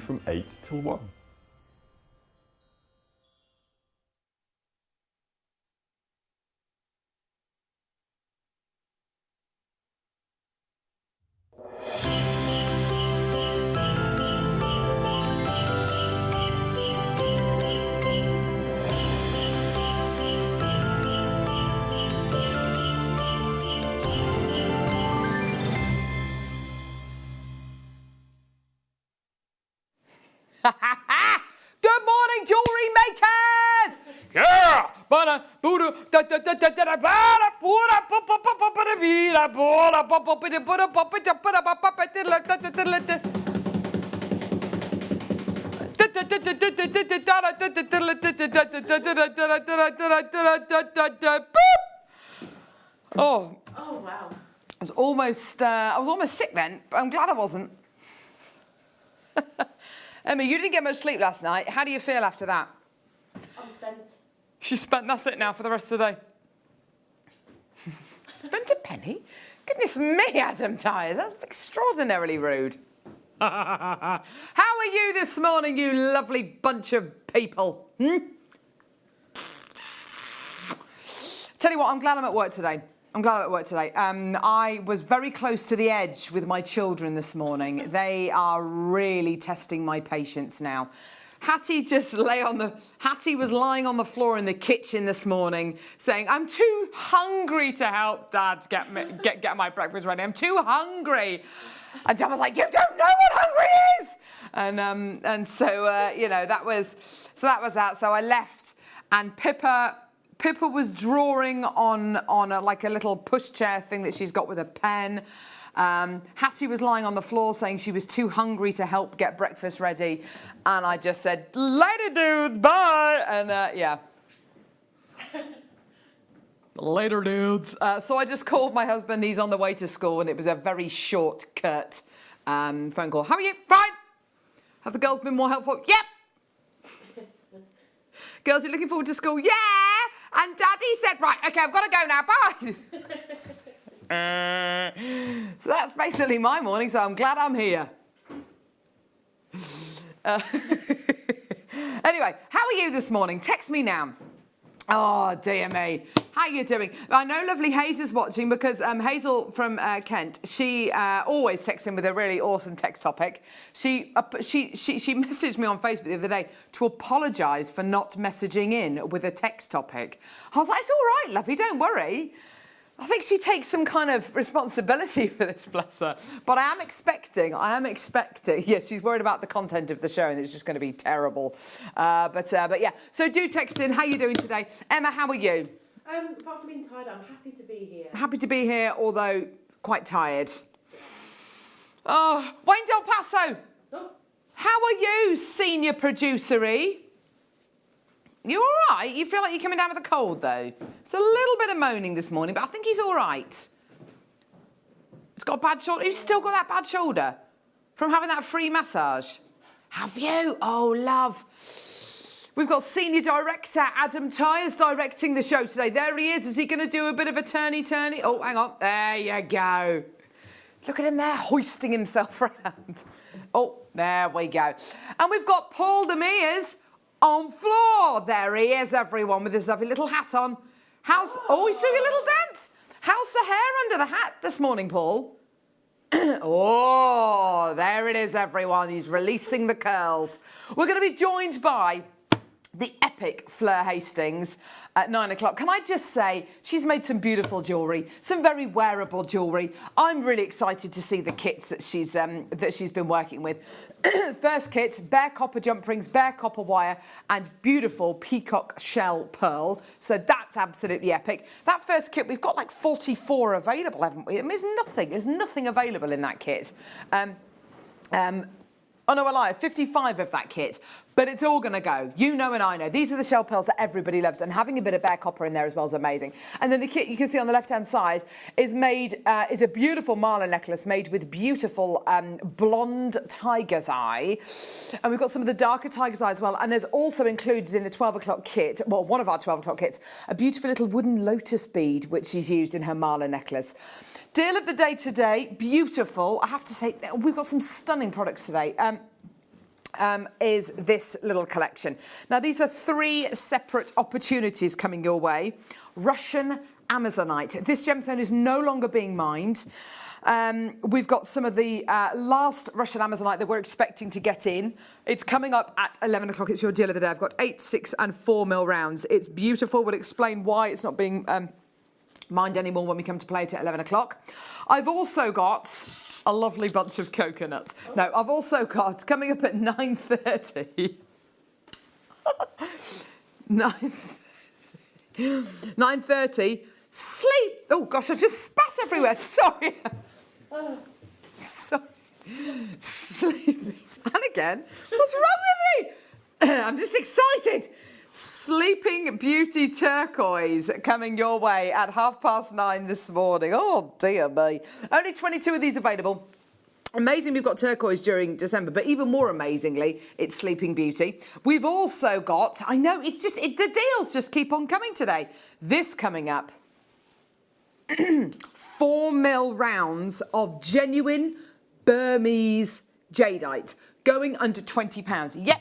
from 8 till 1. Good morning, jewellery makers! Yeah! Oh wow. I was almost sick then, but I'm glad I wasn't. Emma, you didn't get much sleep last night. How do you feel after that? I'm spent. She's spent, that's it now for the rest of the day. Spent a penny? Goodness me, Adam Tyres, that's extraordinarily rude. How are you this morning, you lovely bunch of people? Tell you what, I'm glad I'm at work today. I was very close to the edge with my children this morning. They are really testing my patience now. Hattie was lying on the floor in the kitchen this morning saying, I'm too hungry to help Dad get my breakfast ready. I'm too hungry. And John was like, you don't know what hungry is. And so, you know, that was that. So I left and Pippa was drawing on like a little pushchair thing that she's got with a pen. Hattie was lying on the floor saying she was too hungry to help get breakfast ready. And I just said, later dudes, bye. And yeah. Later dudes. So I just called my husband, he's on the way to school, and it was a very short, curt phone call. How are you? Fine. Have the girls been more helpful? Yep. Girls, you looking forward to school? Yeah. And Daddy said, right, okay, I've got to go now, bye. So that's basically my morning, so I'm glad I'm here. Anyway, how are you this morning? Text me now. Oh, dear me. How are you doing? I know lovely Hayes is watching because Hazel from Kent, she always texts in with a really awesome text topic. She messaged me on Facebook the other day to apologise for not messaging in with a text topic. I was like, it's all right, lovey, don't worry. I think she takes some kind of responsibility for this, bless her. But I am expecting, yes, she's worried about the content of the show and it's just going to be terrible. But yeah, so do text in. How are you doing today? Emma, how are you? Apart from being tired, I'm happy to be here. Happy to be here, although quite tired. Oh, Wayne Del Paso. Oh. How are you, senior producer-y? You all right? You feel like you're coming down with a cold, though? It's a little bit of moaning this morning, but I think he's all right. He's got a bad shoulder. He's still got that bad shoulder from having that free massage. Have you? Oh, love. We've got senior director Adam Tyres directing the show today. There he is. Is he going to do a bit of a turny-turny? Oh, hang on. There you go. Look at him there, hoisting himself around. Oh, there we go. And we've got Paul Demers on floor. There he is, everyone, with his lovely little hat on. Oh, he's doing a little dance. How's the hair under the hat this morning, Paul? Oh, there it is, everyone. He's releasing the curls. We're going to be joined by the epic Fleur Hastings at 9 o'clock. Can I just say, she's made some beautiful jewellery, some very wearable jewellery. I'm really excited to see the kits that she's been working with. First kit, bare copper jump rings, bare copper wire, and beautiful peacock shell pearl. So that's absolutely epic. That first kit, we've got like 44 available, haven't we? I mean, there's nothing available in that kit. Oh no, I lied, 55 of that kit, but it's all gonna go. You know and I know. These are the shell pearls that everybody loves, and having a bit of bare copper in there as well is amazing. And then the kit you can see on the left-hand side is a beautiful mala necklace made with beautiful blonde tiger's eye. And we've got some of the darker tiger's eye as well. And there's also included in the 12 o'clock kit, well, one of our 12 o'clock kits, a beautiful little wooden lotus bead, which she's used in her mala necklace. Deal of the day today, beautiful. I have to say, we've got some stunning products today. is this little collection. Now, these are 3 separate opportunities coming your way. Russian Amazonite. This gemstone is no longer being mined. We've got some of the last Russian Amazonite that we're expecting to get in. It's coming up at 11 o'clock. It's your deal of the day. I've got 8, 6 and 4 mil rounds. It's beautiful. We'll explain why it's not being mined anymore when we come to play it at 11 o'clock. I've also got a lovely bunch of coconuts. No, I've also got, coming up at 9:30, 9:30, sleep. Oh gosh, I just spat everywhere. Sorry. Sleeping. And again, what's wrong with me? I'm just excited. Sleeping Beauty Turquoise coming your way at 9:30 this morning. Oh dear me. Only 22 of these available. Amazing we've got turquoise during December, but even more amazingly, it's Sleeping Beauty. We've also got, I know, it's just, the deals just keep on coming today. This coming up, 4 mil rounds of genuine Burmese jadeite, going under £20. Yep.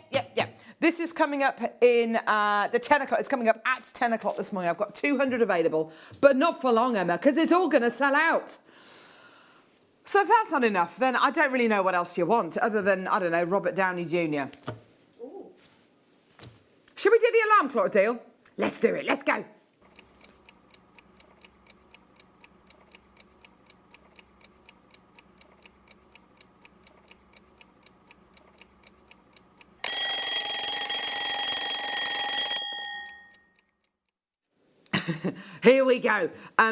This is coming up in the 10 o'clock. It's coming up at 10 o'clock this morning. I've got 200 available, but not for long, Emma, because it's all going to sell out. So if that's not enough, then I don't really know what else you want, other than, I don't know, Robert Downey Jr. Ooh. Should we do the alarm clock deal? Let's do it. Let's go. Here we go.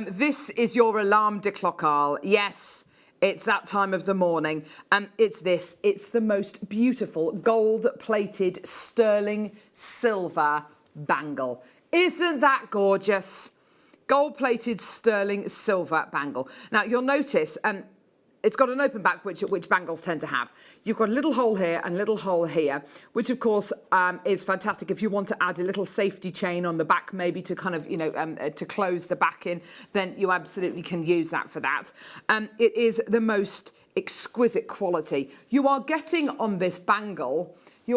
This is your alarm declockal. Yes, it's that time of the morning. It's this. It's the most beautiful gold-plated sterling silver bangle. Isn't that gorgeous? Gold-plated sterling silver bangle. Now, you'll notice it's got an open back, which bangles tend to have. You've got a little hole here and a little hole here, which of course is fantastic if you want to add a little safety chain on the back, maybe to kind of, to close the back in, then you absolutely can use that for that. It is the most exquisite quality. You are getting on this bangle, the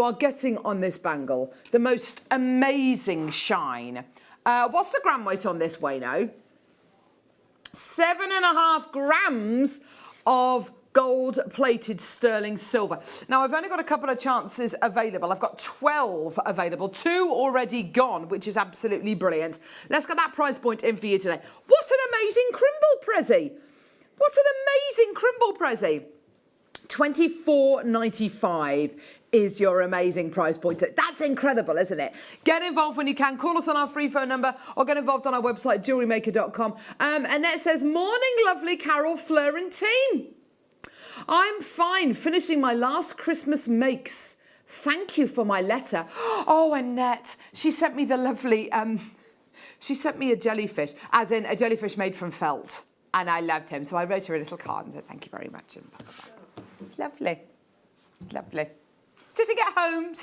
most amazing shine. What's the gram weight on this, Wayno? 7.5 grams of gold-plated sterling silver. Now, I've only got a couple of chances available. I've got 12 available, 2 already gone, which is absolutely brilliant. Let's get that price point in for you today. What an amazing crimble prezzy. £24.95 is your amazing price point. That's incredible, isn't it? Get involved when you can. Call us on our free phone number or get involved on our website, JewelleryMaker.com. Annette says, morning, lovely Carol, Fleur and team. I'm fine, finishing my last Christmas makes. Thank you for my letter. Oh, Annette, she sent me the lovely, she sent me a jellyfish, as in a jellyfish made from felt. And I loved him. So I wrote her a little card and said, thank you very much. And blah, blah, blah. Lovely. Sitting at home.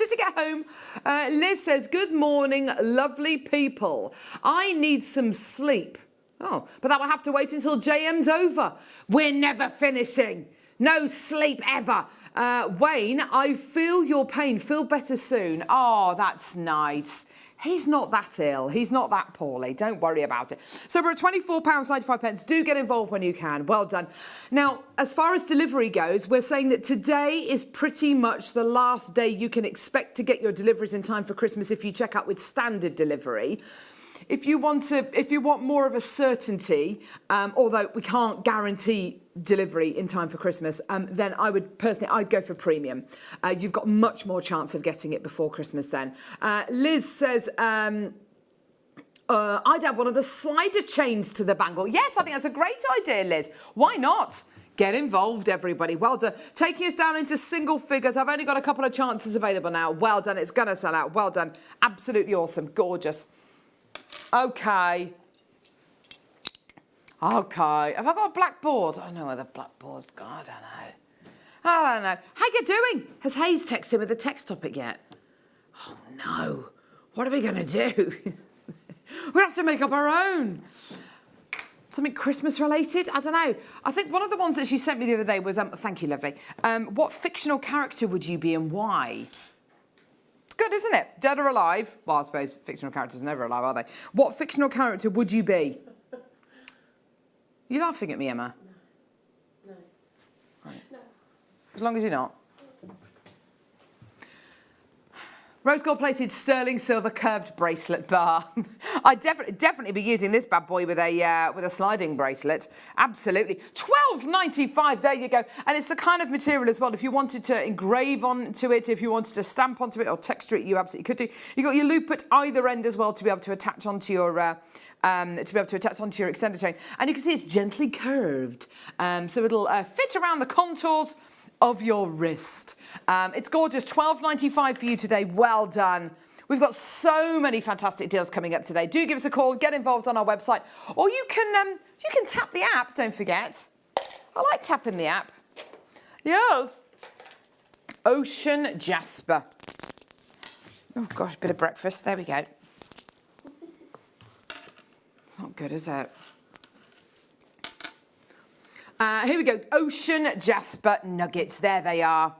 Liz says, good morning, lovely people. I need some sleep. Oh, but that will have to wait until JM's over. We're never finishing. No sleep ever. Wayne, I feel your pain. Feel better soon. Oh, that's nice. He's not that ill. He's not that poorly. Don't worry about it. So we're at £24.95. Do get involved when you can. Well done. Now, as far as delivery goes, we're saying that today is pretty much the last day you can expect to get your deliveries in time for Christmas if you check out with standard delivery. If you want more of a certainty, although we can't guarantee delivery in time for Christmas, then I'd go for premium. You've got much more chance of getting it before Christmas then. Liz says, I'd add one of the slider chains to the bangle. Yes, I think that's a great idea, Liz. Why not? Get involved, everybody. Well done. Taking us down into single figures. I've only got a couple of chances available now. Well done. It's going to sell out. Well done. Absolutely awesome. Gorgeous. Okay. Have I got a blackboard? I know where the blackboard's gone. I don't know. How you doing? Has Hayes texted with a text topic yet? Oh, no. What are we going to do? We'll have to make up our own. Something Christmas related? I don't know. I think one of the ones that she sent me the other day was, thank you, lovely. What fictional character would you be and why? It's good, isn't it? Dead or alive? Well, I suppose fictional characters are never alive, are they? What fictional character would you be? You laughing at me, Emma? No. Right. No. As long as you're not. Rose gold plated sterling silver curved bracelet bar. I'd definitely be using this bad boy with a sliding bracelet. Absolutely. £12.95, there you go. And it's the kind of material as well, if you wanted to engrave onto it, if you wanted to stamp onto it or texture it, you absolutely could do. You got your loop at either end as well to be able to attach onto your extender chain. And you can see it's gently curved. So it'll fit around the contours of your wrist. It's gorgeous. £12.95 for you today. Well done. We've got so many fantastic deals coming up today. Do give us a call, get involved on our website, or you can tap the app, don't forget. I like tapping the app. Yes. Ocean Jasper. Oh gosh, bit of breakfast. There we go. It's not good, is it? Here we go, Ocean Jasper nuggets. There they are.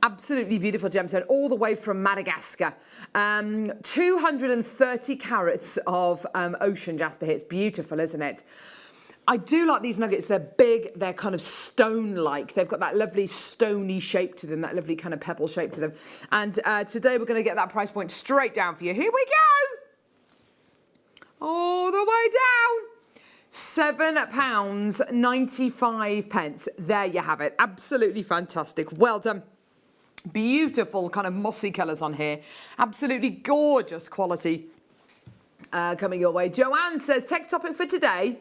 Absolutely beautiful gemstone, all the way from Madagascar. 230 carats of Ocean Jasper here. It's beautiful, isn't it? I do like these nuggets. They're big. They're kind of stone-like. They've got that lovely stony shape to them, that lovely kind of pebble shape to them. And today we're going to get that price point straight down for you. Here we go. All the way down. £7.95. There you have it. Absolutely fantastic. Well done. Beautiful kind of mossy colours on here. Absolutely gorgeous quality coming your way. Joanne says, text topic for today.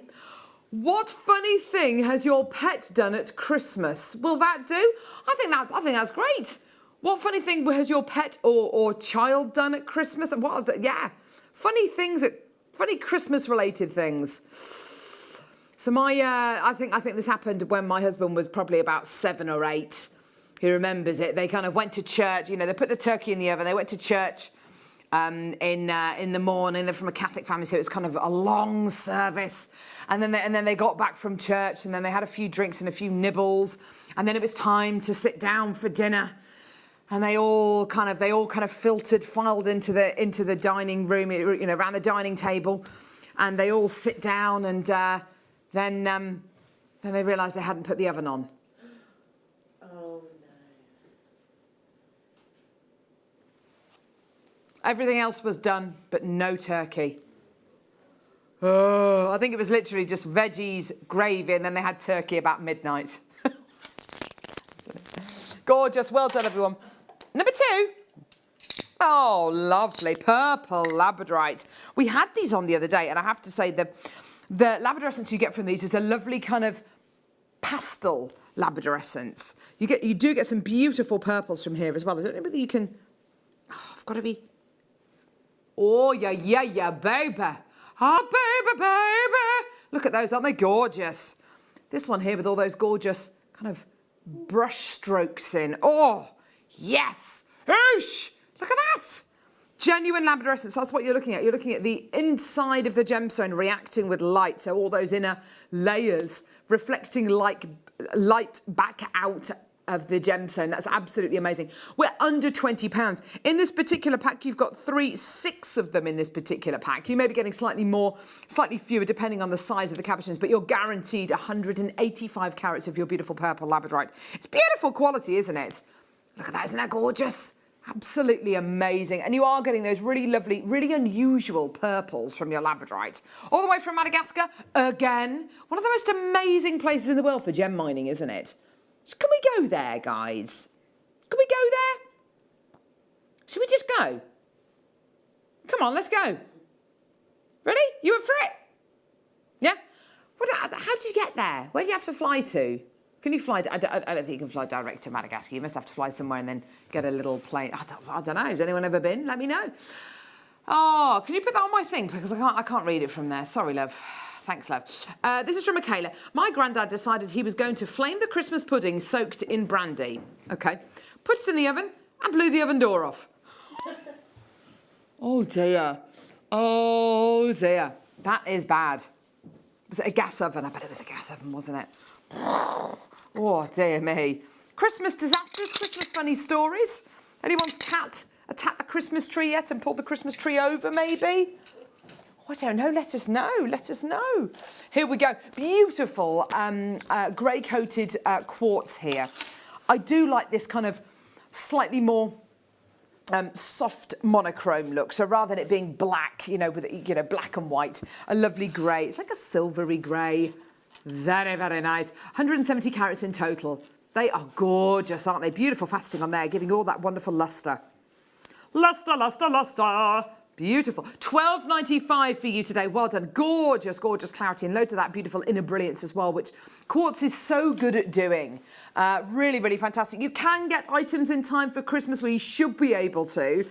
What funny thing has your pet done at Christmas? Will that do? I think that's great. What funny thing has your pet or child done at Christmas? What was it? Yeah. Funny Christmas related things. So I think this happened when my husband was probably about 7 or 8. He remembers it. They kind of went to church. You know, they put the turkey in the oven. They went to church in the morning. They're from a Catholic family, so it was kind of a long service. And then they got back from church, and then they had a few drinks and a few nibbles, and then it was time to sit down for dinner. And they all kind of filed into the dining room, you know, around the dining table, and they all sit down and. Then they realised they hadn't put the oven on. Oh, no. Everything else was done, but no turkey. Oh, I think it was literally just veggies, gravy, and then they had turkey about midnight. Gorgeous. Well done, everyone. Number 2. Oh, lovely. Purple labradorite. We had these on the other day, and I have to say the labrador essence you get from these is a lovely kind of pastel labrador essence. You do get some beautiful purples from here as well. I don't know whether you can. Oh, I've got to be. Oh yeah, baby. Oh baby. Look at those, aren't they gorgeous? This one here with all those gorgeous kind of brush strokes in. Oh yes. Oosh! Look at that. Genuine labrador essence, that's what you're looking at. You're looking at the inside of the gemstone reacting with light. So all those inner layers reflecting light back out of the gemstone. That's absolutely amazing. We're under £20. In this particular pack, you've got 6 of them in this particular pack. You may be getting slightly more, slightly fewer, depending on the size of the cabochons, but you're guaranteed 185 carats of your beautiful purple labradorite. It's beautiful quality, isn't it? Look at that, isn't that gorgeous? Absolutely amazing. And you are getting those really lovely, really unusual purples from your labradorite. All the way from Madagascar, again. One of the most amazing places in the world for gem mining, isn't it? Can we go there, guys? Can we go there? Should we just go? Come on, let's go. Ready? You up for it? Yeah? How did you get there? Where do you have to fly to? Can you fly? I don't think you can fly direct to Madagascar. You must have to fly somewhere and then get a little plane. I don't know. Has anyone ever been? Let me know. Oh, can you put that on my thing? Because I can't read it from there. Sorry, love. Thanks, love. This is from Michaela. My granddad decided he was going to flame the Christmas pudding soaked in brandy. Okay. Put it in the oven and blew the oven door off. Oh, dear. Oh, dear. That is bad. Was it a gas oven? I bet it was a gas oven, wasn't it? Oh, dear me. Christmas disasters, Christmas funny stories. Anyone's cat attacked the Christmas tree yet and pulled the Christmas tree over, maybe? I don't know, let us know, let us know. Here we go, beautiful grey-coated quartz here. I do like this kind of slightly more soft monochrome look. So rather than it being black, with black and white, a lovely grey. It's like a silvery grey. Very, very nice. 170 carats in total. They are gorgeous, aren't they? Beautiful faceting on there, giving all that wonderful lustre. Lustre, lustre, lustre. Beautiful. $12.95 for you today. Well done. Gorgeous, gorgeous clarity and loads of that beautiful inner brilliance as well, which quartz is so good at doing. Really, really fantastic. You can get items in time for Christmas where you should be able to.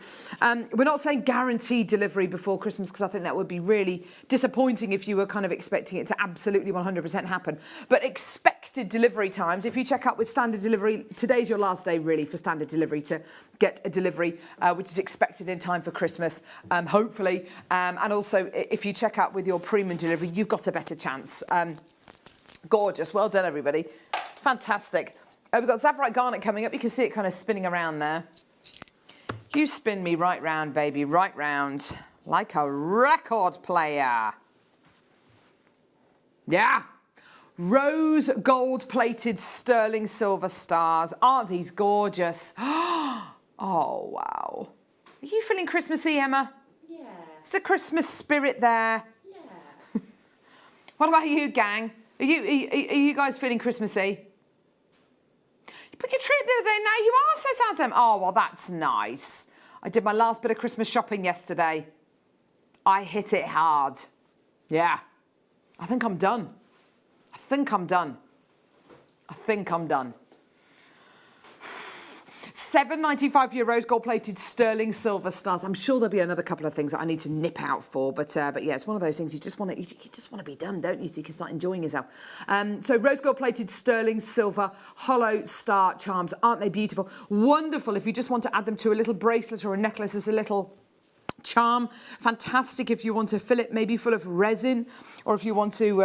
We're not saying guaranteed delivery before Christmas because I think that would be really disappointing if you were kind of expecting it to absolutely 100% happen. But expected delivery times, if you check out with standard delivery, today's your last day really for standard delivery to get a delivery which is expected in time for Christmas. Hopefully, and also if you check out with your premium delivery, you've got a better chance. Gorgeous, well done everybody, fantastic. We've got Zavarite Garnet coming up. You can see it kind of spinning around there. You spin me right round, baby, right round, like a record player. Yeah. Rose gold plated sterling silver stars. Aren't these gorgeous? Oh, wow. Are you feeling Christmassy, Emma? Yeah. Is the Christmas spirit there? Yeah. What about you, gang? Are you guys feeling Christmassy? You put your tree up the other day. Now you are so Santa. Oh, well, that's nice. I did my last bit of Christmas shopping yesterday. I hit it hard. Yeah. I think I'm done. I think I'm done. I think I'm done. $7.95 for your rose gold plated sterling silver stars. I'm sure there'll be another couple of things that I need to nip out for, but yeah, it's one of those things you just want to be done, don't you? So you can start enjoying yourself. So rose gold plated sterling silver hollow star charms, aren't they beautiful? Wonderful if you just want to add them to a little bracelet or a necklace as a little charm. Fantastic if you want to fill it maybe full of resin, or if you want to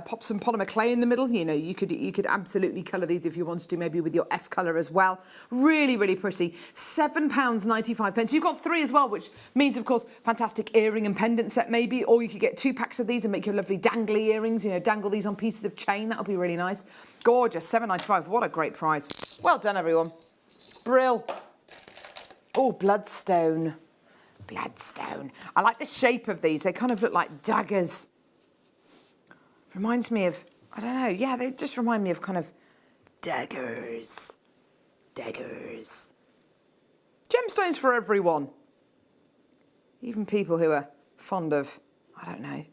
pop some polymer clay in the middle. You could absolutely colour these if you wanted to, maybe with your F colour as well. Really, really pretty. £7.95. You've got 3 as well, which means, of course, fantastic earring and pendant set maybe, or you could get 2 packs of these and make your lovely dangly earrings. Dangle these on pieces of chain. That'll be really nice. Gorgeous. £7.95. What a great price. Well done, everyone. Brill. Oh, bloodstone. Bloodstone. I like the shape of these. They kind of look like daggers. Reminds me of, I don't know, yeah, they just remind me of kind of daggers. Daggers. Gemstones for everyone. Even people who are fond of, I don't know,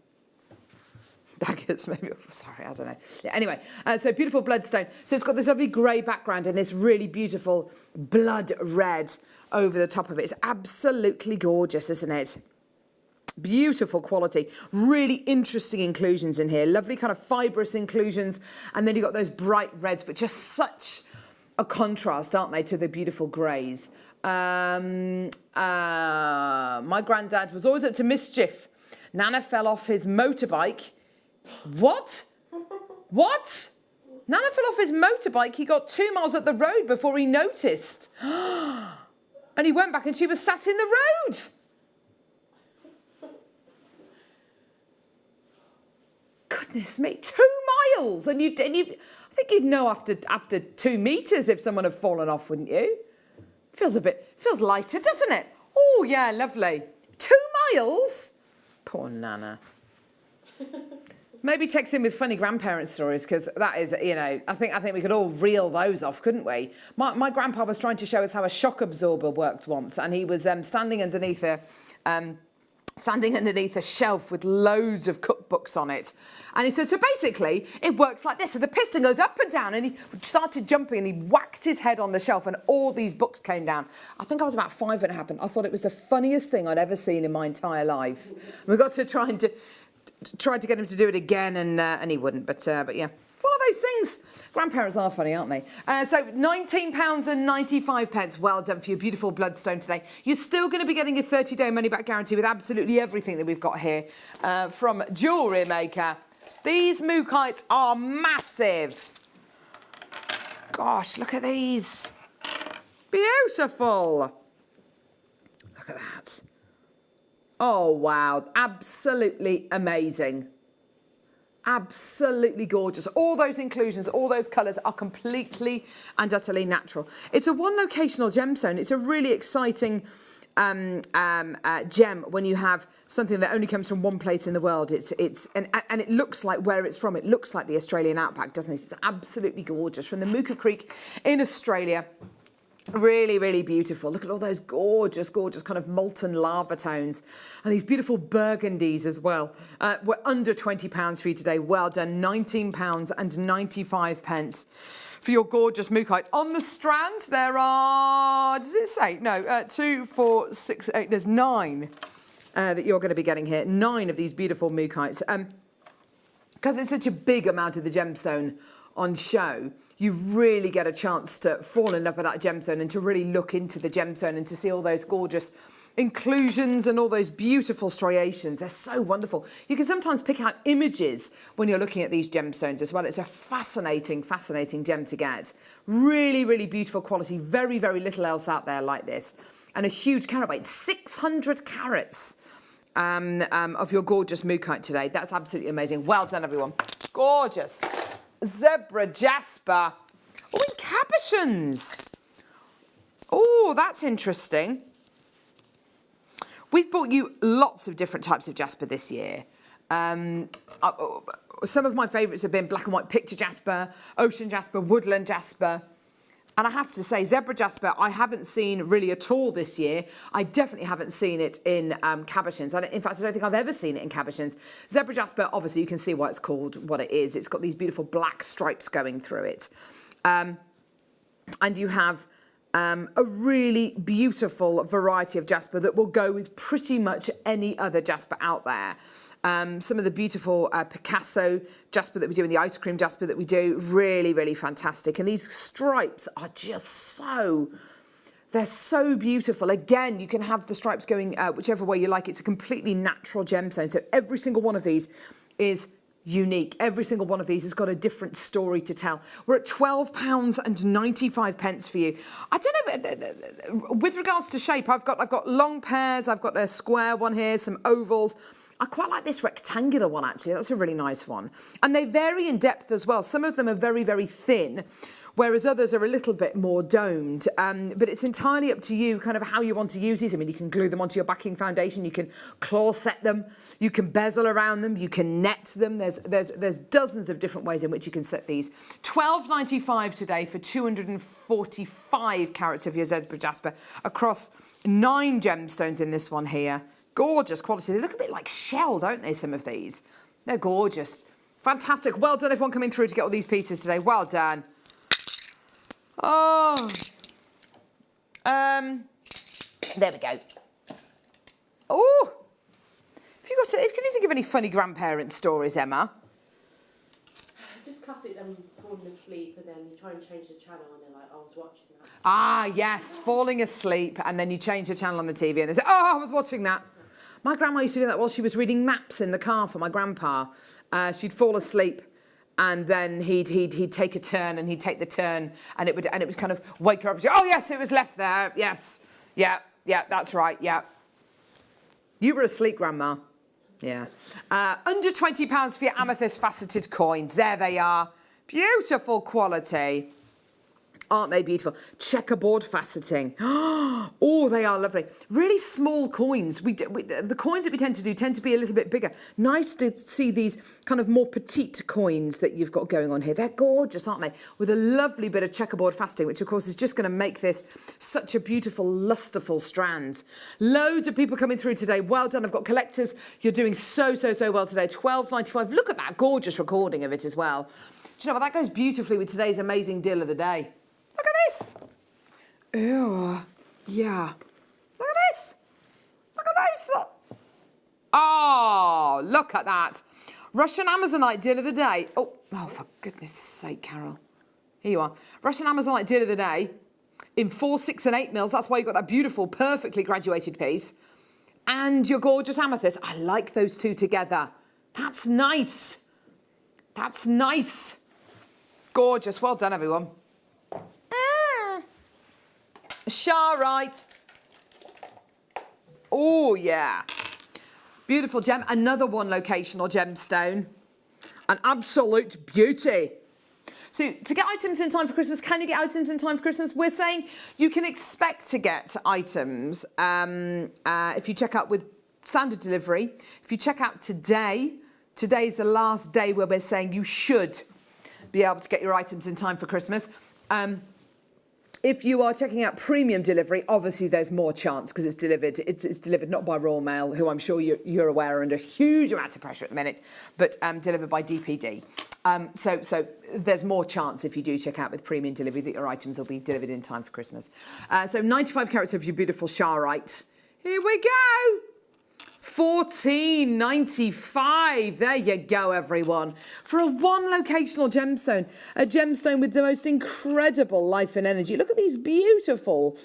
daggers maybe. Oh, sorry, I don't know. Yeah, anyway, so beautiful bloodstone. So it's got this lovely grey background and this really beautiful blood red over the top of it. It's absolutely gorgeous, isn't it? Beautiful quality. Really interesting inclusions in here. Lovely kind of fibrous inclusions. And then you've got those bright reds, which are such a contrast, aren't they, to the beautiful greys. My granddad was always up to mischief. Nana fell off his motorbike. What? What? Nana fell off his motorbike. He got 2 miles up the road before he noticed. And he went back and she was sat in the road. Goodness me, 2 miles. And you I think you'd know after 2 meters if someone had fallen off, wouldn't you? Feels lighter, doesn't it? Oh, yeah, lovely. 2 miles? Poor Nana. Maybe text in with funny grandparent stories, because that is, I think we could all reel those off, couldn't we? My grandpa was trying to show us how a shock absorber worked once, and he was standing underneath a shelf with loads of cookbooks on it. And he said, so basically, it works like this. So the piston goes up and down, and he started jumping, and he whacked his head on the shelf, and all these books came down. I think I was about 5 when it happened. I thought it was the funniest thing I'd ever seen in my entire life. We got to tried to get him to do it again, and he wouldn't. But yeah, one of those things. Grandparents are funny, aren't they? So £19.95. Well done for your beautiful bloodstone today. You're still going to be getting a 30-day money-back guarantee with absolutely everything that we've got here from Jewellery Maker. These mookites are massive. Gosh, look at these. Beautiful. Look at that. Oh, wow. Absolutely amazing. Absolutely gorgeous. All those inclusions, all those colours are completely and utterly natural. It's a one locational gemstone. It's a really exciting gem when you have something that only comes from one place in the world. And it looks like where it's from. It looks like the Australian outback, doesn't it? It's absolutely gorgeous. From the Mooka Creek in Australia. Really, really beautiful. Look at all those gorgeous, gorgeous kind of molten lava tones. And these beautiful burgundies as well. We're under £20 for you today. Well done. £19.95 for your gorgeous mookite. On the strand, there are, does it say? No, 2, 4, 6, 8. There's 9 that you're going to be getting here. 9 of these beautiful mookites. Because it's such a big amount of the gemstone on show, you really get a chance to fall in love with that gemstone and to really look into the gemstone and to see all those gorgeous inclusions and all those beautiful striations. They're so wonderful. You can sometimes pick out images when you're looking at these gemstones as well. It's a fascinating, fascinating gem to get. Really, really beautiful quality. Very, very little else out there like this. And a huge carat weight, 600 carats of your gorgeous mookite today. That's absolutely amazing. Well done, everyone. Gorgeous. Zebra jasper. Oh, in cabochons. Oh, that's interesting. We've brought you lots of different types of jasper this year. Some of my favourites have been black and white picture jasper, ocean jasper, woodland jasper. And I have to say, zebra jasper, I haven't seen really at all this year. I definitely haven't seen it in cabochons. In fact, I don't think I've ever seen it in cabochons. Zebra jasper, obviously, you can see why it's called what it is. It's got these beautiful black stripes going through it. And you have a really beautiful variety of jasper that will go with pretty much any other jasper out there. Some of the beautiful Picasso jasper that we do and the ice cream jasper that we do, really, really fantastic. And these stripes are just they're so beautiful. Again, you can have the stripes going whichever way you like. It's a completely natural gemstone. So every single one of these is unique. Every single one of these has got a different story to tell. We're at £12.95 for you. I don't know, with regards to shape, I've got long pairs, I've got a square one here, some ovals. I quite like this rectangular one, actually. That's a really nice one. And they vary in depth as well. Some of them are very, very thin, whereas others are a little bit more domed. But it's entirely up to you, kind of how you want to use these. I mean, you can glue them onto your backing foundation. You can claw set them. You can bezel around them. You can net them. There's dozens of different ways in which you can set these. £12.95 today for 245 carats of your zebra jasper across 9 gemstones in this one here. Gorgeous quality. They look a bit like shell, don't they, some of these? They're gorgeous. Fantastic. Well done, everyone coming through to get all these pieces today. Well done. Oh. There we go. Oh. Can you think of any funny grandparent stories, Emma? Just classic them falling asleep and then you try and change the channel and they're like, oh, I was watching that. Ah, yes. Falling asleep and then you change the channel on the TV and they say, oh, I was watching that. My grandma used to do that while she was reading maps in the car for my grandpa. She'd fall asleep, and then he'd take a turn, and he'd take the turn, and it would kind of wake her up. She'd, oh yes, it was left there. Yes, yeah, that's right. Yeah, you were asleep, Grandma. Yeah, under £20 for your amethyst faceted coins. There they are, beautiful quality. Aren't they beautiful? Checkerboard faceting. Oh, they are lovely. Really small coins. The coins that we tend to do tend to be a little bit bigger. Nice to see these kind of more petite coins that you've got going on here. They're gorgeous, aren't they? With a lovely bit of checkerboard faceting, which of course is just going to make this such a beautiful, lusterful strand. Loads of people coming through today. Well done. I've got collectors. You're doing so well today. £12.95. Look at that gorgeous recording of it as well. Do you know what? That goes beautifully with today's amazing deal of the day. Look at this. Ew. Yeah. Look at this. Look at those. Look. Oh, look at that. Russian Amazonite deal of the day. Oh, for goodness sake, Carol. Here you are. Russian Amazonite deal of the day in 4, 6 and 8 mils. That's why you've got that beautiful, perfectly graduated piece. And your gorgeous amethyst. I like those two together. That's nice. That's nice. Gorgeous. Well done, everyone. Charite. Oh, yeah. Beautiful gem. Another one locational gemstone. An absolute beauty. So to get items in time for Christmas, can you get items in time for Christmas? We're saying you can expect to get items if you check out with standard delivery. If you check out today, today's the last day where we're saying you should be able to get your items in time for Christmas. If you are checking out premium delivery, obviously there's more chance because it's delivered. It's delivered not by Royal Mail, who I'm sure you're aware are under huge amounts of pressure at the minute, but delivered by DPD. So there's more chance if you do check out with premium delivery that your items will be delivered in time for Christmas. So 95 carats of your beautiful Charite. Here we go. $14.95. There you go, everyone. For a one locational gemstone, a gemstone with the most incredible life and energy. Look at these beautiful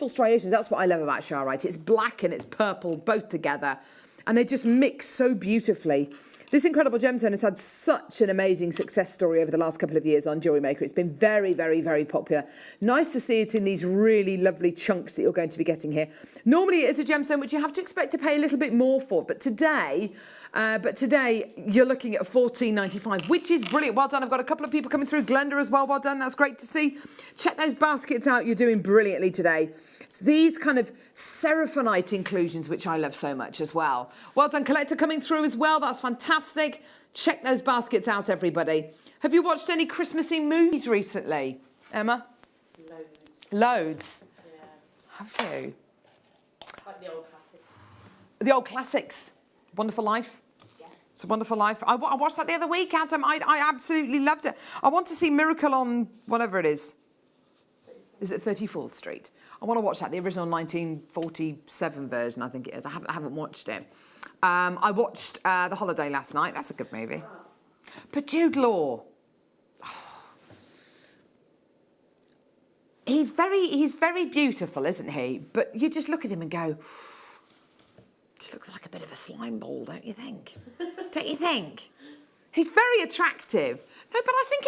striations. That's what I love about Charite. It's black and it's purple, both together, and they just mix so beautifully. This incredible gemstone has had such an amazing success story over the last couple of years on Jewellery Maker. It's been very, very, very popular. Nice to see it in these really lovely chunks that you're going to be getting here. Normally it is a gemstone which you have to expect to pay a little bit more for, but today you're looking at $14.95, which is brilliant. Well done. I've got a couple of people coming through. Glenda as well. Well done. That's great to see. Check those baskets out. You're doing brilliantly today. It's these kind of seraphonite inclusions, which I love so much as well. Well done, collector coming through as well. That's fantastic. Check those baskets out, everybody. Have you watched any Christmassy movies recently, Emma? Loads. Yeah. Have you? Like the old classics. The old classics. Wonderful Life. Yes. It's a Wonderful Life. I watched that the other week, Adam. I absolutely loved it. I want to see Miracle on whatever it is. Is it 34th Street? I want to watch that, the original 1947 version, I think it is. I haven't watched it. I watched The Holiday last night. That's a good movie. But Jude Law, he's very beautiful, isn't he? But you just look at him and go, just looks like a bit of a slime ball, don't you think? Don't you think? He's very attractive. No, but I think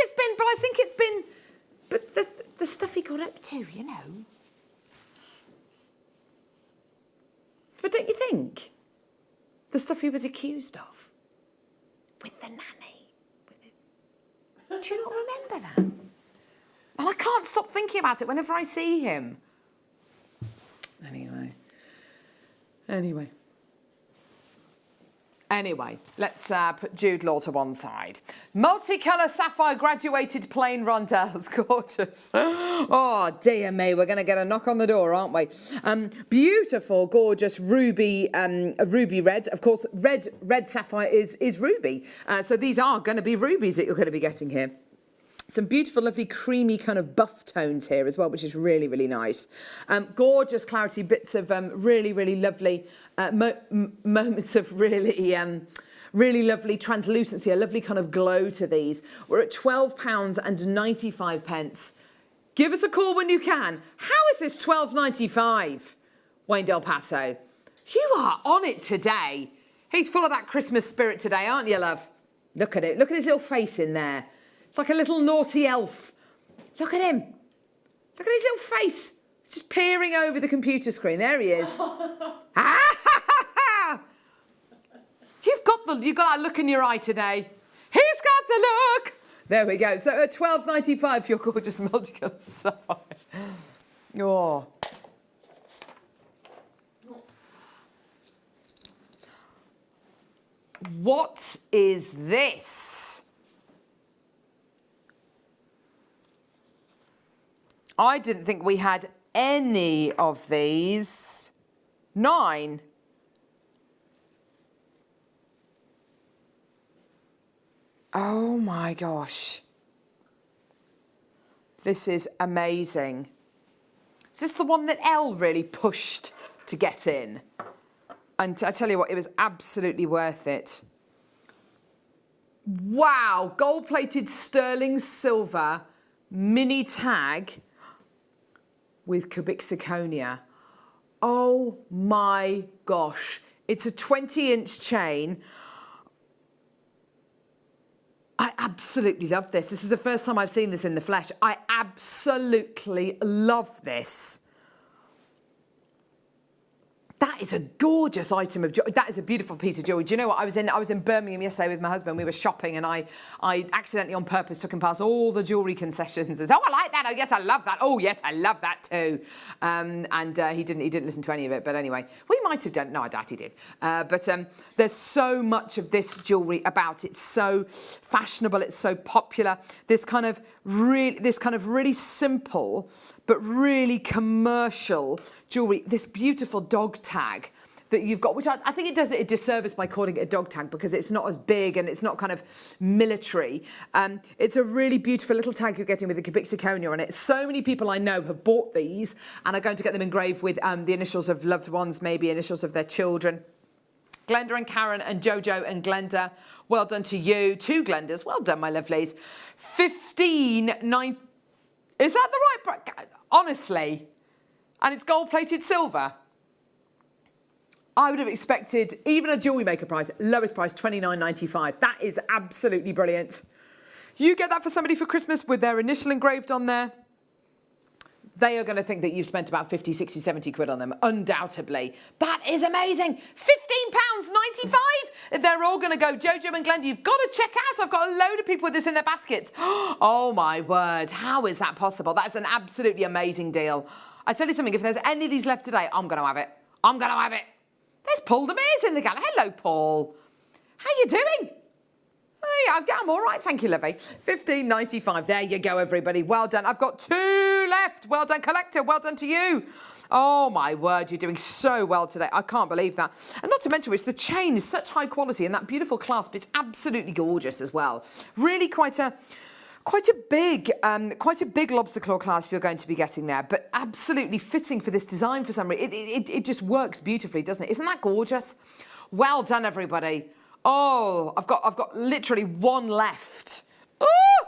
it's been, the stuff he got up to, you know. But don't you think? The stuff he was accused of. With the nanny. Do you not remember that? And I can't stop thinking about it whenever I see him. Anyway, let's put Jude Law to one side. Multicolour sapphire graduated plain rondelles. Gorgeous. Oh, dear me. We're going to get a knock on the door, aren't we? Beautiful, gorgeous ruby ruby red. Of course, red sapphire is ruby. So these are going to be rubies that you're going to be getting here. Some beautiful, lovely, creamy kind of buff tones here as well, which is really, really nice. Gorgeous clarity, bits of really, really lovely moments of really, really lovely translucency, a lovely kind of glow to these. We're at £12.95. Give us a call when you can. How is this £12.95? Wayne Del Paso, you are on it today. He's full of that Christmas spirit today, aren't you, love? Look at it. Look at his little face in there. It's like a little naughty elf. Look at him. Look at his little face. Just peering over the computer screen. There he is. You've got that look in your eye today. He's got the look. There we go. So at £12.95 for your gorgeous multicolour sapphire. Oh. What is this? I didn't think we had any of these. 9. Oh my gosh. This is amazing. Is this the one that Elle really pushed to get in? And I tell you what, it was absolutely worth it. Wow, gold-plated sterling silver mini tag with cubic zirconia. Oh my gosh. It's a 20-inch chain. I absolutely love this. This is the first time I've seen this in the flesh. I absolutely love this. That is a gorgeous item of jewelry. That is a beautiful piece of jewelry. Do you know what? I was in Birmingham yesterday with my husband. We were shopping, and I accidentally on purpose took him past all the jewelry concessions and said, "Oh, I like that. Oh, yes, I love that. Oh, yes, I love that too." He didn't listen to any of it. But anyway, we might have done. No, I doubt he did. But there's so much of this jewelry about. It's so fashionable. It's so popular. This kind of really simple but really commercial jewelry. This beautiful dog tag that you've got, which I think it does it a disservice by calling it a dog tag because it's not as big and it's not kind of military. It's a really beautiful little tag you're getting with a cubic zirconia on it. So many people I know have bought these and are going to get them engraved with the initials of loved ones, maybe initials of their children. Glenda and Karen and Jojo and Glenda, well done to you. 2 Glendas, well done, my lovelies. 15.9. Is that the right price? Honestly. And it's gold-plated silver. I would have expected even a Jewellery Maker price, lowest price, $29.95. That is absolutely brilliant. You get that for somebody for Christmas with their initial engraved on there, they are going to think that you've spent about 50, 60, 70 quid on them, undoubtedly. That is amazing. £15.95. They're all going to go, Jojo and Glenda, you've got to check out. I've got a load of people with this in their baskets. Oh, my word. How is that possible? That's an absolutely amazing deal. I tell you something, if there's any of these left today, I'm going to have it. I'm going to have it. There's Paul de Mears in the gallery. Hello, Paul. How you doing? Hey, I'm all right, thank you, lovey. $15.95. There you go, everybody. Well done. I've got 2 left. Well done, collector. Well done to you. Oh, my word. You're doing so well today. I can't believe that. And not to mention which, the chain is such high quality and that beautiful clasp. It's absolutely gorgeous as well. Really quite a big lobster claw clasp you're going to be getting there, but absolutely fitting for this design for some reason. It just works beautifully, doesn't it? Isn't that gorgeous? Well done, everybody. Oh, I've got literally 1 left. Ooh!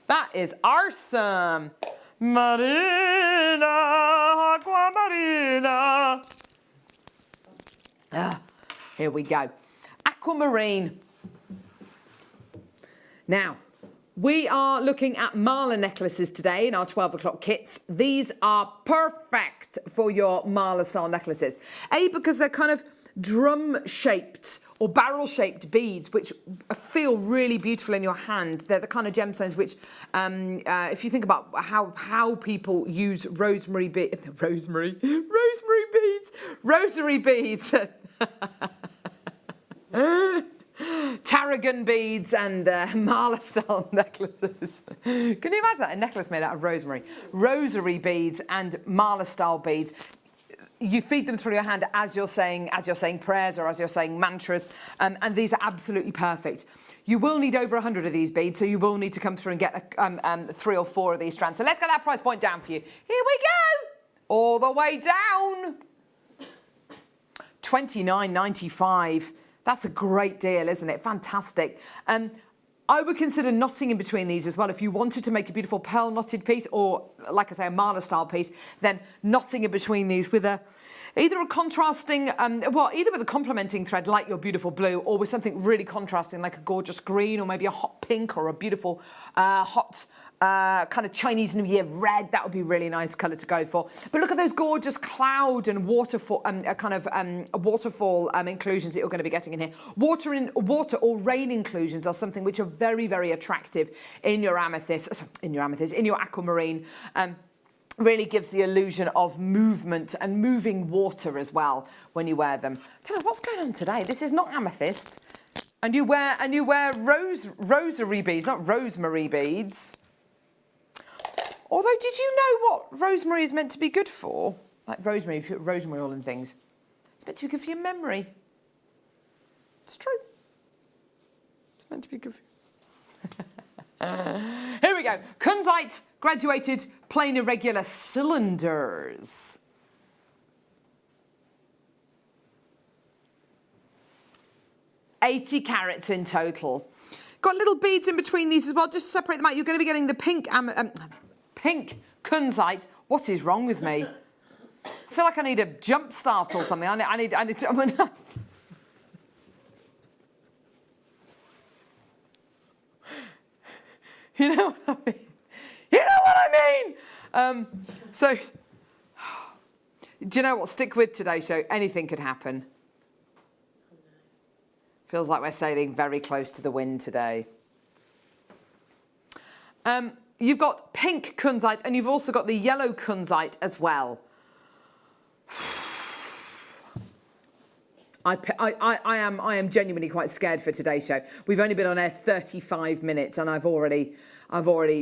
That is awesome. Marina, aquamarina. Here we go. Aquamarine. Now, we are looking at mala necklaces today in our 12 o'clock kits. These are perfect for your mala style necklaces. Because they're kind of drum-shaped or barrel-shaped beads, which feel really beautiful in your hand. They're the kind of gemstones which, if you think about how people use rosary beads, tarragon beads and mala style necklaces. Can you imagine that? A necklace made out of rosemary. Rosary beads and mala style beads. You feed them through your hand as you're saying prayers or as you're saying mantras, and these are absolutely perfect. You will need over 100 of these beads, so you will need to come through and get 3 or 4 of these strands. So let's get that price point down for you. Here we go, all the way down. $29.95. That's a great deal, isn't it? Fantastic. I would consider knotting in between these as well. If you wanted to make a beautiful pearl knotted piece or, like I say, a mala style piece, then knotting in between these with either a contrasting, either with a complementing thread like your beautiful blue or with something really contrasting like a gorgeous green or maybe a hot pink or a beautiful hot kind of Chinese New Year red. That would be a really nice colour to go for. But look at those gorgeous cloud and waterfall, waterfall inclusions that you're going to be getting in here. Water or rain inclusions are something which are very, very attractive in your amethyst, in your aquamarine. Really gives the illusion of movement and moving water as well when you wear them. I don't know what's going on today. This is not amethyst, and you wear rosary beads, not rosemary beads. Although, did you know what rosemary is meant to be good for? Like rosemary, if you put rosemary oil and things, it's meant to be good for your memory. It's true. It's meant to be good for you. Here we go. Kunzite graduated plain irregular cylinders. $80 carats in total. Got little beads in between these as well. Just separate them out. You're going to be getting the pink kunzite. What is wrong with me? I feel like I need a jump start or something. I need to. You know what I mean? You know what I mean? So, do you know what? Stick with today's show. Anything could happen. Feels like we're sailing very close to the wind today. You've got pink kunzite and you've also got the yellow kunzite as well. I am genuinely quite scared for today's show. We've only been on air 35 minutes and I've already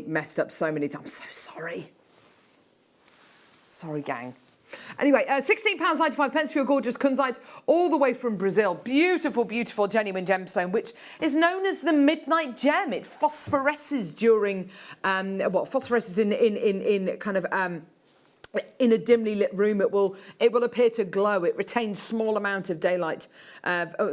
messed up so many times. I'm so sorry. Sorry, gang. Anyway, £16.95 for your gorgeous kunzite, all the way from Brazil. Beautiful, beautiful, genuine gemstone, which is known as the midnight gem. It phosphoresces during, phosphoresces in kind of, in a dimly lit room. It will appear to glow. It retains small amount of daylight,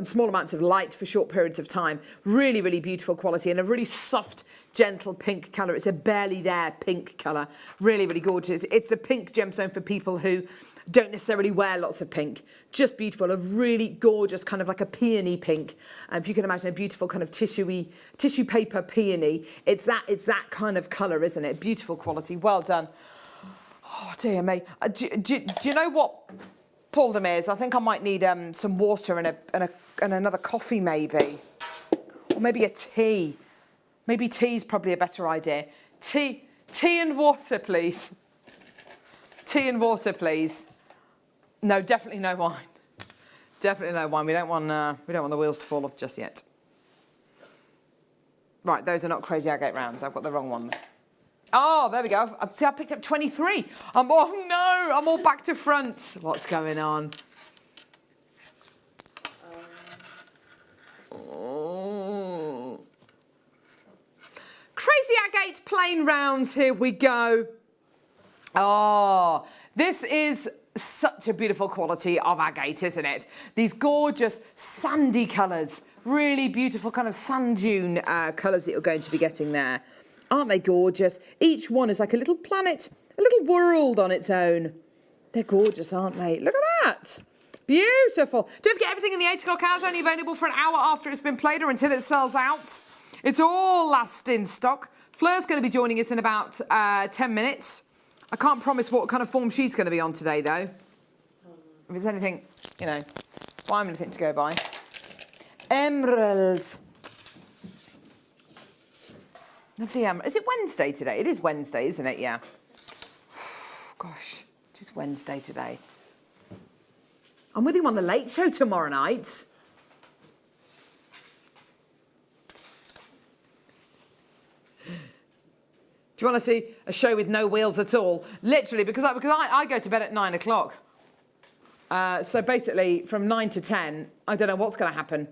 small amounts of light for short periods of time. Really, really beautiful quality and a really soft, gentle pink colour. It's a barely there pink colour. Really, really gorgeous. It's the pink gemstone for people who don't necessarily wear lots of pink. Just beautiful. A really gorgeous kind of like a peony pink. If you can imagine a beautiful kind of tissue paper peony. It's that kind of colour, isn't it? Beautiful quality. Well done. Oh dear me. Do you know what, Paul Demers? I think I might need some water and another coffee maybe. Or maybe a tea. Maybe tea's probably a better idea. Tea and water, please. Tea and water, please. No, definitely no wine. Definitely no wine. We don't want the wheels to fall off just yet. Right, those are not crazy agate rounds. I've got the wrong ones. Oh, there we go. See, I picked up 23. I'm all back to front. What's going on? Oh. Crazy agate plain rounds, here we go. Oh, this is such a beautiful quality of agate, isn't it? These gorgeous sandy colours, really beautiful kind of sand dune colours that you're going to be getting there. Aren't they gorgeous? Each one is like a little planet, a little world on its own. They're gorgeous, aren't they? Look at that. Beautiful. Don't forget, everything in the 8 o'clock hour is only available for an hour after it's been played or until it sells out. It's all last in stock. Fleur's going to be joining us in about 10 minutes. I can't promise what kind of form she's going to be on today, though. If there's anything, if I'm anything to go by. Emerald. Lovely emerald. Is it Wednesday today? It is Wednesday, isn't it? Yeah. Gosh, it is Wednesday today. I'm with you on the Late Show tomorrow night. Do you want to see a show with no wheels at all? Literally, because I go to bed at 9 o'clock. So basically, from 9 to 10, I don't know what's going to happen.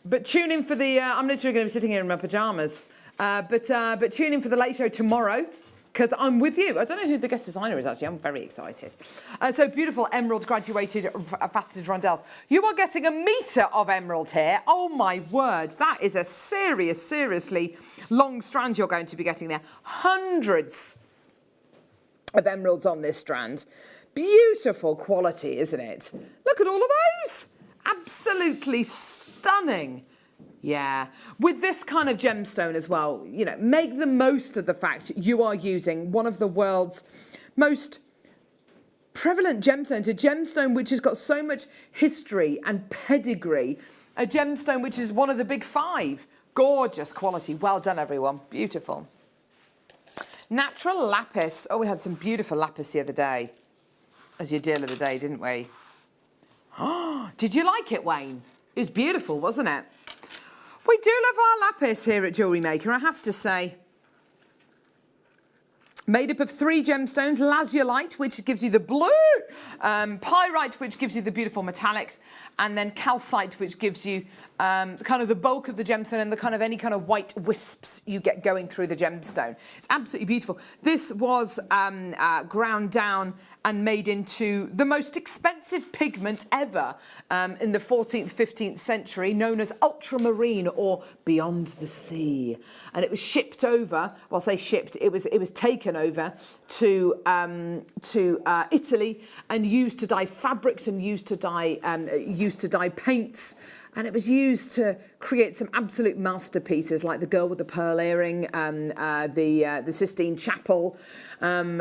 But tune in for the... I'm literally going to be sitting here in my pyjamas. But tune in for the Late Show tomorrow, because I'm with you. I don't know who the guest designer is, actually. I'm very excited. So beautiful emerald graduated faceted rondelles. You are getting a metre of emerald here. Oh, my word. That is a seriously long strand you're going to be getting there. Hundreds of emeralds on this strand. Beautiful quality, isn't it? Look at all of those. Absolutely stunning. Yeah, with this kind of gemstone as well, make the most of the fact you are using one of the world's most prevalent gemstones, a gemstone which has got so much history and pedigree, a gemstone which is one of the big 5. Gorgeous quality. Well done, everyone. Beautiful. Natural lapis. Oh, we had some beautiful lapis the other day as your deal of the day, didn't we? Oh, did you like it, Wayne? It was beautiful, wasn't it? We do love our lapis here at Jewellery Maker, I have to say. Made up of 3 gemstones, lazulite, which gives you the blue, pyrite, which gives you the beautiful metallics, and then calcite, which gives you kind of the bulk of the gemstone and the kind of any kind of white wisps you get going through the gemstone. It's absolutely beautiful. This was ground down and made into the most expensive pigment ever in the 14th, 15th century, known as ultramarine or beyond the sea. And it was shipped over, well, I say shipped, it was taken over to Italy and used to dye fabrics and used to dye paints. And it was used to create some absolute masterpieces like the girl with the pearl earring, the Sistine Chapel, and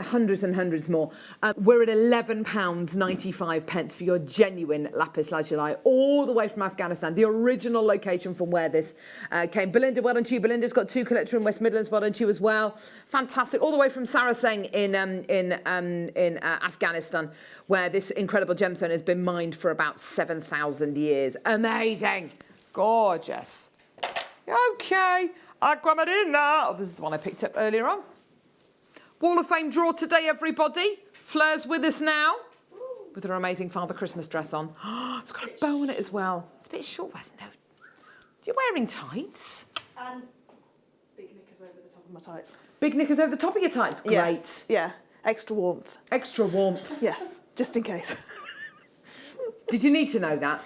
hundreds and hundreds more. We're at £11.95 for your genuine lapis lazuli, all the way from Afghanistan, the original location from where this came. Belinda, well done to you. Belinda's got 2 collector in West Midlands, well done to you as well. Fantastic. All the way from Saraseng in Afghanistan, where this incredible gemstone has been mined for about 7,000 years. Amazing. Gorgeous. Okay. Aquamarina. Oh, this is the one I picked up earlier on. Wall of Fame draw today, everybody. Fleur's with us now with her amazing Father Christmas dress on. It's got a bow on it as well. It's a bit short, wasn't it? You're wearing tights. And big knickers over the top of my tights. Big knickers over the top of your tights. Great. Yes, yeah. Extra warmth. Extra warmth. Yes, just in case. Did you need to know that?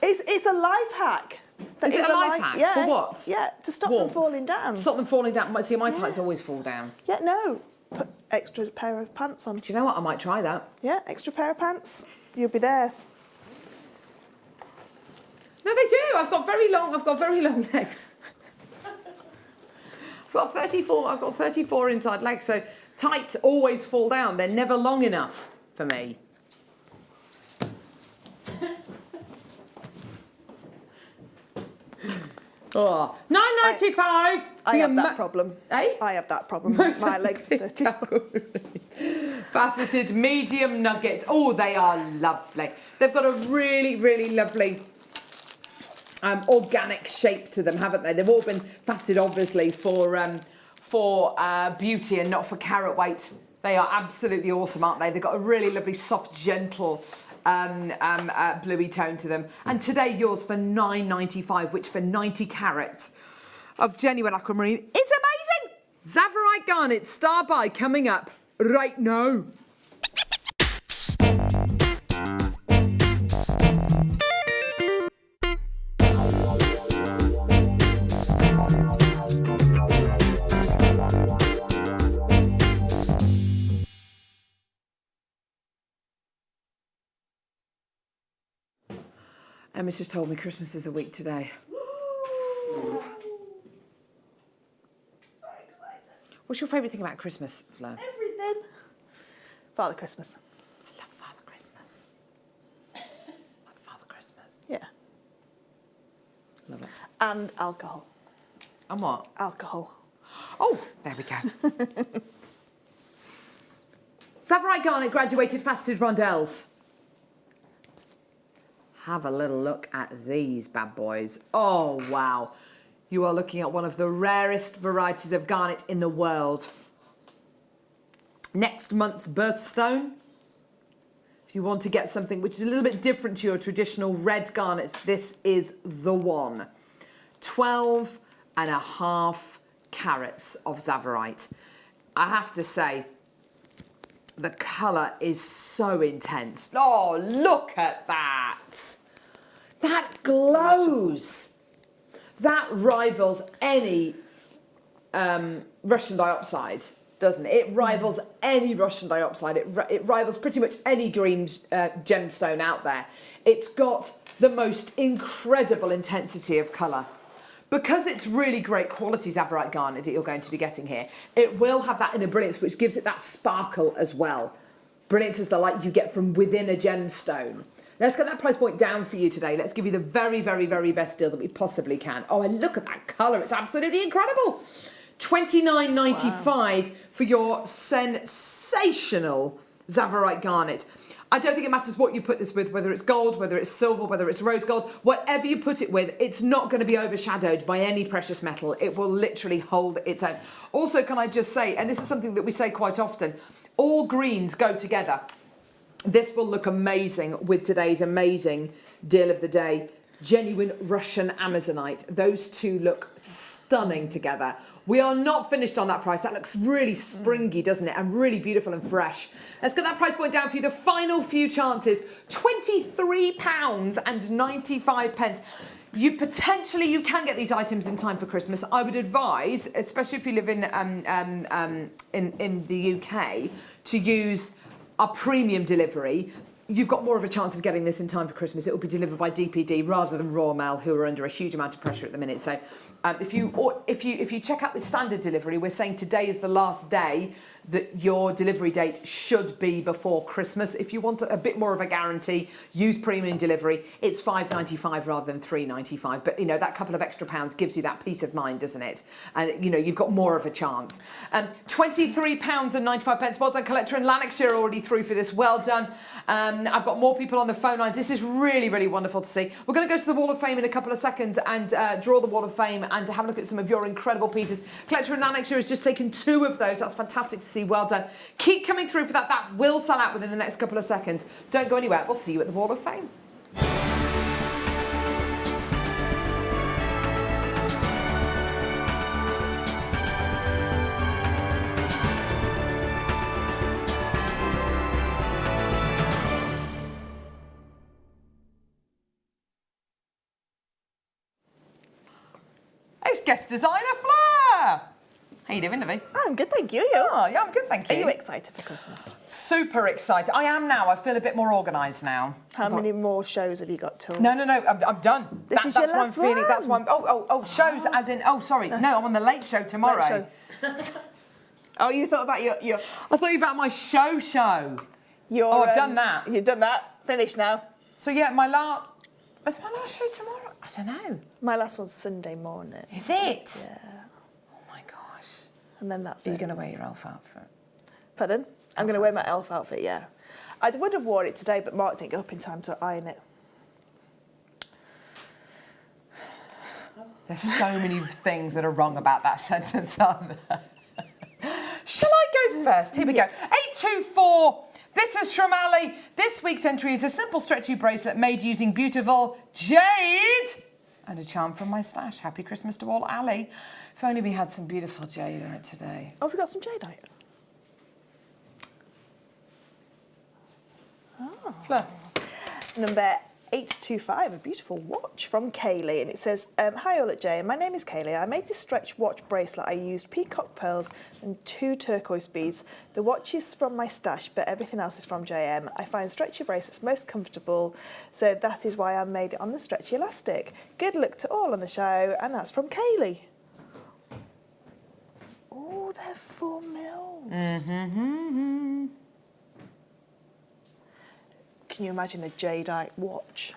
It's a life hack. Is it a life hack? Yeah, For what? Yeah, to stop Warmth. them falling down. Stop them falling down. See, my tights Yes. always fall down. Yeah, no. Put extra pair of pants on. Do you know what? I might try that. Yeah, extra pair of pants. You'll be there. No, they do. I've got very long legs. I've got 34 inside legs, so tights always fall down. They're never long enough for me. Oh, £9.95. I have that problem. Eh? I have that problem. My legs are 34. Faceted medium nuggets. Oh, they are lovely. They've got a really, really lovely organic shape to them, haven't they? They've all been faceted, obviously, for beauty and not for carat weight. They are absolutely awesome, aren't they? They've got a really lovely, soft, gentle bluey tone to them. And today, yours for £9.95, which for 90 carats of genuine aquamarine is amazing. Zavarite Garnet Star Buy coming up right now. Emma's just told me Christmas is a week today. So excited. What's your favourite thing about Christmas, Fleur? Everything. Father Christmas. I love Father Christmas. Love Father Christmas. Yeah. Love it. And alcohol. And what? Alcohol. Oh, there we go. Zavarite Garnet graduated faceted rondelles. Have a little look at these bad boys. Oh, wow. You are looking at one of the rarest varieties of garnet in the world. Next month's birthstone. If you want to get something which is a little bit different to your traditional red garnets, this is the one. 12.5 carats of Zavarite. I have to say, the colour is so intense. Oh, look at that. That glows. That rivals any Russian dioxide, doesn't it? It rivals any Russian dioxide. It rivals pretty much any green gemstone out there. It's got the most incredible intensity of colour. Because it's really great quality Zavarite garnet that you're going to be getting here, it will have that inner brilliance, which gives it that sparkle as well. Brilliance is the light you get from within a gemstone. Let's get that price point down for you today. Let's give you the very, very, very best deal that we possibly can. Oh, and look at that colour. It's absolutely incredible. £29.95 for your sensational Zavarite garnet. I don't think it matters what you put this with, whether it's gold, whether it's silver, whether it's rose gold, whatever you put it with, it's not going to be overshadowed by any precious metal. It will literally hold its own. Also, can I just say, and this is something that we say quite often, all greens go together. This will look amazing with today's amazing deal of the day. Genuine Russian Amazonite. Those two look stunning together. We are not finished on that price. That looks really springy, doesn't it? And really beautiful and fresh. Let's get that price point down for you. The final few chances, £23.95. You can get these items in time for Christmas. I would advise, especially if you live in the UK, to use our premium delivery. you've got more of a chance of getting this in time for Christmas. It will be delivered by DPD rather than Royal Mail, who are under a huge amount of pressure at the minute. So if you check out the standard delivery, we're saying today is the last day that your delivery date should be before Christmas. If you want a bit more of a guarantee, use premium delivery. It's £5.95 rather than £3.95. But, that couple of extra pounds gives you that peace of mind, doesn't it? And, you've got more of a chance. £23.95. Well done, collector in Lanarkshire already through for this. Well done. I've got more people on the phone lines. This is really, really wonderful to see. We're going to go to the Wall of Fame in a couple of seconds and draw the Wall of Fame and have a look at some of your incredible pieces. Collector in Lanarkshire has just taken 2 of those. That's fantastic to see. Well done. Keep coming through for that. That will sell out within the next couple of seconds. Don't go anywhere. We'll see you at the Wall of Fame. It's guest designer Fleur. How you doing, Livy? I'm good, thank you. Oh, yeah, I'm good, thank you. Are you excited for Christmas? Super excited. I am now. I feel a bit more organised now. How many more shows have you got till? No. I'm done. This is that's your what I'm last feeling. one. That's what I'm. Shows as in. Oh, sorry. No, I'm on the late show tomorrow. Late show. Oh, you thought about your. I thought you about my show. Your, I've done that. You've done that. Finished now. So yeah, my last. Is my last show tomorrow? I don't know. My last one's Sunday morning. Is it? Yeah. Oh my gosh. And then that's Are you it. going to wear your elf outfit? Pardon? I'm going to wear my elf outfit, yeah. I would have worn it today, but Mark didn't get up in time to iron it. There's so many things that are wrong about that sentence, aren't there? Shall I go first? Here we go. 824. This is from Ali. This week's entry is a simple stretchy bracelet made using beautiful jade and a charm from my stash. Happy Christmas to all, Ali. If only we had some beautiful jade on it today. Oh, we got some jadeite. Oh. Fleur. Number 825, a beautiful watch from Kaylee, and it says, hi all at JM, my name is Kaylee. I made this stretch watch bracelet. I used peacock pearls and 2 turquoise beads. The watch is from my stash, but everything else is from JM. I find stretchy bracelets most comfortable, so that is why I made it on the stretchy elastic. Good luck to all on the show, and that's from Kaylee. Oh, they're 4 mils. Mm-hmm. Can you imagine a jadeite watch?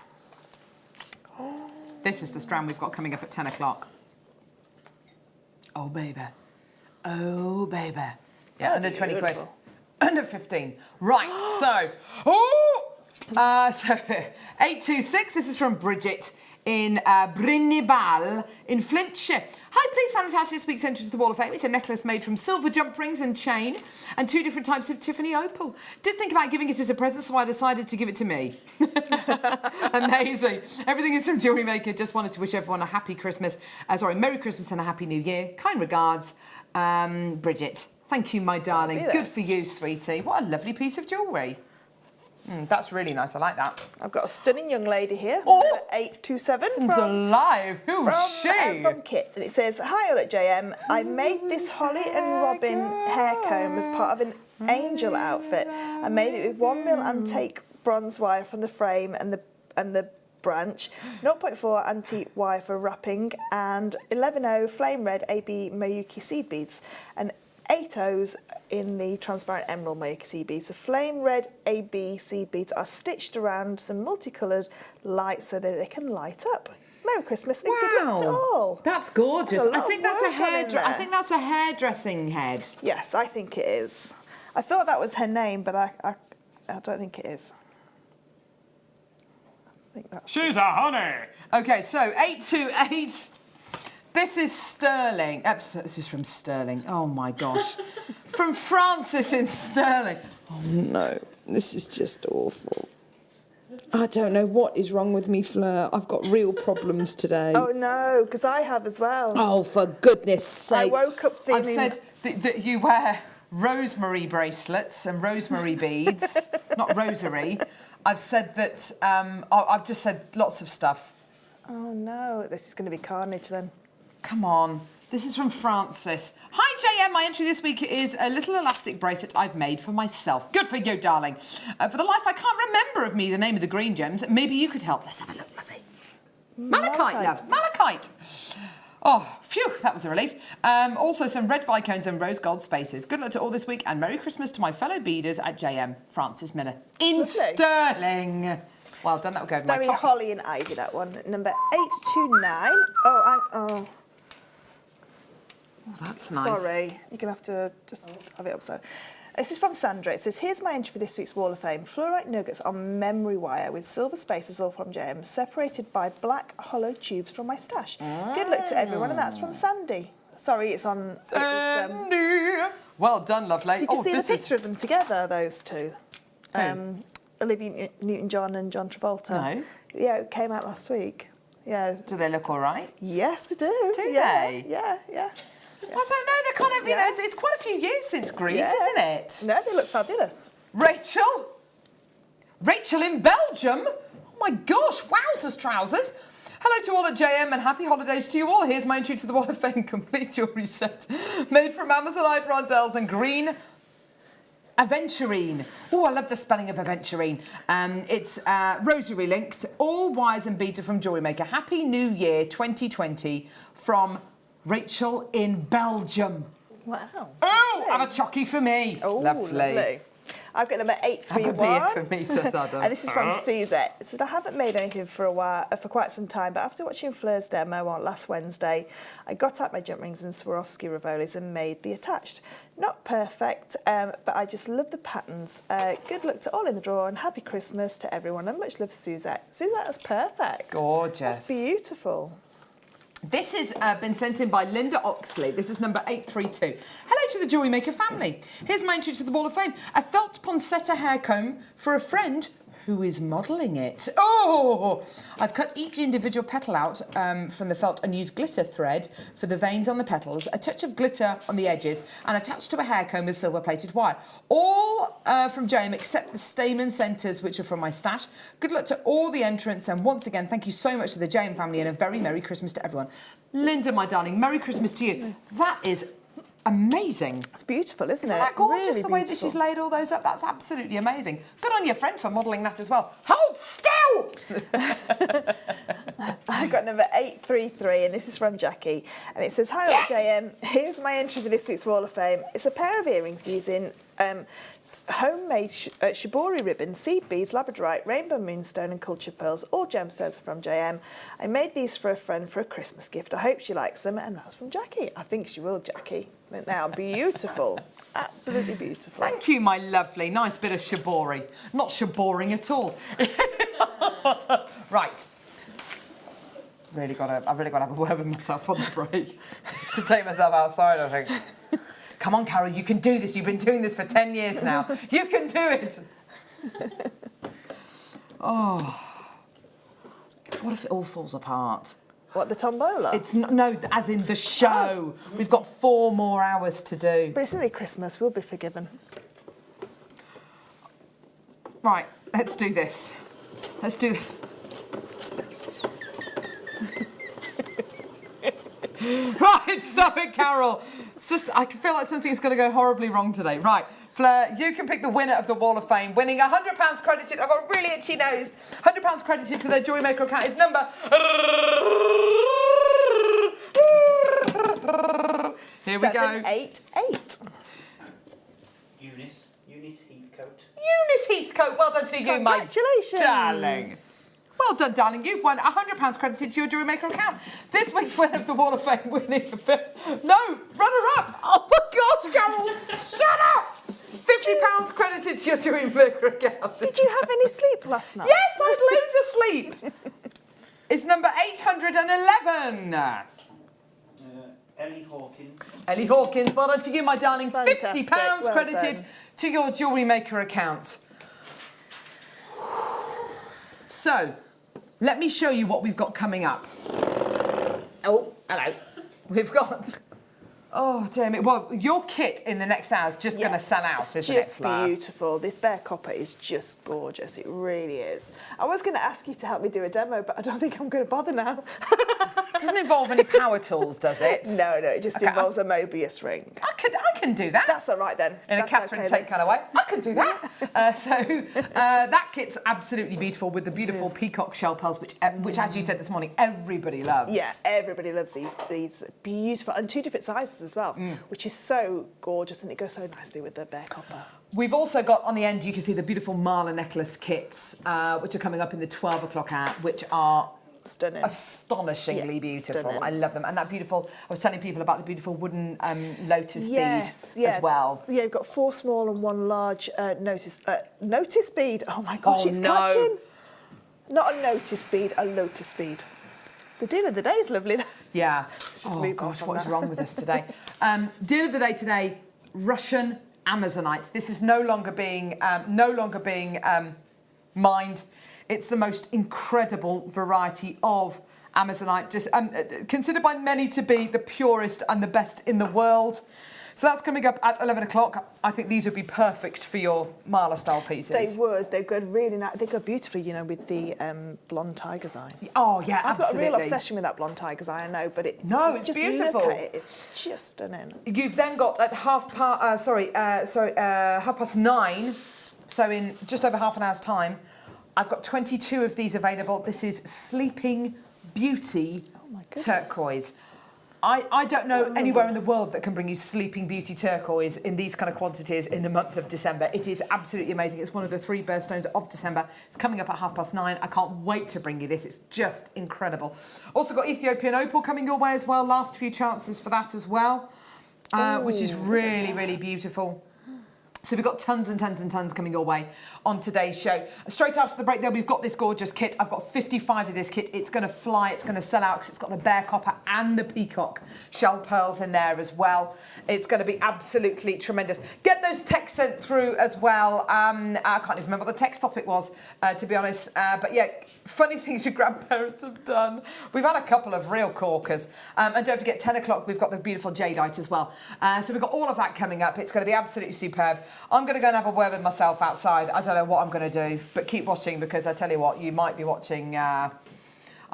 Oh. This is the strand we've got coming up at 10 o'clock. Oh, baby. Oh, baby. Yeah, under 20 quid. Under 15. Right, so... So 826, this is from Bridget in Brynibal in Flintshire. Hi, please fantastic this week's entry to the Wall of Fame. It's a necklace made from silver jump rings and chain and 2 different types of Tiffany opal. Did think about giving it as a present, so I decided to give it to me. Amazing. Everything is from Jewellery Maker. Just wanted to wish everyone a happy Christmas. Merry Christmas and a happy New Year. Kind regards, Bridget. Thank you, my darling. Good for you, sweetie. What a lovely piece of jewellery. That's really nice. I like that. I've got a stunning young lady here. Oh! 827 It's alive. Who's she? From Kit. And it says, hi all at JM. I made this Holly and Robin hair comb as part of an angel outfit. I made it with 1 mil antique bronze wire from the frame and the branch, 0.4 antique wire for wrapping, and 11.0 flame red AB Mayuki seed beads, and 8 O's in the transparent emerald Mayuki seed beads. The flame red AB seed beads are stitched around some multicoloured lights so that they can light up. Merry Christmas and good luck to all. That's gorgeous. I think that's a hairdressing head. Yes, I think it is. I thought that was her name, but I don't think it is. I think that's She's a honey. Okay, so 828. This is Sterling. This is from Sterling. Oh my gosh. From Francis in Sterling. Oh no, this is just awful. I don't know what is wrong with me, Fleur. I've got real problems today. Oh no, because I have as well. Oh, for goodness sake. I woke up feeling... I've said that you wear rosemary bracelets and rosemary beads, not rosary. I've said that, I've just said lots of stuff. Oh no, this is going to be carnage then. Come on. This is from Francis. Hi, JM. My entry this week is a little elastic bracelet I've made for myself. Good for you, darling. For the life I can't remember of me the name of the green gems, maybe you could help. Let's have a look, lovely. Malachite, love. Malachite. Oh, phew, that was a relief. Also some red bicones and rose gold spaces. Good luck to all this week and Merry Christmas to my fellow beaders at JM. Francis Miller. In Lovely. Sterling. Well done, that will go over my Very top. holly and ivy, that one. Number 829. Oh, That's nice. sorry. You're going to have to just have it upside. This is from Sandra. It says, here's my entry for this week's Wall of Fame. Fluorite nuggets on memory wire with silver spaces all from JM, separated by black hollow tubes from my stash. Good luck to everyone, and that's from Sandy. Sorry, it's on... Sandy. Well done, lovely. Did you see the picture of them together, those two? Who? Olivia Newton-John and John Travolta. No. Yeah, it came out last week. Yeah. Do they look all right? Yes, they do. Do yeah, they? Yeah. I don't know, they're kind of, you know, it's quite a few years since Greece, Yeah. isn't it? No, they look fabulous. Rachel in Belgium? Oh my gosh, wowzers trousers. Hello to all at JM and happy holidays to you all. Here's my entry to the Wall of Fame complete jewellery set made from Amazonite rondelles and green aventurine. Oh, I love the spelling of aventurine. It's rosary linked. All wires and beads are from Jewellery Maker. Happy New Year 2020 from Rachel in Belgium. Wow. Oh, have a chocky for me. Oh, lovely. I've got number 831. Have a beer for me, says Adam. And this is from Suzette. It says, I haven't made anything for a while, for quite some time, but after watching Fleur's demo on last Wednesday, I got out my jump rings and Swarovski Rivolis and made the attached. Not perfect, but I just love the patterns. Good luck to all in the drawer and happy Christmas to everyone. And much love, Suzette. Suzette, that's perfect. Gorgeous. That's beautiful. This has been sent in by Linda Oxley. This is number 832. Hello to the Jewellery Maker family. Here's my entry to the Wall of Fame. A felt poinsettia hair comb for a friend who is modelling it. Oh! I've cut each individual petal out from the felt and used glitter thread for the veins on the petals, a touch of glitter on the edges, and attached to a hair comb with silver-plated wire. All from JM except the stamen centres, which are from my stash. Good luck to all the entrants, and once again, thank you so much to the JM family, and a very Merry Christmas to everyone. Linda, my darling, Merry Christmas to you. That is amazing. It's beautiful, isn't it? Isn't that gorgeous, Really the way that beautiful. she's laid all those up? That's absolutely amazing. Good on your friend for modelling that as well. Hold still! I've got number 833, and this is from Jackie. And it says, hi, JM. Here's my entry for this week's Wall of Fame. It's a pair of earrings using homemade shibori ribbon, seed beads, labradorite, rainbow moonstone and cultured pearls. All gemstones are from JM. I made these for a friend for a Christmas gift. I hope she likes them, and that's from Jackie. I think she will, Jackie. They are beautiful. Absolutely beautiful. Thank you, my lovely. Nice bit of shibori. Not shiboring at all. Right. I've really got to have a word with myself on the break to take myself outside, I think. Come on, Carol, you can do this. You've been doing this for 10 years now. You can do it. Oh. What if it all falls apart? What, the tombola? It's no, as in the show. Oh. We've got 4 more hours to do. But it's only Christmas. We'll be forgiven. Right, let's do this. Let's do... Right, stop it, Carol. It's just, I feel like something's going to go horribly wrong today. Right, Fleur, you can pick the winner of the Wall of Fame, winning £100 credited. I've got a really itchy nose. £100 credited to their Jewellery Maker account is number... Here we go. 788. Eunice Heathcote. Eunice Heathcote, well done to you, my Congratulations. darling. Well done, darling. You've won £100 credited to your Jewellery Maker account. This week's winner of the Wall of Fame winning... No, runner-up. Oh, my gosh, Carol. Shut up. £50 credited to your Jewellery Maker account. Did you have any sleep last night? Yes, I had loads of sleep. It's number 811. Ellie Hawkins. Ellie Hawkins, well done to you, my darling. Fantastic. £50 Well credited done. to your Jewellery Maker account. So, let me show you what we've got coming up. Oh, hello. We've got... Oh, damn it. Well, your kit in the next hour is just going to sell out, isn't it, Just Fleur? beautiful. This bear copper is just gorgeous. It really is. I was going to ask you to help me do a demo, but I don't think I'm going to bother now. doesn't involve any power tools, does it? No, it just involves a Mobius ring. I can do that. That's all right then. In a That's Catherine okay Tate then. kind of way. I can do that. That kit's absolutely beautiful with the beautiful peacock shell pearls, which, as you said this morning, everybody loves. Yeah, everybody loves these beautiful, and 2 different sizes as well, which is so gorgeous, and it goes so nicely with the bare copper. We've also got on the end, you can see the beautiful Marla necklace kits, which are coming up in the 12 o'clock hour, which are Stunning. Astonishingly beautiful. Stunning. I love them. And that beautiful, I was telling people about the beautiful wooden lotus bead as well. Yeah, you've got 4 small and 1 large notice bead. Oh my gosh, it's no. catching. Not a notice bead, a lotus bead. The deal of the day is lovely. Yeah. Just Oh move gosh, on what is that. wrong with us today? Deal of the day today, Russian Amazonite. This is no longer being mined. It's the most incredible variety of Amazonite, just considered by many to be the purest and the best in the world. So that's coming up at 11 o'clock. I think these would be perfect for your Marla style pieces. They would. They go really nice. They go beautifully, you know, with the blonde tiger's eye. Oh yeah, I've absolutely. got a real obsession with that blonde tiger's eye, I know, but it's beautiful. Look at it, it's just stunning. You've then got at half past 9, so in just over half an hour's time, I've got 22 of these available. This is Sleeping Beauty turquoise. I don't know anywhere in the world that can bring you Sleeping Beauty turquoise in these kind of quantities in the month of December. It is absolutely amazing. It's one of the 3 birthstones of December. It's coming up at 9:30. I can't wait to bring you this. It's just incredible. Also got Ethiopian opal coming your way as well. Last few chances for that as well, which is really, really beautiful. So we've got tons and tons and tons coming your way on today's show. Straight after the break, though, we've got this gorgeous kit. I've got 55 of this kit. It's going to fly. It's going to sell out because it's got the bare copper and the peacock shell pearls in there as well. It's going to be absolutely tremendous. Get those texts sent through as well. I can't even remember what the text topic was, to be honest. But yeah, funny things your grandparents have done. We've had a couple of real corkers. And don't forget, 10 o'clock, we've got the beautiful jadeite as well. So we've got all of that coming up. It's going to be absolutely superb. I'm going to go and have a word with myself outside. I don't know what I'm going to do, but keep watching because I tell you what, you might be watching, I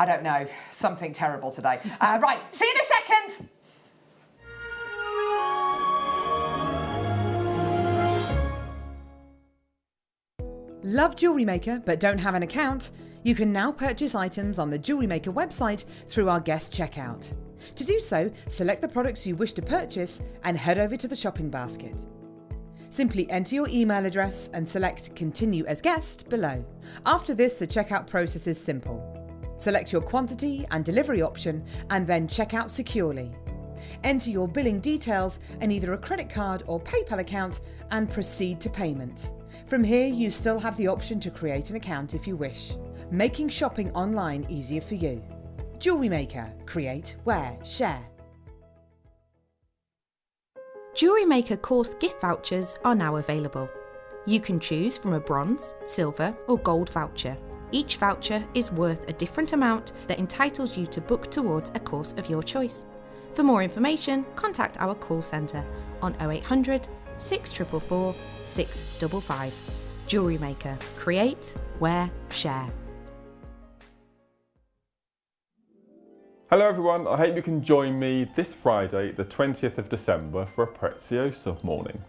don't know, something terrible today. Right, see you in a second. Love Jewellery Maker but don't have an account? You can now purchase items on the Jewellery Maker website through our guest checkout. To do so, select the products you wish to purchase and head over to the shopping basket. Simply enter your email address and select Continue as Guest below. After this, the checkout process is simple. Select your quantity and delivery option and then check out securely. Enter your billing details and either a credit card or PayPal account and proceed to payment. From here, you still have the option to create an account if you wish, making shopping online easier for you. Jewellery Maker. Create, wear, share. Jewellery Maker course gift vouchers are now available. You can choose from a bronze, silver or gold voucher. Each voucher is worth a different amount that entitles you to book towards a course of your choice. For more information, contact our call centre on 0800 644 655. Jewellery Maker. Create, wear, share. Hello everyone, I hope you can join me this Friday, the 20th of December for a Prezioso morning.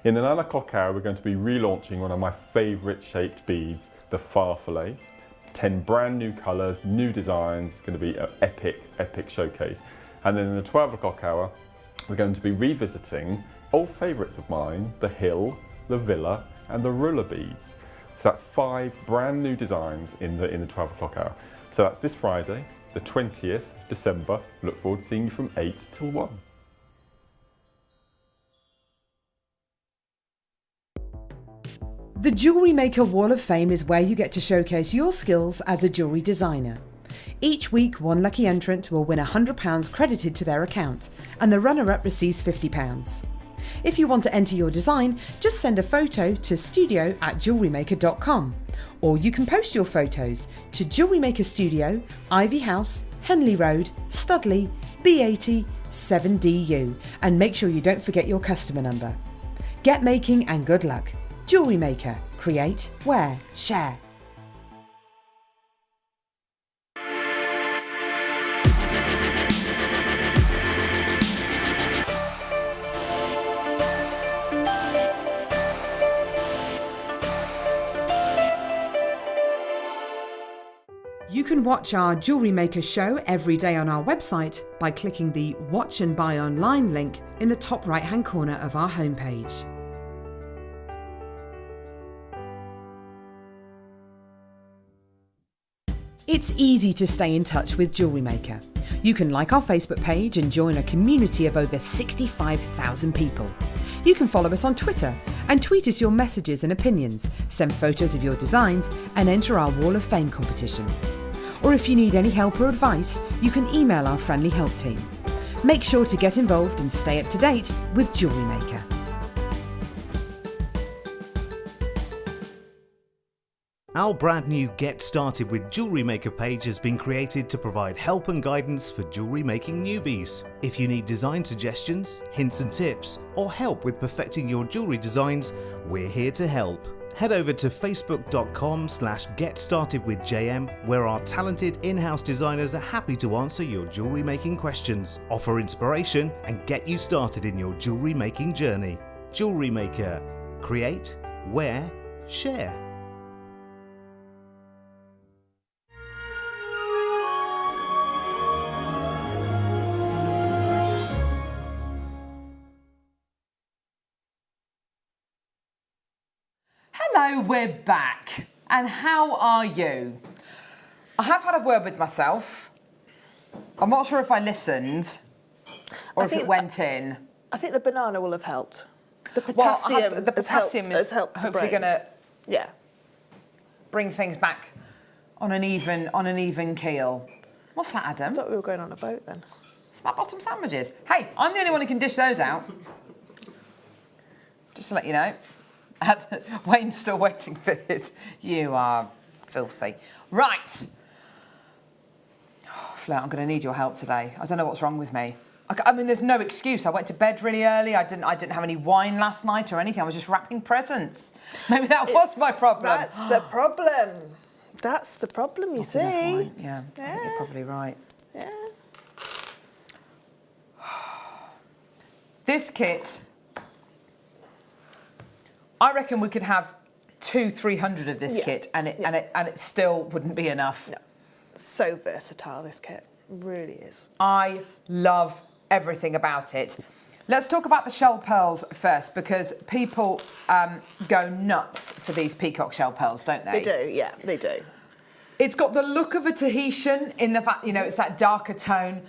In the 9 o'clock hour, we're going to be relaunching one of my favourite shaped beads, the Farfalle. 10 brand new colours, new designs. It's going to be an epic showcase. And then in the 12 o'clock hour, we're going to be revisiting old favourites of mine, the Hill, the Villa and the Ruler beads. So that's 5 brand new designs in the 12 o'clock hour. So that's this Friday, the 20th December. Look forward to seeing you from 8 till 1. The Jewellery Maker Wall of Fame is where you get to showcase your skills as a jewellery designer. Each week, one lucky entrant will win £100 credited to their account, and the runner-up receives £50. If you want to enter your design, just send a photo to studio@jewellerymaker.com, or you can post your photos to Jewellery Maker Studio, Ivy House, Henley Road, Studley, B80 7DU, and make sure you don't forget your customer number. Get making and good luck. Jewellery Maker. Create, wear, share. You can watch our Jewellery Maker show every day on our website by clicking the Watch and Buy Online link in the top right-hand corner of our homepage. It's easy to stay in touch with Jewellery Maker. You can like our Facebook page and join a community of over 65,000 people. You can follow us on Twitter and tweet us your messages and opinions, send photos of your designs and enter our Wall of Fame competition. Or if you need any help or advice, you can email our friendly help team. Make sure to get involved and stay up to date with Jewellery Maker. Our brand new Get Started with Jewellery Maker page has been created to provide help and guidance for jewellery making newbies. If you need design suggestions, hints and tips, or help with perfecting your jewellery designs, we're here to help. Head over to facebook.com/getstartedwithjm, where our talented in-house designers are happy to answer your jewellery making questions, offer inspiration, and get you started in your jewellery making journey. Jewellery Maker. Create, wear, share. Hello, we're back. And how are you? I have had a word with myself. I'm not sure if I listened or if it went in. I think the banana will have helped. The Well, potassium, the potassium has is helped the hopefully brain. going to Yeah. bring things back on an even keel. What's that, I Adam? thought we were going on a boat then. It's about bottom sandwiches. Hey, I'm the only one who can dish those out. Just to let you know. Wayne's still waiting for this. You are filthy. Right. Oh, Fleur, I'm going to need your help today. I don't know what's wrong with me. I mean, there's no excuse. I went to bed really early. I didn't have any wine last night or anything. I was just wrapping presents. Maybe that was my problem. That's the problem. That's the problem, you Not enough see. wine. Yeah, I think you're probably right. Yeah. This kit, I reckon we could have 200-300 of this kit, and it still wouldn't be enough. No. So versatile, this kit. It really is. I love everything about it. Let's talk about the shell pearls first, because people go nuts for these peacock shell pearls, don't they? They do, yeah, they do. It's got the look of a Tahitian in the fact, it's that darker tone.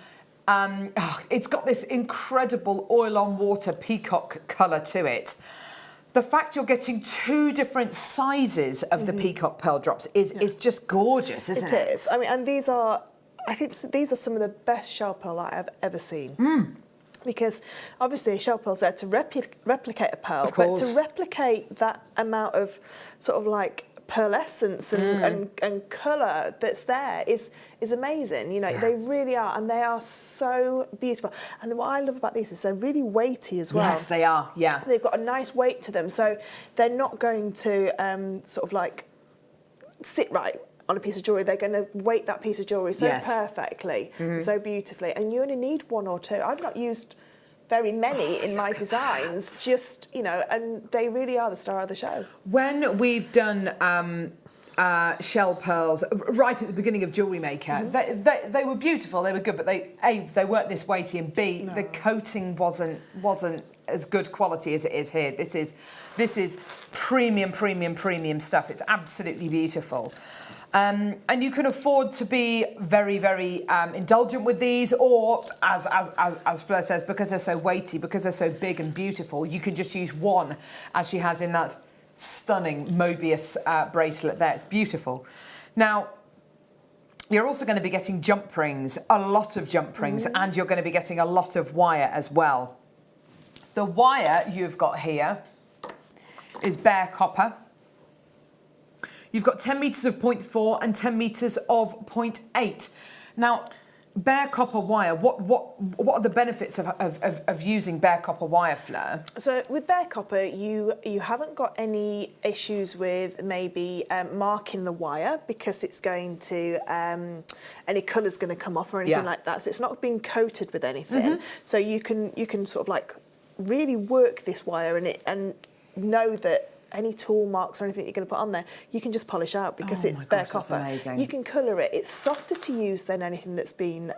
It's got this incredible oil on water peacock colour to it. The fact you're getting 2 different sizes of the peacock pearl drops is just gorgeous, isn't it? It is. I mean, and I think these are some of the best shell pearl I have ever seen. Because obviously a shell pearl's there to replicate a pearl, but to replicate that amount of sort of like pearlescence and colour that's there is amazing. They really are, and they are so beautiful. And what I love about these is they're really weighty as well. Yes, they are, yeah. They've got a nice weight to them, so they're not going to sort of like sit right on a piece of jewellery. They're going to weight that piece of jewellery so perfectly, so beautifully, and you only need 1 or 2. I've not used very many in my designs, just, and they really are the star of the show. When we've done shell pearls right at the beginning of Jewellery Maker, they were beautiful, they were good, but they weren't this weighty, and B, the coating wasn't as good quality as it is here. This is premium stuff. It's absolutely beautiful. And you can afford to be very, very indulgent with these, or as Fleur says, because they're so weighty, because they're so big and beautiful, you can just use 1, as she has in that stunning Mobius bracelet there. It's beautiful. Now, you're also going to be getting jump rings, a lot of jump rings, and you're going to be getting a lot of wire as well. The wire you've got here is bare copper. You've got 10 metres of 0.4 and 10 metres of 0.8. Now, bare copper wire, what are the benefits of using bare copper wire, Fleur? So with bare copper, you haven't got any issues with maybe marking the wire, because it's going to, any colour's going to come off or anything like that. So it's not being coated with anything. So you can sort of like really work this wire and know that any tool marks or anything you're going to put on there, you can just polish out because Oh it's my bare gosh, that's copper. amazing. You can colour it. It's softer to use than anything that's been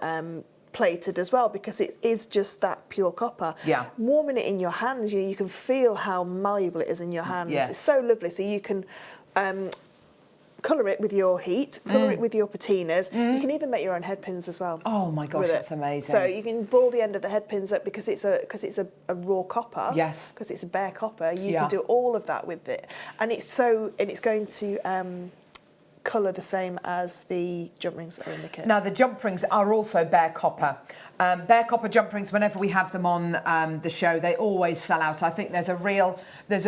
plated as well because it is just that pure copper. Yeah. Warming it in your hands, you can feel how malleable it is in your hands. Yes. It's so lovely. So you can colour it with your heat, colour it with your patinas. You can even make your own head pins as well. Oh my gosh, with that's it. amazing. So you can ball the end of the head pins up because it's a raw copper. Yes. Because it's a bare copper. You Yeah. can do all of that with it, and it's going to colour the same as the jump rings that are in the kit. Now the jump rings are also bare copper. Bare copper jump rings, whenever we have them on the show, they always sell out. I think there's a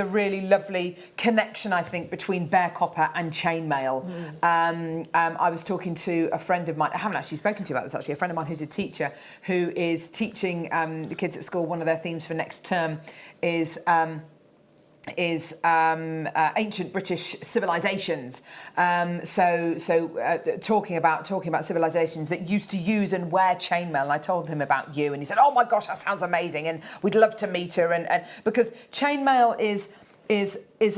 really lovely connection, I think, between bare copper and chainmail. I was talking to a friend of mine, I haven't actually spoken to you about this actually, a friend of mine who's a teacher who is teaching the kids at school. One of their themes for next term is ancient British civilizations. Talking about civilizations that used to use and wear chainmail. And I told him about you, and he said, "Oh my gosh, that sounds amazing, and we'd love to meet her." And because chainmail is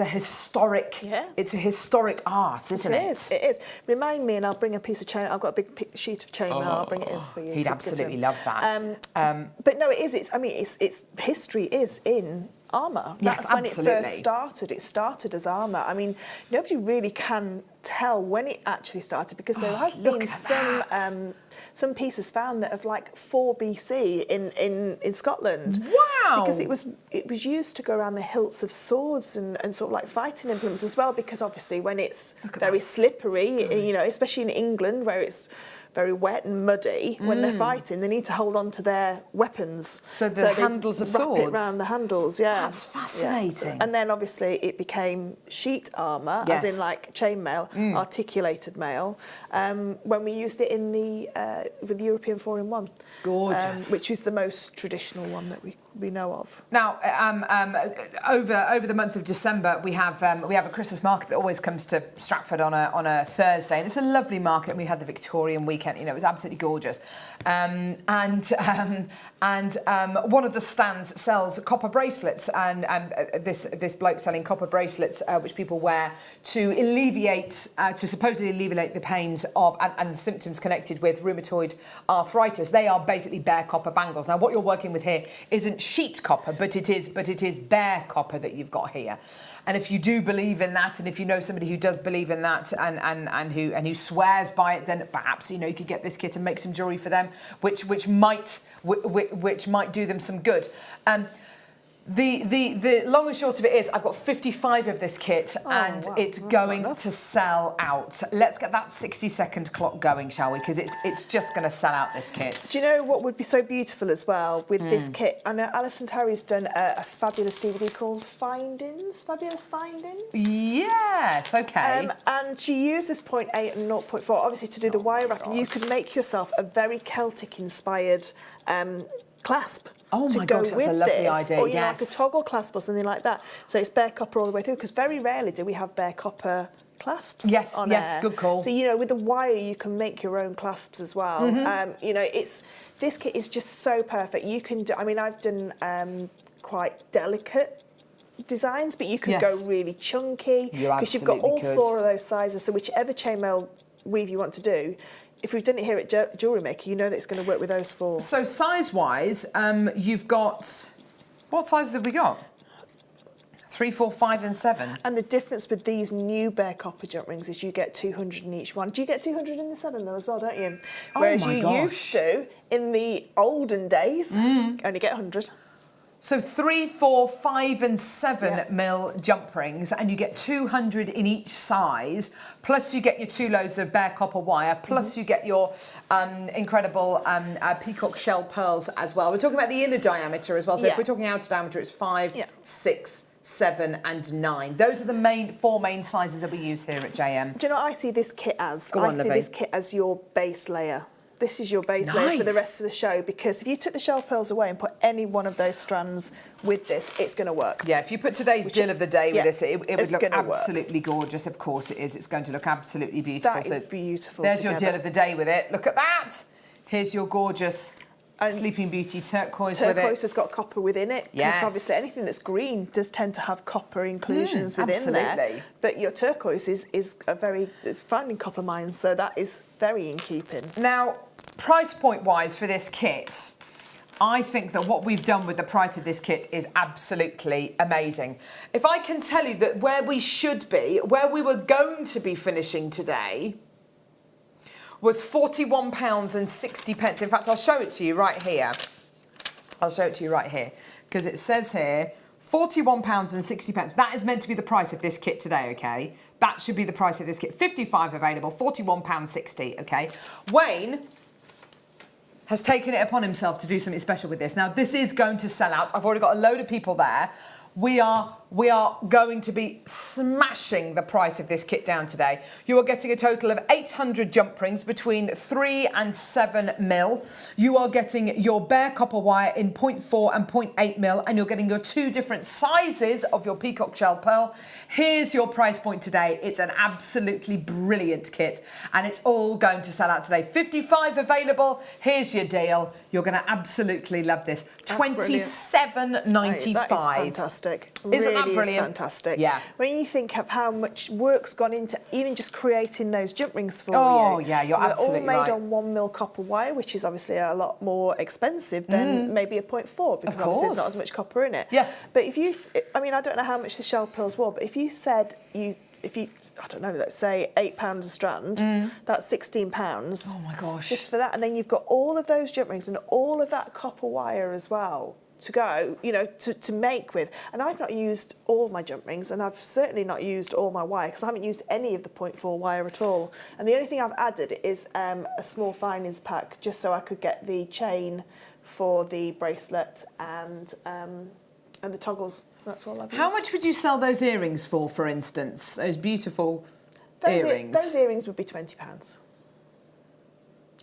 a historic, it's a historic art, isn't it? It is. Remind me, and I'll bring a piece of chain. I've got a big sheet of chainmail. I'll bring it in for you. He'd absolutely love that. But no, it is. It's history is in armour. Yes, That's when absolutely. it first started. It started as armour. I mean, nobody really can tell when it actually started because there has look been at some pieces found that of like 4 BC in Scotland. Wow! Because it was used to go around the hilts of swords and sort of like fighting implements as well. Because obviously when it's very slippery, especially in England where it's very wet and muddy, when they're fighting, they need to hold on to their weapons. So the handles of swords? Wrap it around the handles, yeah. That's fascinating. Yeah. And then obviously it became sheet armour, Yes. as in like chainmail, articulated mail, when we used it in with the European 4-in-1. Gorgeous. Which is the most traditional one that we know of. Now, over the month of December, we have a Christmas market that always comes to Stratford on a Thursday, and it's a lovely market. And we had the Victorian weekend; it was absolutely gorgeous. And one of the stands sells copper bracelets, and this bloke selling copper bracelets, which people wear to supposedly alleviate the pains of and the symptoms connected with rheumatoid arthritis. They are basically bare copper bangles. Now, what you're working with here isn't sheet copper, but it is bare copper that you've got here. And if you do believe in that, and if you know somebody who does believe in that and who swears by it, then perhaps you could get this kit and make some jewellery for them, which might do them some good. The long and short of it is I've got 55 of this kit and it's going to sell out. Let's get that 60-second clock going, shall we? Because it's just going to sell out, this kit. Do you know what would be so beautiful as well with this kit? I know Alison Terry's done a fabulous DVD called Fabulous Findings. Yes, okay. And she uses 0.8 and 0.4 obviously to do the wire wrapping. You could make yourself a very Celtic inspired clasp. Oh my gosh, that's a lovely idea, or yes. like a toggle clasp or something like that. So it's bare copper all the way through, because very rarely do we have bare copper clasps on air. Good call. So, with the wire, you can make your own clasps as well. This kit is just so perfect. You can do, I've done quite delicate designs, but you can go really chunky. Because you've got all 4 of those sizes. So whichever chainmail weave you want to do, if we've done it here at Jewellery Maker, you know that it's going to work with those 4. So size-wise, you've got... What sizes have we got? 3, 4, 5 and 7. And the difference with these new bare copper jump rings is you get 200 in each one. Do you get 200 in the 7 though as well, don't you? Whereas you used to, in the olden days, only get 100. So 3, 4, 5 and 7 mil jump rings, and you get 200 in each size, plus you get your 2 loads of bare copper wire, plus you get your incredible peacock shell pearls as well. We're talking about the inner diameter as well, so if we're talking outer diameter, it's 5, 6, 7 and 9. Those are the 4 main sizes that we use here at JM. Do you know what I see this kit as? Go on, I see this kit as your base layer. This is your base layer for the rest of the show, because if you took the shell pearls away and put any one of those strands with this, it's going to work. Yeah, if you put today's deal of the day with this, it would look absolutely gorgeous. Of course it is. It's going to look absolutely beautiful. That is beautiful. There's your deal of the day with it. Look at that. Here's your gorgeous And Sleeping Beauty turquoise with it. turquoise has got copper within it. Yes. Because obviously anything that's green does tend to have copper inclusions within there. absolutely. But your turquoise it's found in copper mines, so that is very in keeping. Now, price point wise for this kit, I think that what we've done with the price of this kit is absolutely amazing. If I can tell you that where we should be, where we were going to be finishing today, was £41.60. In fact, I'll show it to you right here. I'll show it to you right here, because it says here, £41.60. That is meant to be the price of this kit today, okay? That should be the price of this kit. 55 available, £41.60, okay? Wayne has taken it upon himself to do something special with this. Now, this is going to sell out. I've already got a load of people there. We are going to be smashing the price of this kit down today. You are getting a total of 800 jump rings between 3 and 7 mil. You are getting your bare copper wire in 0.4 and 0.8 mil, and you're getting your 2 different sizes of your peacock shell pearl. Here's your price point today. It's an absolutely brilliant kit, and it's all going to sell out today. 55 available. Here's your deal. You're going to absolutely love this. £27.95. That is fantastic. Isn't that Really brilliant? Is fantastic. Yeah. When you think of how much work's gone into even just creating those jump rings for you. Oh, yeah, you're absolutely They're all right. made on 1 mil copper wire, which is obviously a lot more expensive than maybe a 0.4 because obviously there's not as much copper in it. Yeah. But if you, I mean, I don't know how much the shell pearls were, but if you said I don't know, let's say £8 a strand, that's £16. Oh my gosh. Just for that. And then you've got all of those jump rings and all of that copper wire as well to go, you know, to make with. And I've not used all my jump rings, and I've certainly not used all my wire because I haven't used any of the 0.4 wire at all. And the only thing I've added is a small finings pack just so I could get the chain for the bracelet and the toggles. That's all I've used. How much would you sell those earrings for instance? Those beautiful earrings. Those earrings would be £20.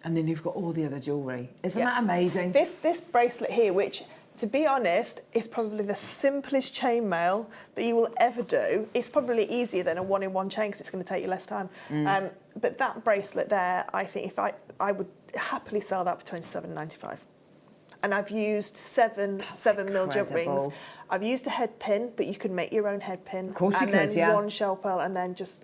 And then you've got all the other jewellery. Isn't that amazing? This bracelet here, which, to be honest, is probably the simplest chainmail that you will ever do. It's probably easier than a 1-in-1 chain because it's going to take you less time. But that bracelet there, I think if I would happily sell that for £27.95. And I've used 7 mil jump rings. I've used a head pin, but you can make your own head pin. Of course you could, And then yeah. 1 shell pearl, and then just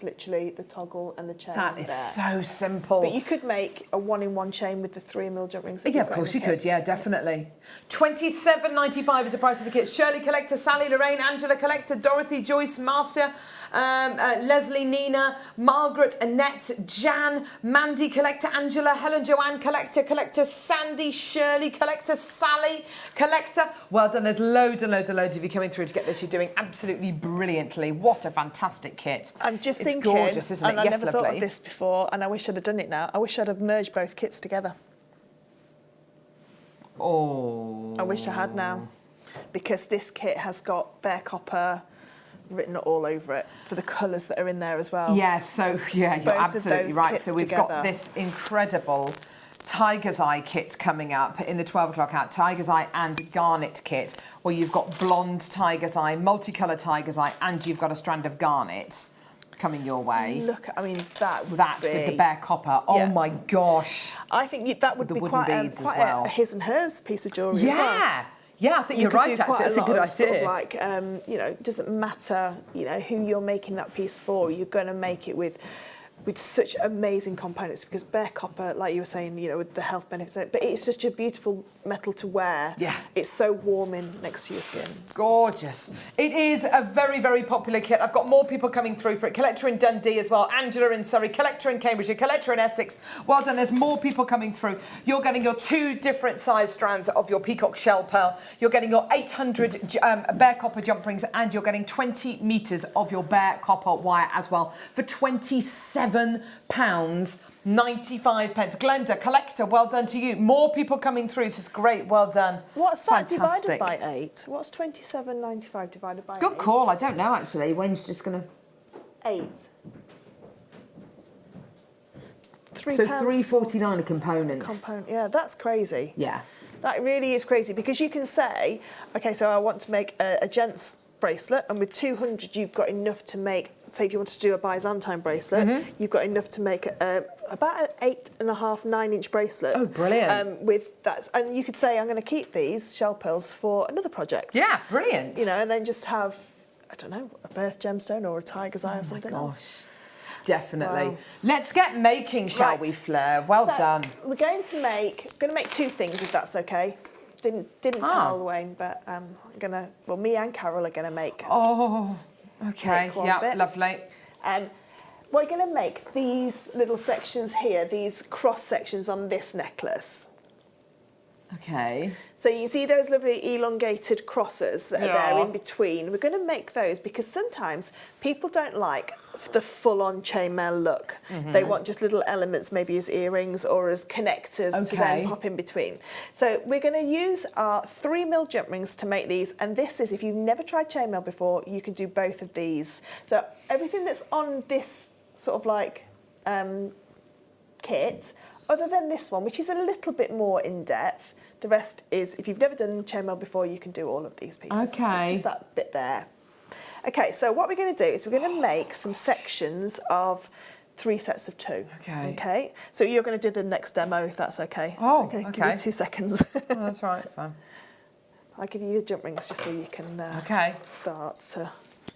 literally the toggle and the chain. That is there. so simple. But you could make a 1-in-1 chain with the 3 mil jump rings. Yeah, of course you could. Yeah, definitely. £27.95 is the price of the kit. Shirley Collector, Sally Lorraine, Angela Collector, Dorothy, Joyce, Marcia, Leslie, Nina, Margaret, Annette, Jan, Mandy Collector, Angela, Helen Joanne Collector, Sandy, Shirley Collector, Sally Collector. Well done. There's loads and loads and loads of you coming through to get this. You're doing absolutely brilliantly. What a fantastic kit. I'm just it's thinking, gorgeous, isn't it? And I Yes, never lovely. thought of this before, and I wish I'd have done it now. I wish I'd have merged both kits together. Oh. I wish I had now, because this kit has got bare copper written all over it for the colours that are in there as well. Yeah, so yeah, you're Both of absolutely those right. kits So we've together. got this incredible Tiger's Eye kit coming up in the 12 o'clock out. Tiger's Eye and Garnet kit, where you've got blonde Tiger's Eye, multicolour Tiger's Eye, and you've got a strand of garnet coming your way. Look, I mean, that would That be... with the bare copper. Oh Yeah. my gosh. I think that would the be wooden quite, beads as quite well. a his and hers piece of jewellery as well. Yeah. Yeah, I think you're could right, do actually. quite That's a good lot of sort of idea. like, you know, it doesn't matter, you know, who you're making that piece for. You're going to make it with such amazing components, because bare copper, like you were saying, you know, with the health benefits, but it's just a beautiful metal to wear. Yeah. It's so warming next to your skin. Gorgeous. It is a very, very popular kit. I've got more people coming through for it. Collector in Dundee as well. Angela in Surrey. Collector in Cambridgeshire. Collector in Essex. Well done. There's more people coming through. You're getting your 2 different size strands of your peacock shell pearl. You're getting your 800 bare copper jump rings, and you're getting 20 metres of your bare copper wire as well for £27.95. Glenda, Collector, well done to you. More people coming through. This is great. Well done. What's that Fantastic. divided by 8? What's £27.95 divided by 8? Good call. I don't know, actually. Wayne's just going to... 8. So £3 £3.49 a component. component. Yeah, that's crazy. Yeah. That really is crazy, because you can say, okay, so I want to make a gent's bracelet, and with 200 you've got enough to make, say if you want to do a Byzantine bracelet, you've got enough to make about an 8.5, 9-inch bracelet. Oh, brilliant. With that, and you could say, I'm going to keep these shell pearls for another project. Yeah, brilliant. You know, and then just have, I don't know, a birth gemstone or a tiger's eye or something else. Definitely. Wow. Let's get making, shall Right. we, Fleur? Well So, done. We're going to make two things, if that's okay. Didn't tell Wayne, but me and Carol are gonna make. Oh, okay. Make one Yeah, bit. lovely. We're gonna make these little sections here, these cross sections on this necklace. Okay. So you see those lovely elongated crosses that are there in between. We're going to make those because sometimes people don't like the full-on chainmail look. They want just little elements, maybe as earrings or as connectors to then pop in between. So we're going to use our 3mm jump rings to make these. And this is, if you've never tried chainmail before, you can do both of these. So everything that's on this sort of like kit, other than this one, which is a little bit more in depth, the rest is, if you've never done chainmail before, you can do all of these pieces. Okay. Just that bit there. Okay, so what we're going to do is we're going to make some sections of 3 sets of 2. Okay. Okay. So you're going to do the next demo, if that's okay. Oh, okay. Give okay. me 2 seconds. Oh, that's right. Fine. I'll give you the jump rings just so you can start. So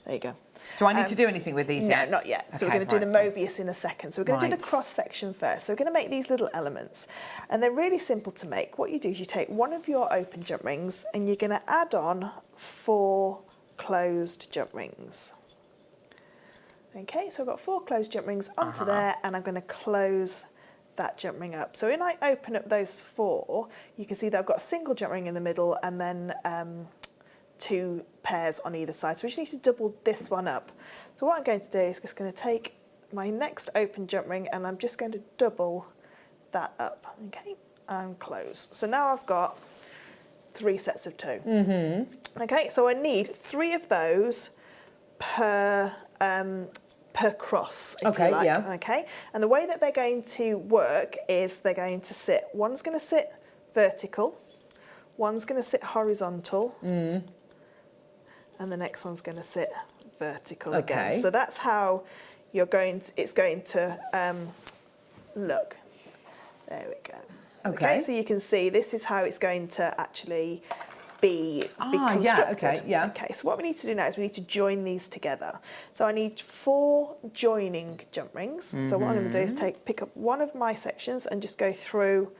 there you go. Do I need to do anything with these yet? No, not yet. So Okay, we're going to do the right. Mobius in a second. So we're going to do the Right. cross section first. So we're going to make these little elements. And they're really simple to make. What you do is you take one of your open jump rings and you're going to add on 4 closed jump rings. Okay, so I've got 4 closed jump rings onto there, and I'm going to close that jump ring up. So when I open up those 4, you can see that I've got a single jump ring in the middle and then 2 pairs on either side. So we just need to double this one up. So what I'm going to do is just going to take my next open jump ring and I'm just going to double that up, okay, and close. So now I've got 3 sets of 2. Okay, so I need 3 of those per cross, if you like. Okay, and the way that they're going to work is they're going to sit, one's going to sit vertical, one's going to sit horizontal, and the next one's going to sit vertical again. So that's how you're going to, it's going to look. There we go. Okay, so you can see this is how it's going to actually be constructed. Okay, so what we need to do now is we need to join these together. So I need 4 joining jump rings. So what I'm going to do is pick up one of my sections and just go through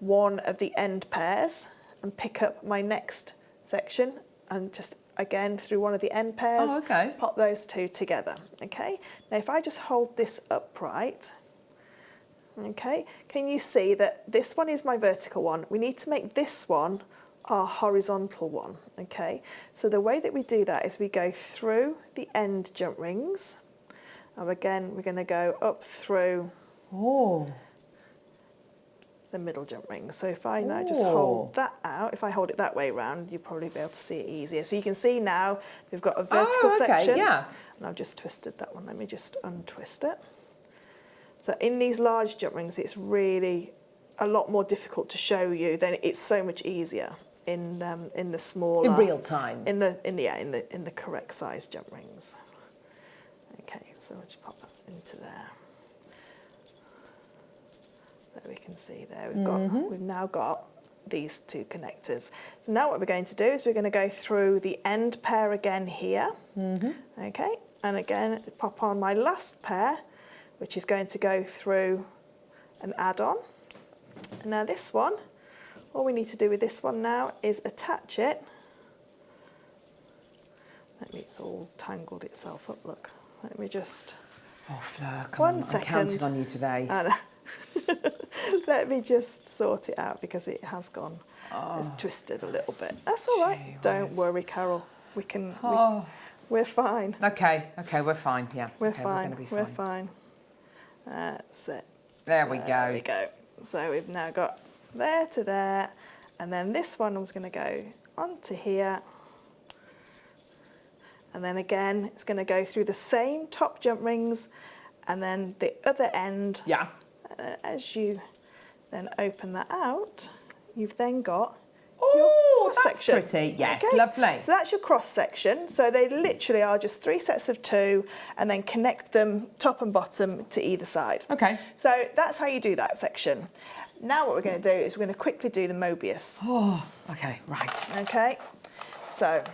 one of the end pairs and pick up my next section and just again through one of the end pairs, pop those 2 together. Okay, now if I just hold this upright, okay, can you see that this one is my vertical one? We need to make this one our horizontal one. Okay, so the way that we do that is we go through the end jump rings, and again we're going to go up through the middle jump ring. So if I now just hold that out, if I hold it that way round, you'll probably be able to see it easier. So you can see now we've got a vertical section. And I've just twisted that one. Let me just untwist it. So in these large jump rings, it's really a lot more difficult to show you. Then it's so much easier in the smaller, in real time, in the correct size jump rings. Okay, so I'll just pop that into there. There we can see there we've now got these 2 connectors. So now what we're going to do is we're going to go through the end pair again here. Okay, and again pop on my last pair, which is going to go through an add-on. And now this one, all we need to do with this one now is attach it. It's all tangled itself up, look. Let me just... Oh, Fleur, come on, I'm counting on you today. Let me just sort it out because it has gone, it's twisted a little bit. That's all right. Don't worry, Carol. We can, we're fine. Okay, we're fine, We're fine. We're going to be fine. We're fine. That's it. There we go. There we go. So we've now got there to there, and then this one was going to go onto here. And then again, it's going to go through the same top jump rings, and then the other end. As you then open that out, you've then got Oh, that's section. pretty. Yes, Okay? lovely. So that's your cross section. So they literally are just 3 sets of 2 and then connect them top and bottom to either side. Okay. So that's how you do that section. Now what we're going to do is we're going to quickly do the Mobius. Oh, okay, right. Okay, so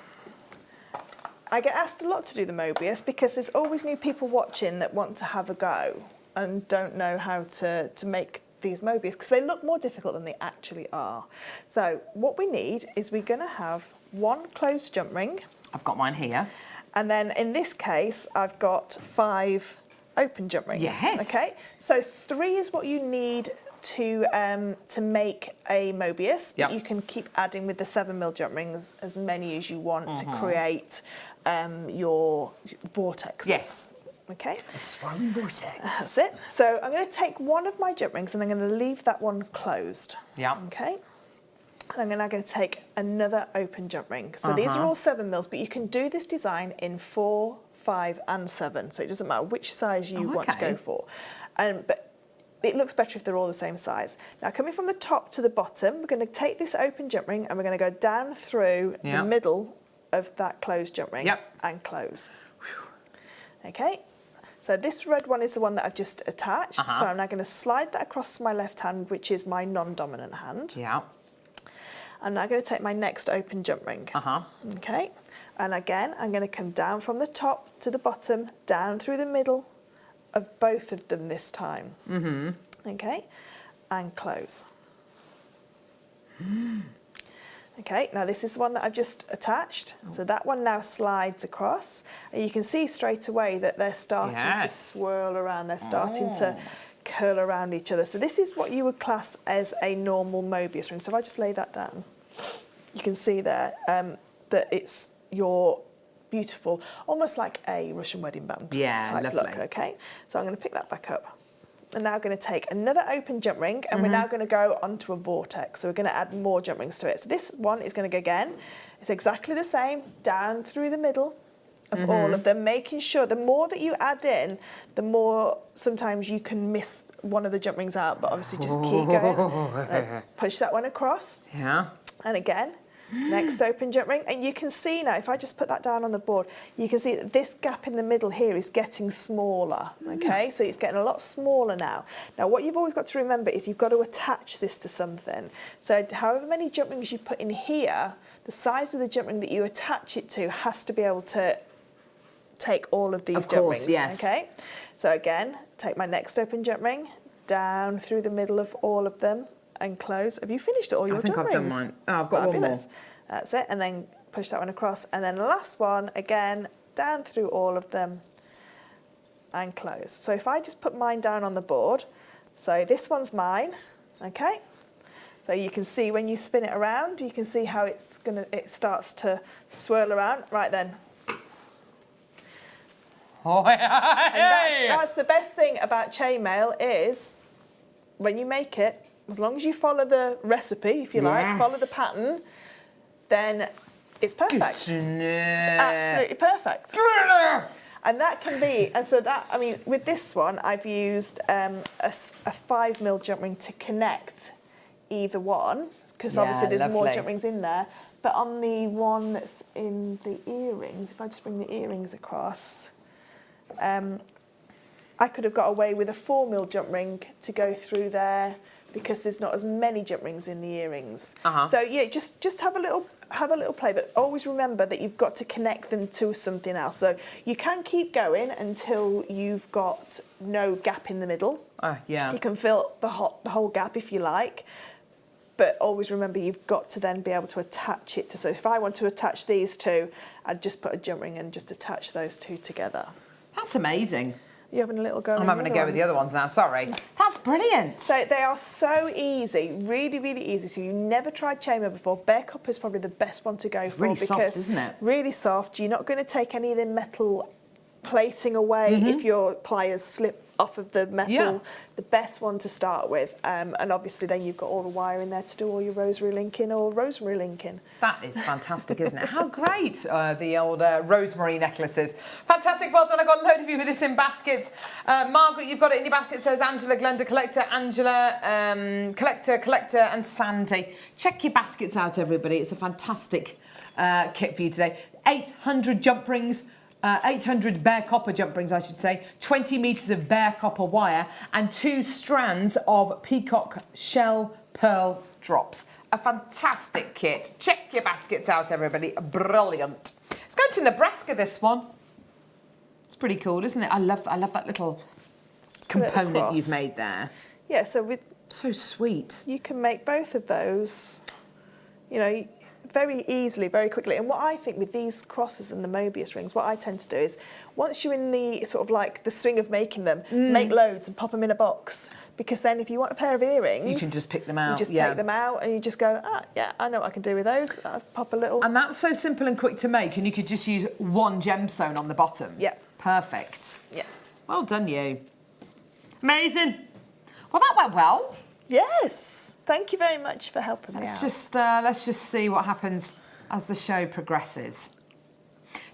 I get asked a lot to do the Mobius because there's always new people watching that want to have a go and don't know how to make these Mobius because they look more difficult than they actually are. So what we need is we're going to have 1 closed jump ring. I've got mine here. And then in this case, I've got 5 open jump rings. Yes. Okay, so 3 is what you need to make a Mobius. Yep. You can keep adding with the 7mm jump rings as many as you want to create your vortex. Yes. Okay. A swirling vortex. That's it. So I'm going to take 1 of my jump rings and I'm going to leave that one closed. Yeah. Okay. And I'm now going to take another open jump ring. So these are all 7mm, but you can do this design in 4, 5 and 7. So it doesn't matter which size you want to go for. But it looks better if they're all the same size. Now coming from the top to the bottom, we're going to take this open jump ring and we're going to go down through the middle of that closed jump ring and close. Okay. So this red one is the one that I've just attached. So I'm now going to slide that across my left hand, which is my non-dominant hand. Yeah. I'm now going to take my next open jump ring. Okay. And again, I'm going to come down from the top to the bottom, down through the middle of both of them this time. Okay. And close. Okay, now this is the one that I've just attached. So that one now slides across. And you can see straight away that they're starting to swirl around. They're starting to curl around each other. So this is what you would class as a normal Mobius ring. So if I just lay that down, you can see there that it's your beautiful, almost like a Russian wedding band type look. Okay, so I'm going to pick that back up. I'm now going to take another open jump ring and we're now going to go onto a vortex. So we're going to add more jump rings to it. So this one is going to go again. It's exactly the same, down through the middle of all of them, making sure the more that you add in, the more sometimes you can miss one of the jump rings out, but obviously just keep going. Push that one across. Yeah. And again. Next open jump ring, and you can see now, if I just put that down on the board, you can see that this gap in the middle here is getting smaller, okay? So it's getting a lot smaller now. Now what you've always got to remember is you've got to attach this to something. So however many jump rings you put in here, the size of the jump ring that you attach it to has to be able to take all of these jump rings, okay? So again, take my next open jump ring, down through the middle of all of them, and close. Have you finished all your jump rings? I think I've done mine. Oh, I've got one more. That's it. And then push that one across. And then the last one, again, down through all of them and close. So if I just put mine down on the board, so this one's mine, okay? So you can see when you spin it around, you can see how it starts to swirl around. Right then. And that's the best thing about chainmail is when you make it, as long as you follow the recipe, if you like, follow the pattern, then it's perfect. It's absolutely perfect. And that can be, and so that, I mean, with this one, I've used a 5mm jump ring to connect either one, because obviously there's more jump rings in there. But on the one that's in the earrings, if I just bring the earrings across, I could have got away with a 4mm jump ring to go through there, because there's not as many jump rings in the earrings. So yeah, just have a little play, but always remember that you've got to connect them to something else. So you can keep going until you've got no gap in the middle. You can fill the whole gap if you like, but always remember you've got to then be able to attach it to. So if I want to attach these two, I'd just put a jump ring and just attach those two together. That's amazing. You're having a little go. I'm having a go with the other ones now, sorry. That's brilliant. So they are so easy, really, really easy. So you never tried chainmail before. Bear copper is probably the best one to go for. Really because soft, isn't it? Really soft. You're not going to take any of the metal plating away if your pliers slip off of the metal. Yeah. The best one to start with, and obviously then you've got all the wire in there to do all your rosary linking or rosemary linking. That is fantastic, isn't it? How great, the old rosemary necklaces. Fantastic, well done. I got a load of you with this in baskets. Margaret, you've got it in your basket, so is Angela, Glenda, Collector, Angela, Collector, and Sandy. Check your baskets out, everybody. It's a fantastic kit for you today. 800 jump rings. 800 bare copper jump rings, I should say, 20 metres of bare copper wire, and 2 strands of peacock shell pearl drops. A fantastic kit. Check your baskets out, everybody. Brilliant. It's going to Nebraska, this one. It's pretty cool, isn't it? I love that little component you've made there. Yeah, so so sweet. you can make both of those, you know, very easily, very quickly. And what I think with these crosses and the Mobius rings, what I tend to do is, once you're in the sort of like the swing of making them, make loads and pop them in a box. Because then if you want a pair of earrings, You can just pick them out. you just take them out and you just go, yeah, I know what I can do with those. I'll pop a little. And that's so simple and quick to make, and you could just use one gemstone on the bottom. Yeah. Perfect. Yeah. Well done, you. Amazing. Well, that went well. Yes. Thank you very much for helping me out. Let's just see what happens as the show progresses.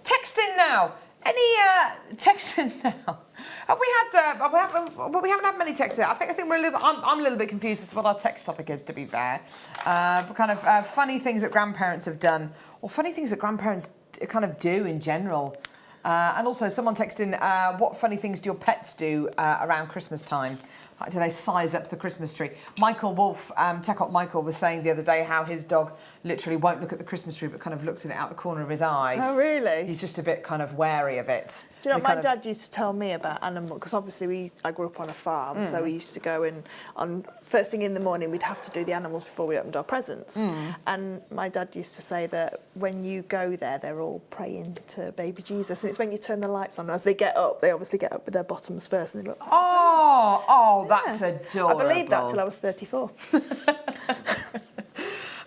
Text in now. Any text in now? Have we had? We haven't had many texts in. I think we're a little. I'm a little bit confused as to what our text topic is. To be fair, kind of funny things that grandparents have done, or funny things that grandparents kind of do in general. And also, someone texted in, what funny things do your pets do around Christmas time? Do they size up the Christmas tree? Michael Wolf, Tech Op Michael, was saying the other day how his dog literally won't look at the Christmas tree but kind of looks at it out the corner of his eye. Oh, really? He's just a bit kind of wary of it. Do you know what my dad used to tell me about animals? Because obviously I grew up on a farm, so we used to go and on first thing in the morning we'd have to do the animals before we opened our presents. And my dad used to say that when you go there, they're all praying to baby Jesus, and it's when you turn the lights on. As they get up, they obviously get up with their bottoms first, and they look. Oh, that's adorable. I believed that till I was 34.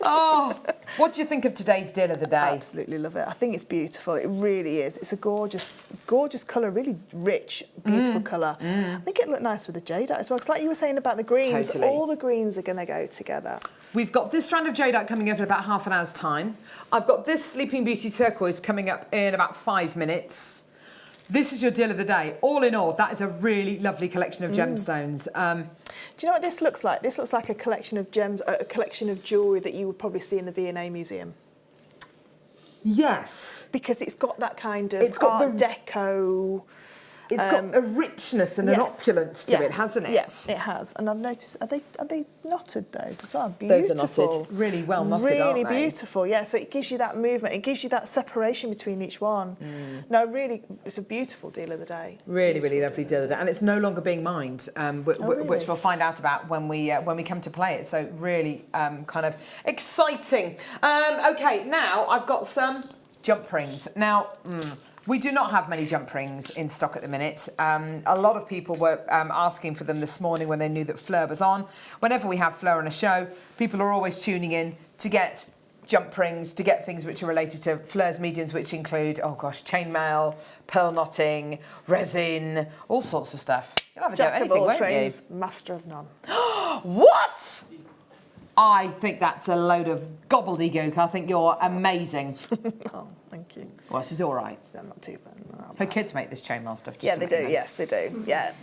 Oh, what do you think of today's deal of the day? Absolutely love it. I think it's beautiful. It really is. It's a gorgeous, gorgeous colour, really rich, beautiful colour. I think it looked nice with the jadeite as well. Because like you were saying about the greens, Totally. all the greens are going to go together. We've got this strand of jadeite coming up in about half an hour's time. I've got this Sleeping Beauty turquoise coming up in about 5 minutes. This is your deal of the day. All in all, that is a really lovely collection of gemstones. Do you know what this looks like? This looks like a collection of gems, a collection of jewellery that you would probably see in the V&A Museum. Yes. Because it's got that kind of It's got Art Deco. It's got a richness and an opulence to it, hasn't it? Yes, it has. And I've noticed, are they knotted, those as well? Beautiful. Those are knotted. Really well knotted, really aren't they? Really beautiful, yeah. So it gives you that movement. It gives you that separation between each one. No, really, it's a beautiful deal of the day. Really, really lovely deal of the day. And it's no longer being mined, which we'll find out about when we come to play it. So really kind of exciting. OK, now I've got some jump rings. Now, we do not have many jump rings in stock at the minute. A lot of people were asking for them this morning when they knew that Fleur was on. Whenever we have Fleur on a show, people are always tuning in to get jump rings, to get things which are related to Fleur's mediums, which include, chainmail, pearl knotting, resin, all sorts of stuff. You'll have a go at anything, won't trades, master of none. What? I think that's a load of gobbledygook. I think you're amazing. Oh, thank you. Well, this is all right. Yeah, not too bad. Her kids make this chainmail stuff. Yeah, they do. Yes, they do. Yeah.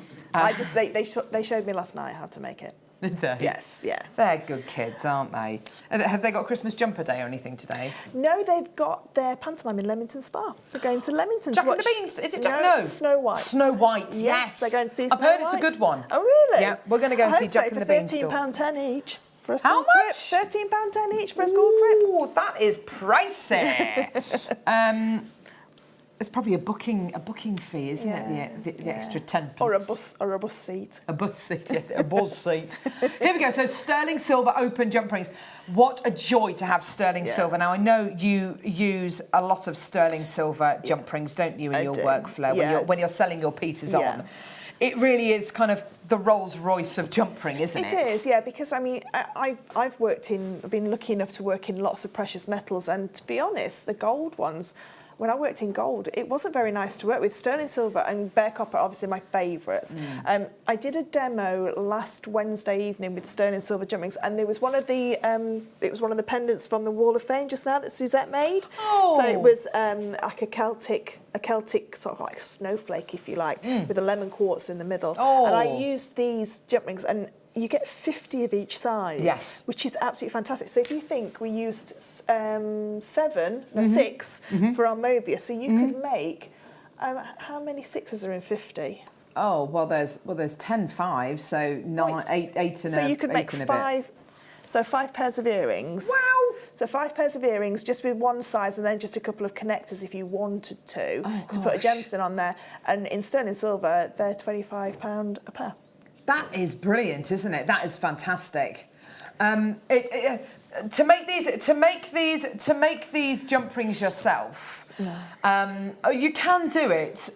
They showed me last night how to make it. Did they? Yes, yeah. They're good kids, aren't they? Have they got Christmas jumper day or anything today? No, they've got their pantomime in Leamington Spa. They're going to Leamington Jack to and watch... the Beans? Is it Jack? No, Snow White. Snow White, yes. They're going to see I've Snow heard White. it's a good one. Oh, really? Yeah, we're going to go and see Jack and the Beanstalk. £13.10 each for a school How trip. much? £13.10 each for a school trip. Ooh, that is pricey. It's probably a booking fee, isn't it? The extra 10p. Or a bus seat. A bus seat, yes, a bus seat. Here we go. So sterling silver open jump rings. What a joy to have sterling silver. Now I know you use a lot of sterling silver jump rings, don't you, in your workflow when you're selling your pieces on. It really is kind of the Rolls Royce of jump ring, isn't it? It is, yeah, because I mean, I've been lucky enough to work in lots of precious metals, and to be honest, the gold ones, when I worked in gold, it wasn't very nice to work with. Sterling silver and bare copper are obviously my favourites. I did a demo last Wednesday evening with sterling silver jump rings, and there was one of the pendants from the Wall of Fame just now that Suzette made. Oh. So it was like a Celtic sort of like snowflake, if you like, with a lemon quartz in the middle. Oh. And I used these jump rings, and you get 50 of each size, yes, which is absolutely fantastic. So if you think we used 6 for our Mobius, so you could make, how many 6s are in 50? Oh, well, there's 10 5s, so 9, 8 and so you could make 5. So 5 pairs of earrings. Wow! So 5 pairs of earrings, just with one size, and then just a couple of connectors if you wanted to put a gemstone on there. And in sterling silver, they're £25 a pair. That is brilliant, isn't it? That is fantastic. To make these jump rings yourself, you can do it.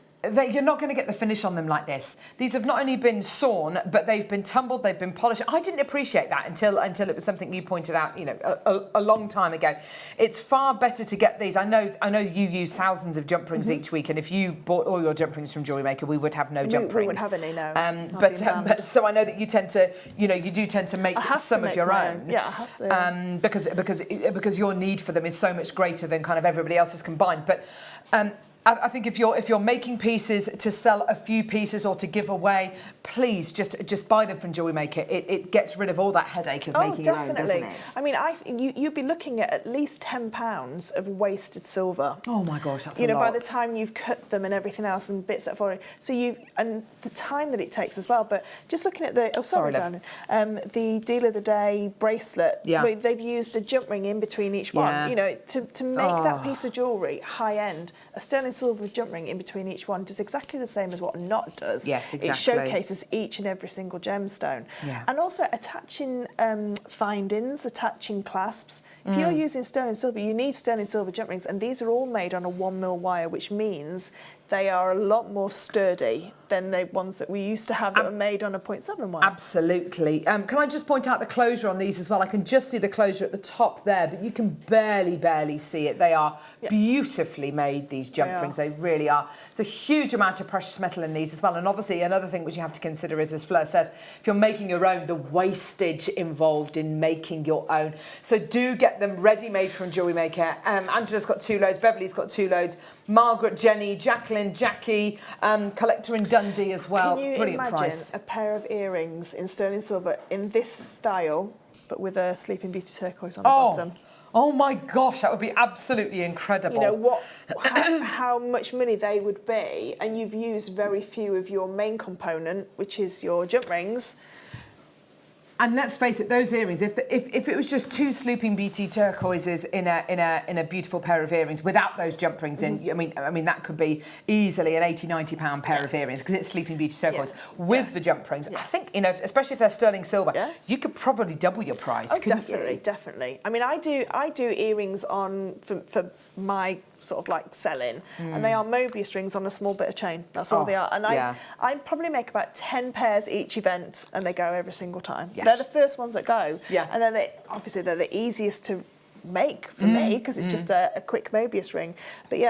You're not going to get the finish on them like this. These have not only been sawn, but they've been tumbled, they've been polished. I didn't appreciate that until it was something you pointed out, a long time ago. It's far better to get these. I know you use thousands of jump rings each week, and if you bought all your jump rings from Jewellery Maker, we would have no jump rings. We wouldn't have any, no. But so I know that you tend to, you do tend to make some of your own. Yeah, I have to. Because your need for them is so much greater than kind of everybody else's combined. But I think if you're making pieces to sell a few pieces or to give away, please just buy them from Jewellery Maker. It gets rid of all that headache of making your own, doesn't it? I mean, you'd be looking at least £10 of wasted silver. Oh my gosh, that's a lot. By the time you've cut them and everything else and bits that fall. And the time that it takes as well. But just looking at the the deal of the day bracelet. Yeah. They've used a jump ring in between each one. Yeah. To make that piece of jewellery high end, a sterling silver jump ring in between each one does exactly the same as what a knot does. Yes, exactly. It showcases each and every single gemstone. Yeah. And also attaching findings, attaching clasps. If you're using sterling silver, you need sterling silver jump rings, and these are all made on a 1mm wire, which means they are a lot more sturdy than the ones that we used to have that were made on a 0.7 wire. Absolutely. Can I just point out the closure on these as well? I can just see the closure at the top there, but you can barely see it. They are beautifully made, these jump rings. They really are. It's a huge amount of precious metal in these as well. And obviously another thing which you have to consider is, as Fleur says, if you're making your own, the wastage involved in making your own. So do get them ready-made from Jewellery Maker. Angela's got 2 loads, Beverly's got 2 loads, Margaret, Jenny, Jacqueline, Jackie, Collector in Dundee as well. Can you Brilliant imagine price. a pair of earrings in sterling silver in this style, but with a Sleeping Beauty turquoise on the bottom? Oh my gosh, that would be absolutely incredible. How much money they would be, and you've used very few of your main component, which is your jump rings. And let's face it, those earrings, if it was just 2 Sleeping Beauty turquoises in a beautiful pair of earrings without those jump rings in, I mean that could be easily an £80-90 pair of earrings, because it's Sleeping Beauty turquoise with the jump rings. I think, especially if they're sterling silver, you could probably double your price. Oh, definitely. I mean, I do earrings on for my sort of like selling, and they are Mobius rings on a small bit of chain. That's all they are. And I probably make about 10 pairs each event, and they go every single time. Yes. They're the first ones that go. Yeah. And then they're the easiest to make for me, because it's just a quick Mobius ring. But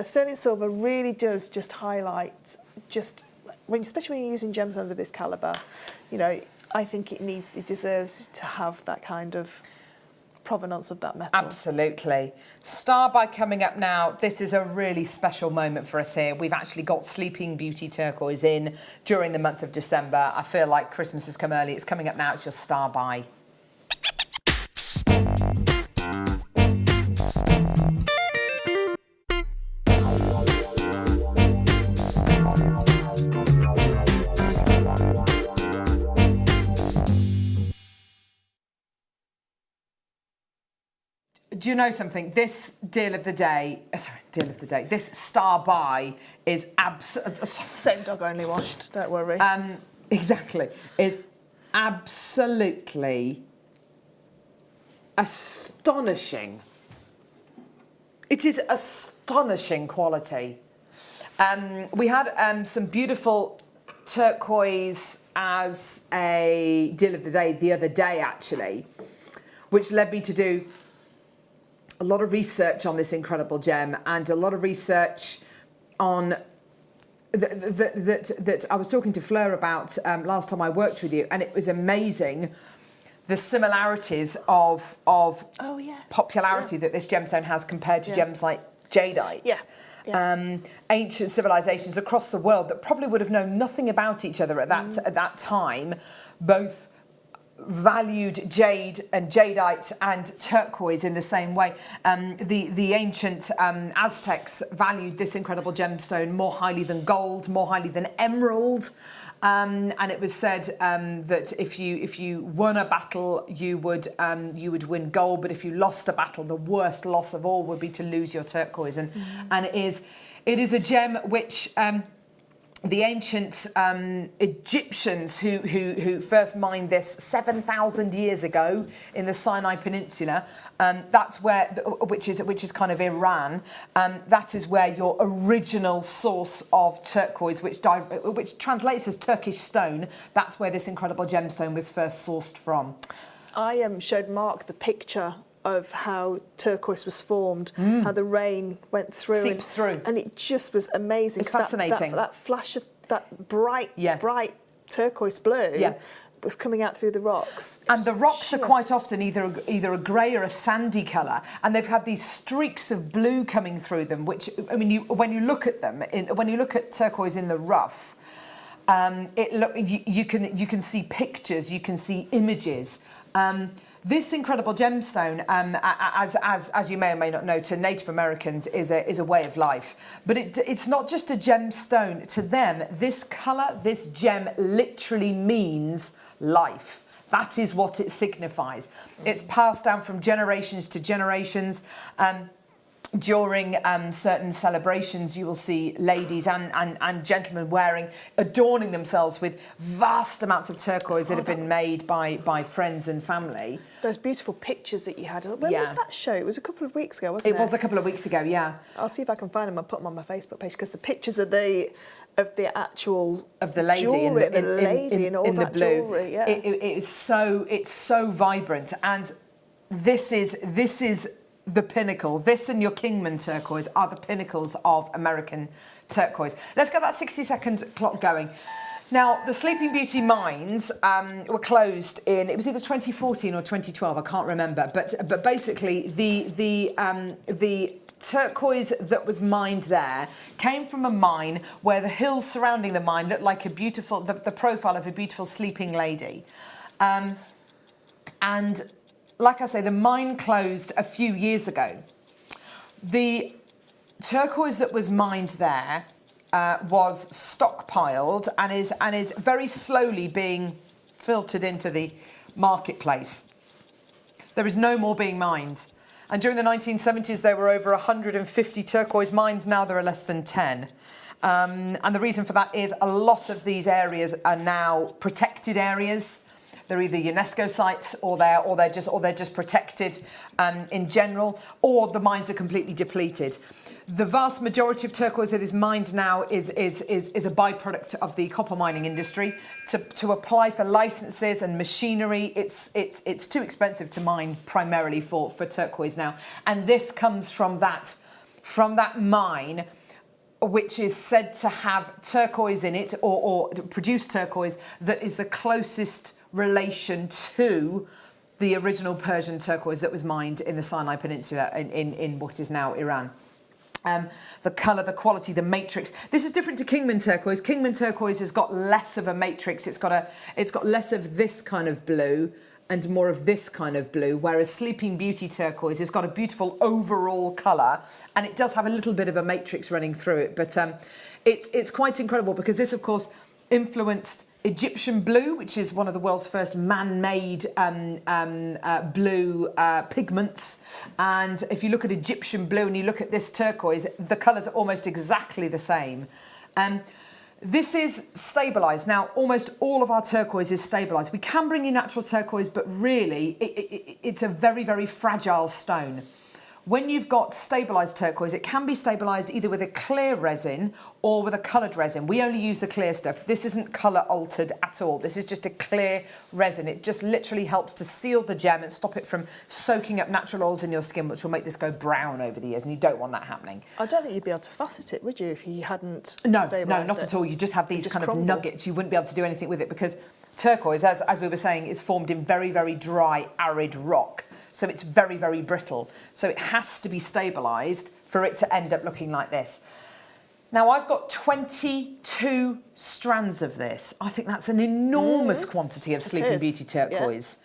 sterling silver really does just highlight, especially when you're using gemstones of this caliber, I think it deserves to have that kind of provenance of that metal. Absolutely. Star by coming up now. This is a really special moment for us here. We've actually got Sleeping Beauty turquoise in during the month of December. I feel like Christmas has come early. It's coming up now. It's your Star by. Do you know something? This deal of the day, this Star by is same dog only washed, don't worry. Exactly. Is absolutely astonishing. It is astonishing quality. We had some beautiful turquoise as a deal of the day the other day, actually, which led me to do a lot of research on this incredible gem and a lot of research on that I was talking to Fleur about last time I worked with you, and it was amazing the similarities of popularity that this gemstone has compared to gems like jadeite. Ancient civilizations across the world that probably would have known nothing about each other at that time, both valued jade and jadeite and turquoise in the same way. The ancient Aztecs valued this incredible gemstone more highly than gold, more highly than emerald. And it was said that if you won a battle, you would win gold, but if you lost a battle, the worst loss of all would be to lose your turquoise. And it is a gem which the ancient Egyptians who first mined this 7,000 years ago in the Sinai Peninsula, that's where, which is kind of Iran, that is where your original source of turquoise, which translates as Turkish stone, that's where this incredible gemstone was first sourced from. I showed Mark the picture of how turquoise was formed, how the rain went through. Seeps through. And it just was amazing. It's fascinating. That flash of that bright turquoise blue was coming out through the rocks. And the rocks are quite often either a grey or a sandy colour, and they've had these streaks of blue coming through them, which, I mean, when you look at them, when you look at turquoise in the rough, you can see pictures, you can see images. This incredible gemstone, as you may or may not know, to Native Americans is a way of life. But it's not just a gemstone. To them, this colour, this gem literally means life. That is what it signifies. It's passed down from generations to generations. During certain celebrations, you will see ladies and gentlemen adorning themselves with vast amounts of turquoise that have been made by friends and family. Those beautiful pictures that you had. When was that show? It was a couple of weeks ago, wasn't it? It was a couple of weeks ago, yeah. I'll see if I can find them and put them on my Facebook page, because the pictures of the actual of the lady jewellery, in all the that blue. Jewellery, It's so vibrant, and this is the pinnacle. This and your Kingman turquoise are the pinnacles of American turquoise. Let's get that 60-second clock going. Now, the Sleeping Beauty mines were closed it was either 2014 or 2012, I can't remember, but basically the turquoise that was mined there came from a mine where the hills surrounding the mine looked like the profile of a beautiful sleeping lady. And like I say, the mine closed a few years ago. The turquoise that was mined there was stockpiled and is very slowly being filtered into the marketplace. There is no more being mined. And during the 1970s, there were over 150 turquoise mines. Now there are less than 10. And the reason for that is a lot of these areas are now protected areas. They're either UNESCO sites or they're just protected in general, or the mines are completely depleted. The vast majority of turquoise that is mined now is a byproduct of the copper mining industry. To apply for licenses and machinery, it's too expensive to mine primarily for turquoise now. And this comes from that mine, which is said to have turquoise in it, or produce turquoise that is the closest relation to the original Persian turquoise that was mined in the Sinai Peninsula in what is now Iran. The colour, the quality, the matrix. This is different to Kingman turquoise. Kingman turquoise has got less of a matrix. It's got less of this kind of blue and more of this kind of blue, whereas Sleeping Beauty turquoise has got a beautiful overall colour, and it does have a little bit of a matrix running through it. But it's quite incredible, because this, of course, influenced Egyptian blue, which is one of the world's first man-made blue pigments. And if you look at Egyptian blue and you look at this turquoise, the colours are almost exactly the same. This is stabilised. Now, almost all of our turquoise is stabilised. We can bring in natural turquoise, but really it's a very, very fragile stone. when you've got stabilised turquoise, it can be stabilised either with a clear resin or with a coloured resin. We only use the clear stuff. This isn't colour altered at all. This is just a clear resin. It just literally helps to seal the gem and stop it from soaking up natural oils in your skin, which will make this go brown over the years, and you don't want that happening. I don't think you'd be able to facet it, would you, if you hadn't No, stabilised not it? at all. You just have these just kind crumble. of nuggets. You wouldn't be able to do anything with it because turquoise, as we were saying, is formed in very, very dry, arid rock. So it's very, very brittle. So it has to be stabilised for it to end up looking like this. Now, I've got 22 strands of this. I think that's an enormous quantity of Sleeping is, Beauty turquoise.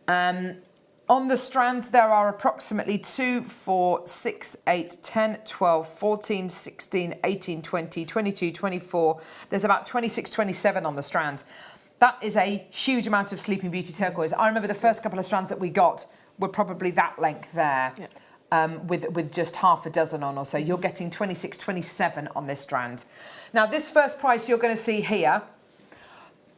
On the strand, there are approximately 2, 4, 6, 8, 10, 12, 14, 16, 18, 20, 22, 24. There's about 26, 27 on the strand. That is a huge amount of Sleeping Beauty turquoise. I remember the first couple of strands that we got were probably that length there, with just half a dozen on or so. You're getting 26, 27 on this strand. Now, this first price you're going to see here,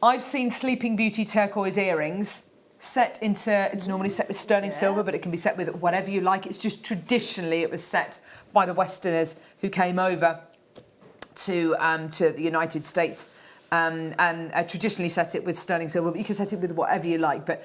I've seen Sleeping Beauty turquoise earrings set into, it's normally set with sterling silver, but it can be set with whatever you like. It's just traditionally it was set by the Westerners who came over to the United States and traditionally set it with sterling silver, but you can set it with whatever you like. But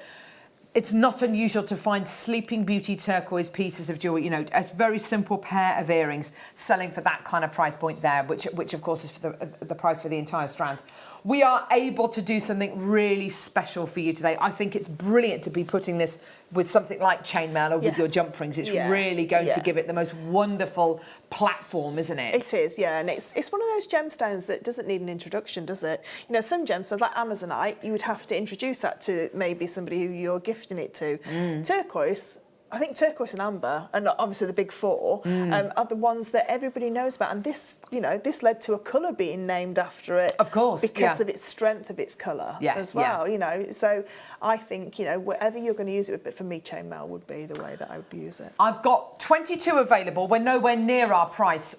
it's not unusual to find Sleeping Beauty turquoise pieces of jewellery, you know, a very simple pair of earrings selling for that kind of price point there, which of course is for the price for the entire strand. We are able to do something really special for you today. I think it's brilliant to be putting this with something like chainmail or with your jump rings. It's really going to give it the most wonderful platform, isn't it? It is, yeah, and it's one of those gemstones that doesn't need an introduction, does it? You know, some gemstones like Amazonite, you would have to introduce that to maybe somebody who you're gifting it to. Turquoise, I think turquoise and amber, and obviously the big four, are the ones that everybody knows about. And this, you know, this led to a colour being named after it. Of course, because of its strength of its colour as well, you know. So I think, you know, whatever you're going to use it with, but for me, chainmail would be the way that I would use it. I've got 22 available. We're nowhere near our price.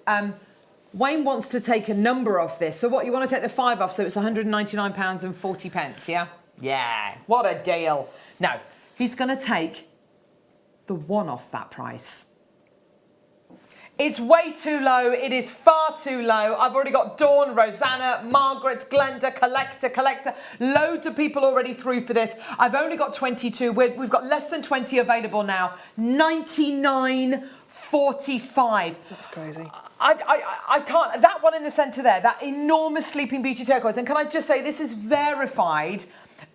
Wayne wants to take a number off this. So what, you want to take the 5 off, so it's £199.40, yeah? Yeah, what a deal. No, he's going to take the 1 off that price. It's way too low. It is far too low. I've already got Dawn, Rosanna, Margaret, Glenda, Collector. Loads of people already through for this. I've only got 22. We've got less than 20 available now. $99.45. That's crazy. I can't. That one in the centre there, that enormous Sleeping Beauty turquoise. And can I just say, this is verified.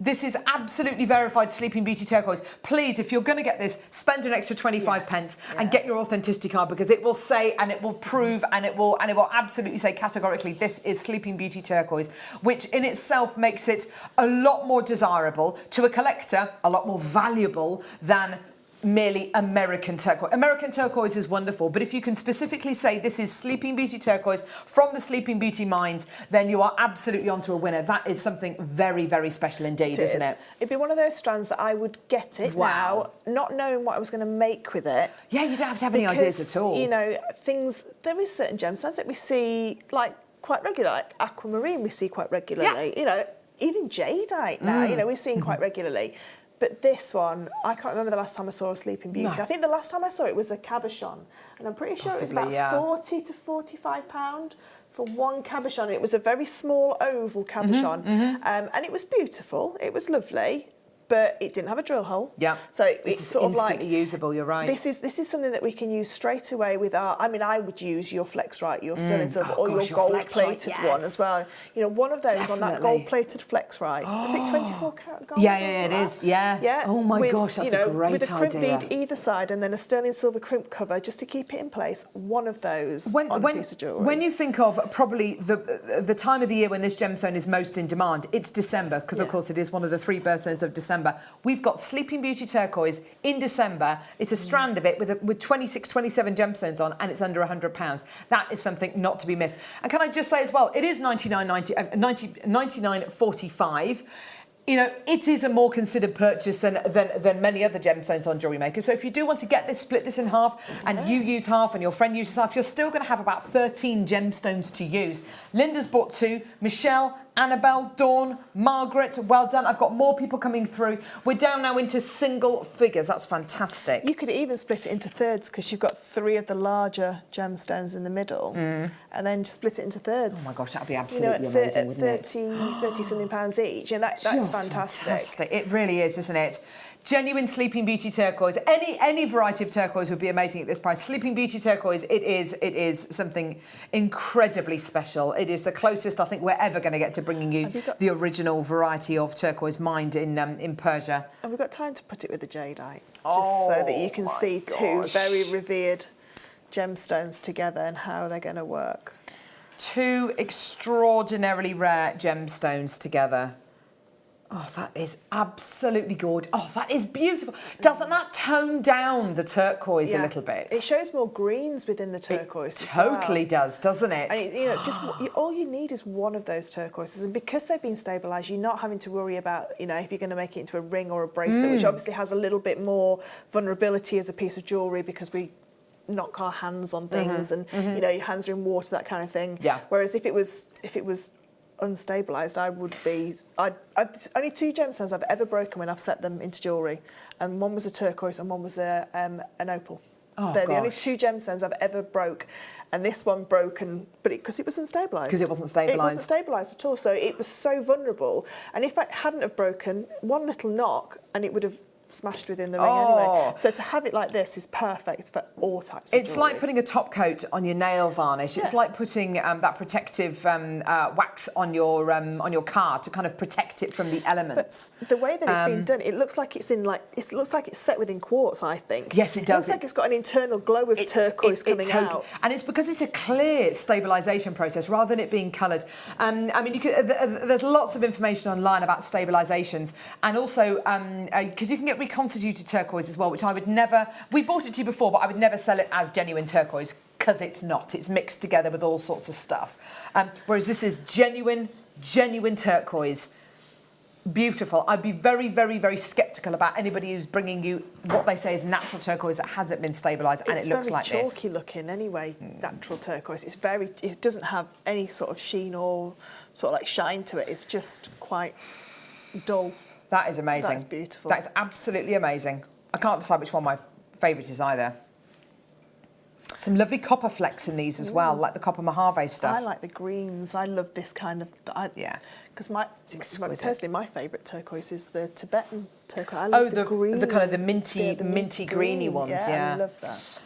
This is absolutely verified Sleeping Beauty turquoise. Please, if you're going to get this, spend an extra 25 pence and get your authenticity card, because it will say and it will prove and it will absolutely say categorically this is Sleeping Beauty turquoise, which in itself makes it a lot more desirable to a collector, a lot more valuable than merely American turquoise. American turquoise is wonderful, but if you can specifically say this is Sleeping Beauty turquoise from the Sleeping Beauty mines, then you are absolutely onto a winner. That is something very, very special indeed, isn't it? It'd be one of those strands that I would get it now, not knowing what I was going to make with it. Yeah, you don't have to have any ideas at all. You know, there is certain gemstones that we see like quite regularly, like aquamarine we see quite regularly. You know, even jadeite now, you know, we're seeing quite regularly. But this one, I can't remember the last time I saw a Sleeping Beauty. No. I think the last time I saw it was a cabochon. And I'm pretty sure it was about £40 to £45 for one cabochon. It was a very small oval cabochon. And it was beautiful. It was lovely. But it didn't have a drill hole. Yeah. So it's sort of like instantly usable, you're right. This is something that we can use straight away with our, I mean, I would use your Flexrite, your sterling silver, or your gold-plated one as well. You know, one of those on that gold-plated Flexrite. Is it 24 karat gold? Yeah, it is. Yeah. Oh my gosh, that's a great idea. With a crimp idea. bead either side and then a sterling silver crimp cover just to keep it in place. One of those on a piece of jewellery. When you think of probably the time of the year when this gemstone is most in demand, it's December, because of course it is one of the 3 birthstones of December. We've got Sleeping Beauty turquoise in December. It's a strand of it with 26, 27 gemstones on, and it's under £100. That is something not to be missed. And can I just say as well, it is $99.45. You know, it is a more considered purchase than many other gemstones on Jewellery Maker. So if you do want to get this, split this in half, and you use half and your friend uses half, you're still going to have about 13 gemstones to use. Linda's bought 2, Michelle Annabelle, Dawn, Margaret, well done. I've got more people coming through. We're down now into single figures. That's fantastic. You could even split it into thirds because you've got 3 of the larger gemstones in the middle, and then just split it into thirds. Oh my gosh, that'd be absolutely amazing, wouldn't it? 30 something pounds each, and that's Just fantastic. It really is, isn't it? Genuine Sleeping Beauty turquoise. Any variety of turquoise would be amazing at this price. Sleeping Beauty turquoise, it is something incredibly special. It is the closest I think we're ever going to get to bringing you the original variety of turquoise mined in Persia. And we've got time to put it with the jadeite, just so that you can see 2 very revered gemstones together and how they're going to work. 2 extraordinarily rare gemstones together. Oh, that is absolutely gorgeous. Oh, that is beautiful. Doesn't that tone down the turquoise a little bit? It shows more greens within the turquoise. It totally does, doesn't it? And, all you need is one of those turquoises, and because they've been stabilised, you're not having to worry about, if you're going to make it into a ring or a bracelet, which obviously has a little bit more vulnerability as a piece of jewellery because we knock our hands on things, and your hands are in water, that kind of thing. Yeah. Whereas if it was unstabilised, only 2 gemstones I've ever broken when I've set them into jewellery, and one was a turquoise and one was an opal. Oh, They're the only 2 gemstones I've ever broke, and this one broke, but because it was unstabilised. Because it wasn't stabilised. It wasn't stabilised at all, so it was so vulnerable. And if I hadn't have broken, one little knock, and it would have smashed within the ring anyway. So to have it like this is perfect for all types of It's jewellery. like putting a top coat on your nail varnish. It's like putting that protective wax on your car to kind of protect it from the elements. But the way that it's been done, it looks like it's set within quartz, I think. Yes, it does. It looks like it's got an internal glow of turquoise coming out. And it's because it's a clear stabilisation process rather than it being coloured. There's lots of information online about stabilisations, and also because you can get reconstituted turquoise as well, which I would never. We bought it to you before, but I would never sell it as genuine turquoise because it's not. It's mixed together with all sorts of stuff. Whereas this is genuine turquoise. Beautiful. I'd be very, very, very sceptical about anybody who's bringing you what they say is natural turquoise that hasn't been stabilised and it looks like this. It's very chalky looking anyway, natural turquoise. It doesn't have any sort of sheen or sort of like shine to it. It's just quite dull. That is amazing. That's beautiful. That is absolutely amazing. I can't decide which one my favourite is either. Some lovely copper flecks in these as well, like the copper Mojave stuff. I like the greens. I love this kind of... Because personally, my favourite turquoise is the Tibetan turquoise. I love the green. The kind of the minty greeny ones, yeah. I love that.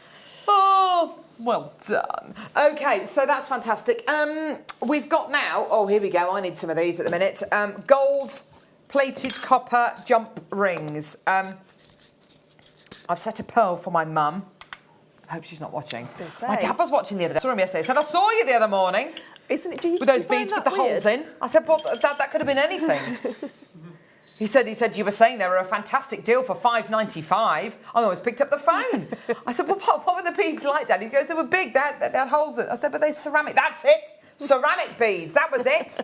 Oh, well done. Okay, so that's fantastic. We've got now... Oh, here we go. I need some of these at the minute. Gold... plated copper jump rings. I've set a pearl for my mum. I hope she's not watching. My dad was watching the other day. I saw him yesterday. He said, I saw you the other morning. With those beads with the holes in. I said, well, that could have been anything. He said, you were saying they were a fantastic deal for $5.95. I almost picked up the phone. I said, well, what were the beads like, Dad? He goes, they were big. They had holes in. I said, but they're ceramic. That's it. Ceramic beads. That was it.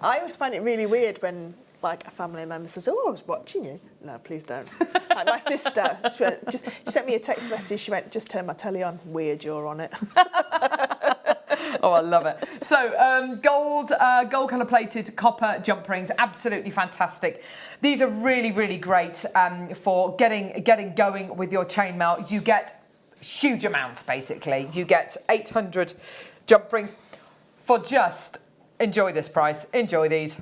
I always find it really weird when a family member says, oh, I was watching you. No, please don't. Like my sister, she sent me a text message. She went, just turn my telly on. Weird, you're on it. Oh, I love it. So gold colour plated copper jump rings, absolutely fantastic. These are really, really great for getting going with your chainmail. You get huge amounts, basically. You get 800 jump rings for just, enjoy this price, enjoy these.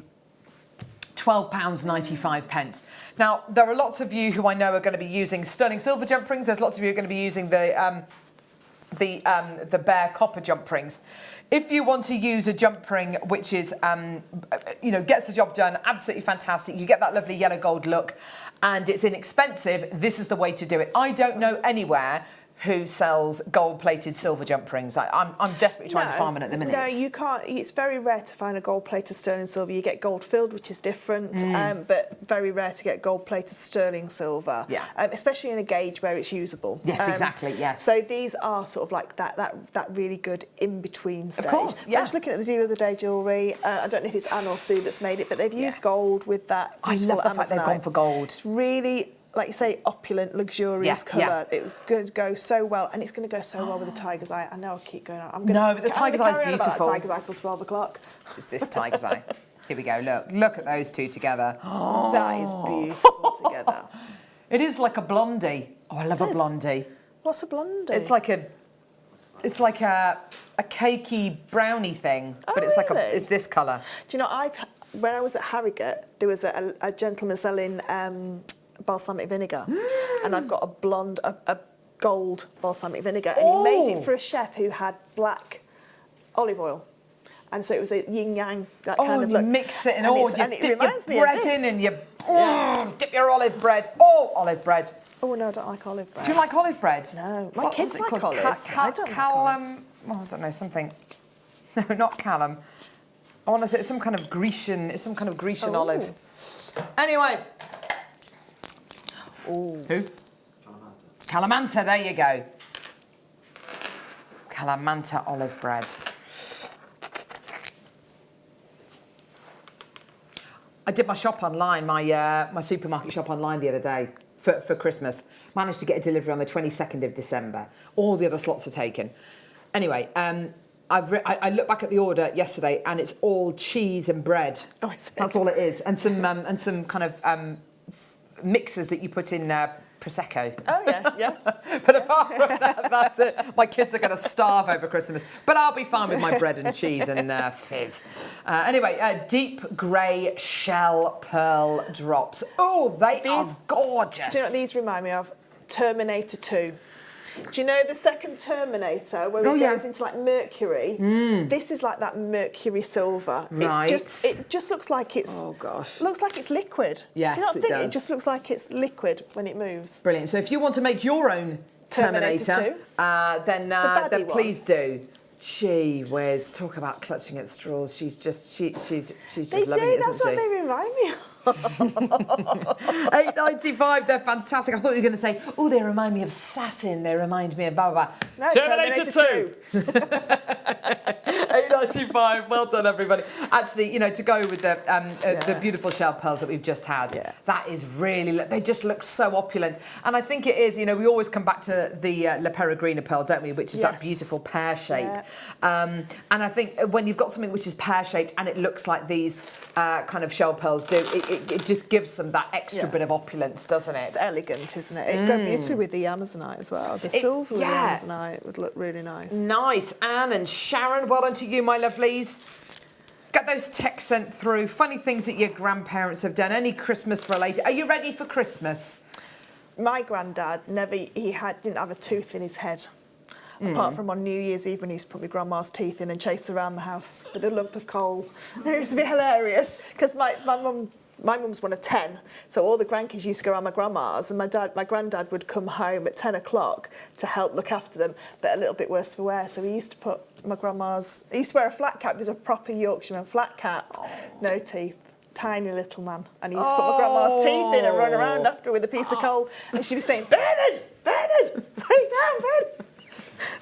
£12.95. Now, there are lots of you who I know are going to be using sterling silver jump rings. There's lots of you who are going to be using the bare copper jump rings. If you want to use a jump ring which is, gets the job done, absolutely fantastic. You get that lovely yellow gold look, and it's inexpensive. This is the way to do it. I don't know anywhere who sells gold-plated silver jump rings. I'm desperately trying to find one at the minute. No, you can't. It's very rare to find a gold-plated sterling silver. You get gold-filled, which is different, but very rare to get gold-plated sterling silver. Yeah. Especially in a gauge where it's usable. Yes, exactly. Yes. So these are sort of like that really good in-between stage. Of course. Yeah. I was looking at the Deal of the Day jewellery. I don't know if it's Anne or Sue that's made it, but they've used gold with that. I love the fact they've gone for gold. It's really like you say, opulent, luxurious Yeah, colour. It was going to go so well, and it's going to go so well with the tiger's eye. I know I'll keep going on. No, but the tiger's eye is carry on about that beautiful. tiger's eye till 12 o'clock. It's this tiger's eye. Here we go. Look at those two together. That is beautiful together. It is like a blondie. Oh, I love a blondie. What's a blondie? It's like a cakey brownie thing, but it's like really? it's this colour. Do you know, when I was at Harrogate, there was a gentleman selling balsamic vinegar, and I've got a gold balsamic vinegar, and he made it for a chef who had black olive oil. And so it was a yin yang, that kind of you look. mix it and you it dip reminds me your of bread this. in and you dip your olive bread. Oh, olive bread. Oh no, I don't like olive bread. Do you like olive bread? No, my What kids was it like called? olives. I don't like olives. Well, I don't know, something. No, not Callum. I want to say it's some kind of Grecian. It's some kind of Grecian olive. Anyway. Ooh. Who? Calamanta. There you go. Calamanta olive bread. I did my shop online, my supermarket shop online the other day for Christmas. Managed to get a delivery on the 22nd of December. All the other slots are taken. Anyway, I looked back at the order yesterday, and it's all cheese and bread. Oh, is it? That's all it is, and some kind of mixers that you put in Prosecco. Oh yeah. But apart from that, that's it. My kids are going to starve over Christmas, but I'll be fine with my bread and cheese and fizz. Anyway, deep grey shell pearl drops. Oh, they are gorgeous. Do you know what these remind me of? Terminator 2. Do you know the second Terminator where it goes into like mercury? This is like that mercury silver. Right. It just looks like it's. Oh gosh. Looks like it's liquid. Yes, do you not it think does. It just looks like it's liquid when it moves. Brilliant. So if you want to make your own Terminator, then baddie one. please do. Gee whiz, talk about clutching at straws. She's just loving it, That's isn't what she? they remind me of. 8.95, they're fantastic. I thought you were going to say, oh, they remind me of satin. They remind me of blah, blah, blah. No, Terminator 2. 8.95, well done, everybody. Actually, to go with the beautiful shell pearls that we've just had, that is really, they just look so opulent. And I think it is, we always come back to the La Peregrina pearl, don't we, which is that beautiful pear shape. And I think when you've got something which is pear-shaped and it looks like these kind of shell pearls do, it just gives them that extra bit of opulence, doesn't it? It's elegant, isn't it? It'd go beautifully with the Amazonite as well. The silver with the Amazonite would look really nice. Nice. Anne and Sharon, well done to you, my lovelies. Get those texts sent through. Funny things that your grandparents have done. Any Christmas related. Are you ready for Christmas? My granddad didn't have a tooth in his head. Apart from on New Year's Eve when he used to put my grandma's teeth in and chase around the house with a lump of coal. It used to be hilarious because my mum's one of 10, so all the grandkids used to go around my grandma's, and my granddad would come home at 10 o'clock to help look after them, but a little bit worse for wear. So he used to put my grandma's. He used to wear a flat cap. He was a proper Yorkshireman, flat cap, no teeth. Tiny little man, and he used to put my grandma's teeth in and run around after her with a piece of coal, and she'd be saying, Bernard, lay down, Bernard.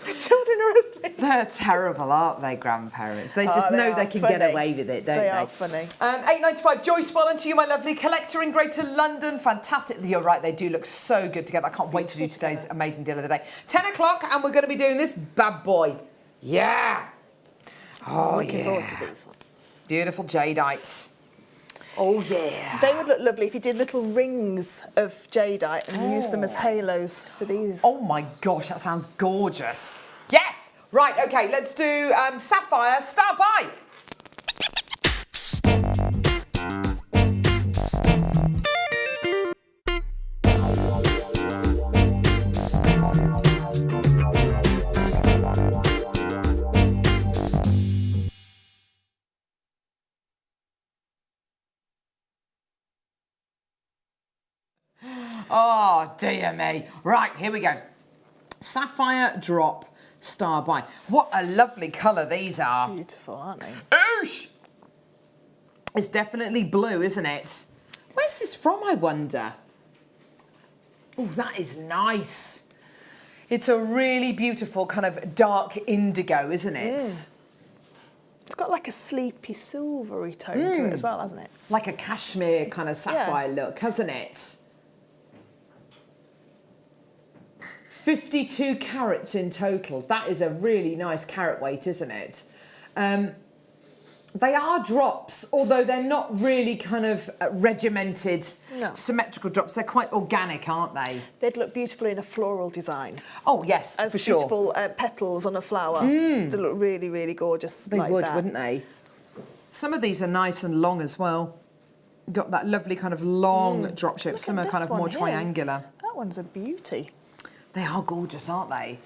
The children are asleep. They're terrible, aren't they, grandparents? They just know they can get away with it, don't they? They are funny. 8.95, Joyce, well done to you, my lovely. Collector in Greater London, fantastic. You're right, they do look so good together. I can't wait to do today's amazing deal of the day. 10 o'clock, and we're going to be doing this bad boy. Yeah. Oh, Looking forward to these ones. Beautiful jadeite. Oh, yeah. They would look lovely if you did little rings of jadeite and used them as halos for these. Oh my gosh, that sounds gorgeous. Yes! Right, okay, let's do Sapphire Star By. Oh, dear me. Right, here we go. Sapphire Drop Star By. What a lovely colour these are. Beautiful, aren't they? Oosh! It's definitely blue, isn't it? Where's this from, I wonder? Oh, that is nice. It's a really beautiful kind of dark indigo, isn't it? It's got like a sleepy silvery tone to it as well, hasn't it? Like a cashmere kind of sapphire look, hasn't it? 52 carats in total. That is a really nice carat weight, isn't it? They are drops, although they're not really kind of regimented, symmetrical drops. They're quite organic, aren't they? They'd look beautiful in a floral design. Oh, yes, As for sure. beautiful petals on a flower. They look really, really gorgeous. They like would, that. wouldn't they? Some of these are nice and long as well. Got that lovely kind of long drop shape. Look Some at are kind this of more one here. triangular. That one's a beauty. They are gorgeous, aren't they?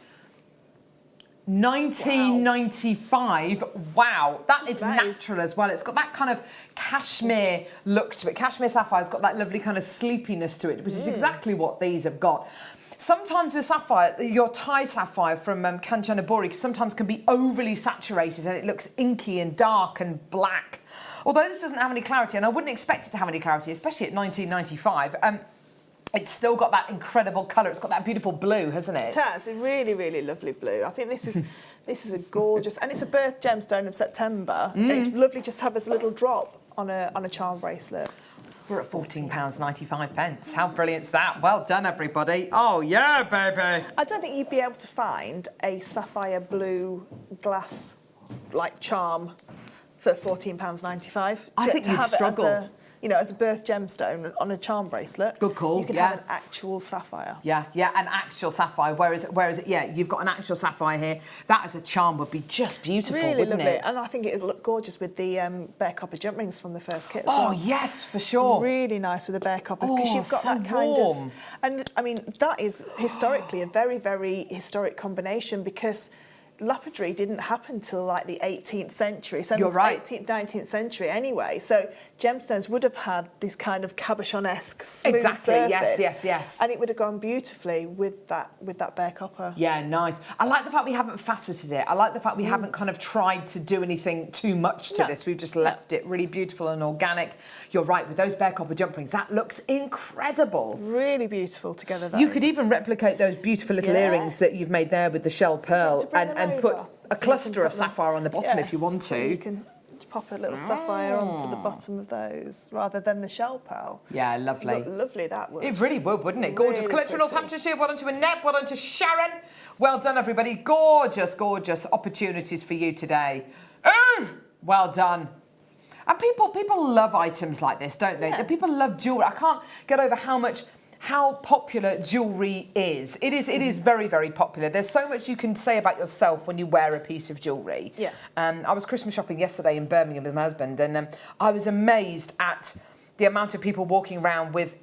1995. Wow, that is natural as well. It's got that kind of cashmere look to it. Cashmere sapphire's got that lovely kind of sleepiness to it, which is exactly what these have got. Sometimes with sapphire, your Thai sapphire from Kanchanaburi sometimes can be overly saturated and it looks inky and dark and black. Although this doesn't have any clarity, and I wouldn't expect it to have any clarity, especially at 1995. It's still got that incredible colour. It's got that beautiful blue, hasn't it? It has a really, really lovely blue. I think this is a gorgeous, and it's a birth gemstone of September. And it's lovely just to have as a little drop on a charm bracelet. We're at £14.95. How brilliant's that? Well done, everybody. Oh, yeah, baby. I don't think you'd be able to find a sapphire blue glass like charm for £14.95. I think you'd struggle. As a birth gemstone on a charm bracelet. Good call, You can have an actual sapphire. Yeah, an actual sapphire. Whereas you've got an actual sapphire here. That as a charm would be just beautiful, Really wouldn't lovely. it? And I think it would look gorgeous with the bare copper jump rings from the first kit as Oh, well. yes, for sure. Really nice with the bare copper because Oh, you've got so that kind warm. of. And I mean, that is historically a very, very historic combination because lapidary didn't happen till like the 18th century, so You're right. 18th, 19th century anyway. So gemstones would have had this kind of cabochon-esque smooth Exactly, surface. yes. And it would have gone beautifully with that bare copper. Yeah, nice. I like the fact we haven't faceted it. I like the fact we haven't kind of tried to do anything too much to this. We've just left it really beautiful and organic. You're right, with those bare copper jump rings, that looks incredible. Really beautiful together, those. You could even replicate those beautiful little earrings that you've made there with the shell pearl and put a cluster of sapphire on the bottom if you want to. So you can pop a little sapphire onto the bottom of those rather than the shell pearl. Yeah, lovely. Look, lovely that would. It really would, wouldn't it? Gorgeous. Really Collector in pretty. Northamptonshire. Well done to Annette. Well done to Sharon. Well done, everybody. Gorgeous, gorgeous opportunities for you today. Oh, well done. And people love items like this, don't they? Yeah. People love jewellery. I can't get over how popular jewellery is. It is very, very popular. There's so much you can say about yourself when you wear a piece of jewellery. Yeah. I was Christmas shopping yesterday in Birmingham with my husband, and I was amazed at the amount of people walking around with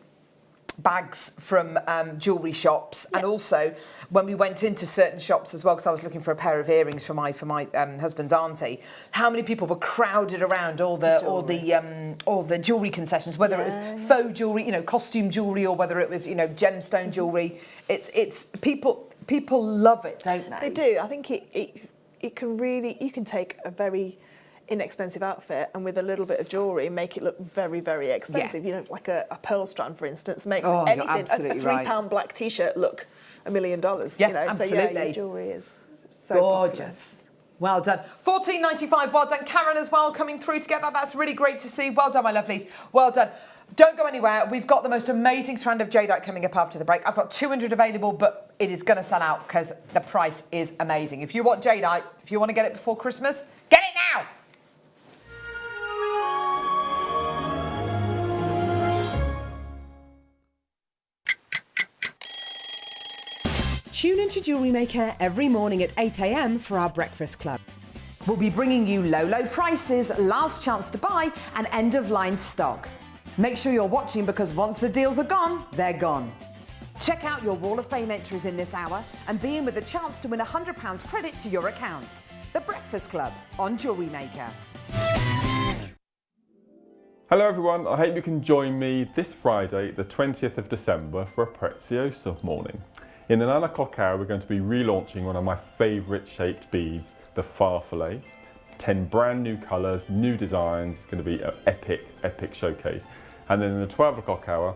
bags from jewellery shops, and also when we went into certain shops as well, because I was looking for a pair of earrings for my husband's auntie. How many people were crowded around all the jewellery concessions, whether it was faux jewellery, costume jewellery, or whether it was gemstone jewellery. It's people love it, don't they? They do. I think it can really, you can take a very inexpensive outfit and with a little bit of jewellery make it look very, very expensive. Like a pearl strand, for instance, makes anything, a £3 black t-shirt look $1 million. Yeah, absolutely. So your jewellery is so gorgeous. Popular. Well done. £14.95. Well done, Karen, as well, coming through to get that. That's really great to see. Well done, my lovelies. Well done. Don't go anywhere. We've got the most amazing strand of jadeite coming up after the break. I've got 200 available, but it is going to sell out because the price is amazing. If you want jadeite, if you want to get it before Christmas, get it now. Tune into Jewellery Maker every morning at 8 a.m. for our breakfast club. We'll be bringing you low prices, last chance to buy, and end-of-line stock. Make sure you're watching because once the deals are gone, they're gone. Check out your Wall of Fame entries in this hour and be in with a chance to win £100 credit to your account. The Breakfast Club on Jewellery Maker. Hello everyone, I hope you can join me this Friday, the 20th of December, for a Prezioso morning. In the 9 o'clock hour, we're going to be relaunching one of my favourite shaped beads, the Farfalle. 10 brand new colours, new designs. It's going to be an epic showcase. And then in the 12 o'clock hour,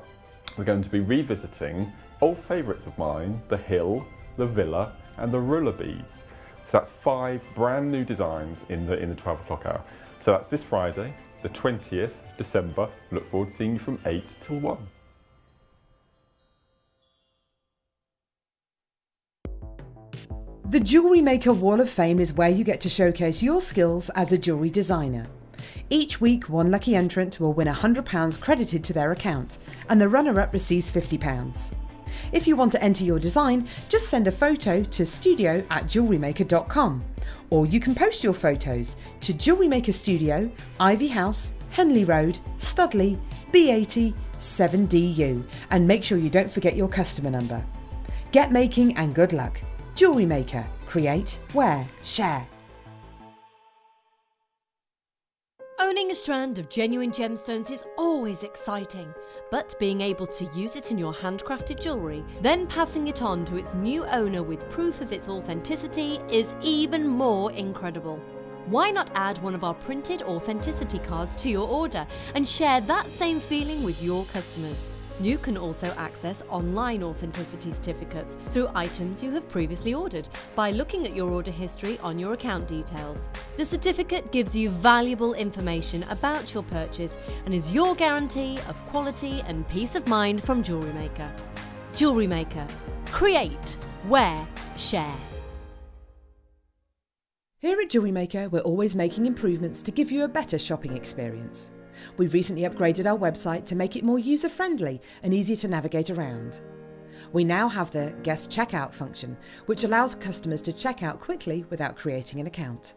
we're going to be revisiting old favourites of mine, the Hill, the Villa, and the Ruler beads. So that's 5 brand new designs in the 12 o'clock hour. So that's this Friday, the 20th December. Look forward to seeing you from 8 till 1. The Jewellery Maker Wall of Fame is where you get to showcase your skills as a jewellery designer. Each week, one lucky entrant will win £100 credited to their account, and the runner-up receives £50. If you want to enter your design, just send a photo to studio@jewellerymaker.com, or you can post your photos to Jewellery Maker Studio, Ivy House, Henley Road, Studley, B80 7DU, and make sure you don't forget your customer number. Get making and good luck. Jewellery Maker. Create, wear, share. Owning a strand of genuine gemstones is always exciting, but being able to use it in your handcrafted jewellery, then passing it on to its new owner with proof of its authenticity is even more incredible. Why not add one of our printed authenticity cards to your order and share that same feeling with your customers? You can also access online authenticity certificates through items you have previously ordered by looking at your order history on your account details. The certificate gives you valuable information about your purchase and is your guarantee of quality and peace of mind from Jewellery Maker. Jewellery Maker. Create, wear, share. Here at Jewellery Maker, we're always making improvements to give you a better shopping experience. We've recently upgraded our website to make it more user-friendly and easy to navigate around. We now have the guest checkout function, which allows customers to check out quickly without creating an account.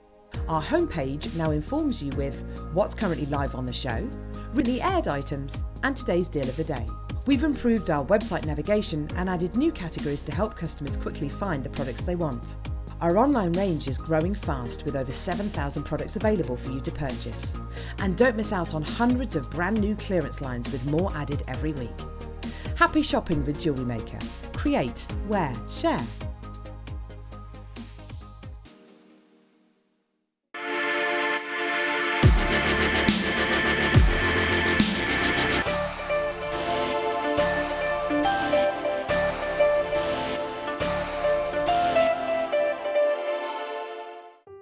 Our homepage now informs you with what's currently live on the show, recently aired items, and today's deal of the day. We've improved our website navigation and added new categories to help customers quickly find the products they want. Our online range is growing fast with over 7,000 products available for you to purchase. And don't miss out on hundreds of brand new clearance lines with more added every week. Happy shopping with Jewellery Maker. Create, wear, share.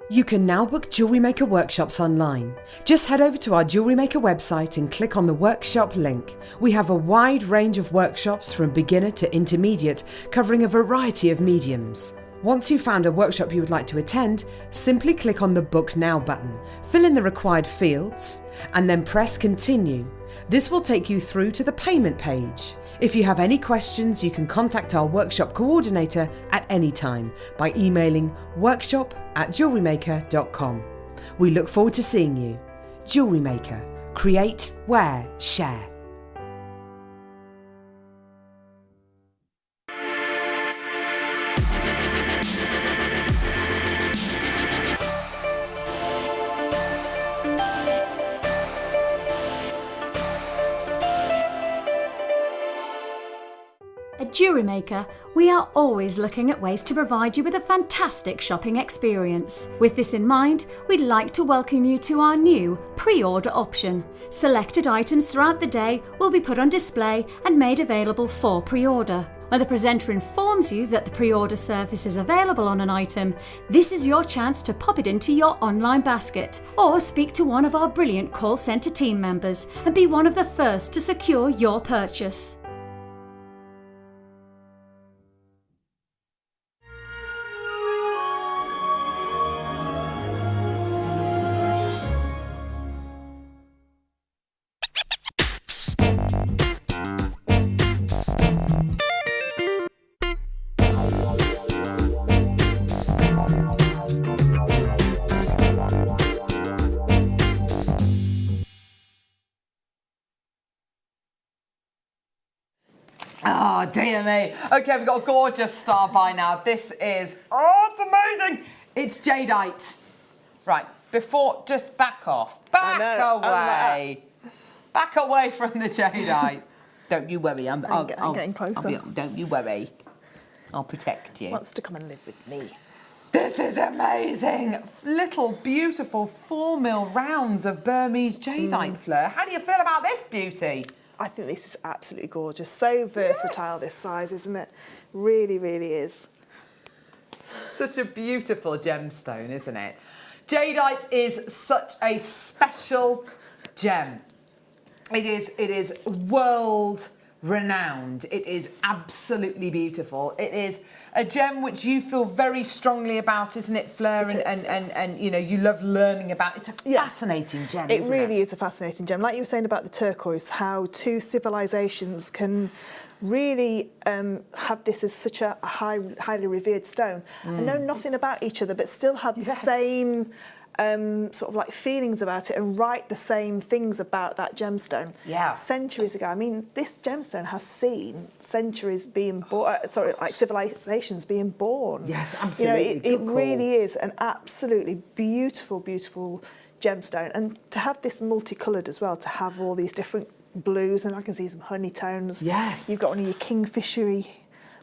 You can now book Jewellery Maker workshops online. Just head over to our Jewellery Maker website and click on the workshop link. We have a wide range of workshops from beginner to intermediate, covering a variety of mediums. Once you've found a workshop you would like to attend, simply click on the Book Now button, fill in the required fields, and then press Continue. This will take you through to the payment page. If you have any questions, you can contact our workshop coordinator at any time by emailing workshop@jewellerymaker.com. We look forward to seeing you. Jewellery Maker. Create, wear, share. At Jewellery Maker, we are always looking at ways to provide you with a fantastic shopping experience. With this in mind, we'd like to welcome you to our new pre-order option. Selected items throughout the day will be put on display and made available for pre-order. When the presenter informs you that the pre-order service is available on an item, this is your chance to pop it into your online basket or speak to one of our brilliant call centre team members and be one of the first to secure your purchase. Oh, dear me. Okay, we've got a gorgeous star by now. This is, oh, it's amazing. It's jadeite. Right, before, just back off. Back away. Back away from the jadeite. Don't you worry. I'm getting closer. Don't you worry. I'll protect you. Wants to come and live with me. This is amazing. Little, beautiful 4mm rounds of Burmese jadeite fleur. How do you feel about this beauty? I think this is absolutely gorgeous. So versatile, this size, isn't it? Really, really is. Such a beautiful gemstone, isn't it? Jadeite is such a special gem. It is world renowned. It is absolutely beautiful. It is a gem which you feel very strongly about, isn't it, Fleur? And you know, you love learning about. It's a fascinating gem, It isn't really is a fascinating gem. Like you were saying about the turquoise, how two civilizations can really have this as such a highly revered stone and know nothing about each other, but still have the same sort of like feelings about it and write the same things about that gemstone. Centuries ago. I mean, this gemstone has seen centuries being born, like civilizations being born. Yes, absolutely. You know, it really is an absolutely beautiful, beautiful gemstone. And to have this multicoloured as well, to have all these different blues, and I can see some honey tones. Yes. You've got one of your kingfishery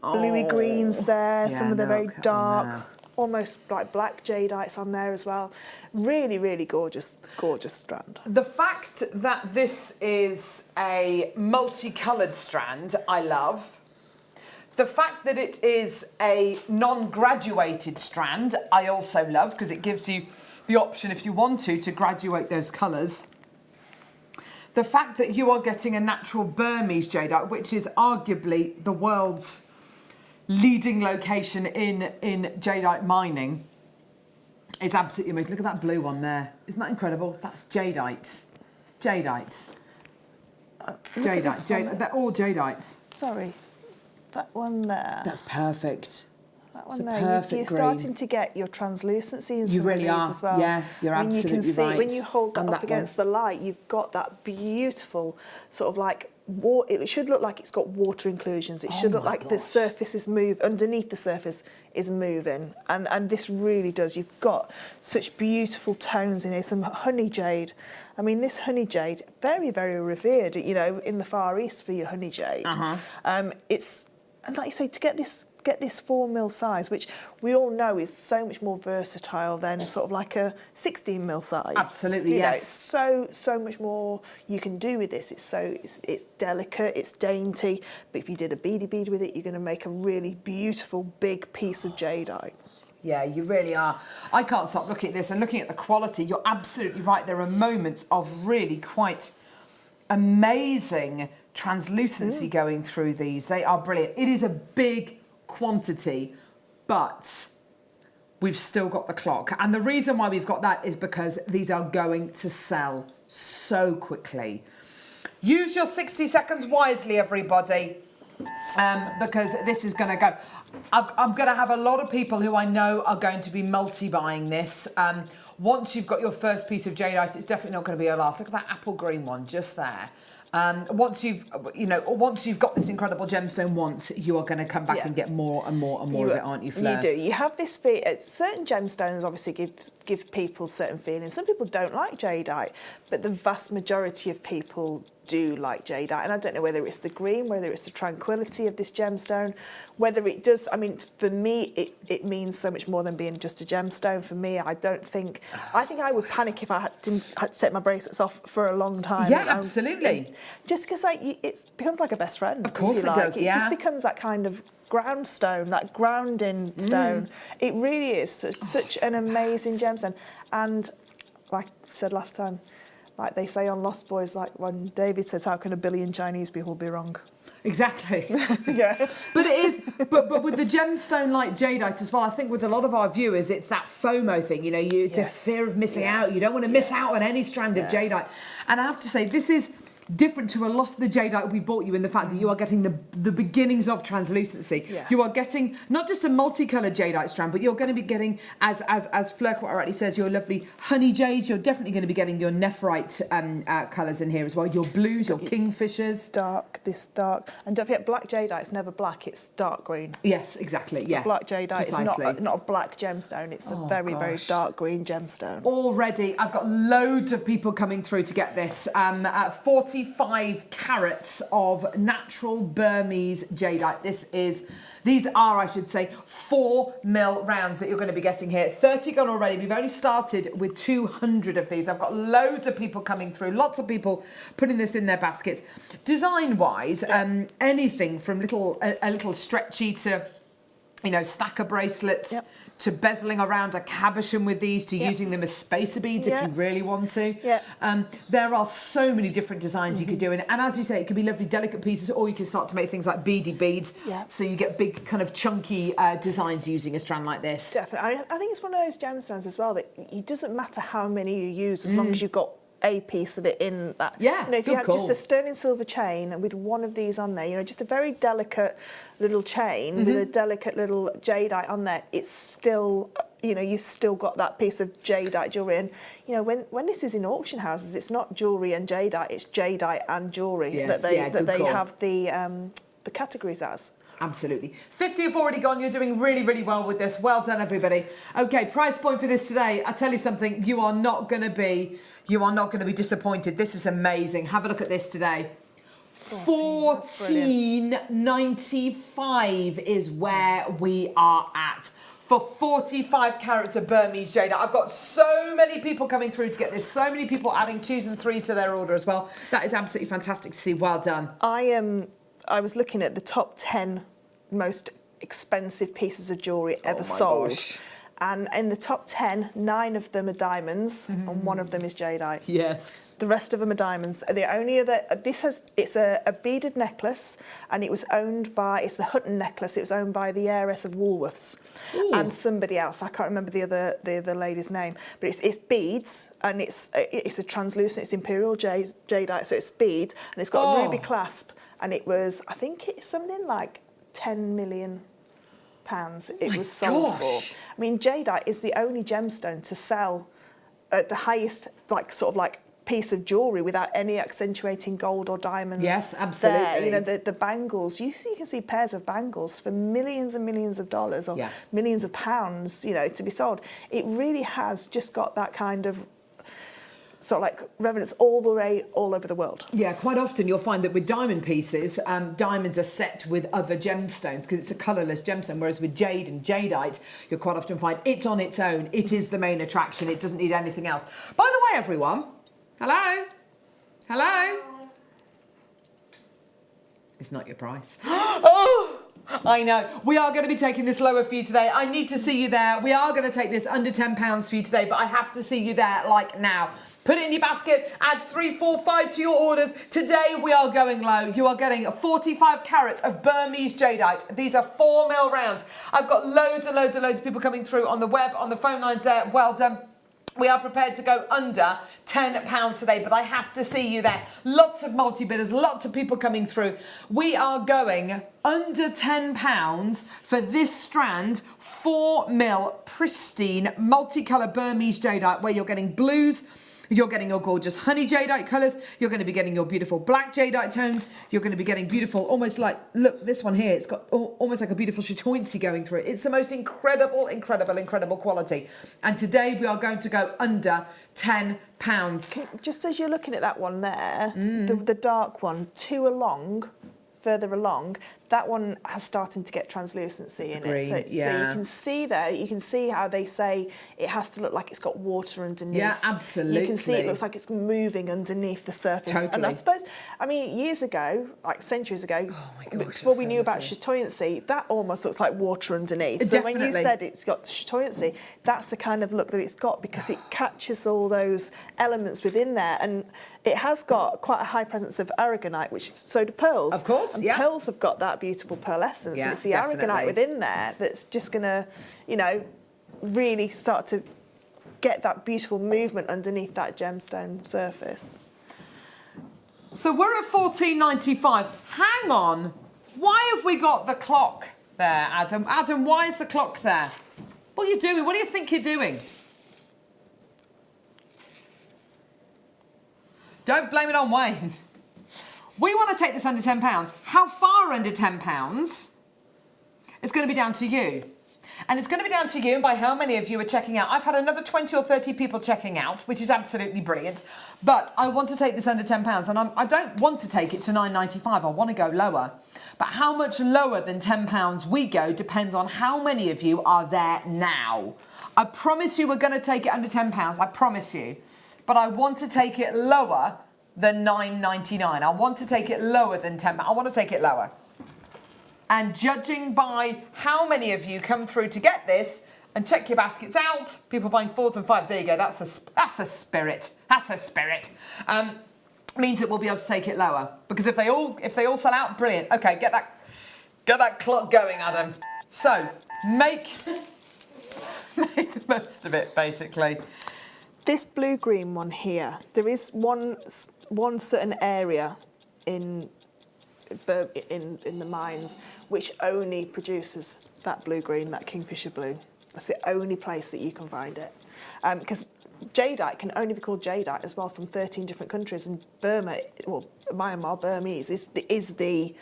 bluey greens there, some of the very dark, almost like black jadeites on there as well. Really, really gorgeous, gorgeous strand. The fact that this is a multicoloured strand, I love. The fact that it is a non-graduated strand, I also love, because it gives you the option, if you want to graduate those colours. The fact that you are getting a natural Burmese jadeite, which is arguably the world's leading location in jadeite mining, is absolutely amazing. Look at that blue one there. Isn't that incredible? That's jadeite. It's jadeite. Jadeite. They're all jadeites. Sorry, that one there. That's perfect. That It's one a there. perfect You're green. starting to get your translucency in You some really of these are. as well. Yeah, you're absolutely you can see, right. when you hold that And up that against the light, you've got that beautiful sort of like water. It should look like it's got water inclusions. It should look like the surface is underneath the surface is moving, and this really does. You've got such beautiful tones in here. Some honey jade. I mean, this honey jade, very, very revered. You know, in the Far East for your honey jade. It's, and like you say, to get this 4mm size, which we all know is so much more versatile than sort of like a 16mm size. Absolutely, you yes. know, so much more you can do with this. It's delicate, it's dainty, but if you did a beady bead with it, you're going to make a really beautiful big piece of jadeite. Yeah, you really are. I can't stop looking at this and looking at the quality. You're absolutely right. There are moments of really quite amazing translucency going through these. They are brilliant. It is a big quantity, but we've still got the clock. And the reason why we've got that is because these are going to sell so quickly. Use your 60 seconds wisely, everybody, because this is going to go. I'm going to have a lot of people who I know are going to be multi-buying this. Once you've got your first piece of jadeite, it's definitely not going to be your last. Look at that apple green one just there. Once you've got this incredible gemstone once, you are going to come back and get more and more and more of it, aren't you, Fleur? You do. You have this certain gemstones obviously give people certain feelings. Some people don't like jadeite, but the vast majority of people do like jadeite. And I don't know whether it's the green, whether it's the tranquility of this gemstone, whether it does. I mean, for me, it means so much more than being just a gemstone. For me, I think I would panic if I had to take my bracelets off for a long time. Yeah, absolutely. Just because it becomes like a best friend. Of course it does, It just becomes that kind of ground stone, that grounding stone. It really is such an amazing gemstone. And like I said last time, like they say on Lost Boys, like when David says, how can a billion Chinese people be wrong? Exactly. Yeah. But it is, but with the gemstone like jadeite as well, I think with a lot of our viewers, it's that FOMO thing, you know, it's a fear of missing out. You don't want to miss out on any strand of jadeite. And I have to say, this is different to a lot of the jadeite we bought you in the fact that you are getting the beginnings of translucency. Yeah. You are getting not just a multicoloured jadeite strand, but you're going to be getting, as Fleur quite rightly says, your lovely honey jades. You're definitely going to be getting your nephrite colours in here as well. Your blues, your kingfishers. This dark. And don't forget, black jadeite's never black, it's dark green. Yes, exactly, yeah. Black jadeite Precisely. is not a black gemstone, it's a very, very dark green gemstone. Already, I've got loads of people coming through to get this. 45 carats of natural Burmese jadeite. These are, I should say, 4mm rounds that you're going to be getting here. 30 gone already. We've only started with 200 of these. I've got loads of people coming through, lots of people putting this in their baskets. Design-wise, anything from a little stretchy to, you know, stacker bracelets, to bezeling around a cabochon with these, to using them as spacer beads if you really want to. There are so many different designs you could do, and as you say, it could be lovely delicate pieces, or you can start to make things like beady beads, so you get big kind of chunky designs using a strand like this. Definitely. I think it's one of those gemstones as well that it doesn't matter how many you use as long as you've got a piece of it in that. Yeah, if you have just a sterling silver chain with one of these on there, just a very delicate little chain with a delicate little jadeite on there, it's still, you've still got that piece of jadeite jewellery. And when this is in auction houses, it's not jewellery and jadeite, it's jadeite and jewellery that they have the categories as. Absolutely. 50 have already gone. You're doing really, really well with this. Well done, everybody. Okay, price point for this today. I tell you something, you are not going to be disappointed. This is amazing. Have a look at this today. $14.95 is where we are at. For 45 carats of Burmese jade. I've got so many people coming through to get this. So many people adding 2s and 3s to their order as well. That is absolutely fantastic to see. Well done. I was looking at the top 10 most expensive pieces of jewellery ever sold. Gosh. And in the top 10, 9 of them are diamonds and 1 of them is jadeite. Yes. The rest of them are diamonds. The only other, it's a beaded necklace, and it's the Hutton necklace. It was owned by the heiress of Woolworths and somebody else. I can't remember the other lady's name, but it's beads, and it's a translucent, it's imperial jadeite, so it's beads, and it's got a ruby clasp, and it was, I think it's something like £10 million. It was sold for. I mean, jadeite is the only gemstone to sell at the highest, piece of jewellery without any accentuating gold or diamonds. Yes, absolutely. There. The bangles. You can see pairs of bangles for millions and millions of dollars or millions of pounds. To be sold. It really has just got that kind of relevance all over the world. Yeah, quite often you'll find that with diamond pieces, diamonds are set with other gemstones because it's a colourless gemstone, whereas with jade and jadeite, you'll quite often find it's on its own. It is the main attraction. It doesn't need anything else. By the way, everyone, hello? Hello? It's not your price. Oh! I know. We are going to be taking this lower for you today. I need to see you there. We are going to take this under £10 for you today, but I have to see you there now. Put it in your basket, add 3, 4, 5 to your orders. Today we are going low. You are getting 45 carats of Burmese jadeite. These are 4 mil rounds. I've got loads and loads and loads of people coming through on the web, on the phone lines there. Well done. We are prepared to go under £10 today, but I have to see you there. Lots of multi-bidders, lots of people coming through. We are going under £10 for this strand, 4 mil pristine multicolour Burmese jadeite, where you're getting blues, you're getting your gorgeous honey jadeite colours, you're going to be getting your beautiful black jadeite tones, you're going to be getting beautiful, almost like, look, this one here, it's got almost like a beautiful chatoyancy going through it. It's the most incredible, incredible, incredible quality. And today we are going to go under £10. Just as you're looking at that one there, the dark one, further along, that one has starting to get translucency in it. So you can see there, you can see how they say it has to look like it's got water underneath. Yeah, absolutely. You can see it looks like it's moving underneath the surface. Totally. And I suppose, years ago, like centuries ago, before we knew about chatoyancy, that almost looks like water underneath. So when you said it's got chatoyancy, that's the kind of look that it's got because it catches all those elements within there. And it has got quite a high presence of aragonite, which so do pearls. Of course, and pearls have got that beautiful pearlescence. Yeah, and it's the aragonite within there that's just going to, really start to get that beautiful movement underneath that gemstone surface. So we're at $14.95. Hang on. Why have we got the clock there, Adam? Adam, why is the clock there? What are you doing? What do you think you're doing? Don't blame it on Wayne. We want to take this under £10. How far under £10? It's going to be down to you. And it's going to be down to you and by how many of you are checking out. I've had another 20 or 30 people checking out, which is absolutely brilliant. But I want to take this under £10 and I don't want to take it to $9.95. I want to go lower. But how much lower than £10 we go depends on how many of you are there now. I promise you we're going to take it under £10. I promise you. But I want to take it lower than $9.99. I want to take it lower than £10. I want to take it lower. And judging by how many of you come through to get this, and check your baskets out. People buying 4s and 5s. There you go. That's a spirit. That's a spirit. Means that we'll be able to take it lower, because if they all sell out, brilliant. Okay, get that clock going, Adam. So make the most of it, basically. This blue-green one here, there is one certain area in the mines which only produces that blue-green, that kingfisher blue. That's the only place that you can find it. Because jadeite can only be called jadeite as well from 13 different countries, and Myanmar, Burmese, is the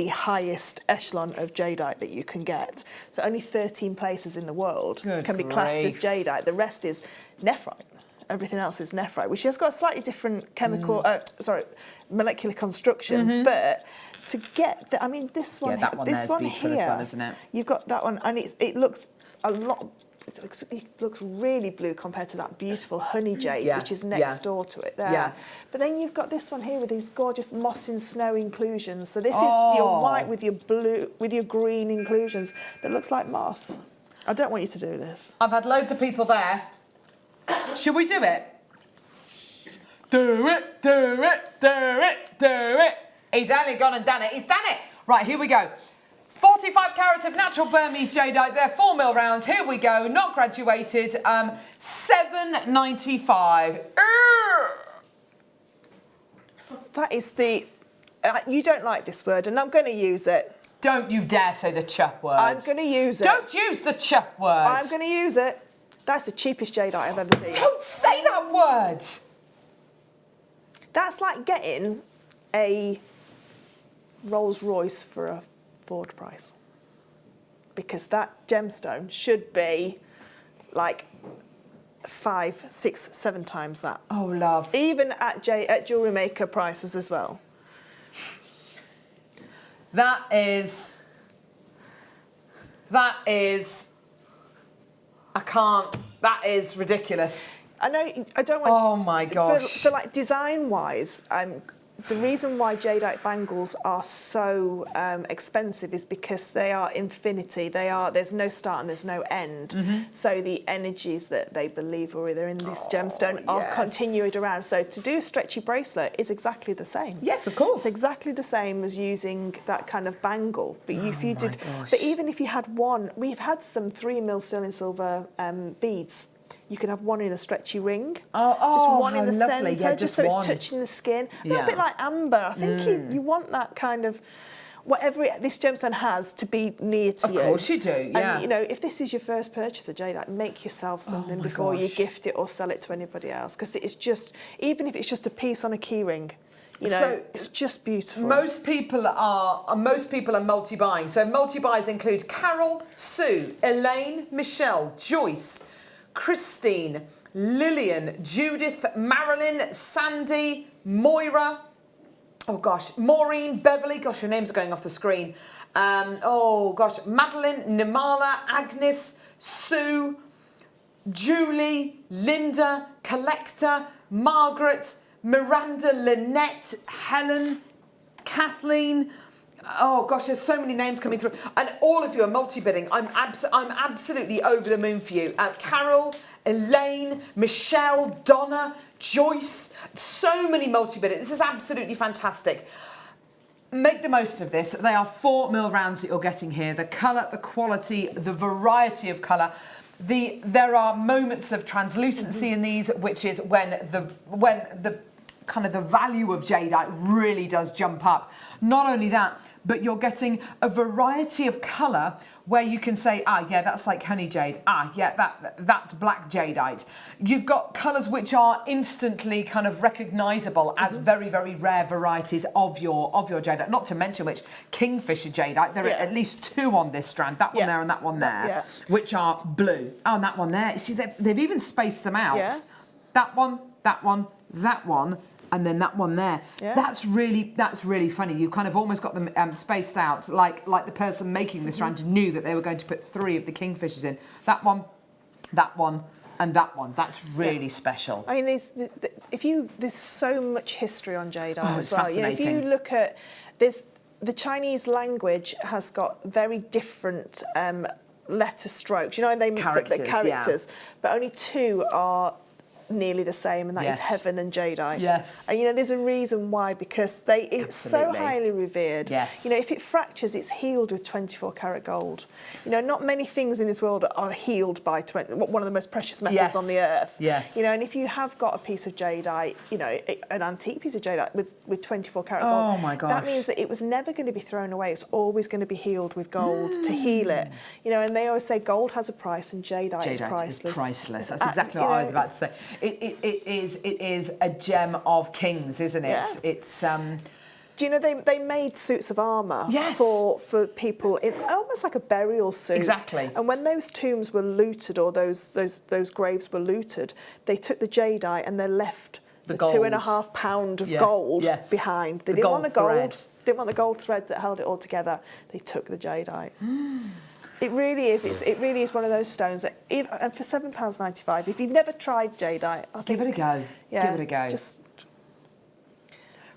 highest echelon of jadeite that you can get. So only 13 places in the world can be classed as jadeite. The rest is nephrite. Everything else is nephrite, which has got a slightly different molecular construction, but to get the, I mean, this one, that one this there is one beautiful here, as well, isn't it? You've got that one, and it looks a lot. It looks really blue compared to that beautiful honey jade, which is next door to it there. Yeah. But then you've got this one here with these gorgeous moss and snow inclusions. So this is your white with your blue, with your green inclusions that looks like moss. I don't want you to do this. I've had loads of people there. Should we do it? Do it, do it, do it, do it. He's only gone and done it. He's done it. Right, here we go. 45 carats of natural Burmese jadeite. They're 4 mil rounds. Here we go. Not graduated. $7.95. That is the. You don't like this word, and I'm going to use it. Don't you dare say the chup word. I'm going to use it. Don't use the chup word. I'm going to use it. That's the cheapest jadeite I've ever seen. Don't say that word. That's like getting a Rolls Royce for a Ford price, because that gemstone should be like 5, 6, 7 times that. Oh, love. Even at Jewellery Maker prices as well. That is, I can't, that is ridiculous. I know, I don't want... Oh my gosh. For like design-wise, the reason why jadeite bangles are so expensive is because they are infinity. There's no start and there's no end. So the energies that they believe are in this gemstone are continued around. So to do a stretchy bracelet is exactly the same. Yes, of course. It's exactly the same as using that kind of bangle. But but even if you had one, we've had some 3 mil sterling silver beads. You can have one in a stretchy ring, just one in the centre, just so it's touching the skin. A little bit like amber. I think you want that kind of, whatever this gemstone has, to be near to you. Of course you do, yeah. And, you know, if this is your first purchase of jadeite, make yourself something before you gift it or sell it to anybody else. Because it's just, even if it's just a piece on a key ring, you know, so it's just beautiful. Most people are multi-buying. So multi-buys include Carol, Sue, Elaine, Michelle, Joyce, Christine, Lillian, Judith, Marilyn, Sandy, Moira, Maureen, Beverly, your names are going off the screen. Madeline, Nimala, Agnes, Sue, Julie, Linda, Collector, Margaret, Miranda, Lynette, Helen, Kathleen. Oh gosh, there's so many names coming through, and all of you are multi-bidding. I'm absolutely over the moon for you. Carol, Elaine, Michelle, Donna, Joyce, so many multi-bidding. This is absolutely fantastic. Make the most of this. They are 4 mil rounds that you're getting here. The colour, the quality, the variety of colour. There are moments of translucency in these, which is when the kind of the value of jadeite really does jump up. Not only that, but you're getting a variety of colour where you can say, that's like honey jade. That's black jadeite. You've got colours which are instantly kind of recognisable as very, very rare varieties of your jadeite. Not to mention which kingfisher jadeite. There are at least 2 on this strand. That one there and that one there, which are blue. Oh, and that one there. See, they've even spaced them out. Yeah. That one, that one, that one. And then that one there. Yeah. That's really funny. You kind of almost got them spaced out, like the person making this strand knew that they were going to put 3 of the kingfishers in. That one, and that one. That's really special. I mean, there's so much history on jadeite as well. Fascinating. If you look at the Chinese language has got very different letter strokes. You know, they Characters, the characters, but only 2 are nearly the same, and that is heaven and jadeite. Yes. And you know, there's a reason why, because it's so highly revered. Yes. You know, if it fractures, it's healed with 24 karat gold. You know, not many things in this world are healed by one of the most precious metals on the earth. Yes. You know, and if you have got a piece of jadeite, you know, an antique piece of jadeite with 24 karat gold, oh my gosh, that means that it was never going to be thrown away. It's always going to be healed with gold to heal it. You know, and they always say gold has a price and jadeite is priceless. Is priceless. That's exactly what I was about to say. It is a gem of kings, isn't it? Yeah. It's Do you know they made suits of armour for people in almost like a burial suit. Exactly. And when those tombs were looted, or those graves were looted, they took the jadeite and they left the 2.5 pound of gold behind. They didn't want the gold. Didn't want the gold thread that held it all together. They took the jadeite. It really is. It really is one of those stones that, and for £7.95, if you've never tried jadeite, give it a go. Yeah, give it a go. Just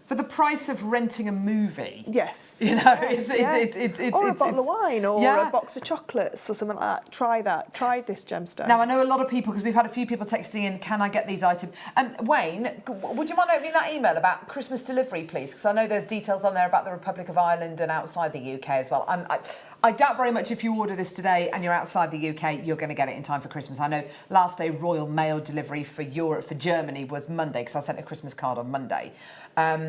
for the price of renting a movie. Yes. You know, it's or a bottle of wine, or a box of chocolates, or something like that. Try that. Try this gemstone. Now, I know a lot of people, because we've had a few people texting in, can I get these items? Wayne, would you mind opening that email about Christmas delivery, please? Because I know there's details on there about the Republic of Ireland and outside the UK as well. I doubt very much if you order this today and you're outside the UK, you're going to get it in time for Christmas. I know last day Royal Mail delivery for Europe, for Germany, was Monday, because I sent a Christmas card on Monday.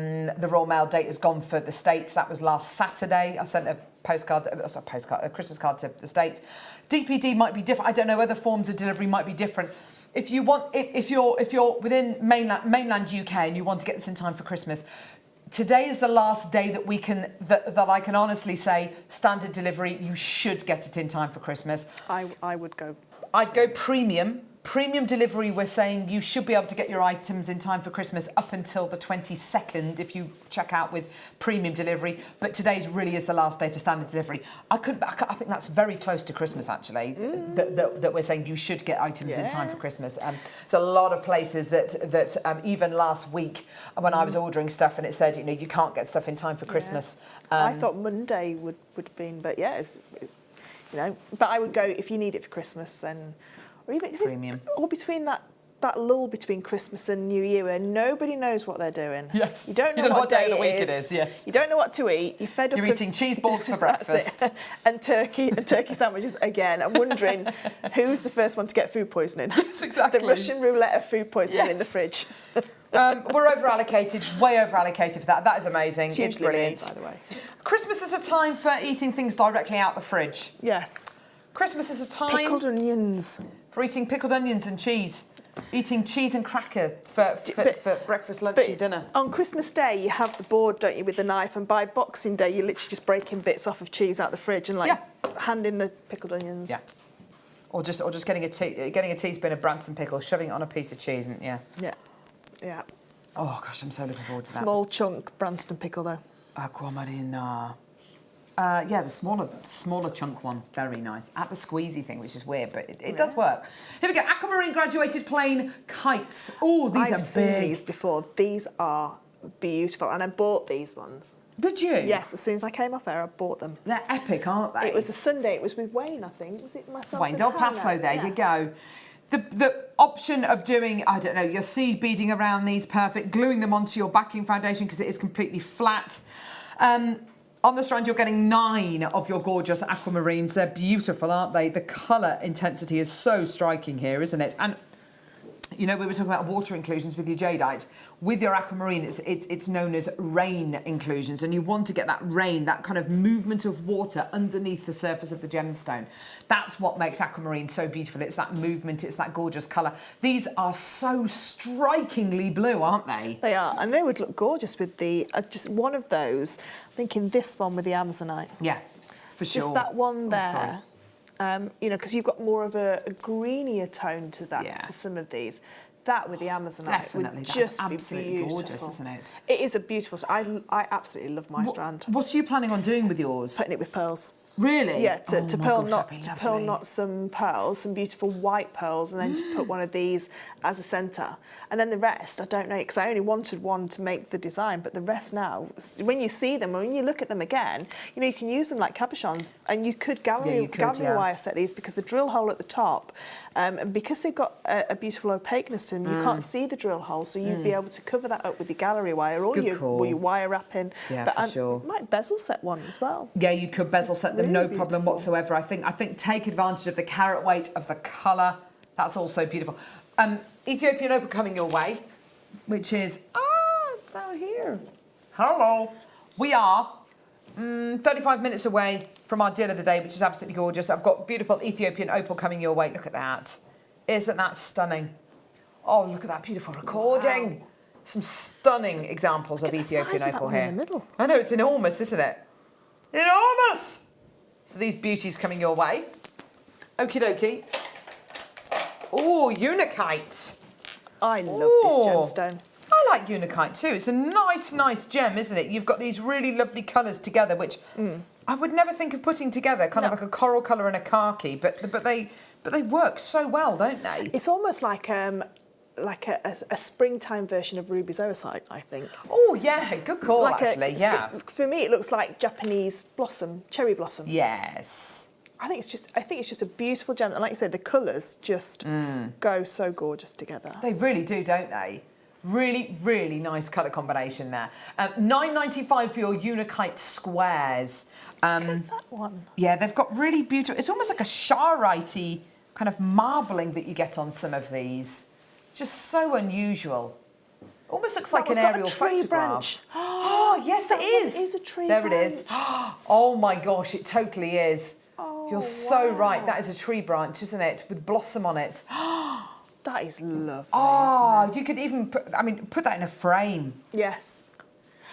The Royal Mail date has gone for the States. That was last Saturday. I sent a Christmas card to the States. DPD might be different. I don't know. Other forms of delivery might be different. If you want, if you're within mainland UK and you want to get this in time for Christmas, today is the last day that we can that I can honestly say standard delivery. You should get it in time for Christmas. I would go. I'd go premium. Premium delivery, we're saying you should be able to get your items in time for Christmas up until the 22nd if you check out with premium delivery. But today really is the last day for standard delivery. I think that's very close to Christmas, actually, that we're saying you should get items in time for Christmas. There's a lot of places that even last week when I was ordering stuff and it said, you know, you can't get stuff in time for Christmas. I thought Monday would have been, but you know, but I would go, if you need it for Christmas, then... Or even premium. Or between that lull between Christmas and New Year where nobody knows what they're doing. Yes. You don't know what day of the week it is, yes. You don't know what to eat. You're fed up. You're eating cheese balls for breakfast. and turkey sandwiches again. I'm wondering who's the first one to get food poisoning. Yes, exactly. The Russian roulette of food poisoning in the fridge. We're over-allocated, way over-allocated for that. That is amazing. It's brilliant. By the way. Christmas is a time for eating things directly out the fridge. Yes. Christmas is a time... Pickled onions. For eating pickled onions and cheese. Eating cheese and cracker for breakfast, lunch and dinner. On Christmas Day, you have the board, don't you, with the knife, and by Boxing Day, you're literally just breaking bits off of cheese out the fridge and handing the pickled onions. Yeah. Or just getting a teaspoon of Branston pickle, shoving it on a piece of cheese, and Yeah. Oh gosh, I'm so looking forward to that. Small chunk Branston pickle though. Aquamarina. The smaller chunk one, very nice. At the squeezy thing, which is weird, but it does work. Here we go, aquamarine graduated plain kites. Oh, these are big. I've seen these before. These are beautiful, and I bought these ones. Did you? Yes, as soon as I came off air, I bought them. They're epic, aren't they? It was a Sunday. It was with Wayne, I think. Was it myself? Wayne Del Paso. There you go. The option of doing, I don't know, your seed beading around these, perfect. Gluing them onto your backing foundation because it is completely flat. On the strand, you're getting 9 of your gorgeous aquamarines. They're beautiful, aren't they? The colour intensity is so striking here, isn't it? And, you know, we were talking about water inclusions with your jadeite. With your aquamarine, it's known as rain inclusions, and you want to get that rain, that kind of movement of water underneath the surface of the gemstone. That's what makes aquamarine so beautiful. It's that movement, it's that gorgeous colour. These are so strikingly blue, aren't they? They are, and they would look gorgeous with the, just one of those, I'm thinking this one with the Amazonite. Yeah, for sure. Just that one there. You know, because you've got more of a greenier tone to that, to some of these. That with the Amazonite would just be beautiful. Gorgeous, isn't it? It is a beautiful. I absolutely love my strand. What are you planning on doing with yours? Putting it with pearls. Really? Yeah, to pearl knot some pearls, some beautiful white pearls, and then to put one of these as a centre. And then the rest, I don't know, because I only wanted one to make the design, but the rest now, when you see them, when you look at them again, you know, you can use them like cabochons, and you could gallery wire set these, because the drill hole at the top, and because they've got a beautiful opaqueness to them, you can't see the drill hole, so you'd be able to cover that up with your gallery wire or your wire wrapping. Yeah, but for sure. You might bezel set one as well. Yeah, you could bezel set them, Really no problem beautiful. whatsoever. I think take advantage of the carat weight of the colour. That's also beautiful. Ethiopian opal coming your way, which is, it's down here. Hello. We are 35 minutes away from our deal of the day, which is absolutely gorgeous. I've got beautiful Ethiopian opal coming your way. Look at that. Isn't that stunning? Oh, look at that beautiful recording. Wow. Some stunning examples of Ethiopian opal here. In the middle. I know, it's enormous, isn't it? Enormous! So these beauties coming your way. Okie dokie. Oh, Unikite. I love this gemstone. I like Unikite too. It's a nice gem, isn't it? You've got these really lovely colours together, which I would never think of putting together, kind of like a coral colour and a khaki, but they work so well, don't they? It's almost like a springtime version of Ruby's Oosite, I think. Oh yeah, good call actually. Yeah. For me, it looks like Japanese blossom, cherry blossom. Yes. I think it's just a beautiful gem, and like you said, the colours just go so gorgeous together. They really do, don't they? Really nice colour combination there. $9.95 for your Unikite squares. Look at that one. Yeah, they've got really beautiful. It's almost like a Charite kind of marbling that you get on some of these. Just so unusual. Almost looks like an aerial photograph. Branch. Oh, yes, it is. It is a tree there branch. It is. Oh my gosh, it totally is. Oh, you're so wow. right. That is a tree branch, isn't it? With blossom on it. That is lovely. Oh, you could even put that in a frame. Yes.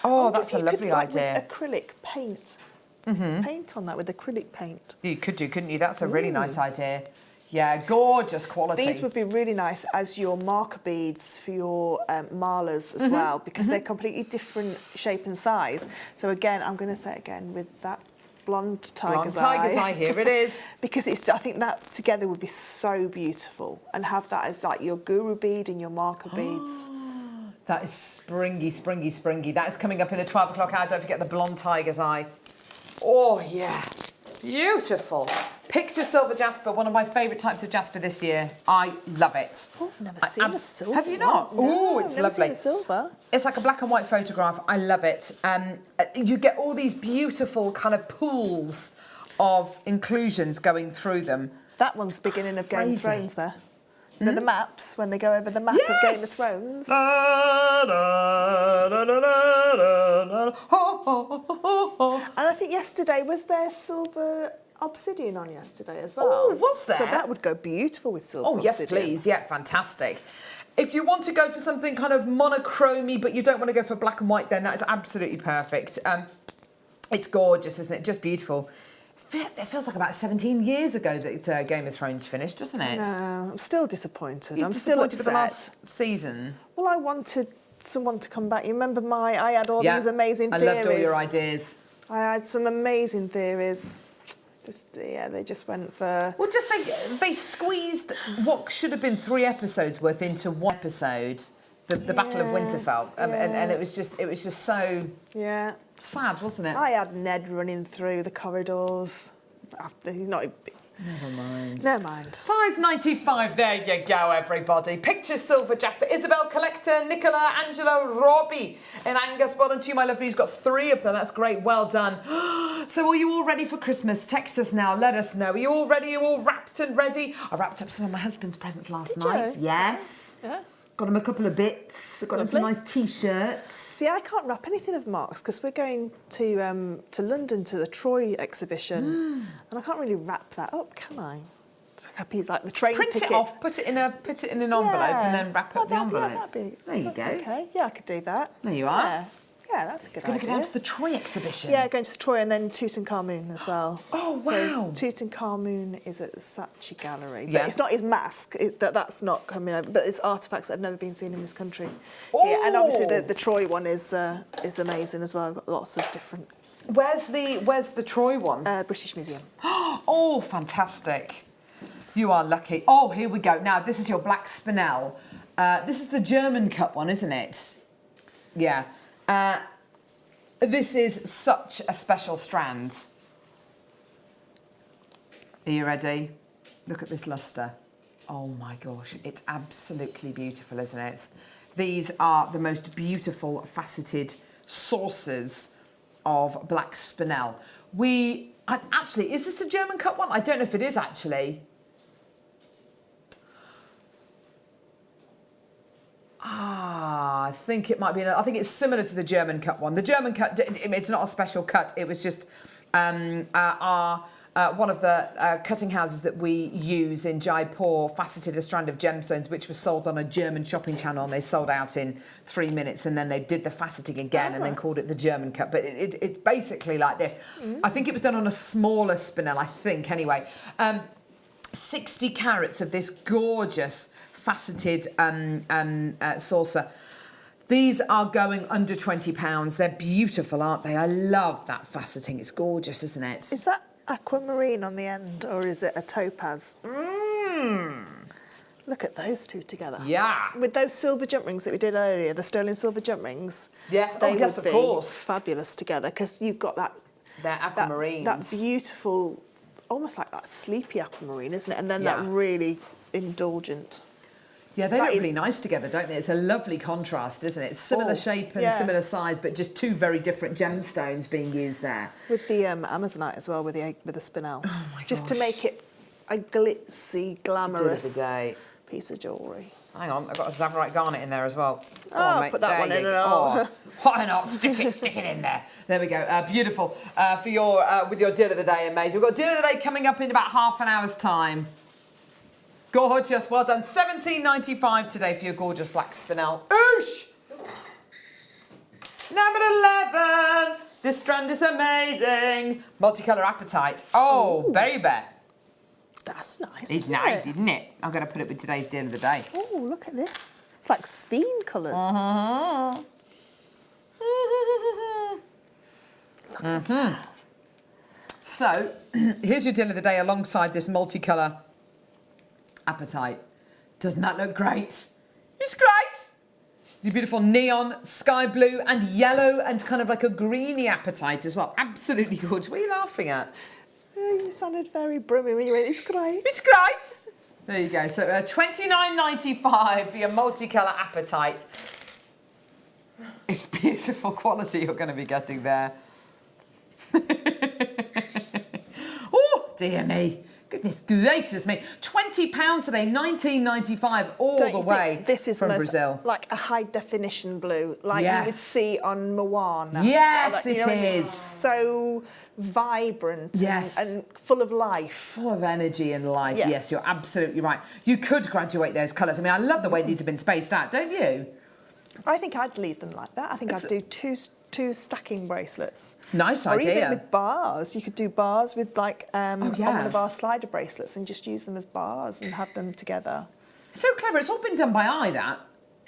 Oh, that's a you lovely could, idea. With acrylic paint. Paint on that with acrylic paint. You could do, couldn't you? That's a really nice idea. Yeah, gorgeous quality. These would be really nice as your marker beads for your malers as well, because they're completely different shape and size. So again, I'm going to say it again with that blonde tiger's eye. Blonde tiger's eye, here it is. Because I think that together would be so beautiful, and have that as like your guru bead and your marker beads. That is springy. That is coming up in the 12 o'clock hour. Don't forget the blonde tiger's eye. Oh, yeah. Beautiful. Picture silver jasper, one of my favourite types of jasper this year. I love it. Oh, I've never seen a silver. Have you not? No, Oh, it's I've never lovely. seen a silver. It's like a black and white photograph. I love it. You get all these beautiful kind of pools of inclusions going through them. That one's the beginning of Game of crazy. Thrones there. You know the maps, when they go over the map of Game of Thrones. And I think yesterday, was there silver obsidian on yesterday as well? Oh, was there? So that would go beautiful with silver Oh, yes, obsidian. please. Yeah, fantastic. If you want to go for something kind of monochromy, but you don't want to go for black and white, then that is absolutely perfect. It's gorgeous, isn't it? Just beautiful. It feels like about 17 years ago that Game of Thrones finished, doesn't it? No, I'm still disappointed. You're I'm disappointed still with the upset. last season. Well, I wanted someone to come back. You remember I had all these amazing theories. I loved all your ideas. I had some amazing theories. They just went for... Well, just they squeezed what should have been 3 episodes worth into 1 episode, the Battle of Winterfell, and it was just so sad, wasn't it? I had Ned running through the corridors. After he's not. Never mind. Never mind. $5.95. There you go, everybody. Picture silver jasper. Isabel Collector, Nicola, Angela, Robbie, and Angus. Well done to you, my lovely. He's got 3 of them. That's great. Well done. So, are you all ready for Christmas? Text us now. Let us know. Are you all ready? Are you all wrapped and ready? I wrapped up some of my husband's presents last night. You? Yes. Yeah. Got him a couple of bits. Got him some nice T-shirts. See, I can't wrap anything of Mark's because we're going to London to the Troy exhibition, and I can't really wrap that up, can I? It's like the train Print ticket. it off, put it in an envelope, and then wrap up the envelope. There you go. Okay. Yeah, I could do that. There you are. Yeah, that's a good Going idea. to go down to the Troy exhibition. Yeah, going to the Troy and then Tutankhamun as well. Oh, wow. So Tutankhamun is at the Saatchi Gallery. But Yeah. it's not his mask. That's not coming over. But it's artefacts that have never been seen in this country. Oh. Yeah, and obviously the Troy one is amazing as well. Got lots of different... Where's the Troy one? British Museum. Oh, fantastic. You are lucky. Oh, here we go. Now, this is your black spinel. This is the German cut one, isn't it? Yeah. This is such a special strand. Are you ready? Look at this luster. Oh my gosh, it's absolutely beautiful, isn't it? These are the most beautiful faceted saucers of black spinel. Actually, is this a German cut one? I don't know if it is actually. I think it might be. I think it's similar to the German cut one. The German cut, it's not a special cut. It was just one of the cutting houses that we use in Jaipur faceted a strand of gemstones, which was sold on a German shopping channel, and they sold out in 3 minutes, and then they did the faceting again and then called it the German cut. But it's basically like this. I think it was done on a smaller spinel, I think, anyway. 60 carats of this gorgeous faceted saucer. These are going under £20. They're beautiful, aren't they? I love that faceting. It's gorgeous, isn't it? Is that aquamarine on the end, or is it a topaz? Look at those two together. Yeah. With those silver jump rings that we did earlier, the sterling silver jump rings. Yes, they yes, would of be course. fabulous together, because you've got that. They're aquamarines. That beautiful, almost like that sleepy aquamarine, isn't it? And then Yeah. that really indulgent. Yeah, they That look really is- nice together, don't they? It's a lovely contrast, isn't it? It's similar shape and yeah. similar size, but just two very different gemstones being used there. With the Amazonite as well, with the spinel. Oh my Just to gosh. make it a glitzy, glamorous day. piece of jewellery. Hang on, I've got a Zavarite garnet in there as well. Go Oh, on, mate. put that There one you in go. and all. Oh, why not? Stick it in there. There we go. Beautiful. For your with your deal of the day, amazing. We've got deal of the day coming up in about half an hour's time. Gorgeous, well done. £17.95 today for your gorgeous black spinel. Oosh! Number 11. This strand is amazing. Multicolour apatite. Oh, baby. That's nice. It's isn't nice, it? isn't it? I'm going to put it with today's deal of the day. Oh, look at this. It's like Sphene colours. So, here's your deal of the day alongside this multicolour apatite. Doesn't that look great? It's great! The beautiful neon, sky blue and yellow and kind of like a greeny apatite as well. Absolutely gorgeous. What are you laughing at? You sounded very brummy when you went, it's great. It's great! There you go. So £29.95 for your multicolour apatite. It's beautiful quality you're going to be getting there. Oh, dear me. Goodness gracious me. £20 today, £19.95 all Don't the you way think this is from most, Brazil. like a high definition blue, like you would Yes. see on Moana. Yes, Like, it when is. it's so vibrant Yes. and full of life. Full of energy and life. Yeah. Yes, you're absolutely right. You could graduate those colours. I mean, I love the way these have been spaced out, don't you? I think I'd leave them like that. I think It's- I'd do two stacking bracelets. Nice Or idea. even with bars. You could do bars with like on one yeah. of our slider bracelets and just use them as bars and have them together. So clever. It's all been done by eye, that.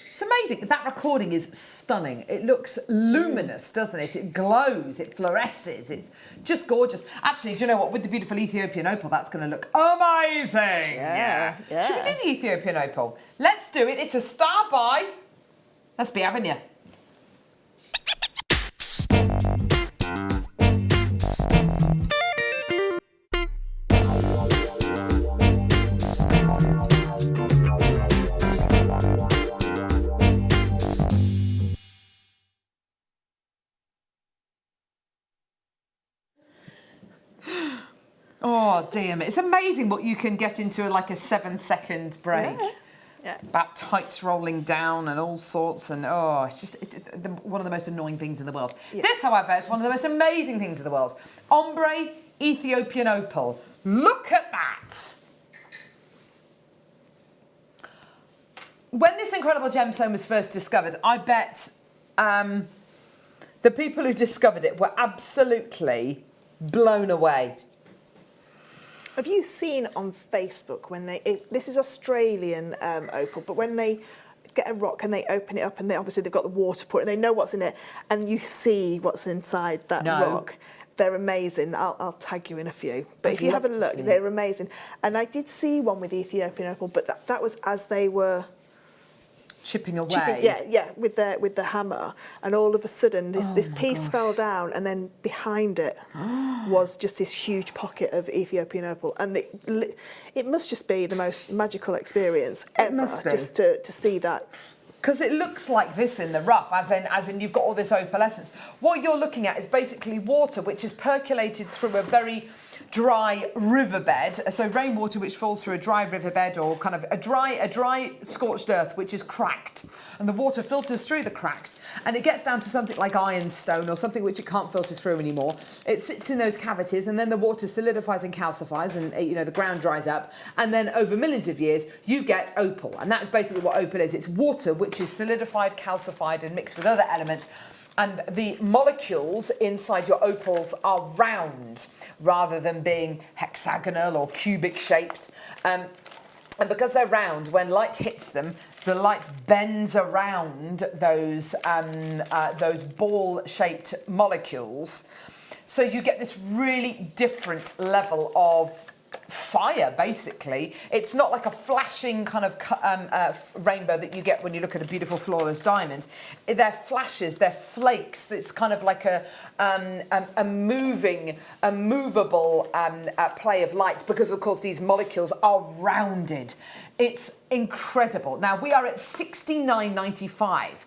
It's amazing. That recording is stunning. It looks luminous, doesn't it? It glows, it fluoresces. It's just gorgeous. Actually, do you know what? With the beautiful Ethiopian opal, that's going to look amazing. Yeah. Should we do the Ethiopian opal? Let's do it. It's a star buy. Let's be having you. Oh, dear me. It's amazing what you can get into like a 7-second break. Yeah. About tights rolling down and all sorts, and it's one of the most annoying things in the world. Yeah. This, however, is one of the most amazing things in the world. Ombre Ethiopian opal. Look at that. When this incredible gemstone was first discovered, I bet the people who discovered it were absolutely blown away. Have you seen on Facebook when this is Australian opal, but when they get a rock and they open it up and they've got the water pour and they know what's in it and you see what's inside that rock, they're amazing. I'll tag you in a few. But if you have a look, they're amazing. And I did see one with Ethiopian opal, but that was as they were chipping away. with the hammer, and all of a sudden this piece fell down, and then behind it was just this huge pocket of Ethiopian opal, and it must just be the most magical experience ever, just to see that. Because it looks like this in the rough, as in you've got all this opalescence. What you're looking at is basically water which is percolated through a very dry riverbed. So rainwater which falls through a dry riverbed, or kind of a dry scorched earth which is cracked, and the water filters through the cracks, and it gets down to something like ironstone or something which it can't filter through anymore. It sits in those cavities, and then the water solidifies and calcifies, and the ground dries up, and then over millions of years you get opal, and that's basically what opal is. It's water which is solidified, calcified, and mixed with other elements. And the molecules inside your opals are round rather than being hexagonal or cubic shaped. And because they're round, when light hits them, the light bends around those ball-shaped molecules. So you get this really different level of fire, basically. It's not like a flashing kind of rainbow that you get when you look at a beautiful flawless diamond. They're flashes, they're flakes. It's kind of like a movable play of light, because of course these molecules are rounded. It's incredible. Now we are at $69.95.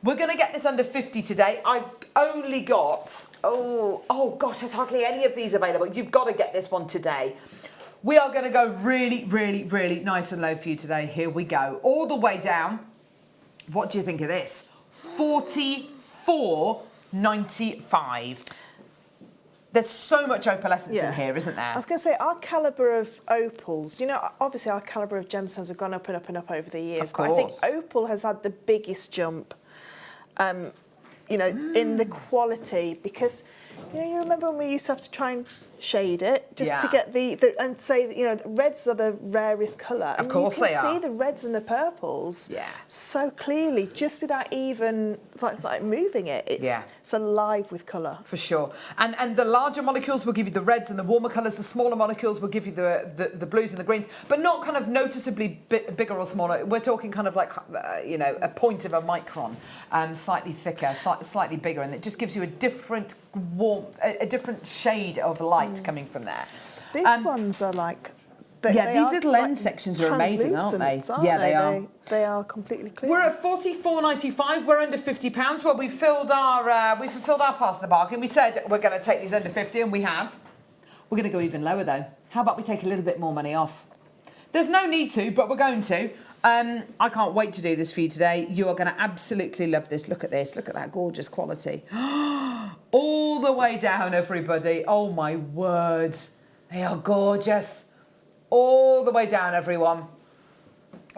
We're going to get this under 50 today. I've only got, oh gosh, there's hardly any of these available. You've got to get this one today. We are going to go really, really, really nice and low for you today. Here we go. All the way down. What do you think of this? $44.95. There's so much opalescence in here, isn't there? I was going to say, our calibre of opals, obviously our calibre of gemstones have gone up and up and up over the years. Of course. But I think opal has had the biggest jump. In the quality, because you remember when we used to have to try and shade it just to get the and say that, reds are the rarest colour. Of course they are. You can see the reds and the purples so clearly just without even like moving it. It's alive with colour. For sure. And the larger molecules will give you the reds and the warmer colours. The smaller molecules will give you the blues and the greens, but not kind of noticeably bigger or smaller. We're talking kind of like a point of a micron, slightly thicker, slightly bigger, and it just gives you a different warmth, a different shade of light coming from there. These ones are like... these little end sections are amazing, aren't they? They are. They are completely clear. We're at $44.95. We're under £50. Well, we fulfilled our part of the bargain. We said we're going to take these under 50, and we have. We're going to go even lower though. How about we take a little bit more money off? There's no need to, but we're going to. I can't wait to do this for you today. You are going to absolutely love this. Look at this. Look at that gorgeous quality. All the way down, everybody. Oh my word. They are gorgeous. All the way down, everyone.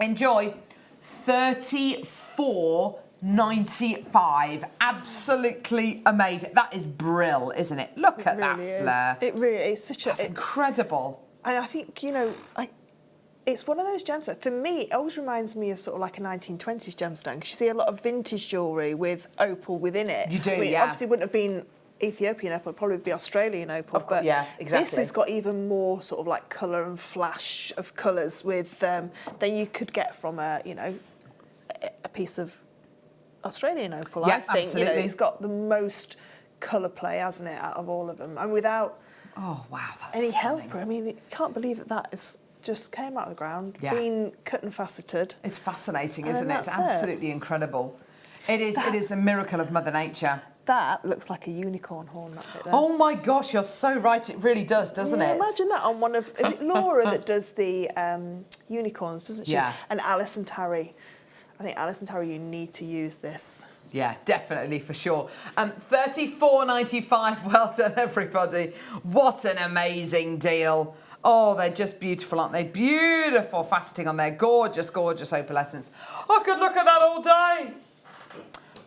Enjoy. $34.95. Absolutely amazing. That is brill, isn't it? Look at that flare. It really is such That's incredible. And I think, it's one of those gemstones. For me, it always reminds me of sort of like a 1920s gemstone, because you see a lot of vintage jewellery with opal within it. You do, It obviously wouldn't have been Ethiopian opal, it'd probably be Australian opal. But exactly. This has got even more sort of like colour and flash of colours with than you could get from a piece of Australian opal. I think absolutely. It's got the most colour play, hasn't it, out of all of them, and without any helper. I mean, you can't believe that is just came out of the ground, been cut and faceted. It's fascinating, isn't it? It's absolutely incredible. It is a miracle of Mother Nature. That looks like a unicorn horn, that bit there. Oh my gosh, you're so right. It really does, doesn't it? Imagine that on one of... Is it Laura that does the unicorns, doesn't she? Yeah. And Alice and Tarry. I think Alice and Tarry, you need to use this. Yeah, definitely, for sure. $34.95. Well done, everybody. What an amazing deal. Oh, they're just beautiful, aren't they? Beautiful faceting on there. Gorgeous, gorgeous opalescence. I could look at that all day.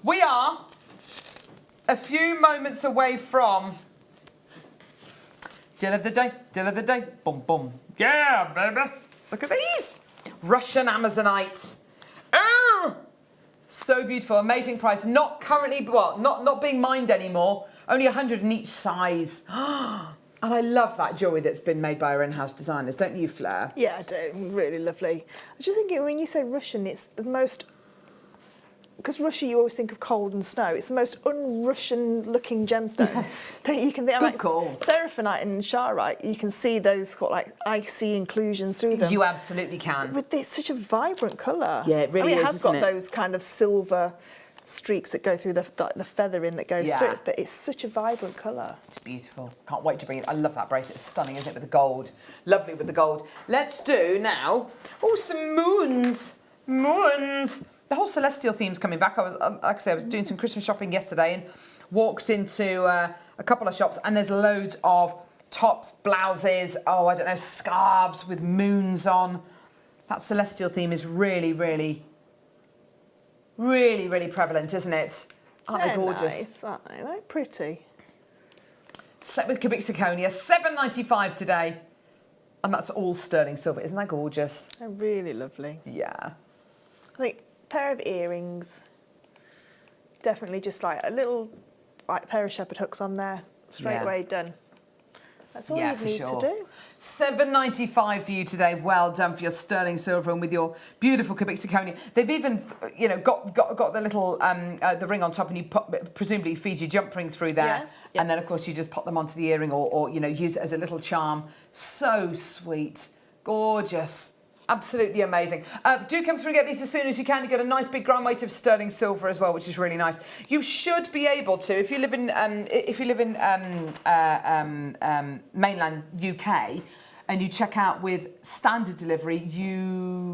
We are a few moments away from deal of the day, deal of the day. Boom, boom. Yeah, baby. Look at these. Russian Amazonite. Oh! So beautiful, amazing price. Not currently, not being mined anymore. Only 100 in each size. And I love that jewellery that's been made by our in-house designers, don't you, Fleur? Yeah, I do. Really lovely. I was just thinking, when you say Russian, it's the most because Russia, you always think of cold and snow. It's the most un-Russian looking gemstone that you can think of. Good like call. Seraphinite and Charoite, you can see those like icy inclusions through them. You absolutely can. With this such a vibrant colour. Yeah, it really I mean, is, it has isn't got it? those kind of silver streaks that go through the feathering that goes Yeah. through it, but it's such a vibrant colour. It's beautiful. Can't wait to bring it. I love that bracelet. It's stunning, isn't it, with the gold? Lovely with the gold. Let's do now, some moons. Moons. The whole celestial theme's coming back. Like I say, I was doing some Christmas shopping yesterday and walked into a couple of shops, and there's loads of tops, blouses, I don't know, scarves with moons on. That celestial theme is really, really, really, really prevalent, isn't it? Aren't they gorgeous? Nice, aren't they? They're pretty. Set with cubic zirconia, $7.95 today. And that's all sterling silver. Isn't that gorgeous? They're really lovely. Yeah. I think a pair of earrings, definitely just like a little pair of shepherd hooks on there, straight away done. That's all you need to do. $7.95 for you today. Well done for your sterling silver and with your beautiful cubic zirconia. They've even, got the little the ring on top, and you presumably feed your jump ring through there, and then of course you just pop them onto the earring, or use it as a little charm. So sweet, gorgeous. Absolutely amazing. Do come through and get these as soon as you can. You get a nice big gram weight of sterling silver as well, which is really nice. You should be able to, if you live in mainland UK, and you check out with standard delivery, you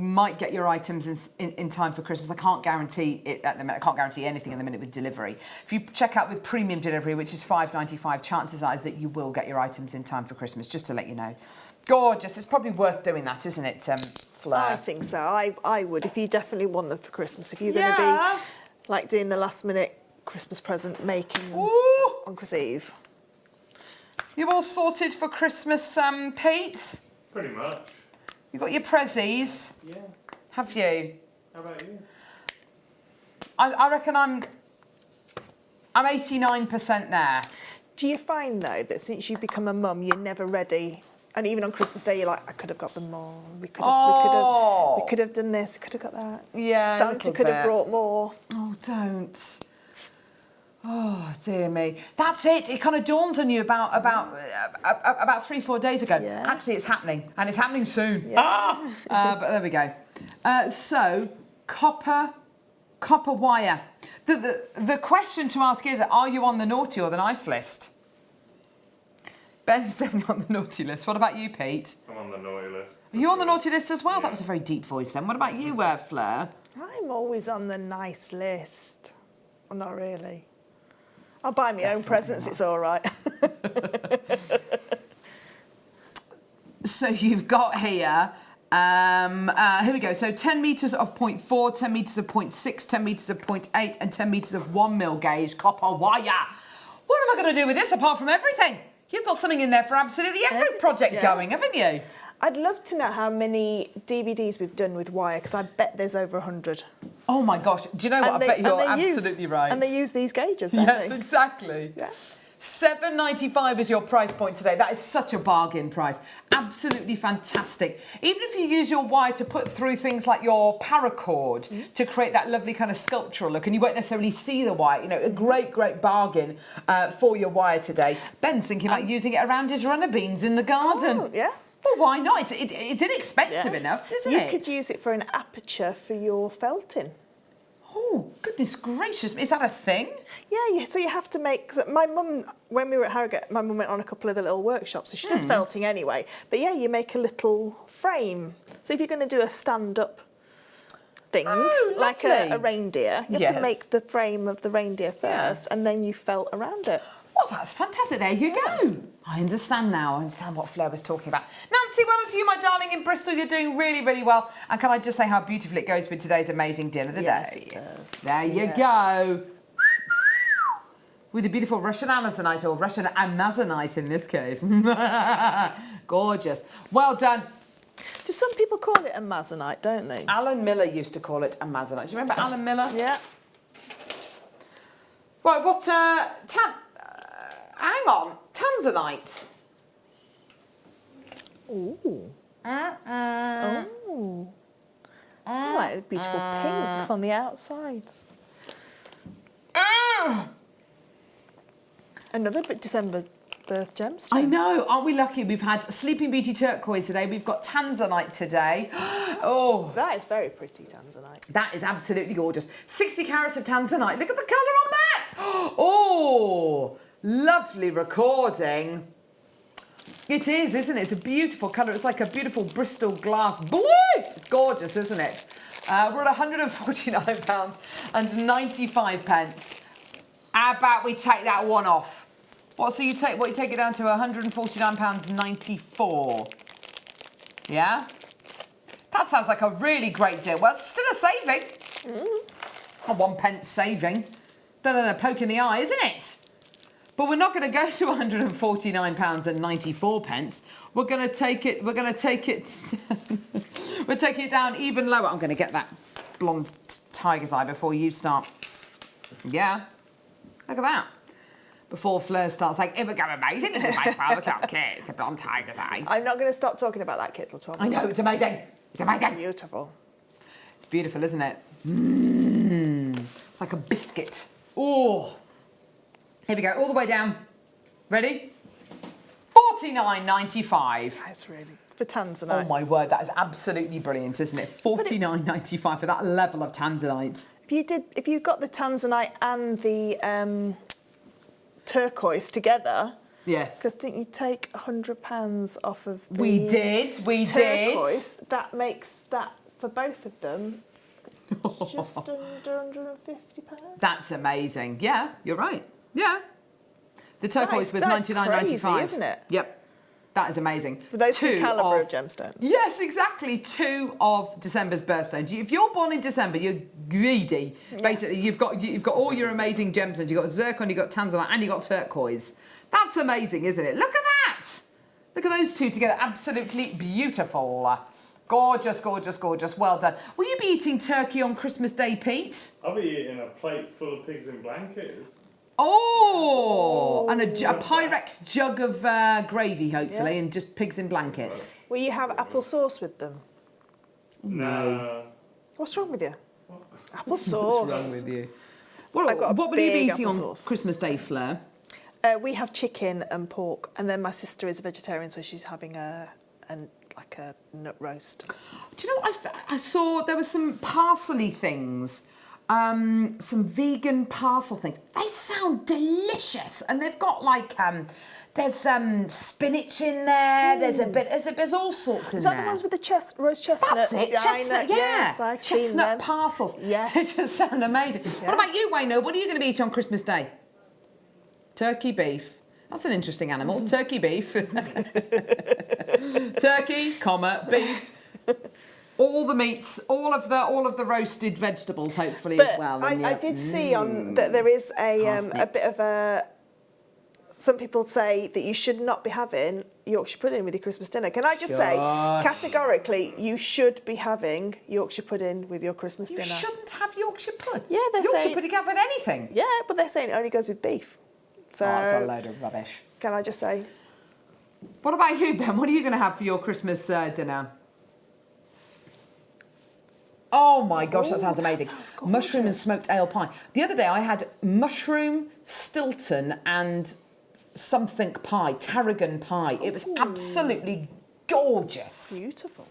might get your items in time for Christmas. I can't guarantee it at the minute. I can't guarantee anything at the minute with delivery. If you check out with premium delivery, which is $5.95, chances are that you will get your items in time for Christmas, just to let you know. Gorgeous. It's probably worth doing that, isn't it, Fleur? I think so. I would, if you definitely want them for Christmas. If you're going to be like doing the last minute Christmas present making on Christmas Eve. You all sorted for Christmas, Pete? Pretty much. You got your prezzies? Yeah. Have you? How about you? I reckon I'm 89% there. Do you find though that since you've become a mum, you're never ready? And even on Christmas Day, you're like, I could have got them more. We could have done this. We could have got that. Yeah, Santa could have brought more. Oh, don't. Oh, dear me. That's it. It kind of dawns on you about 3-4 days ago. Yeah. Actually, it's happening, and it's happening soon. Yeah. But there we go. So, copper wire. The question to ask is, are you on the naughty or the nice list? Ben's definitely on the naughty list. What about you, Pete? I'm on the naughty list. Are you on the naughty list as well? That was a very deep voice then. What about you, Fleur? I'm always on the nice list. Well, not really. I'll buy my own presents, it's all right. So you've got here, here we go. So 10 metres of 0.4, 10 metres of 0.6, 10 metres of 0.8 and 10 metres of 1 mil gauge copper wire. What am I going to do with this apart from everything? You've got something in there for absolutely every project going, haven't you? I'd love to know how many DVDs we've done with wire, because I bet there's over 100. Oh my gosh, do you know what? I bet you're absolutely right. And they use these gauges, don't Yes, they? exactly. Yeah. $7.95 is your price point today. That is such a bargain price. Absolutely fantastic. Even if you use your wire to put through things like your paracord to create that lovely kind of sculptural look, and you won't necessarily see the wire, a great bargain for your wire today. Ben's thinking about using it around his runner beans in the garden. Oh, yeah. Well, why not? It's inexpensive enough, isn't it? You could use it for an aperture for your felting. Oh, goodness gracious. Is that a thing? Yeah, so you have to make... My mum, when we were at Harrogate, my mum went on a couple of the little workshops, so she does felting anyway. But yeah, you make a little frame. So if you're going to do a stand-up thing, like a reindeer, you have to make the frame of the reindeer first, and then you felt around it. Well, that's fantastic. There you go. I understand now. I understand what Fleur was talking about. Nancy, well done to you, my darling, in Bristol. You're doing really, really well. And can I just say how beautiful it goes with today's amazing deal of the day? It does. There you go. With a beautiful Russian Amazonite, or Russian Amazonite in this case. Gorgeous. Well done. Do some people call it Amazonite, don't they? Alan Miller used to call it Amazonite. Do you remember Alan Miller? Yeah. Right, what, hang on, Tanzanite. Ooh. Oh. I like the beautiful pinks on the outsides. Another December birth gemstone. I know, aren't we lucky? We've had Sleeping Beauty turquoise today. We've got tanzanite today. Oh, That is very pretty, tanzanite. that is absolutely gorgeous. 60 carats of tanzanite. Look at the colour on that. Oh, lovely recording. It is, isn't it? It's a beautiful colour. It's like a beautiful Bristol glass blue. It's gorgeous, isn't it? We're at £149.95. How about we take that one off? So you take it down to £149.94. Yeah? That sounds like a really great deal. Well, it's still a saving. A 1 pence saving. Better than a poke in the eye, isn't it? But we're not going to go to £149.94. We're going to take it. We're taking it down even lower. I'm going to get that blonde tiger's eye before you start. Yeah. Look at that. Before Fleur starts like, it would go amazing if it's my 12 o'clock kit. It's a blonde tiger's eye. I'm not going to stop talking about that kit till 12. I know, it's amazing. It's amazing. Beautiful. It's beautiful, isn't it? It's like a biscuit. Oh. Here we go, all the way down. Ready? £49.95. That's really for tanzanite. Oh my word, that is absolutely brilliant, isn't it? £49.95 for that level of tanzanite. If you got the tanzanite and the turquoise together, yes, because didn't you take £100 off of the we did. turquoise? That makes that for both of them just under £150. That's amazing. Yeah, you're right. Yeah. The turquoise was that's £99.95. crazy, isn't it? Yep. That is amazing. For those two calibre of gemstones. Yes, exactly. 2 of December's birthstones. If you're born in December, you're greedy. Yeah. Basically, you've got all your amazing gemstones. You've got zircon, you've got tanzanite, and you've got turquoise. That's amazing, isn't it? Look at that. Look at those two together. Absolutely beautiful. Gorgeous, gorgeous, gorgeous. Well done. Will you be eating turkey on Christmas Day, Pete? I'll be eating a plate full of pigs in blankets. Oh, and a Pyrex jug of gravy, hopefully, and just pigs in blankets. Will you have apple sauce with them? No. What's wrong with you? Apple sauce. What's wrong with you? What will you be eating on Christmas Day, Fleur? We have chicken and pork, and then my sister is a vegetarian, so she's having a nut roast. Do you know what I saw? There were some parsley things. Some vegan parcel things. They sound delicious, and they've got like there's spinach in there. There's all sorts in there. Is that the ones with the roast chestnut? That's it, chestnut. Yeah, I've chestnut parcels. Yeah, it just sound amazing. Yeah. What about you, Wayno? What are you going to be eating on Christmas Day? Turkey, beef. That's an interesting animal. Turkey, beef. Turkey, beef. All the meats, all of the roasted vegetables, hopefully, as well. I did see on that there is a bit of a. Some people say that you should not be having Yorkshire pudding with your Christmas dinner. Can I just say, categorically, you should be having Yorkshire pudding with your Christmas dinner. You shouldn't have Yorkshire pudding. Yeah, they're saying Yorkshire pudding can have with anything. Yeah, but they're saying it only goes with beef. So that's a load of rubbish. Can I just say? What about you, Ben? What are you going to have for your Christmas dinner? Oh my gosh, that sounds amazing. Mushroom and smoked ale pie. The other day I had mushroom, Stilton and something pie, tarragon pie. It was absolutely gorgeous. Beautiful.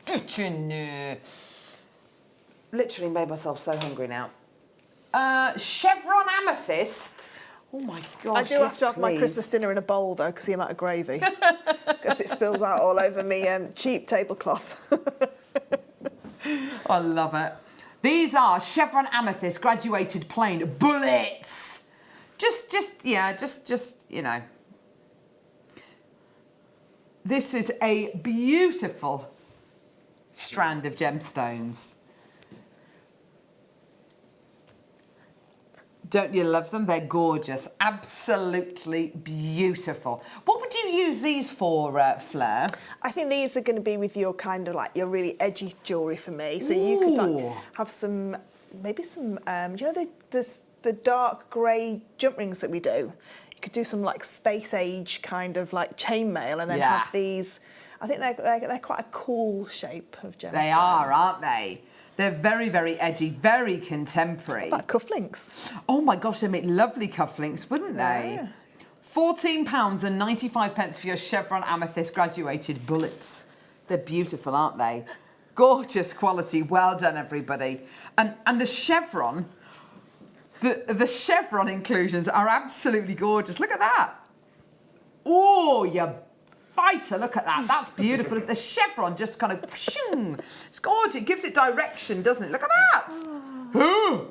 Literally made myself so hungry now. Chevron amethyst. Oh my gosh, I do have to have my Christmas dinner in a bowl though, because the amount of gravy. Because it spills out all over me cheap tablecloth. I love it. These are Chevron Amethyst graduated plain bullets. Just, you know. This is a beautiful strand of gemstones. Don't you love them? They're gorgeous. Absolutely beautiful. What would you use these for, Fleur? I think these are going to be with your kind of like your really edgy jewellery for me. So you could like have some, maybe some, you know the dark grey jump rings that we do? You could do some like space age kind of like chainmail and then have these. I think they're quite a cool shape of gemstones. They are, aren't they? They're very, very edgy, very contemporary. What about cufflinks? Oh my gosh, they make lovely cufflinks, wouldn't they? Yeah. £14.95 for your chevron amethyst graduated bullets. They're beautiful, aren't they? Gorgeous quality. Well done, everybody. And the chevron, the chevron inclusions are absolutely gorgeous. Look at that. Oh, you fighter, look at that. That's beautiful. The chevron just kind of, it's gorgeous. It gives it direction, doesn't it? Look at that. Oh.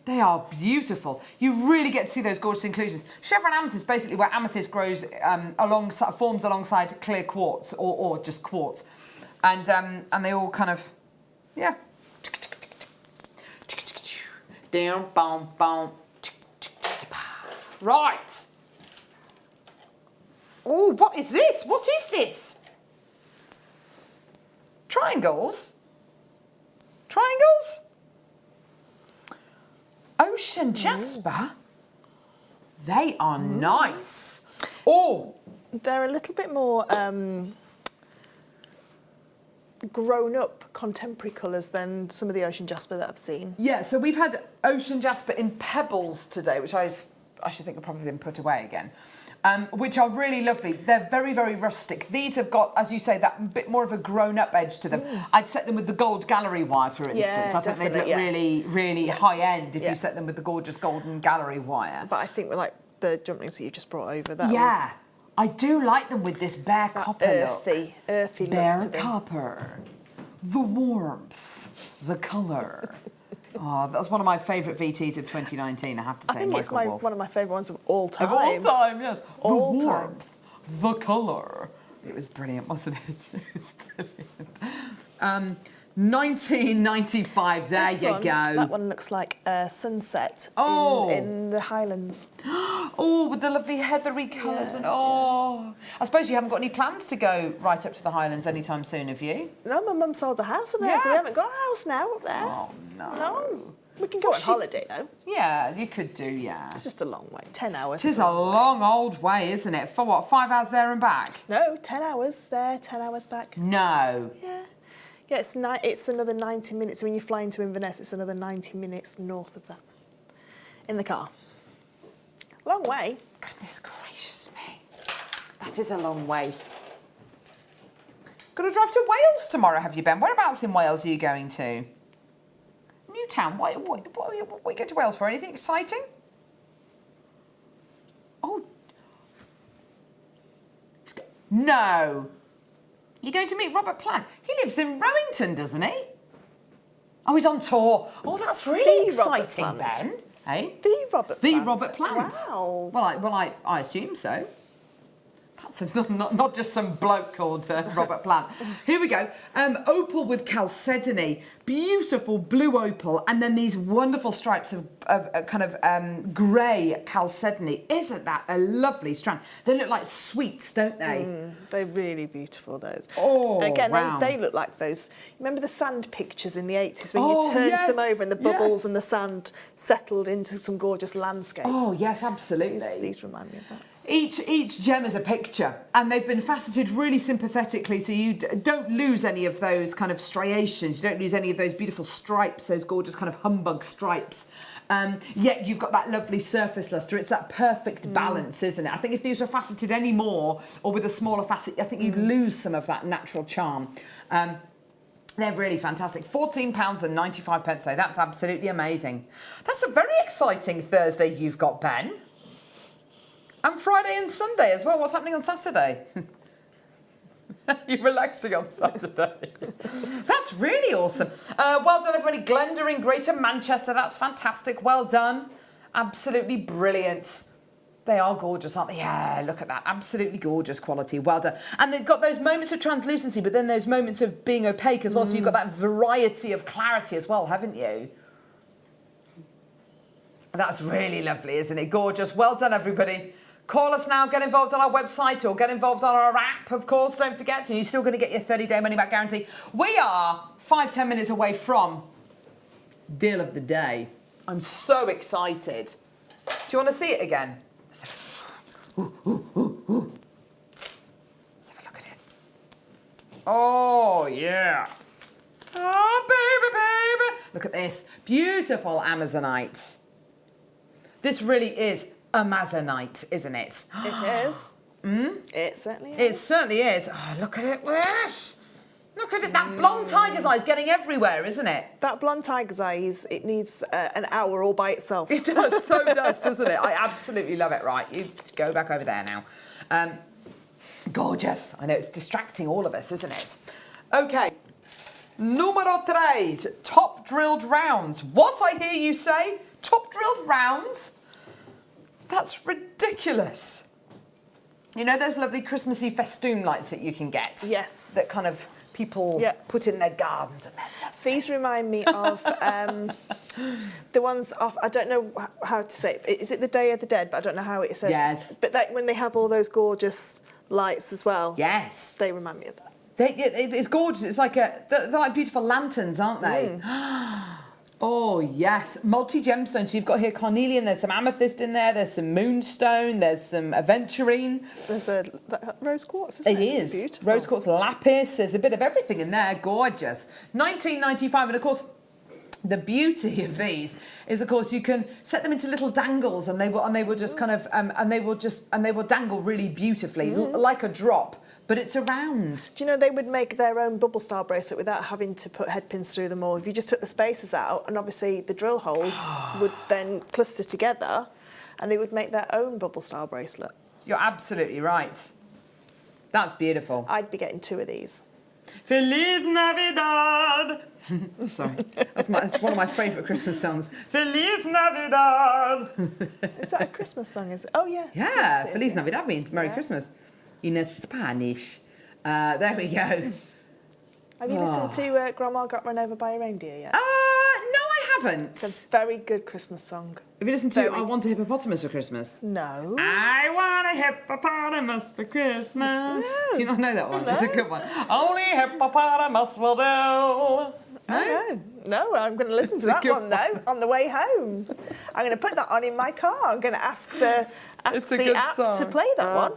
They are beautiful. You really get to see those gorgeous inclusions. Chevron amethyst, basically where amethyst grows forms alongside clear quartz or just quartz. And they all kind of, yeah. Down, boom, boom. Right. Oh, what is this? What is this? Triangles? Triangles? Ocean jasper? They are nice. Oh! They're a little bit more grown-up contemporary colours than some of the ocean jasper that I've seen. Yeah, so we've had ocean jasper in pebbles today, which I should think have probably been put away again. Which are really lovely. They're very, very rustic. These have got, as you say, that bit more of a grown-up edge to them. I'd set them with the gold gallery wire, for instance. Yeah, I think they'd look really, really high-end if you set them with the gorgeous golden gallery wire. But I think with like the jump rings that you just brought over, that Yeah, I do like them with this bare copper earthy look to bare them. copper, the warmth, the colour. Oh, that was one of my favourite VTs of 2019, I have to say. I think it's one of my favourite ones of all time. Of all time, yes. All the time. warmth, the colour. It was brilliant, wasn't it? It was brilliant. 1995, there This you one, go. That one looks like a sunset in the Highlands. Oh, with the lovely heathery colours and I suppose you haven't got any plans to go right up to the Highlands anytime soon, have you? No, my mum sold the house up there, so we haven't got a house now up there. Oh, no. No. We can go on holiday, though. Yeah, you could do, yeah. It's just a long way, 10 hours. It is a long old way, isn't it? For what, 5 hours there and back? No, 10 hours there, 10 hours back. No. Yeah. Yeah, it's another 90 minutes. When you fly into Inverness, it's another 90 minutes north of that. In the car. Long way. Goodness gracious me. That is a long way. Got to drive to Wales tomorrow, have you, Ben? Whereabouts in Wales are you going to? Newtown. What are you going to Wales for? Anything exciting? Oh. No. You're going to meet Robert Plant. He lives in Rowington, doesn't he? Oh, he's on tour. Oh, that's really exciting, Ben. Hey? The Robert Plant. The Robert Plant. Wow. Well, I assume so. That's not just some bloke called Robert Plant. Here we go. Opal with chalcedony. Beautiful blue opal. And then these wonderful stripes of kind of grey chalcedony. Isn't that a lovely strand? They look like sweets, don't they? They're really beautiful, those. Oh, and again, wow. they look like those. Remember the sand pictures in the 80s when you turned them over and the bubbles and the sand settled into some gorgeous landscapes? Oh, yes, absolutely. These remind me of that. Each gem is a picture, and they've been faceted really sympathetically, so you don't lose any of those kind of striations, you don't lose any of those beautiful stripes, those gorgeous kind of humbug stripes. Yet you've got that lovely surface lustre. It's that perfect balance, isn't it? I think if these were faceted any more, or with a smaller facet, I think you'd lose some of that natural charm. They're really fantastic. £14.95, so that's absolutely amazing. That's a very exciting Thursday you've got, Ben. And Friday and Sunday as well. What's happening on Saturday? You're relaxing on Saturday. That's really awesome. Well done, everybody. Glenda in Greater Manchester. That's fantastic. Well done. Absolutely brilliant. They are gorgeous, aren't they? Yeah, look at that. Absolutely gorgeous quality. Well done. And they've got those moments of translucency, but then those moments of being opaque as well. So you've got that variety of clarity as well, haven't you? That's really lovely, isn't it? Gorgeous. Well done, everybody. Call us now, get involved on our website or get involved on our app, of course, don't forget, and you're still going to get your 30-day money-back guarantee. We are 5-10 minutes away from deal of the day. I'm so excited. Do you want to see it again? Let's have a look at it. Oh, yeah. Oh, baby, baby. Look at this. Beautiful Amazonite. This really is Amazonite, isn't it? It is. It certainly is. It certainly is. Oh, look at it. Look at it. That blonde tiger's eye is getting everywhere, isn't it? That blonde tiger's eyes, it needs an hour all by itself. It does, so does, doesn't it? I absolutely love it. Right, you go back over there now. Gorgeous. I know it's distracting all of us, isn't it? Okay. Numero 3, top drilled rounds. What I hear you say? Top drilled rounds? That's ridiculous. You know those lovely Christmassy festoon lights that you can get? Yes. That kind of people put in their gardens and These remind me of the ones off, I don't know how to say it. Is it the Day of the Dead? But I don't know how it says. Yes. But when they have all those gorgeous lights as well. Yes. They remind me of that. It's gorgeous. It's like they're like beautiful lanterns, aren't they? Oh, yes. Multi-gemstones. So you've got here carnelian, there's some amethyst in there, there's some moonstone, there's some aventurine. There's rose quartz, isn't it? It is. Beautiful. Rose quartz lapis. There's a bit of everything in there. Gorgeous. $19.95. And, of course, the beauty of these is, of course, you can set them into little dangles and they will just kind of, and they will dangle really beautifully, like a drop. But it's a round. Do you know they would make their own bubble style bracelet without having to put head pins through them all? If you just took the spaces out, and obviously the drill holes would then cluster together, and they would make their own bubble style bracelet. You're absolutely right. That's beautiful. I'd be getting 2 of these. Feliz Navidad. Sorry, that's one of my favourite Christmas songs. Feliz Navidad. Is that a Christmas song? Is it? Oh yes. Yeah, yes, Feliz yes. Navidad means Merry Christmas in Spanish. There we go. Have you listened to Grandma Got Run Over by a Reindeer yet? No, I haven't. It's a very good Christmas song. Have you listened to I Want a Hippopotamus for Christmas? No. I want a hippopotamus for Christmas. No. Do you not know that one? No. It's a good one. Only hippopotamus will do. No, I'm going to listen to that one now on the way home. I'm going to put that on in my car. I'm going to ask the app to play that one.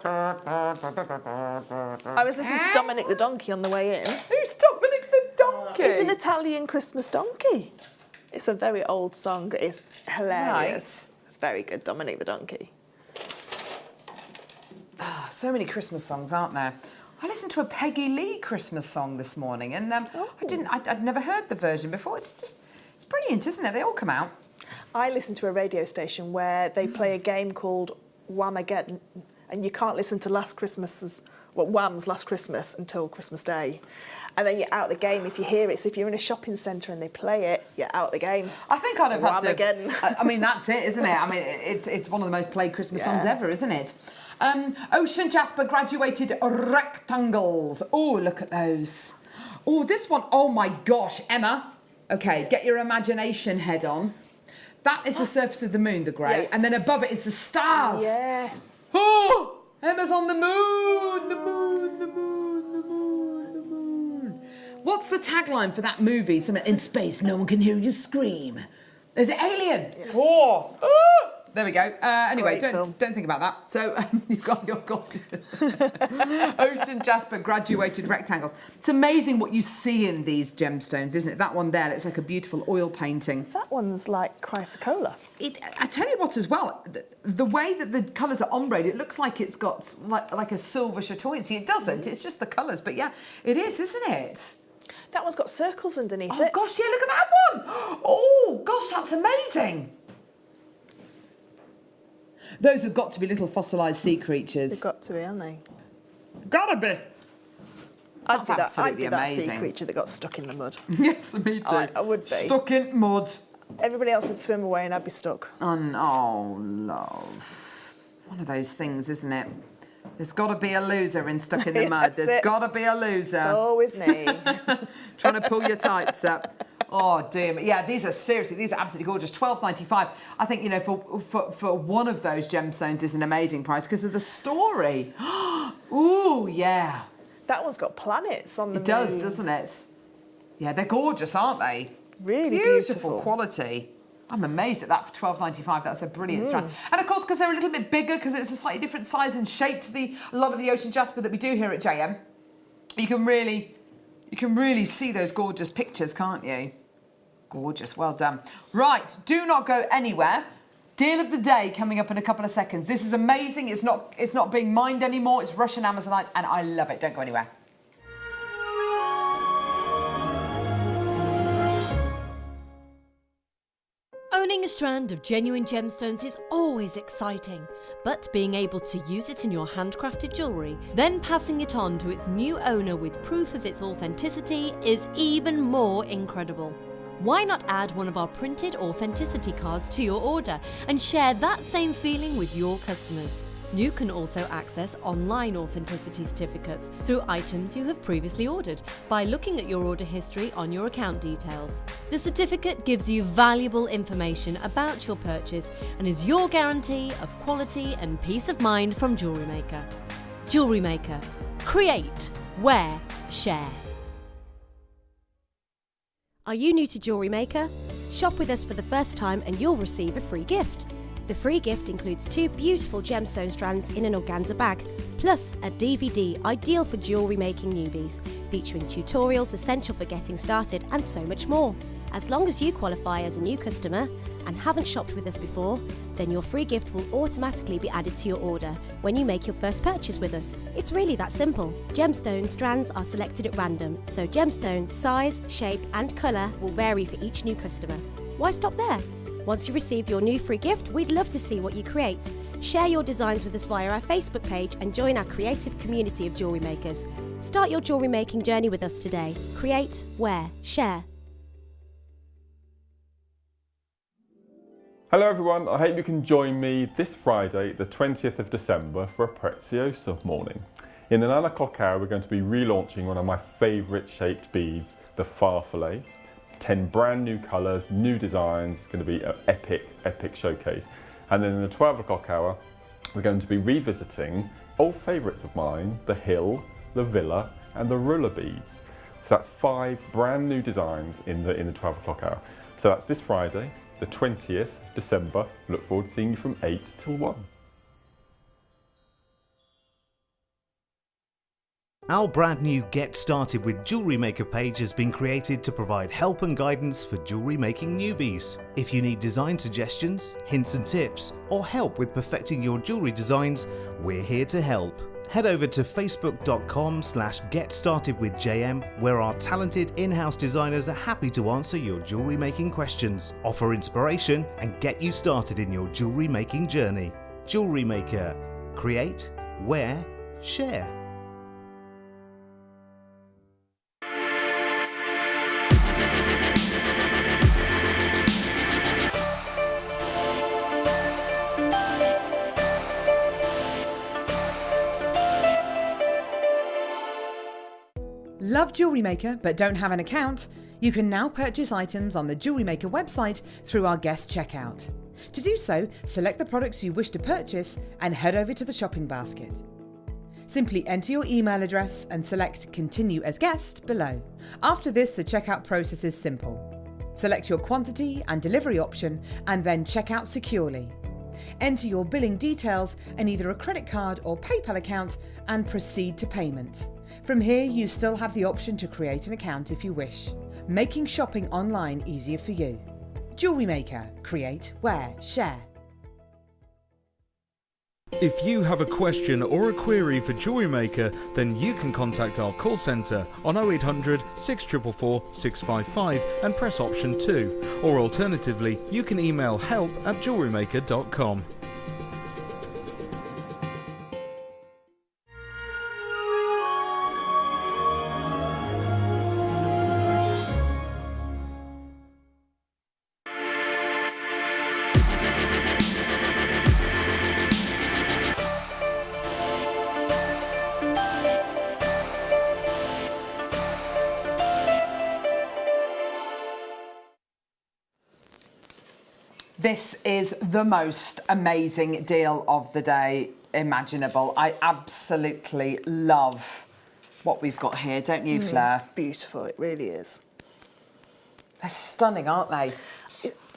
I was listening to Dominic the Donkey on the way in. Who's Dominic the Donkey? It's an Italian Christmas donkey. It's a very old song. It's hilarious. Right. It's very good, Dominic the Donkey. So many Christmas songs, aren't there? I listened to a Peggy Lee Christmas song this morning, and I'd never heard the version before. It's brilliant, isn't it? They all come out. I listened to a radio station where they play a game called Whamageddon, and you can't listen to Wham's Last Christmas until Christmas Day. And then you're out the game if you hear it. So if you're in a shopping centre and they play it, you're out the game. I think I'd have had to. I mean, that's it, isn't it? I mean, it's one of the most played Christmas songs ever, isn't it? Ocean Jasper graduated rectangles. Oh, look at those. Oh, this one. Oh my gosh, Emma. Okay, get your imagination head on. That is the surface of the moon, the grey, and then above it is the stars. Yes. Oh, Emma's on the moon. The moon. The moon. The moon. The moon. What's the tagline for that movie? Something in space, no one can hear you scream. Is it Alien? Yes. Oh. Oh. There we go. Anyway, don't think about that. So you've got Ocean Jasper graduated rectangles. It's amazing what you see in these gemstones, isn't it? That one there looks like a beautiful oil painting. That one's like chrysocolla. I tell you what as well, the way that the colours are ombre, it looks like it's got like a silver chatoyancy. It doesn't, it's just the colours. But yeah, it is, isn't it? That one's got circles underneath it. Oh gosh, yeah, look at that one. Oh gosh, that's amazing. Those have got to be little fossilised sea creatures. They've got to be, haven't they? Gotta be. That's absolutely amazing. I'd be that sea creature that got stuck in the mud. Yes, me too. I would be. Stuck in mud. Everybody else would swim away and I'd be stuck. Oh, love. One of those things, isn't it? There's got to be a loser in Stuck in the Mud. There's got to be a loser. It's always me. Trying to pull your tights up. Oh, dear me. Yeah, these are absolutely gorgeous. $12.95. I think, you know, for one of those gemstones is an amazing price because of the story. Ooh, yeah. That one's got planets on the moon. It does, doesn't it? Yeah, they're gorgeous, aren't they? Really beautiful quality. I'm amazed at that for $12.95. That's a brilliant strand. And of course, because they're a little bit bigger, because it's a slightly different size and shape to a lot of the Ocean Jasper that we do here at JM, you can really You can really see those gorgeous pictures, can't you? Gorgeous, well done. Right, do not go anywhere. Deal of the day coming up in a couple of seconds. This is amazing. It's not being mined anymore. It's Russian Amazonite, and I love it. Don't go anywhere. Owning a strand of genuine gemstones is always exciting, but being able to use it in your handcrafted jewellery, then passing it on to its new owner with proof of its authenticity is even more incredible. Why not add one of our printed authenticity cards to your order and share that same feeling with your customers? You can also access online authenticity certificates through items you have previously ordered by looking at your order history on your account details. The certificate gives you valuable information about your purchase and is your guarantee of quality and peace of mind from Jewellery Maker. Jewellery Maker. Create, wear, share. Are you new to Jewellery Maker? Shop with us for the first time and you'll receive a free gift. The free gift includes 2 beautiful gemstone strands in an organza bag, plus a DVD ideal for jewellery making newbies, featuring tutorials essential for getting started and so much more. As long as you qualify as a new customer and haven't shopped with us before, then your free gift will automatically be added to your order when you make your first purchase with us. It's really that simple. Gemstone strands are selected at random, so gemstone size, shape and colour will vary for each new customer. Why stop there? Once you receive your new free gift, we'd love to see what you create. Share your designs with us via our Facebook page and join our creative community of jewellery makers. Start your jewellery making journey with us today. Create, wear, share. Hello everyone, I hope you can join me this Friday, the 20th of December for a Prezioso morning. In the 9 o'clock hour, we're going to be relaunching one of my favourite shaped beads, the farfalle. 10 brand new colours, new designs. It's going to be an epic showcase. And then in the 12 o'clock hour, we're going to be revisiting old favourites of mine, the Hill, the Villa and the Ruler beads. So that's 5 brand new designs in the 12 o'clock hour. So that's this Friday, the 20th December. Look forward to seeing you from 8 till 1. Our brand new Get Started with Jewellery Maker page has been created to provide help and guidance for jewellery making newbies. If you need design suggestions, hints and tips, or help with perfecting your jewellery designs, we're here to help. Head over to facebook.com/getstartedwithjm, where our talented in-house designers are happy to answer your jewellery making questions, offer inspiration and get you started in your jewellery making journey. Jewellery Maker. Create, wear, share. Love Jewellery Maker but don't have an account? You can now purchase items on the Jewellery Maker website through our guest checkout. To do so, select the products you wish to purchase and head over to the shopping basket. Simply enter your email address and select Continue as Guest below. After this, the checkout process is simple. Select your quantity and delivery option and then check out securely. Enter your billing details and either a credit card or PayPal account and proceed to payment. From here, you still have the option to create an account if you wish, making shopping online easier for you. Jewellery Maker. Create, wear, share. If you have a question or a query for Jewellery Maker, then you can contact our call centre on 0800 644 655 and press option 2, or alternatively you can email help@jewellerymaker.com. This is the most amazing deal of the day imaginable. I absolutely love what we've got here, don't you, Fleur? Beautiful, it really is. They're stunning, aren't they?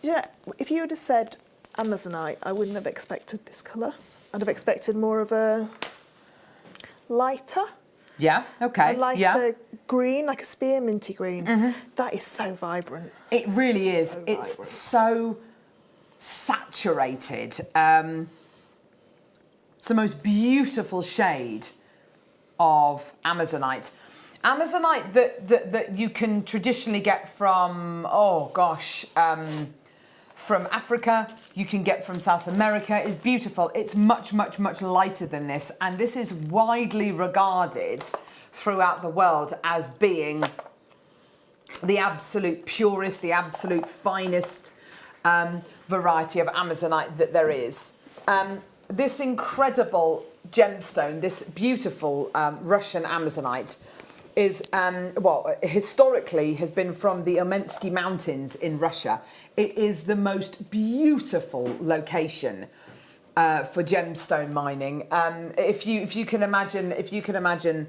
Yeah, if you would have said Amazonite, I wouldn't have expected this colour. I'd have expected more of a lighter Yeah, okay. A lighter yeah. green, like a spearminty green. That is so vibrant. It really is. So It's vibrant. so saturated. It's the most beautiful shade of Amazonite. Amazonite that you can traditionally get from, from Africa, you can get from South America, is beautiful. It's much, much, much lighter than this. And this is widely regarded throughout the world as being the absolute purest, the absolute finest variety of Amazonite that there is. This incredible gemstone, this beautiful Russian Amazonite, is, historically has been from the Ilmensky Mountains in Russia. It is the most beautiful location for gemstone mining. If you can imagine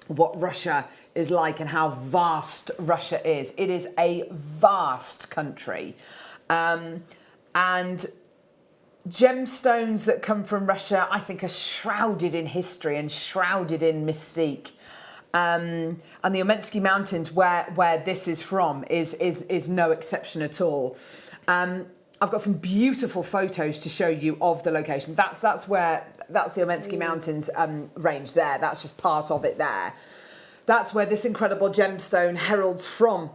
what Russia is like and how vast Russia is, it is a vast country, and gemstones that come from Russia, I think, are shrouded in history and shrouded in mystique. And the Ilmensky Mountains, where this is from, is no exception at all. I've got some beautiful photos to show you of the location. That's the Ilmensky Mountains range there. That's just part of it there. That's where this incredible gemstone heralds from.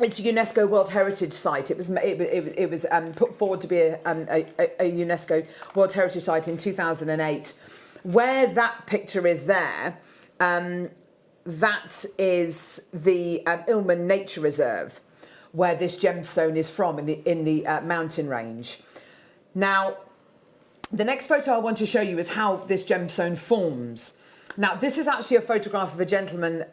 It's a UNESCO World Heritage Site. It was put forward to be a UNESCO World Heritage Site in 2008. Where that picture is there, that is the Ilmen Nature Reserve, where this gemstone is from in the mountain range. Now, the next photo I want to show you is how this gemstone forms. Now, this is actually a photograph of a gentleman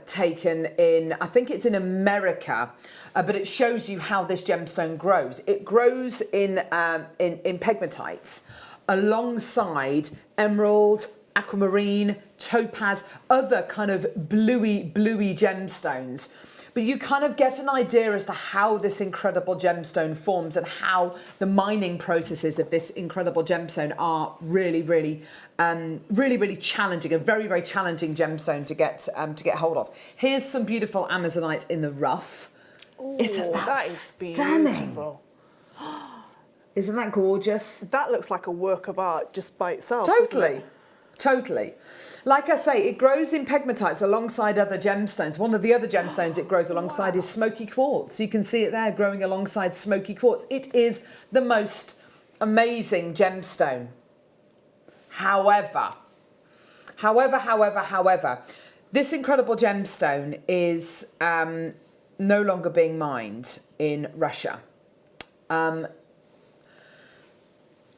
taken in, I think it's in America, but it shows you how this gemstone grows. It grows in pegmatites alongside emerald, aquamarine, topaz, other kind of bluey gemstones. But you kind of get an idea as to how this incredible gemstone forms and how the mining processes of this incredible gemstone are really challenging, a very, very challenging gemstone to get hold of. Here's some beautiful Amazonite in the rough. Ooh, Isn't that is stunning? beautiful. Isn't that gorgeous? That looks like a work of art just by itself. Totally. Totally. Like I say, it grows in pegmatites alongside other gemstones. One of the other gemstones it grows alongside is smoky quartz. You can see it there growing alongside smoky quartz. It is the most amazing gemstone. However, this incredible gemstone is no longer being mined in Russia.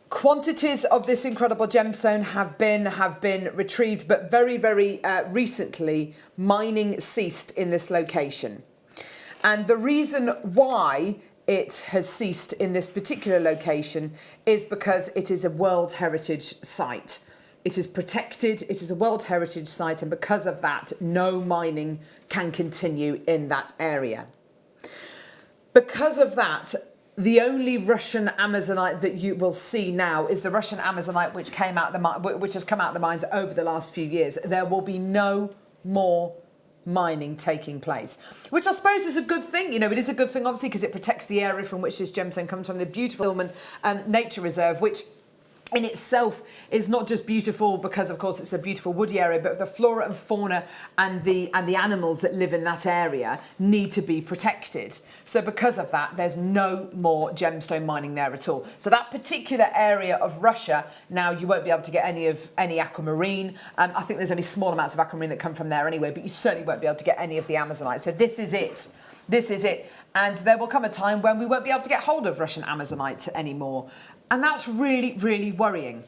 Quantities of this incredible gemstone have been retrieved, but very recently mining ceased in this location. And the reason why it has ceased in this particular location is because it is a World Heritage Site. It is protected, it is a World Heritage Site, and because of that, no mining can continue in that area. Because of that, the only Russian Amazonite that you will see now is the Russian Amazonite which has come out of the mines over the last few years. There will be no more mining taking place, which I suppose is a good thing. You know, it is a good thing, obviously, because it protects the area from which this gemstone comes from, the beautiful Ilmen Nature Reserve, which in itself is not just beautiful because, of course, it's a beautiful woody area, but the flora and fauna and the animals that live in that area need to be protected. So because of that, there's no more gemstone mining there at all. So that particular area of Russia, now you won't be able to get any aquamarine. I think there's only small amounts of aquamarine that come from there anyway, but you certainly won't be able to get any of the Amazonite. So this is it. This is it. And there will come a time when we won't be able to get hold of Russian Amazonite anymore. And that's really worrying.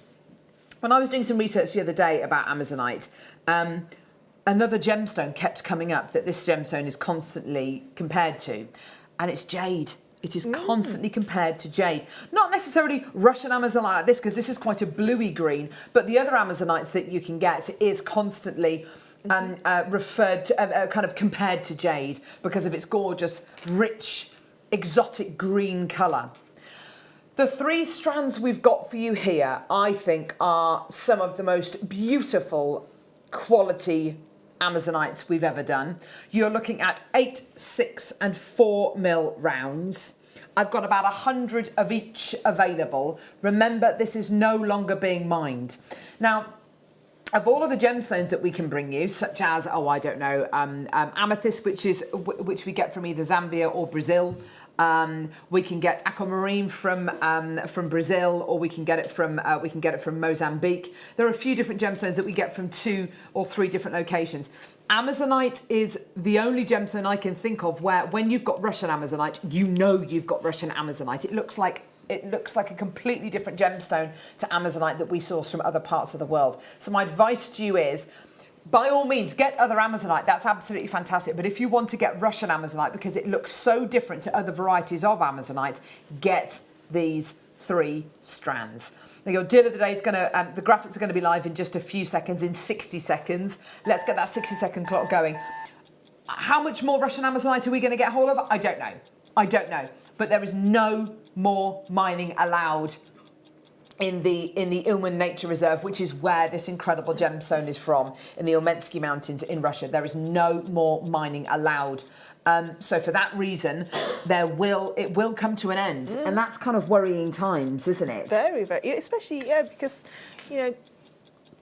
When I was doing some research the other day about Amazonite, another gemstone kept coming up that this gemstone is constantly compared to, and it's jade. It is constantly compared to jade. Not necessarily Russian Amazonite like this, because this is quite a bluey green, but the other Amazonites that you can get is constantly referred to, kind of compared to jade because of its gorgeous, rich, exotic green colour. The three strands we've got for you here, I think, are some of the most beautiful quality Amazonites we've ever done. You're looking at 8, 6 and 4 mil rounds. I've got about 100 of each available. Remember, this is no longer being mined. Now, of all of the gemstones that we can bring you, such as, amethyst, which we get from either Zambia or Brazil. We can get aquamarine from Brazil, or we can get it from Mozambique. There are a few different gemstones that we get from 2 or 3 different locations. Amazonite is the only gemstone I can think of where, when you've got Russian Amazonite, you know you've got Russian Amazonite. It looks like a completely different gemstone to Amazonite that we source from other parts of the world. So my advice to you is, by all means, get other Amazonite. That's absolutely fantastic. But if you want to get Russian Amazonite, because it looks so different to other varieties of Amazonite, get these 3 strands. Now, your deal of the day is the graphics are going to be live in just a few seconds, in 60 seconds. Let's get that 60-second clock going. How much more Russian Amazonite are we going to get hold of? I don't know. But there is no more mining allowed in the Ilmen Nature Reserve, which is where this incredible gemstone is from, in the Ilmensky Mountains in Russia. There is no more mining allowed. So for that reason, it will come to an end. And that's kind of worrying times, isn't it? Very, very, especially, because,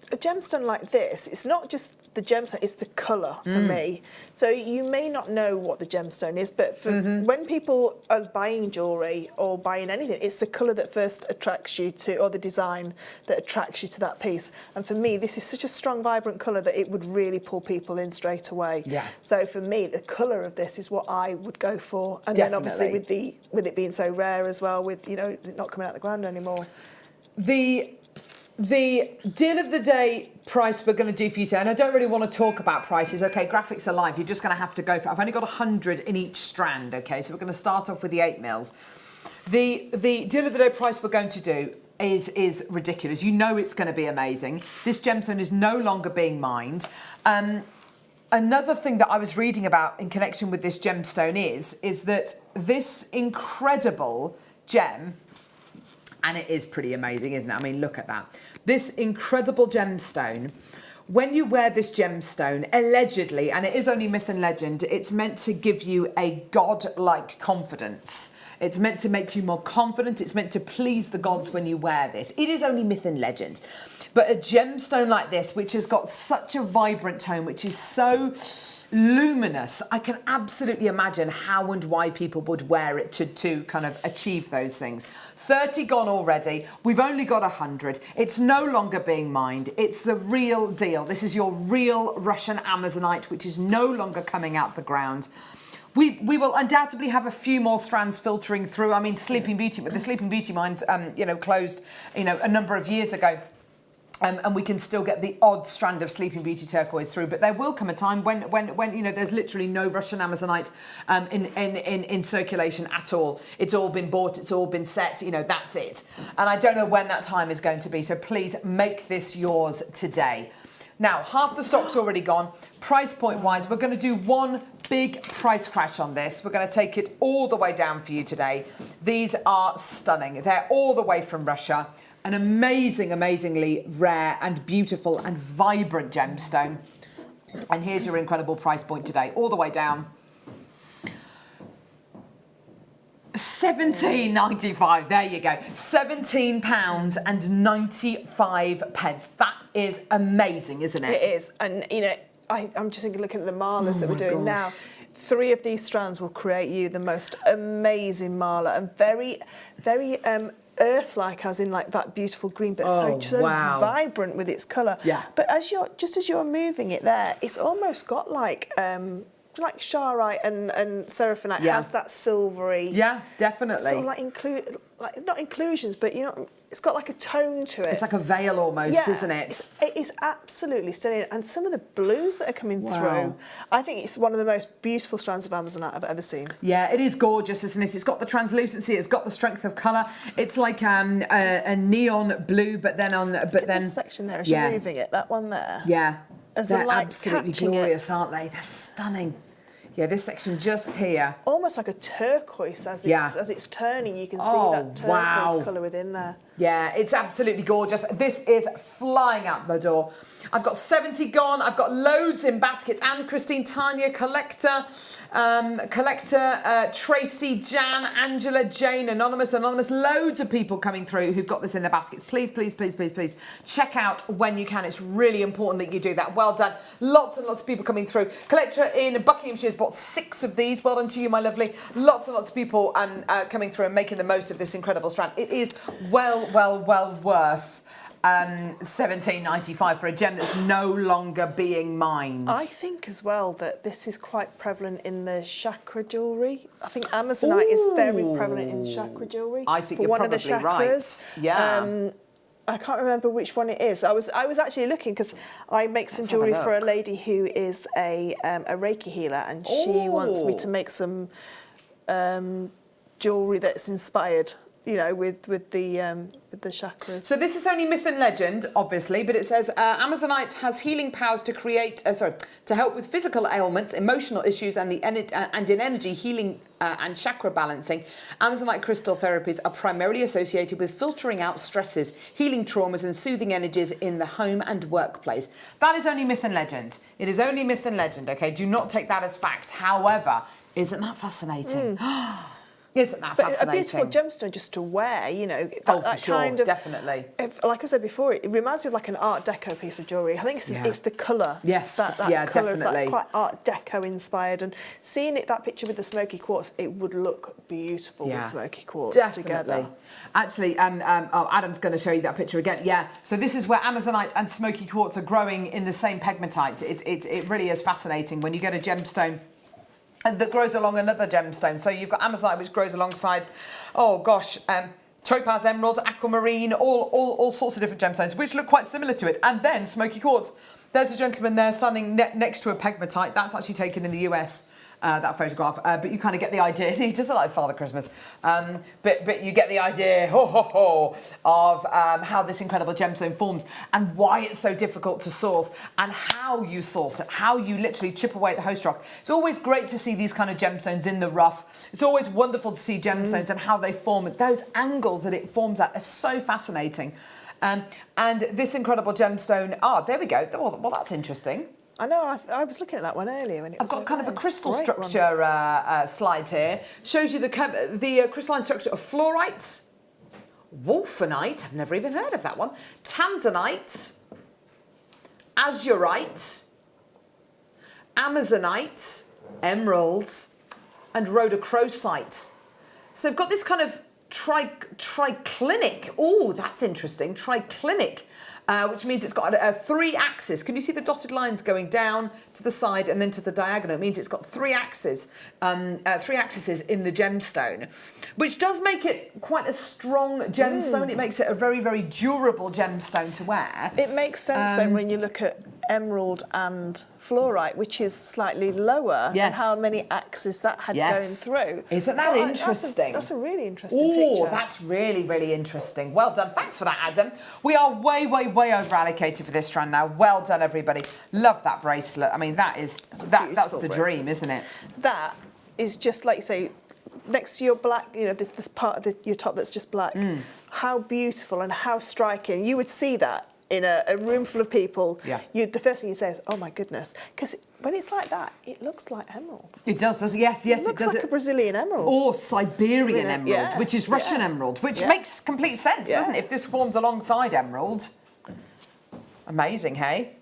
a gemstone like this, it's not just the gemstone, it's the colour for me. So you may not know what the gemstone is, but when people are buying jewellery or buying anything, it's the colour that first attracts you to, or the design that attracts you to that piece. And for me, this is such a strong, vibrant colour that it would really pull people in straight away. Yeah. So for me, the colour of this is what I would go for. And then obviously with it being so rare as well, with it not coming out the ground anymore. The deal of the day price we're going to do for you today, and I don't really want to talk about prices. Okay, graphics are live. You're just going to have to go for it. I've only got 100 in each strand. Okay, so we're going to start off with the 8 mils. The deal of the day price we're going to do is ridiculous. You know it's going to be amazing. This gemstone is no longer being mined. Another thing that I was reading about in connection with this gemstone is that this incredible gem. And it is pretty amazing, isn't it? I mean, look at that. This incredible gemstone, when you wear this gemstone, allegedly, and it is only myth and legend, it's meant to give you a god-like confidence. It's meant to make you more confident. It's meant to please the gods when you wear this. It is only myth and legend. But a gemstone like this, which has got such a vibrant tone, which is so luminous, I can absolutely imagine how and why people would wear it to kind of achieve those things. 30 gone already. We've only got 100. It's no longer being mined. It's the real deal. This is your real Russian Amazonite, which is no longer coming out the ground. We will undoubtedly have a few more strands filtering through. I mean, Sleeping Beauty, but the Sleeping Beauty mines, closed, a number of years ago. And we can still get the odd strand of Sleeping Beauty turquoise through, but there will come a time when there's literally no Russian Amazonite in circulation at all. It's all been bought, it's all been set, that's it. And I don't know when that time is going to be, so please make this yours today. Now, half the stock's already gone. Price point wise, we're going to do one big price crash on this. We're going to take it all the way down for you today. These are stunning. They're all the way from Russia. An amazingly rare and beautiful and vibrant gemstone. And here's your incredible price point today, all the way down. £17.95, there you go. £17.95. That is amazing, isn't it? It is, and I'm just thinking, looking at the malas that we're doing now. 3 of these strands will create you the most amazing mala, and very, very earth-like, as in like that beautiful green, but so vibrant with its colour. Yeah. But as you're moving it there, it's almost got like Charite and Seraphinite has that silvery. Yeah, definitely. Sort of not inclusions, but it's got like a tone to it. It's like a veil almost, isn't it? It is absolutely stunning. And some of the blues that are coming through, I think it's one of the most beautiful strands of Amazonite I've ever seen. Yeah, it is gorgeous, isn't it? It's got the translucency, it's got the strength of colour. It's like a neon blue, but then this section there, as you're moving it, that one there. Yeah, as they're absolutely glorious, aren't they? They're stunning. Yeah, this section just here. Almost like a turquoise as it's turning. You can see that turquoise colour within there. Yeah, it's absolutely gorgeous. This is flying out the door. I've got 70 gone. I've got loads in baskets. Anne, Christine, Tanya, Collector, Tracy, Jan, Angela, Jane, Anonymous. Loads of people coming through who've got this in their baskets. Please, please, please, please, please check out when you can. It's really important that you do that. Well done. Lots and lots of people coming through. Collector in Buckinghamshire has bought 6 of these. Well done to you, my lovely. Lots and lots of people coming through and making the most of this incredible strand. It is well worth £17.95 for a gem that's no longer being mined. I think as well that this is quite prevalent in the chakra jewellery. I think Amazonite is very prevalent in chakra jewellery. I think for you're one probably of the chakras. right. Yeah. I can't remember which one it is. I was actually looking because I make some jewellery for a lady who is a Reiki healer, and she wants me to make some jewellery that's inspired, you know, with the chakras. So this is only myth and legend, obviously, but it says Amazonite has healing powers to create, to help with physical ailments, emotional issues, and in energy healing and chakra balancing. Amazonite crystal therapies are primarily associated with filtering out stresses, healing traumas, and soothing energies in the home and workplace. That is only myth and legend. It is only myth and legend. Okay, do not take that as fact. However, isn't that fascinating? Isn't that fascinating? A beautiful gemstone just to wear, you know. For sure, kind of, definitely. Like I said before, it reminds me of like an Art Deco piece of jewellery. I think it's the colour. Yes, that yeah, colour definitely. is like quite Art Deco inspired. And seeing that picture with the smoky quartz, it would look beautiful with smoky quartz together. Actually, Adam's going to show you that picture again. Yeah, so this is where Amazonite and smoky quartz are growing in the same pegmatite. It really is fascinating when you get a gemstone that grows along another gemstone. So you've got Amazonite, which grows alongside, topaz, emerald, aquamarine, all sorts of different gemstones, which look quite similar to it. And then smoky quartz. There's a gentleman there standing next to a pegmatite. That's actually taken in the US. That photograph, but you kind of get the idea. He does look like Father Christmas, but you get the idea of how this incredible gemstone forms and why it's so difficult to source and how you source it, how you literally chip away at the host rock. It's always great to see these kind of gemstones in the rough. It's always wonderful to see gemstones and how they form. Those angles that it forms at are so fascinating. And this incredible gemstone, there we go. Well, that's interesting. I know, I was looking at that one earlier. And I've got kind of a crystal structure slide here. Shows you the crystalline structure of fluorite, wolfenite, I've never even heard of that one, tanzanite, azurite, amazonite, emeralds, and rhodochrosite. So they've got this kind of triclinic. Oh, that's interesting. Triclinic. Which means it's got 3 axes. Can you see the dotted lines going down to the side and then to the diagonal? It means it's got 3 axes, 3 axes in the gemstone, which does make it quite a strong gemstone. It makes it a very, very durable gemstone to wear. It makes sense then when you look at emerald and fluorite, which is slightly lower, and how many axes that had going through. Isn't that interesting? That's a really interesting picture. Oh, that's really, really interesting. Well done. Thanks for that, Adam. We are way over allocated for this strand now. Well done, everybody. Love that bracelet. I mean, that's the dream, isn't it? That is just like you say, next to your black, you know, this part of your top that's just black. How beautiful and how striking. You would see that in a room full of people. The first thing you say is, oh my goodness, because when it's like that, it looks like emerald. It does, doesn't it? Yes, it looks does. like a Brazilian emerald. Or Siberian emerald, which is Russian emerald, which makes complete sense, doesn't it? If this forms alongside emerald. Amazing, hey?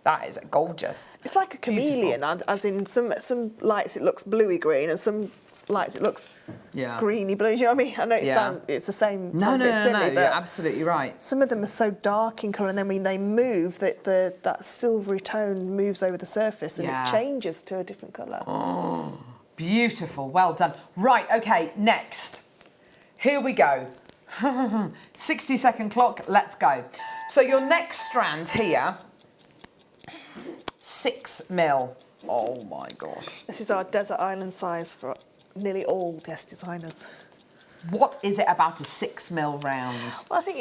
That is gorgeous. It's like a chameleon, as in some lights it looks bluey green and some lights it looks greeny blue. Do you know what I mean? I know it's the same. No, silly, you're absolutely right. Some of them are so dark in colour, and then when they move, that silvery tone moves over the surface and it changes to a different colour. Oh, beautiful. Well done. Right, okay, next. Here we go. 60-second clock, let's go. So your next strand here, 6 mil. Oh my gosh. This is our desert island size for nearly all guest designers. What is it about a 6 mil round? Well, I think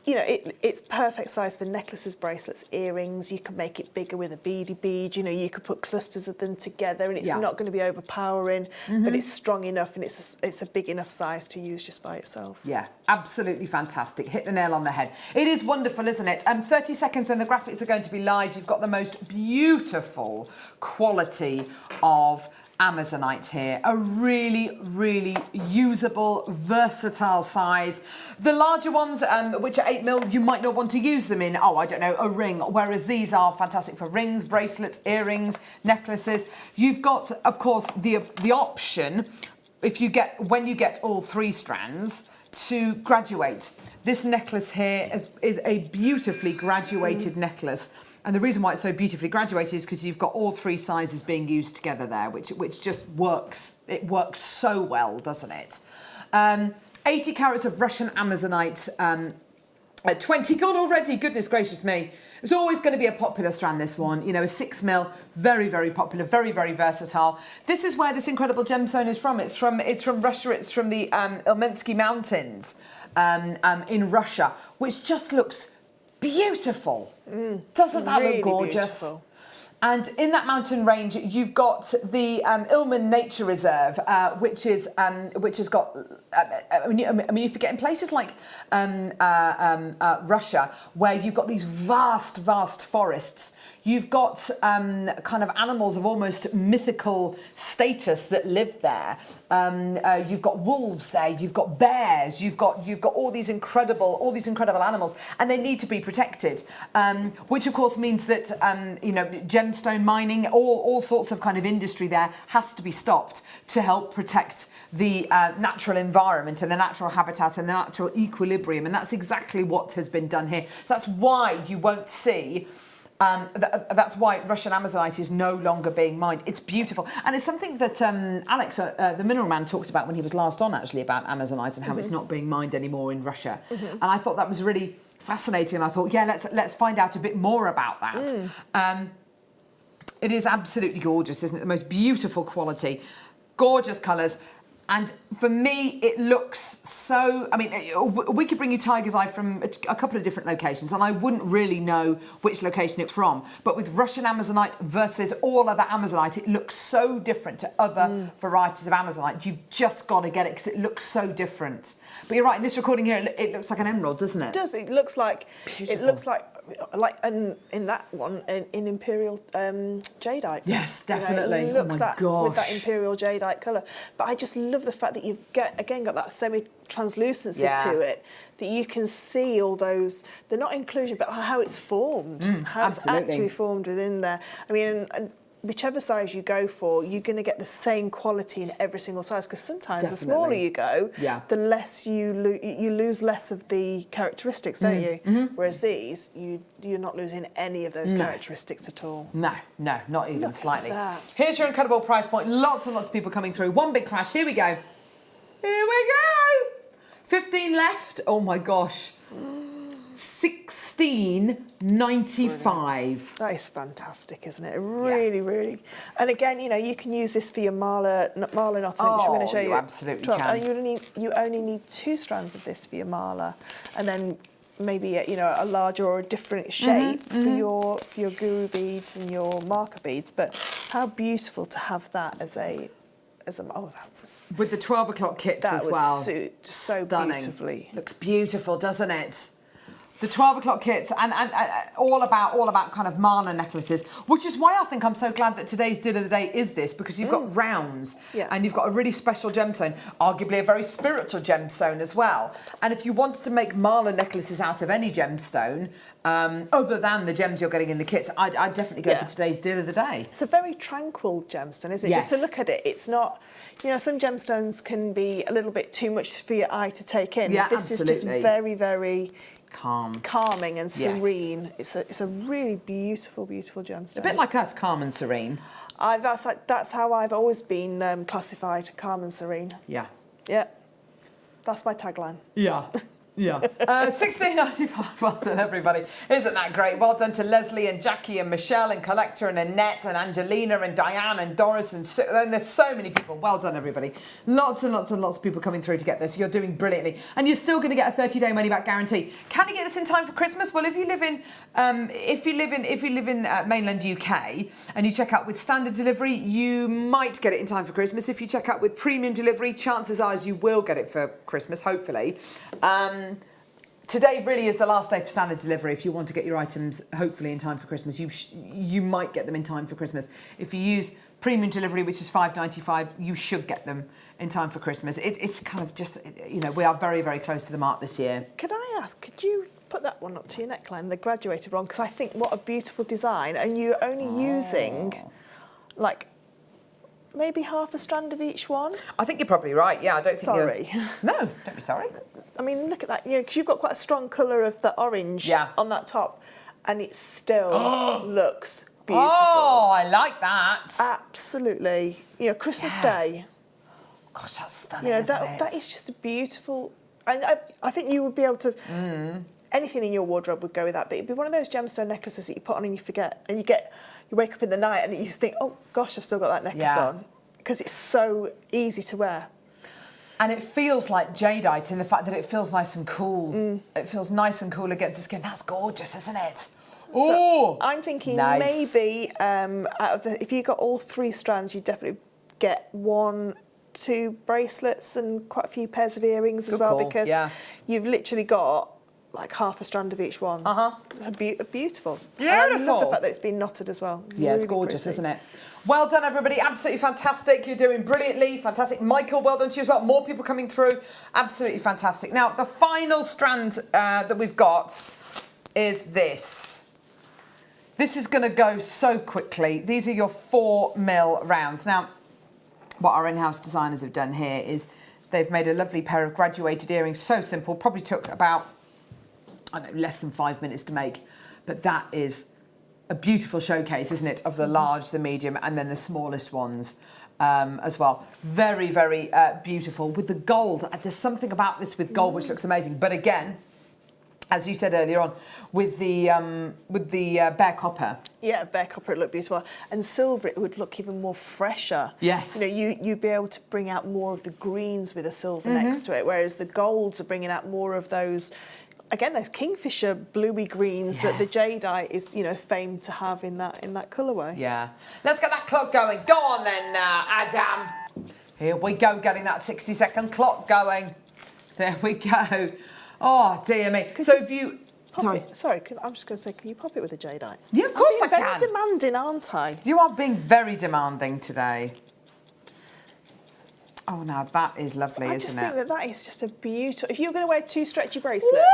you know, it's perfect size for necklaces, bracelets, earrings. You can make it bigger with a beady bead. You know, you could put clusters of them together, and it's not going to be overpowering, but it's strong enough, and it's a big enough size to use just by itself. Yeah, absolutely fantastic. Hit the nail on the head. It is wonderful, isn't it? 30 seconds and the graphics are going to be live. You've got the most beautiful quality of Amazonite here. A really, really usable, versatile size. The larger ones, which are 8mm, you might not want to use them in, I don't know, a ring, whereas these are fantastic for rings, bracelets, earrings, necklaces. You've got, of course, the option, when you get all 3 strands, to graduate. This necklace here is a beautifully graduated necklace. And the reason why it's so beautifully graduated is because you've got all 3 sizes being used together there, which just works. It works so well, doesn't it? 80 carats of Russian Amazonite, 20 gone already, goodness gracious me. It's always going to be a popular strand, this one. You know, a 6mm, very, very popular, very, very versatile. This is where this incredible gemstone is from. It's from Russia. It's from the Ilmensky Mountains in Russia, which just looks beautiful. Doesn't that really look gorgeous? Beautiful. And in that mountain range, you've got the Ilmen Nature Reserve, which has got. I mean, you forget in places like Russia, where you've got these vast, vast forests. You've got kind of animals of almost mythical status that live there. You've got wolves there. You've got bears. You've got all these incredible animals, and they need to be protected. Which of course means that gemstone mining, all sorts of kind of industry there has to be stopped to help protect the natural environment and the natural habitat and the natural equilibrium, and that's exactly what has been done here. That's why you won't see. That's why Russian Amazonite is no longer being mined. It's beautiful. And it's something that Alex, the Mineral Man, talked about when he was last on, actually, about Amazonite and how it's not being mined anymore in Russia. And I thought that was really fascinating. And I thought, yeah, let's find out a bit more about that. It is absolutely gorgeous, isn't it? The most beautiful quality, gorgeous colours. And for me, it looks so... I mean, we could bring you Tiger's Eye from a couple of different locations, and I wouldn't really know which location it's from. But with Russian Amazonite versus all other Amazonite, it looks so different to other varieties of Amazonite. You've just got to get it because it looks so different. But you're right, in this recording here, it looks like an emerald, doesn't it? It does. It looks like... Beautiful. It looks like in that one, in Imperial Jadeite. Yes, definitely. You know, it looks with that Imperial Jadeite colour. But I just love the fact that you've got that semi-translucency to it, that you can see all those, they're not inclusion, but how it's formed, how it's actually formed within there. I mean, and whichever size you go for, you're going to get the same quality in every single size, because sometimes the smaller you go, the less you lose less of the characteristics, don't you? Whereas these, you're not losing any of those characteristics at all. No, not even slightly. Here's your incredible price point. Lots and lots of people coming through. One big crash. Here we go. 15 left. Oh my gosh. $16.95. That is fantastic, isn't it? Really, really. And again, you can use this for your Marla knotting, which we're going to show you. Absolutely can. And you only need 2 strands of this for your Marla, and then maybe a larger or a different shape for your guru beads and your marker beads. But how beautiful to have that as a with the 12 o'clock kits as well. That would suit so beautifully. Looks beautiful, doesn't it? The 12 o'clock kits and all about kind of Marla necklaces, which is why I think I'm so glad that today's deal of the day is this, because you've got rounds and you've got a really special gemstone, arguably a very spiritual gemstone as well. And if you wanted to make Marla necklaces out of any gemstone, other than the gems you're getting in the kits, I'd definitely go for today's deal of the day. It's a very tranquil gemstone, isn't it? Yes. Just to look at it, it's not... some gemstones can be a little bit too much for your eye to take in. Yeah, this absolutely. is just very, very... calming and serene. Yes. It's a really beautiful gemstone. A bit like us, calm and serene. That's how I've always been classified, calm and serene. Yeah. Yeah. That's my tagline. Yeah. Yeah. 16.95. Well done, everybody. Isn't that great? Well done to Leslie and Jackie and Michelle and Collector and Annette and Angelina and Diane and Doris and there's so many people. Well done, everybody. Lots and lots and lots of people coming through to get this. You're doing brilliantly, and you're still going to get a 30-day money-back guarantee. Can you get this in time for Christmas? Well, if you live in mainland UK and you check out with standard delivery, you might get it in time for Christmas. If you check out with premium delivery, chances are you will get it for Christmas, hopefully. Today really is the last day for standard delivery. If you want to get your items hopefully in time for Christmas, you might get them in time for Christmas. If you use premium delivery, which is £5.95, you should get them in time for Christmas. It's kind of just, you know, we are very, very close to the mark this year. Can I ask, could you put that one up to your neckline, the graduated one? Because I think what a beautiful design, and you're only using like maybe half a strand of each one. I think you're probably right. Yeah, I don't think sorry. No, don't be sorry. I mean, look at that. You know, because you've got quite a strong colour of the orange on that top, and it still looks beautiful. Oh, I like that. Absolutely. You know, Christmas Day. Gosh, that's stunning. You know, isn't it? that is just a beautiful. I think you would be able to. Anything in your wardrobe would go with that, but it'd be one of those gemstone necklaces that you put on and you forget, and you wake up in the night and you just think, oh gosh, I've still got that necklace on, because it's so easy to wear. And it feels like jadeite in the fact that it feels nice and cool. It feels nice and cool against the skin. That's gorgeous, isn't it? Oh, so I'm thinking nice. maybe if you got all 3 strands, you'd definitely get 1, 2 bracelets and quite a few pairs of earrings as well, because you've literally got like half a strand of each one. Beautiful. And I love the fact that it's been knotted as well. Yeah, it's gorgeous, pretty. Isn't it? Well done, everybody. Absolutely fantastic. You're doing brilliantly. Fantastic. Michael, well done to you as well. More people coming through. Absolutely fantastic. Now, the final strand that we've got is this. This is going to go so quickly. These are your 4mm rounds. Now, what our in-house designers have done here is they've made a lovely pair of graduated earrings. So simple. Probably took about, I don't know, less than 5 minutes to make. But that is a beautiful showcase, isn't it, of the large, the medium, and then the smallest ones as well. Very, very beautiful. With the gold, there's something about this with gold which looks amazing. But again, as you said earlier on, with the bare copper. Yeah, bare copper, it looked beautiful. And silver, it would look even more fresher. Yes. You know, you'd be able to bring out more of the greens with a silver next to it, whereas the golds are bringing out more of those, again, those kingfisher bluey greens that the jadeite is, you know, famed to have in that colourway. Yeah. Let's get that clock going. Go on then, Adam. Here we go, getting that 60-second clock going. There we go. Oh, dear me. So if you... Sorry, I'm just going to say, can you pop it with a jadeite? Yeah, of course I can. I'm very demanding, aren't I? You are being very demanding today. Oh, now that is lovely, isn't it? I just think that is just a beautiful... If you were going to wear 2 stretchy bracelets,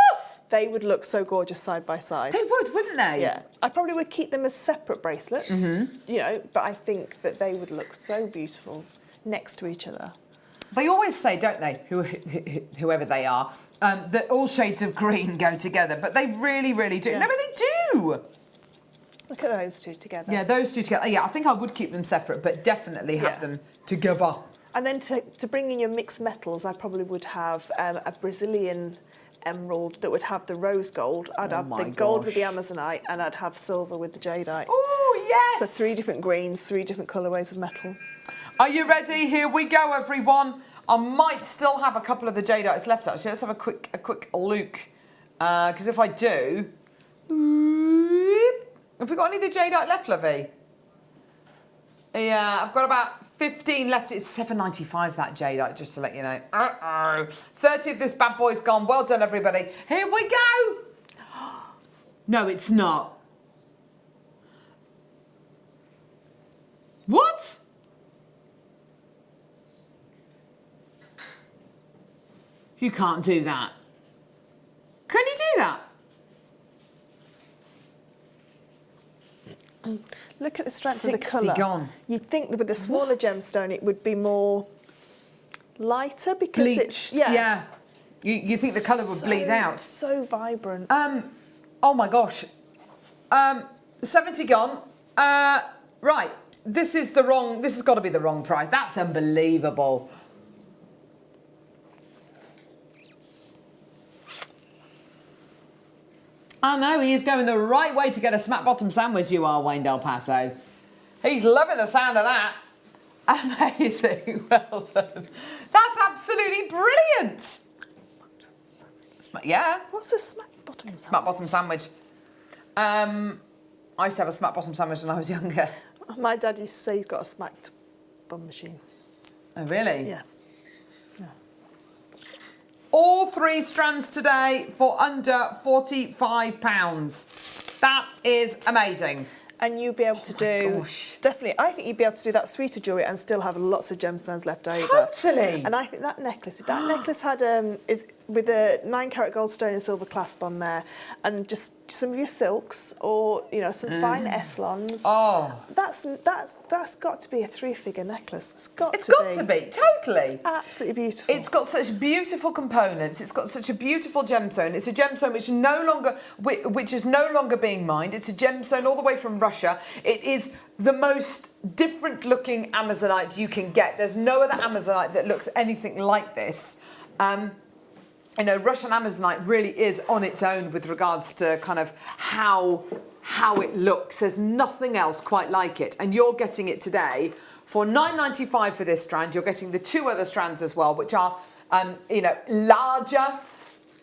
they would look so gorgeous side by side. They would, wouldn't they? Yeah. I probably would keep them as separate bracelets, you know, but I think that they would look so beautiful next to each other. They always say, don't they, whoever they are, that all shades of green go together, but they really, really do. Yeah. No, but they do. Look at those 2 together. Yeah, those 2 together. Yeah, I think I would keep them separate, but definitely have them together. And then to bring in your mixed metals, I probably would have a Brazilian emerald that would have the rose gold. I'd have the gold with the Amazonite, and I'd have silver with the jadeite. Oh, yes! So 3 different greens, 3 different colourways of metal. Are you ready? Here we go, everyone. I might still have a couple of the jadeites left, actually. Let's have a quick look. Because if I do... Have we got any of the jadeite left, Lovey? Yeah, I've got about 15 left. It's $7.95, that jadeite, just to let you know. 30 of this bad boy's gone. Well done, everybody. Here we go. No, it's not. What? You can't do that. Can you do that? Look at the strength of the colour. Gone. You'd think that with the smaller gemstone it would be more lighter because bleached. Yeah. You think the colour would bleed out. So vibrant. Oh my gosh. 70 gone. Right. This has got to be the wrong price. That's unbelievable. I know, he is going the right way to get a smack bottom sandwich, you are, Wayne Del Paso. He's loving the sound of that. Amazing, well done. That's absolutely brilliant. Yeah. What's a smack bottom sandwich? Smack bottom sandwich. I used to have a smack bottom sandwich when I was younger. My dad used to say he's got a smacked bum machine. Oh, really? Yes. Yeah. All 3 strands today for under £45. That is amazing. And you'll be able to do, definitely, I think you'd be able to do that sweeter jewellery and still have lots of gemstones left over. Totally. And I think that necklace had, is with a 9-carat gold stone and silver clasp on there, and just some of your silks or, you know, some fine Eslons. Oh. That's got to be a 3-figure necklace. It's got to be, totally. It's absolutely beautiful. It's got such beautiful components. It's got such a beautiful gemstone. It's a gemstone which is no longer being mined. It's a gemstone all the way from Russia. It is the most different looking Amazonite you can get. There's no other Amazonite that looks anything like this. You know, Russian Amazonite really is on its own with regards to kind of how it looks. There's nothing else quite like it. And you're getting it today for £9.95 for this strand. You're getting the 2 other strands as well, which are, you know, larger.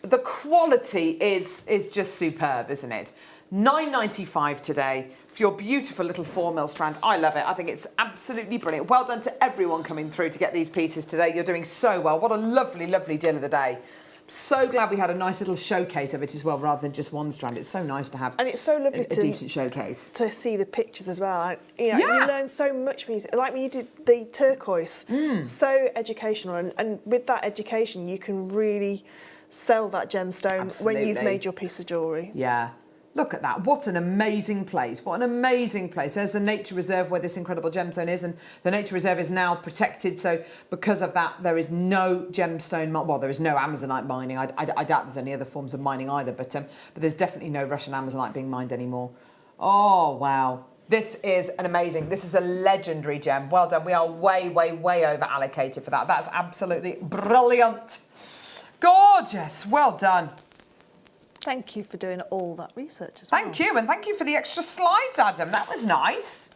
The quality is just superb, isn't it? £9.95 today for your beautiful little 4mm strand. I love it. I think it's absolutely brilliant. Well done to everyone coming through to get these pieces today. You're doing so well. What a lovely, lovely deal of the day. So glad we had a nice little showcase of it as well, rather than just 1 strand. It's so nice to have, and it's so lovely a decent showcase. To see the pictures as well. You know, you learn so much music. Like when you did the turquoise, so educational, and with that education, you can really sell that gemstone when you've made your piece of jewellery. Yeah. Look at that. What an amazing place. What an amazing place. There's the nature reserve where this incredible gemstone is, and the nature reserve is now protected. So because of that, there is no gemstone, well, there is no Amazonite mining. I doubt there's any other forms of mining either, but there's definitely no Russian Amazonite being mined anymore. Oh, wow. This is an amazing, this is a legendary gem. Well done. We are way, way, way over allocated for that. That's absolutely brilliant. Gorgeous. Well done. Thank you for doing all that research as well. Thank you, and thank you for the extra slides, Adam. That was nice.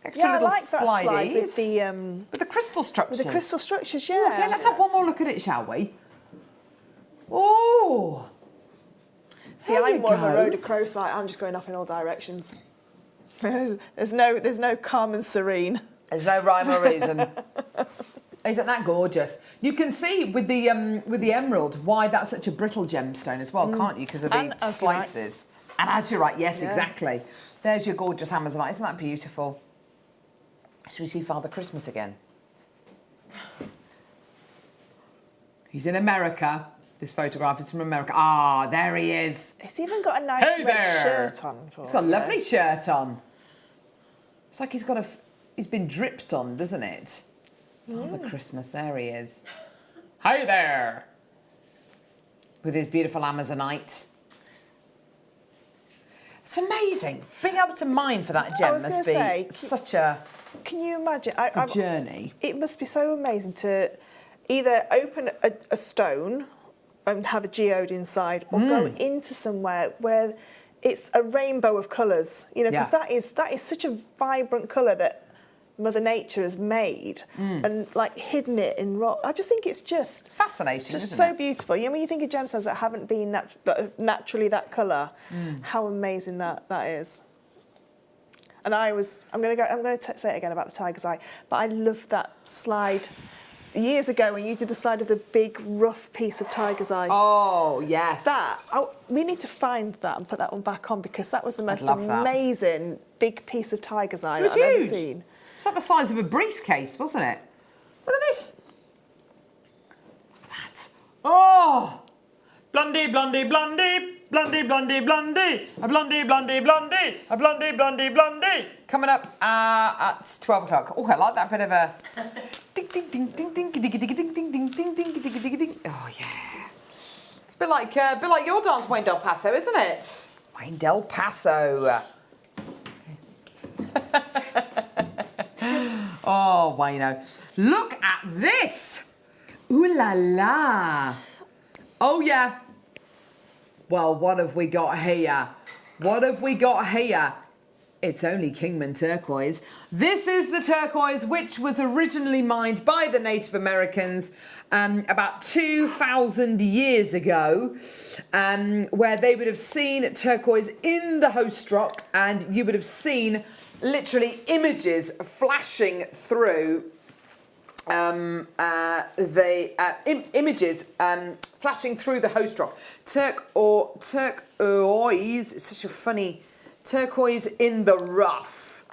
Extra little I like that slide with the crystal structures. With the crystal structures, yeah. Okay, let's have one more look at it, shall we? Oh. See, I'm more of a Rhodochrosite. I'm just going off in all directions. There's no calm and serene. There's no rhyme or reason. Isn't that gorgeous? You can see with the emerald why that's such a brittle gemstone as well, can't you? Because of the slices. And azurite, yes, exactly. There's your gorgeous Amazonite. Isn't that beautiful? Should we see Father Christmas again? He's in America. This photograph is from America. Ah, there he is. He's even got a nice red shirt on. He's got a lovely shirt on. It's like he's been dripped on, doesn't it? Father Christmas, there he is. Hey there! With his beautiful Amazonite. It's amazing. Being able to mine for that gem must be such a Can you imagine? a journey. It must be so amazing to either open a stone and have a geode inside, or go into somewhere where it's a rainbow of colours. You know, because that is such a vibrant colour that Mother Nature has made and like hidden it in rock. I just think it's fascinating. It's just so beautiful. You know, when you think of gemstones that haven't been naturally that colour, how amazing that is. And I'm going to say it again about the tiger's eye, but I love that slide. Years ago, when you did the slide of the big rough piece of tiger's eye. Oh yes. We need to find that and put that one back on, because that was the most amazing big piece of tiger's eye I've ever seen. It's like the size of a briefcase, wasn't it? Look at this. Look at that. Oh! Blondie, blondie, blondie, blondie, blondie, blondie, a blondie, blondie, blondie, a blondie, blondie, blondie. Coming up at 12 o'clock. Oh, I like that bit of a ding, ding, ding, ding, ding, ding, ding, ding, ding, ding, ding, ding, ding, ding. Oh yeah. It's a bit like your dance, Wayne Del Paso, isn't it? Wayne Del Paso. Oh, Wayno. Look at this. Ooh la la. Oh, yeah. Well, what have we got here? What have we got here? It's only Kingman turquoise. This is the turquoise which was originally mined by the Native Americans about 2,000 years ago, where they would have seen turquoise in the host rock, and you would have seen literally images flashing through flashing through the host rock. Turquoise, it's such a funny, turquoise in the rough.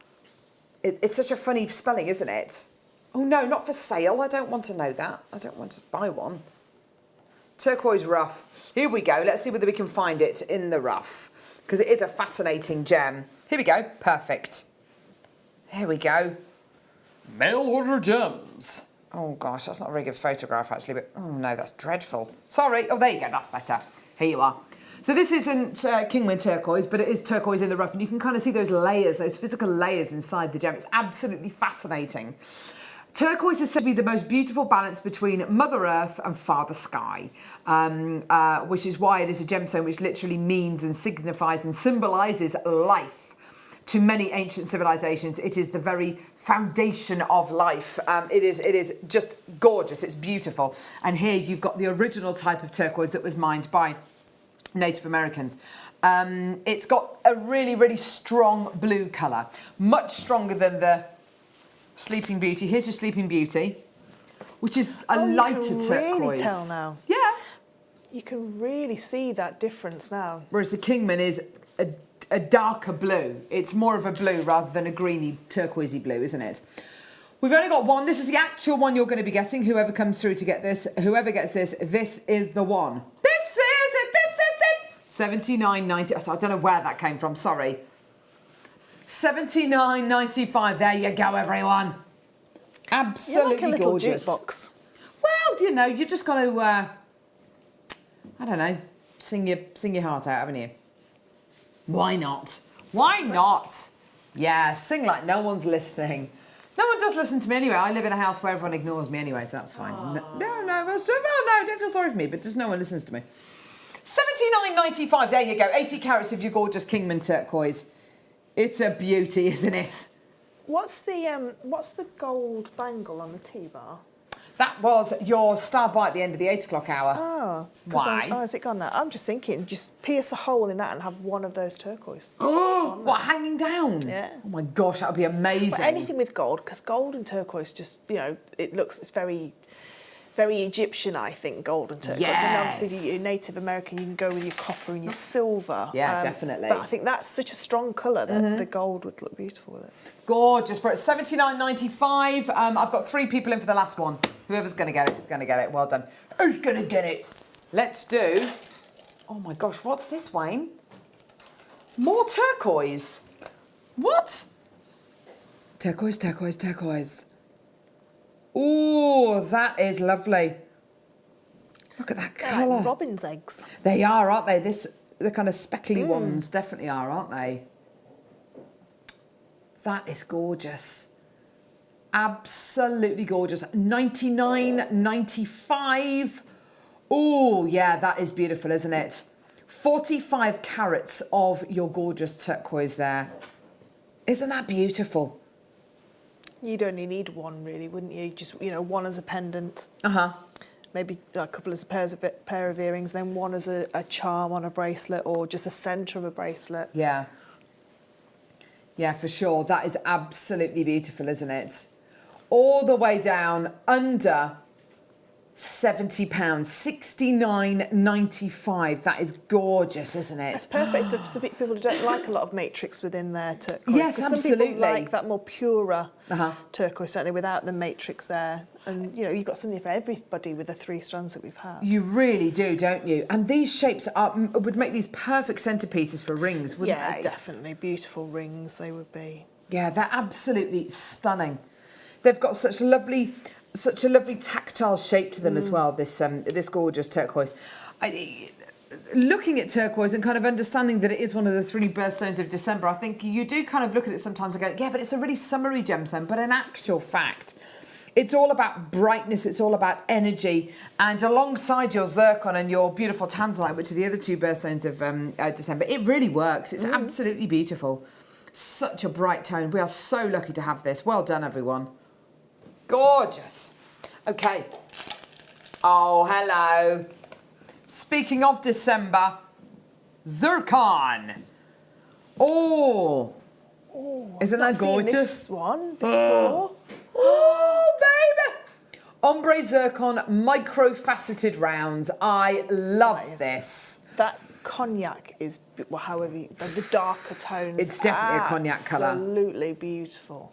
It's such a funny spelling, isn't it? Oh no, not for sale. I don't want to know that. I don't want to buy one. Turquoise rough. Here we go. Let's see whether we can find it in the rough, because it is a fascinating gem. Here we go. Perfect. Here we go. Mail order gems. Oh gosh, that's not a very good photograph actually, but oh no, that's dreadful. Sorry. Oh, there you go, that's better. Here you are. So this isn't Kingman turquoise, but it is turquoise in the rough, and you can kind of see those layers, those physical layers inside the gem. It's absolutely fascinating. Turquoise is said to be the most beautiful balance between Mother Earth and Father Sky, which is why it is a gemstone which literally means and signifies and symbolises life. To many ancient civilizations, it is the very foundation of life. It is just gorgeous. It's beautiful. And here you've got the original type of turquoise that was mined by Native Americans. It's got a really, really strong blue colour, much stronger than the Sleeping Beauty. Here's your Sleeping Beauty, which is a lighter turquoise. You can really tell now. Yeah. You can really see that difference now. Whereas the Kingman is a darker blue. It's more of a blue rather than a greeny turquoisey blue, isn't it? We've only got one. This is the actual one you're going to be getting. Whoever comes through to get this, whoever gets this, this is the one. This is it. This is it. 79.90. So I don't know where that came from. Sorry. 79.95. There you go, everyone. Absolutely You're like a little gorgeous. jukebox. Well, you know, you've just got to, I don't know, sing your heart out, haven't you? Why not? Why not? Yeah, sing like no one's listening. No one does listen to me anyway. I live in a house where everyone ignores me anyway, so that's fine. No, don't feel sorry for me, but just no one listens to me. 79.95, there you go. 80 carats of your gorgeous Kingman turquoise. It's a beauty, isn't it? What's the gold bangle on the T-bar? That was your star by at the end of the 8 o'clock hour. Oh. Why? Oh, has it gone now? I'm just thinking, just pierce a hole in that and have one of those turquoise. Oh, what, hanging down? Yeah. Oh my gosh, that would be amazing. But anything with gold, because gold and turquoise just, you know, it's very, very Egyptian, I think, gold and turquoise. Yes. And obviously, you're Native American, you can go with your copper and your silver. Yeah, definitely. But I think that's such a strong colour that the gold would look beautiful with it. Gorgeous, but it's 79.95. I've got 3 people in for the last one. Whoever's going to get it is going to get it. Well done. Who's going to get it? Let's do... Oh my gosh, what's this, Wayne? More turquoise. What? Turquoise, turquoise, turquoise. Ooh, that is lovely. Look at that colour. Like robin's eggs. They are, aren't they? The kind of speckly ones definitely are, aren't they? That is gorgeous. Absolutely gorgeous. 99.95. Oh, yeah, that is beautiful, isn't it? 45 carats of your gorgeous turquoise there. Isn't that beautiful? You'd only need one, really, wouldn't you? Just, you know, one as a pendant. Uh-huh. Maybe a couple of pair of earrings, then one as a charm on a bracelet or just the centre of a bracelet. Yeah. Yeah, for sure. That is absolutely beautiful, isn't it? All the way down under £70, 69.95. That is gorgeous, isn't it? It's perfect for some people who don't like a lot of matrix within their turquoise. Yes, 'Cause absolutely. Some people like that more purer turquoise, certainly without the matrix there. And, you know, you've got something for everybody with the 3 strands that we've had. You really do, don't you? And these shapes would make these perfect centerpieces for rings, wouldn't they? Yeah, definitely. Beautiful rings they would be. Yeah, they're absolutely stunning. They've got such a lovely tactile shape to them as well, this gorgeous turquoise. Looking at turquoise and kind of understanding that it is one of the 3 birthstones of December, I think you do kind of look at it sometimes and go, yeah, but it's a really summery gemstone. But in actual fact, It's all about brightness, it's all about energy. And alongside your zircon and your beautiful tanzanite, which are the other two birthstones of December, it really works. It's absolutely beautiful. Such a bright tone. We are so lucky to have this. Well done, everyone. Gorgeous. Okay. Oh, hello. Speaking of December, zircon. Oh, isn't that gorgeous? This one before. Oh, baby! Ombre zircon micro-faceted rounds. I love this. That cognac is, well, however, the darker tones. It's definitely a cognac colour. Absolutely beautiful.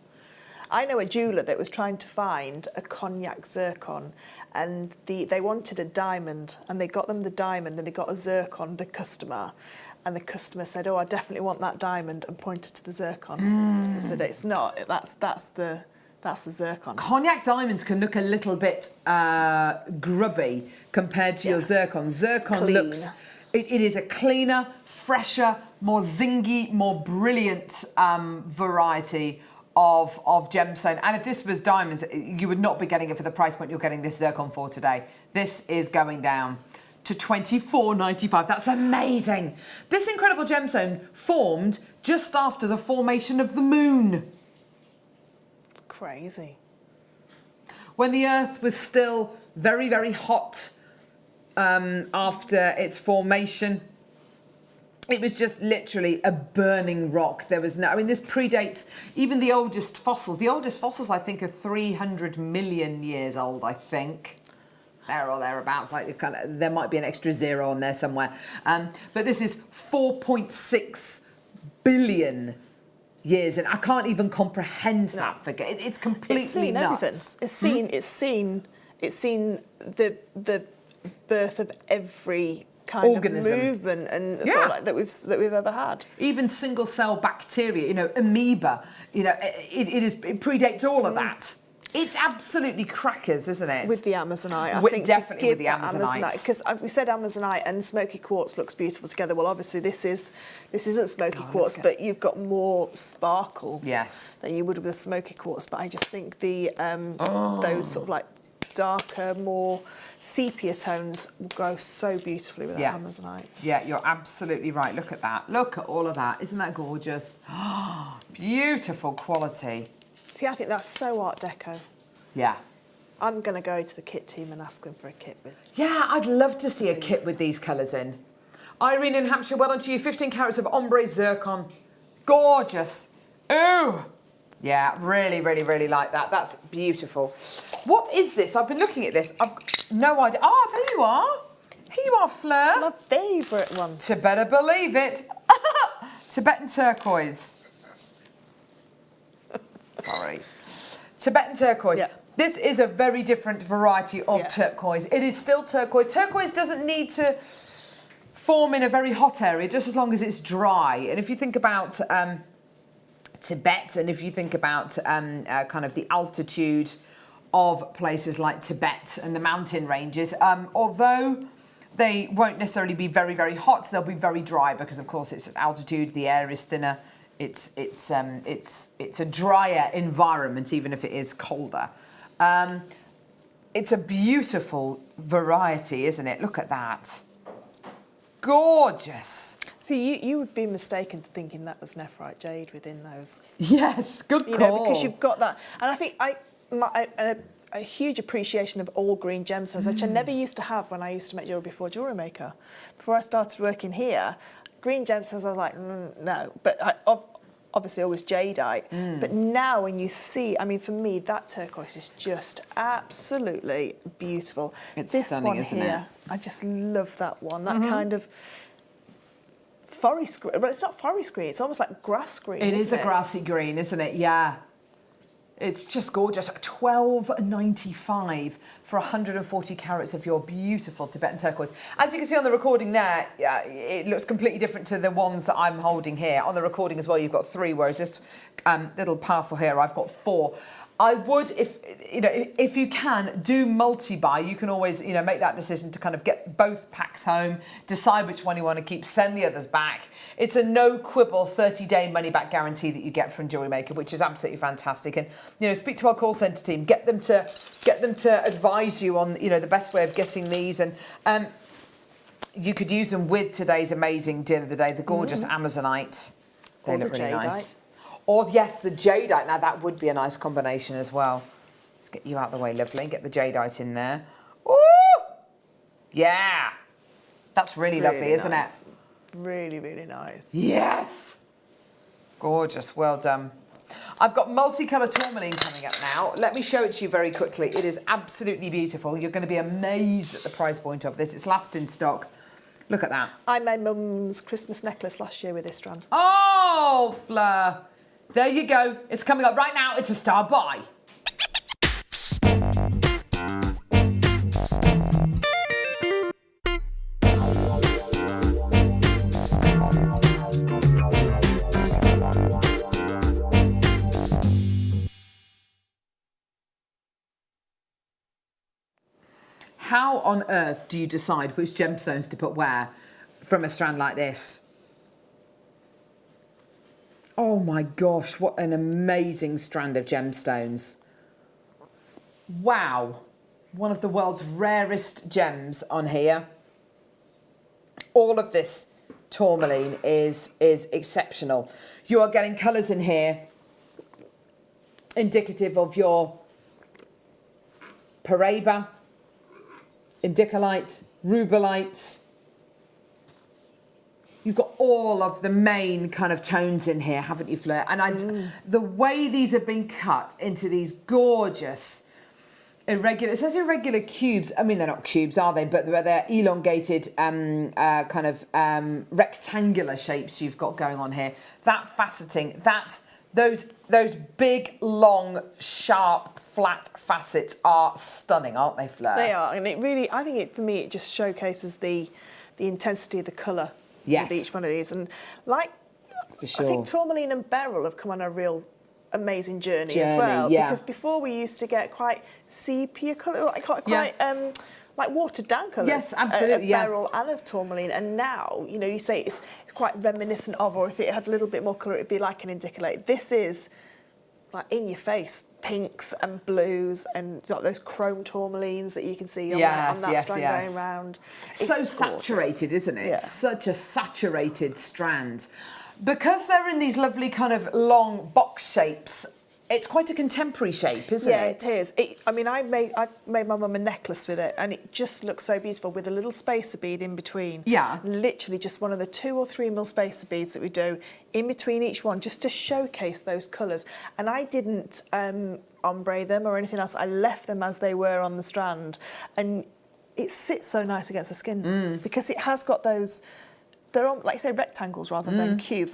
I know a jeweller that was trying to find a cognac zircon, and they wanted a diamond, and they got them the diamond, and they got a zircon, the customer. And the customer said, "Oh, I definitely want that diamond," and pointed to the zircon. He said, "It's not. That's the zircon." Cognac diamonds can look a little bit grubby compared to your zircon. Zircon looks. It is a cleaner, fresher, more zingy, more brilliant variety of gemstone. And if this was diamonds, you would not be getting it for the price point you're getting this zircon for today. This is going down to $24.95. That's amazing. This incredible gemstone formed just after the formation of the moon. Crazy. When the Earth was still very, very hot after its formation, it was just literally a burning rock. There was no, I mean, this predates even the oldest fossils. The oldest fossils, I think, are 300 million years old, I think. There or thereabouts, like there might be an extra zero on there somewhere. But this is 4.6 billion years, and I can't even comprehend that figure. It's completely nuts. Everything. It's seen the birth of every kind organism. of movement and sort of like that we've ever had. Even single cell bacteria, amoeba, it predates all of that. It's absolutely crackers, isn't it? With the Amazonite, I think definitely with the Amazonite. Because we said Amazonite and smoky quartz looks beautiful together. Well, obviously this isn't smoky quartz, but you've got more sparkle. Yes. Than you would with a smoky quartz. But I just think those sort of like darker, more sepia tones will go so beautifully with that Amazonite. Yeah, you're absolutely right. Look at that. Look at all of that. Isn't that gorgeous? Beautiful quality. See, I think that's so Art Deco. Yeah. I'm going to go to the kit team and ask them for a kit with. Yeah, I'd love to see a kit with these colours in. Irene in Hampshire, well done to you. 15 carats of ombre zircon. Gorgeous. Ooh. Yeah, really, really, really like that. That's beautiful. What is this? I've been looking at this. I've no idea. Oh, there you are. Here you are, Fleur. My favourite one. To better believe it. Tibetan turquoise. Sorry. Tibetan turquoise. Yeah. This is a very different variety of turquoise. It is still turquoise. Turquoise doesn't need to form in a very hot area, just as long as it's dry. And if you think about Tibet, and if you think about kind of the altitude of places like Tibet and the mountain ranges, although they won't necessarily be very, very hot, they'll be very dry because, of course, it's at altitude, the air is thinner. It's a drier environment, even if it is colder. It's a beautiful variety, isn't it? Look at that. Gorgeous. See, you would be mistaken to thinking that was nephrite jade within those. Yes, good call. Because you've got that. And I think a huge appreciation of all green gemstones, which I never used to have when I used to make jewellery before Jewellery Maker. Before I started working here, green gemstones, I was like, no. But obviously always jadeite. But now when you see, I mean, for me, that turquoise is just absolutely beautiful. It's this stunning, one isn't here, it? I just love that one. That kind of forest green, but it's not forest green. It's almost like grass green. It is a grassy green, isn't it? Yeah. It's just gorgeous. $12.95 for 140 carats of your beautiful Tibetan turquoise. As you can see on the recording there, it looks completely different to the ones that I'm holding here. On the recording as well, you've got 3, whereas this little parcel here, I've got 4. I would, if you can, do multi-buy. You can always, make that decision to kind of get both packs home, decide which one you want to keep, send the others back. It's a no quibble 30-day money-back guarantee that you get from Jewellery Maker, which is absolutely fantastic. And speak to our call centre team, get them to advise you on the best way of getting these, and you could use them with today's amazing deal of the day, the gorgeous Amazonite. They look really nice. Or yes, the jadeite. Now that would be a nice combination as well. Let's get you out of the way, lovely, and get the jadeite in there. Ooh! Yeah! That's really lovely, isn't it? Really, really nice. Yes! Gorgeous, well done. I've got multicolour tourmaline coming up now. Let me show it to you very quickly. It is absolutely beautiful. You're going to be amazed at the price point of this. It's last in stock. Look at that. I made Mum's Christmas necklace last year with this strand. Oh, Fleur. There you go. It's coming up right now. It's a star buy. How on earth do you decide which gemstones to put where from a strand like this? Oh my gosh, what an amazing strand of gemstones. Wow, one of the world's rarest gems on here. All of this tourmaline is exceptional. You are getting colours in here indicative of your Paraiba, Indicolite, Rubellite. You've got all of the main kind of tones in here, haven't you, Fleur? And the way these have been cut into these gorgeous, irregular, it says irregular cubes. I mean, they're not cubes, are they? But they're elongated, rectangular shapes you've got going on here. That faceting, those big, long, sharp, flat facets are stunning, aren't they, Fleur? They are, and it really, I think for me, it just showcases the intensity of the colour. Yes. With each one of these, and for sure. I think tourmaline and beryl have come on a real amazing journey as well. Yeah. Because before we used to get quite sepia colour, like watered down colours. Yes, absolutely. Of beryl and of tourmaline, and now you say it's quite reminiscent of, or if it had a little bit more colour, it'd be like an indicolite. This is like in your face, pinks and blues, and like those chrome tourmalines that you can see on that strand going round. It's so saturated, isn't it? Yeah. Such a saturated strand. Because they're in these lovely kind of long box shapes, it's quite a contemporary shape, isn't it? Yeah, it is. I made my mum a necklace with it, and it just looks so beautiful with a little spacer bead in between. Yeah. Literally just one of the 2 or 3 mil spacer beads that we do in between each one, just to showcase those colours. And I didn't ombre them or anything else. I left them as they were on the strand, and it sits so nice against the skin because it has got those. They're on, like you say, rectangles rather than cubes.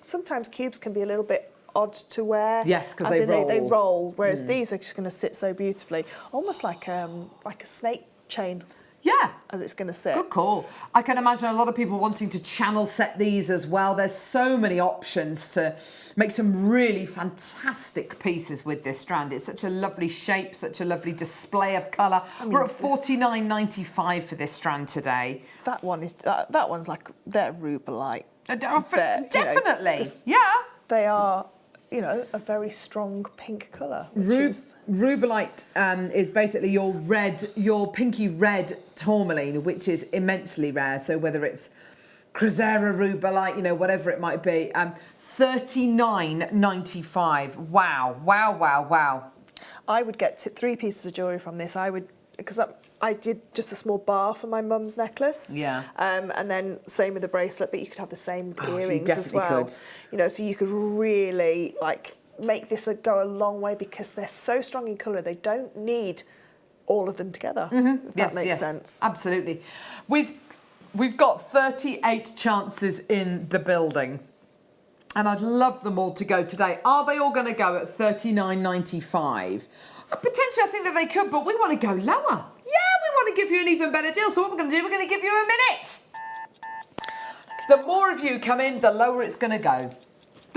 Sometimes cubes can be a little bit odd to wear. Yes, because they roll. They roll, whereas these are just going to sit so beautifully, almost like a snake chain. Yeah. As it's going to sit. Good call. I can imagine a lot of people wanting to channel set these as well. There's so many options to make some really fantastic pieces with this strand. It's such a lovely shape, such a lovely display of colour. We're at $49.95 for this strand today. That one's like, they're Rubellite. Definitely, yeah. They are, a very strong pink colour. Rubellite is basically your pinky red tourmaline, which is immensely rare. So whether it's Crozera Rubellite, whatever it might be, $39.95. Wow. I would get 3 pieces of jewellery from this. Because I did just a small bar for my mum's necklace. Yeah. And then same with the bracelet, but you could have the same earrings as well. Could. So you could really make this go a long way because they're so strong in colour. They don't need all of them together. If that makes sense. Absolutely. We've got 38 chances in the building. And I'd love them all to go today. Are they all going to go at $39.95? Potentially, I think that they could, but we want to go lower. Yeah, we want to give you an even better deal. So what we're going to do, we're going to give you a minute. The more of you come in, the lower it's going to go.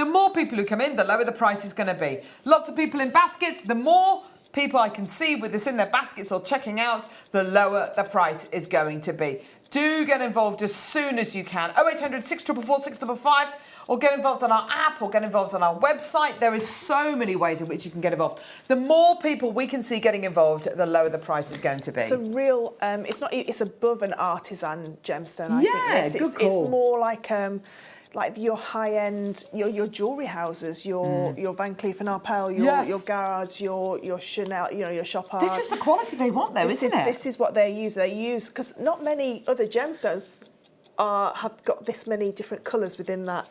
The more people who come in, the lower the price is going to be. Lots of people in baskets, the more people I can see with this in their baskets or checking out, the lower the price is going to be. Do get involved as soon as you can. 0800 644 655, or get involved on our app, or get involved on our website. There is so many ways in which you can get involved. The more people we can see getting involved, the lower the price is going to be. It's a real, it's above an artisan gemstone, I think. Yes, good call. It's more like your high-end, your jewellery houses, your Van Cleef & Arpels, your Garage, your Chanel, your Chopard. This is the quality they want, though, isn't it? This is what they use. They use, because not many other gemstones have got this many different colours within that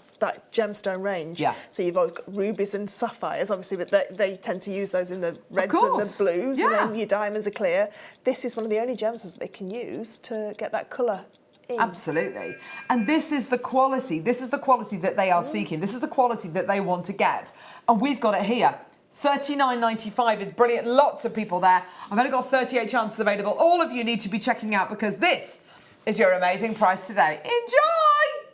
gemstone range. Yeah. So you've always got rubies and sapphires, obviously, but they tend to use those in the reds and the blues, and then your diamonds are clear. This is one of the only gemstones that they can use to get that colour in. Absolutely. And this is the quality. This is the quality that they are seeking. This is the quality that they want to get. And we've got it here. $39.95 is brilliant. Lots of people there. I've only got 38 chances available. All of you need to be checking out, because this is your amazing price today. Enjoy!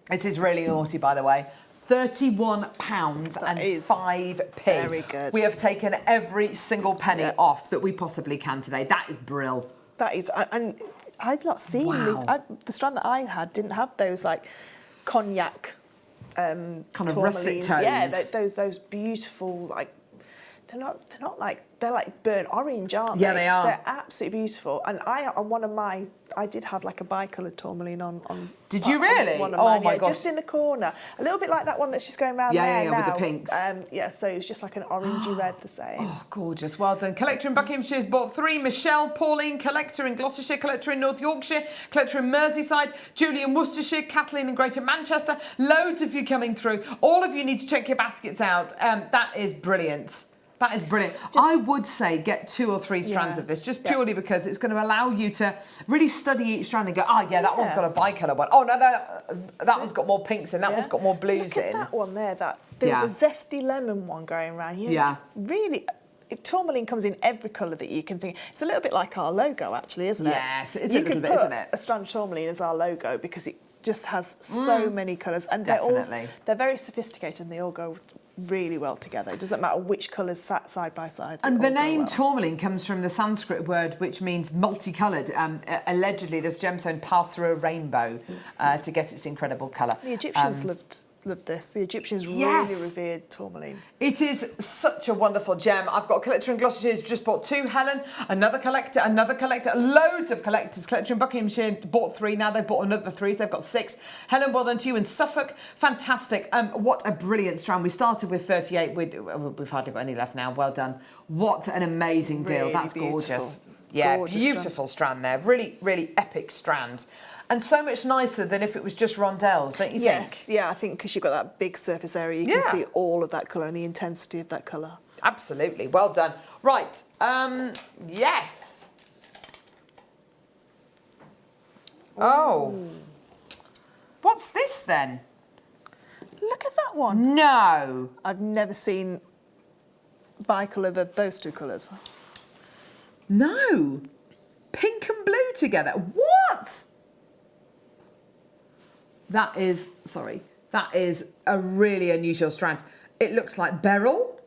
This is really naughty, by the way. £31.05. Very good. We have taken every single penny off that we possibly can today. That is brill. That is, and I've not seen these. The strand that I had didn't have those like cognac kind of tourmalines. russet tones. Yeah, those beautiful, like they're like burnt orange, aren't they? Yeah, they are. They're absolutely beautiful. And I did have like a bicoloured tourmaline on. Did you really? One of oh mine, my gosh! Just in the corner, a little bit like that one that's just going around there now. now. With the pinks. So it's just like an orangey red, the same. Oh, gorgeous! Well done. Collector in Buckinghamshire's bought 3. Michelle, Pauline, collector in Gloucestershire, collector in North Yorkshire, collector in Merseyside, Julie in Worcestershire, Kathleen in Greater Manchester. Loads of you coming through. All of you need to check your baskets out. That is brilliant. That is brilliant. I would say get 2 or 3 strands of this, just purely because it's going to allow you to really study each strand and go, that one's got a bicolour one. Oh, no, that one's got more pinks in, that one's got more blues Look in. at that one there. There was a zesty lemon one going around. Really, tourmaline comes in every colour that you can think. It's a little bit like our logo, actually, isn't it? Yes, it's a little bit, isn't it? A strand of tourmaline as our logo because it just has so many colours, and they're very sophisticated and they all go really well together. It doesn't matter which colours sat side by side. And the name tourmaline comes from the Sanskrit word which means multicoloured. Allegedly, this gemstone passed through a rainbow to get its incredible colour. The Egyptians loved this. The Egyptians really revered tourmaline. It is such a wonderful gem. I've got a collector in Gloucestershire who's just bought 2. Helen, another collector, loads of collectors. Collector in Buckinghamshire bought 3. Now they've bought another 3, so they've got 6. Helen, well done to you in Suffolk. Fantastic. What a brilliant strand. We started with 38. We've hardly got any left now. Well done. What an amazing deal. Really That's beautiful. gorgeous. Yeah, Gorgeous beautiful strand there. Really, really epic strand. And so much nicer than if it was just rondelles, don't you think? Yes, yeah, I think because you've got that big surface area, you can see all of that colour and the intensity of that colour. Absolutely, well done. Right, yes. Oh. What's this then? Look at that one. No. I've never seen bicolour those 2 colours. No. Pink and blue together. What? That is a really unusual strand. It looks like beryl.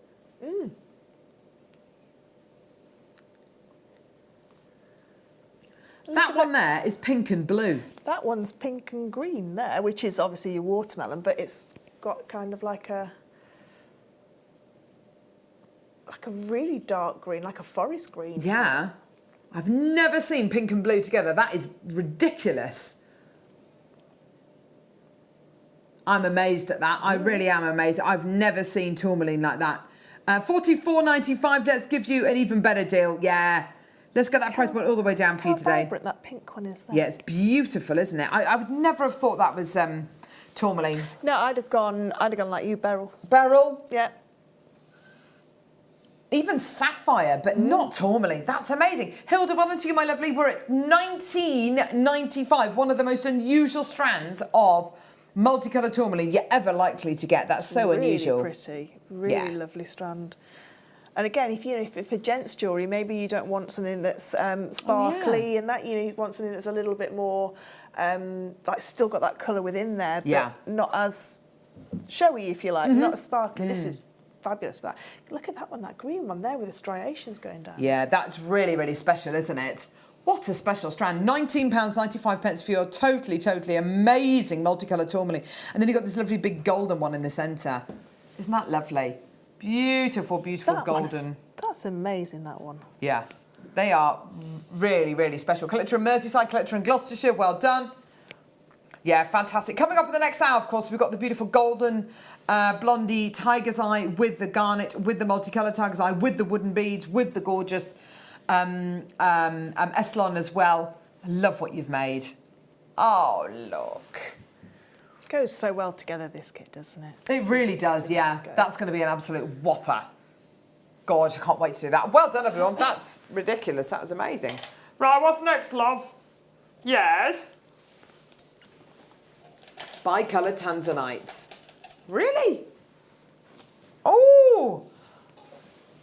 That one there is pink and blue. That one's pink and green there, which is obviously your watermelon, but it's got kind of like a really dark green, like a forest green. Yeah. I've never seen pink and blue together. That is ridiculous. I'm amazed at that. I really am amazed. I've never seen tourmaline like that. $44.95. Let's give you an even better deal. Yeah. Let's get that price point all the way down for you today. How vibrant that pink one is there. Yeah, it's beautiful, isn't it? I would never have thought that was tourmaline. No, I'd have gone like you, beryl. Beryl? Yeah. Even sapphire, but not tourmaline. That's amazing. Hilda, well done to you, my lovely. We're at $19.95, one of the most unusual strands of multicoloured tourmaline you're ever likely to get. That's so unusual. Really pretty, really lovely strand. And again, if for gents jewellery, maybe you don't want something that's sparkly and that, you want something that's a little bit more, like still got that colour within there, but not as showy, if you like, not as sparkly. This is fabulous for that. Look at that one, that green one there with the striations going down. Yeah, that's really, really special, isn't it? What a special strand. £19.95 for your totally amazing multicolour tourmaline. And then you've got this lovely big golden one in the centre. Isn't that lovely? Beautiful, beautiful golden. That's amazing, that one. Yeah, they are really, really special. Collector in Merseyside, collector in Gloucestershire, well done. Yeah, fantastic. Coming up in the next hour, of course, we've got the beautiful golden blondie tiger's eye with the garnet, with the multicolour tiger's eye, with the wooden beads, with the gorgeous Eslon as well. I love what you've made. Oh, look. It goes so well together, this kit, doesn't it? It really does, yeah. That's going to be an absolute whopper. God, I can't wait to do that. Well done, everyone. That's ridiculous. That was amazing. Right, what's next, love? Yes? Bicoloured tanzanite. Really? Oh!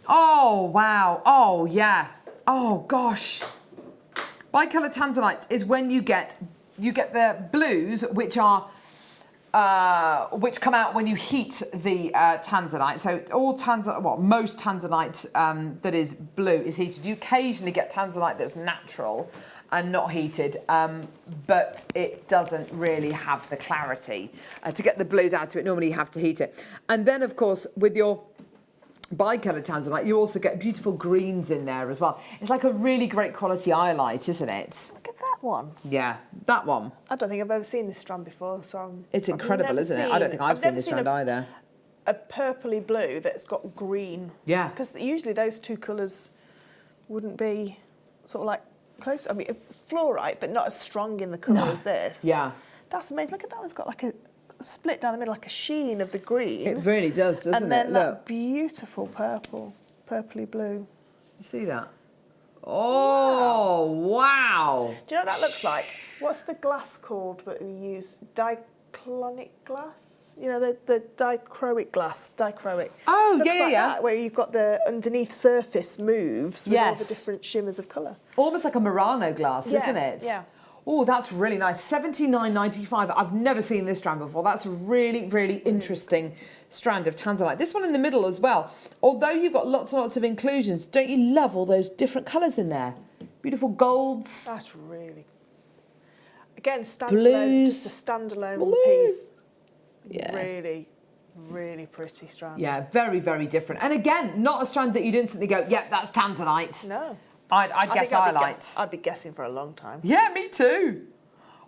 Oh, wow. Oh, yeah. Oh, gosh. Bicoloured tanzanite is when you get the blues, which are which come out when you heat the tanzanite. So all tanzanite, well, most tanzanite that is blue is heated. You occasionally get tanzanite that's natural and not heated, but it doesn't really have the clarity. To get the blues out of it, normally you have to heat it. And then, of course, with your bicoloured tanzanite, you also get beautiful greens in there as well. It's like a really great quality highlight, isn't it? Look at that one. Yeah, that one. I don't think I've ever seen this strand before, so it's incredible, isn't it? I don't think I've seen this strand either. A purpley blue that's got green. Yeah. Because usually those two colours wouldn't be sort of like close. I mean, fluorite, but not as strong in the colour as this. Yeah. That's amazing. Look at that one's got like a split down the middle, like a sheen of the green. It really does, doesn't it? And then Look. that beautiful purple, purpley blue. You see that? Oh, wow. Do you know what that looks like? What's the glass called that we use? Diclonic glass? You know, the dichroic glass, dichroic. Oh, looks yeah, like yeah. That, where you've got the underneath surface moves with all the different shimmers of colour. Almost like a Murano glass, isn't it? Yeah. Oh, that's really nice. $79.95. I've never seen this strand before. That's a really, really interesting strand of tanzanite. This one in the middle as well. Although you've got lots and lots of inclusions, don't you love all those different colours in there? Beautiful golds. That's really... Again, standalone, Blues. just a standalone Blue. piece. Yeah. Really, really pretty strand. Yeah, very, very different. And again, not a strand that you'd instantly go, yeah, that's tanzanite. No. I'd guess highlight. I'd be guessing for a long time. Yeah, me too.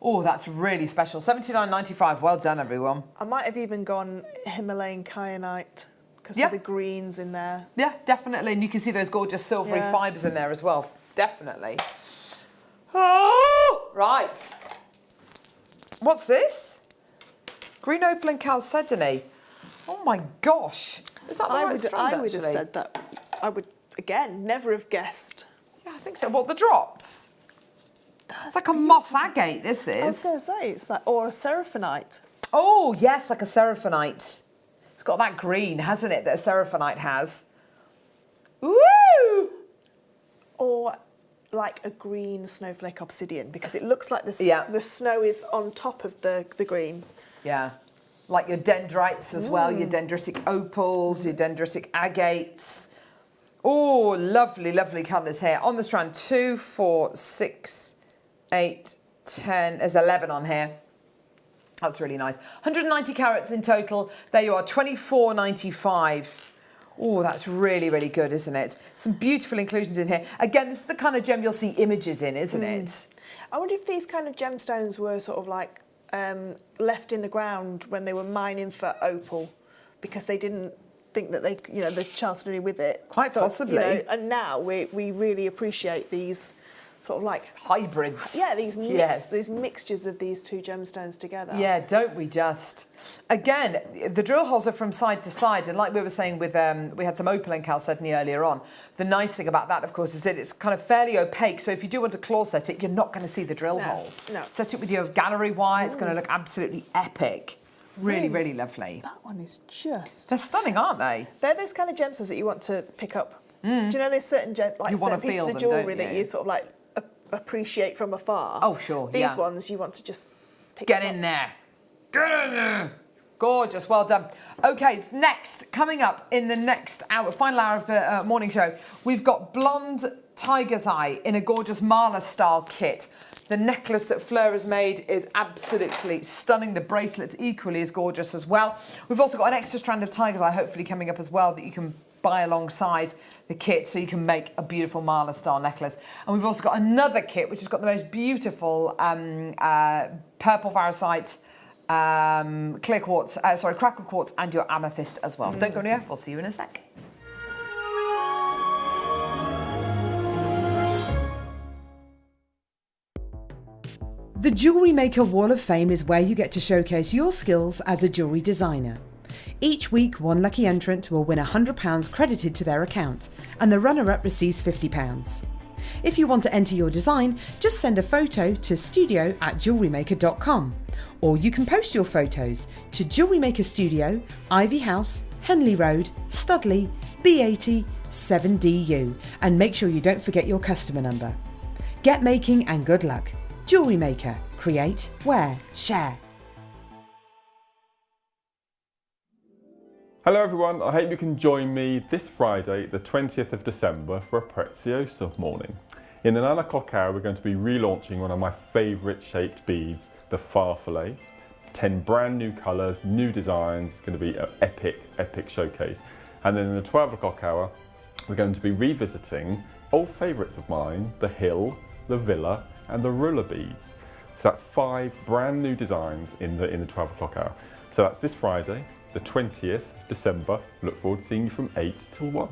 Oh, that's really special. $79.95. Well done, everyone. I might have even gone Himalayan kyanite because of the greens in there. Yeah, definitely. And you can see those gorgeous silvery fibres in there as well. Definitely. Oh, right. What's this? Green opal and chalcedony. Oh my gosh. Is that the right strand, I would have actually? said that. I would, again, never have guessed. Yeah, I think so. What, the drops? It's like a moss agate, this is. I was going to say, it's like, or a seraphinite. Oh, yes, like a seraphinite. It's got that green, hasn't it, that a seraphinite has. Woo! Or like a green snowflake obsidian, because it looks like the snow is on top of the green. Yeah. Like your dendrites as well, your dendritic opals, your dendritic agates. Oh, lovely, lovely colours here. On the strand, 2, 4, 6, 8, 10. There's 11 on here. That's really nice. 190 carats in total. There you are, $24.95. Oh, that's really, really good, isn't it? Some beautiful inclusions in here. Again, this is the kind of gem you'll see images in, isn't it? I wonder if these kind of gemstones were sort of like left in the ground when they were mining for opal, because they didn't think that they, you know, the chalcedony with it. Quite possibly. You know, and now we really appreciate these sort of like hybrids. Yeah, these mixtures of these two gemstones together. Yeah, don't we just? Again, the drill holes are from side to side, and like we were saying with, we had some opal and chalcedony earlier on. The nice thing about that, of course, is that it's kind of fairly opaque, so if you do want to claw set it, you're not going to see the drill hole. No. Set it with your gallery wire, it's going to look absolutely epic. Really, really lovely. That one is just... They're stunning, aren't they? They're those kind of gemstones that you want to pick up. Do you know there's certain like you certain pieces of jewellery them, that you sort of like appreciate from afar? Oh, sure, These ones you want to just pick Get up. in there. Get in there. Gorgeous, well done. Okay, so next, coming up in the next hour, final hour of the morning show, we've got Blonde Tiger's Eye in a gorgeous Mala style kit. The necklace that Fleur has made is absolutely stunning. The bracelet's equally as gorgeous as well. We've also got an extra strand of Tiger's Eye hopefully coming up as well that you can buy alongside the kit so you can make a beautiful Mala style necklace. And we've also got another kit which has got the most beautiful purple varicite, clear quartz, crackle quartz and your amethyst as well. Don't go anywhere, we'll see you in a sec. The Jewellery Maker Wall of Fame is where you get to showcase your skills as a jewellery designer. Each week, one lucky entrant will win £100 credited to their account, and the runner-up receives £50. If you want to enter your design, just send a photo to studio@jewellerymaker.com, or you can post your photos to Jewellery Maker Studio, Ivy House, Henley Road, Studley, B80 7DU, and make sure you don't forget your customer number. Get making and good luck. Jewellery Maker. Create, wear, share. Hello everyone, I hope you can join me this Friday, the 20th of December for a Prezioso morning. In the 9 o'clock hour, we're going to be relaunching one of my favourite shaped beads, the Farfalle. 10 brand new colours, new designs, it's going to be an epic showcase. And then in the 12 o'clock hour, we're going to be revisiting old favourites of mine, the Hill, the Villa, and the ruler beads. So that's 5 brand new designs in the 12 o'clock hour. So that's this Friday, the 20th December. Look forward to seeing you from 8 till 1.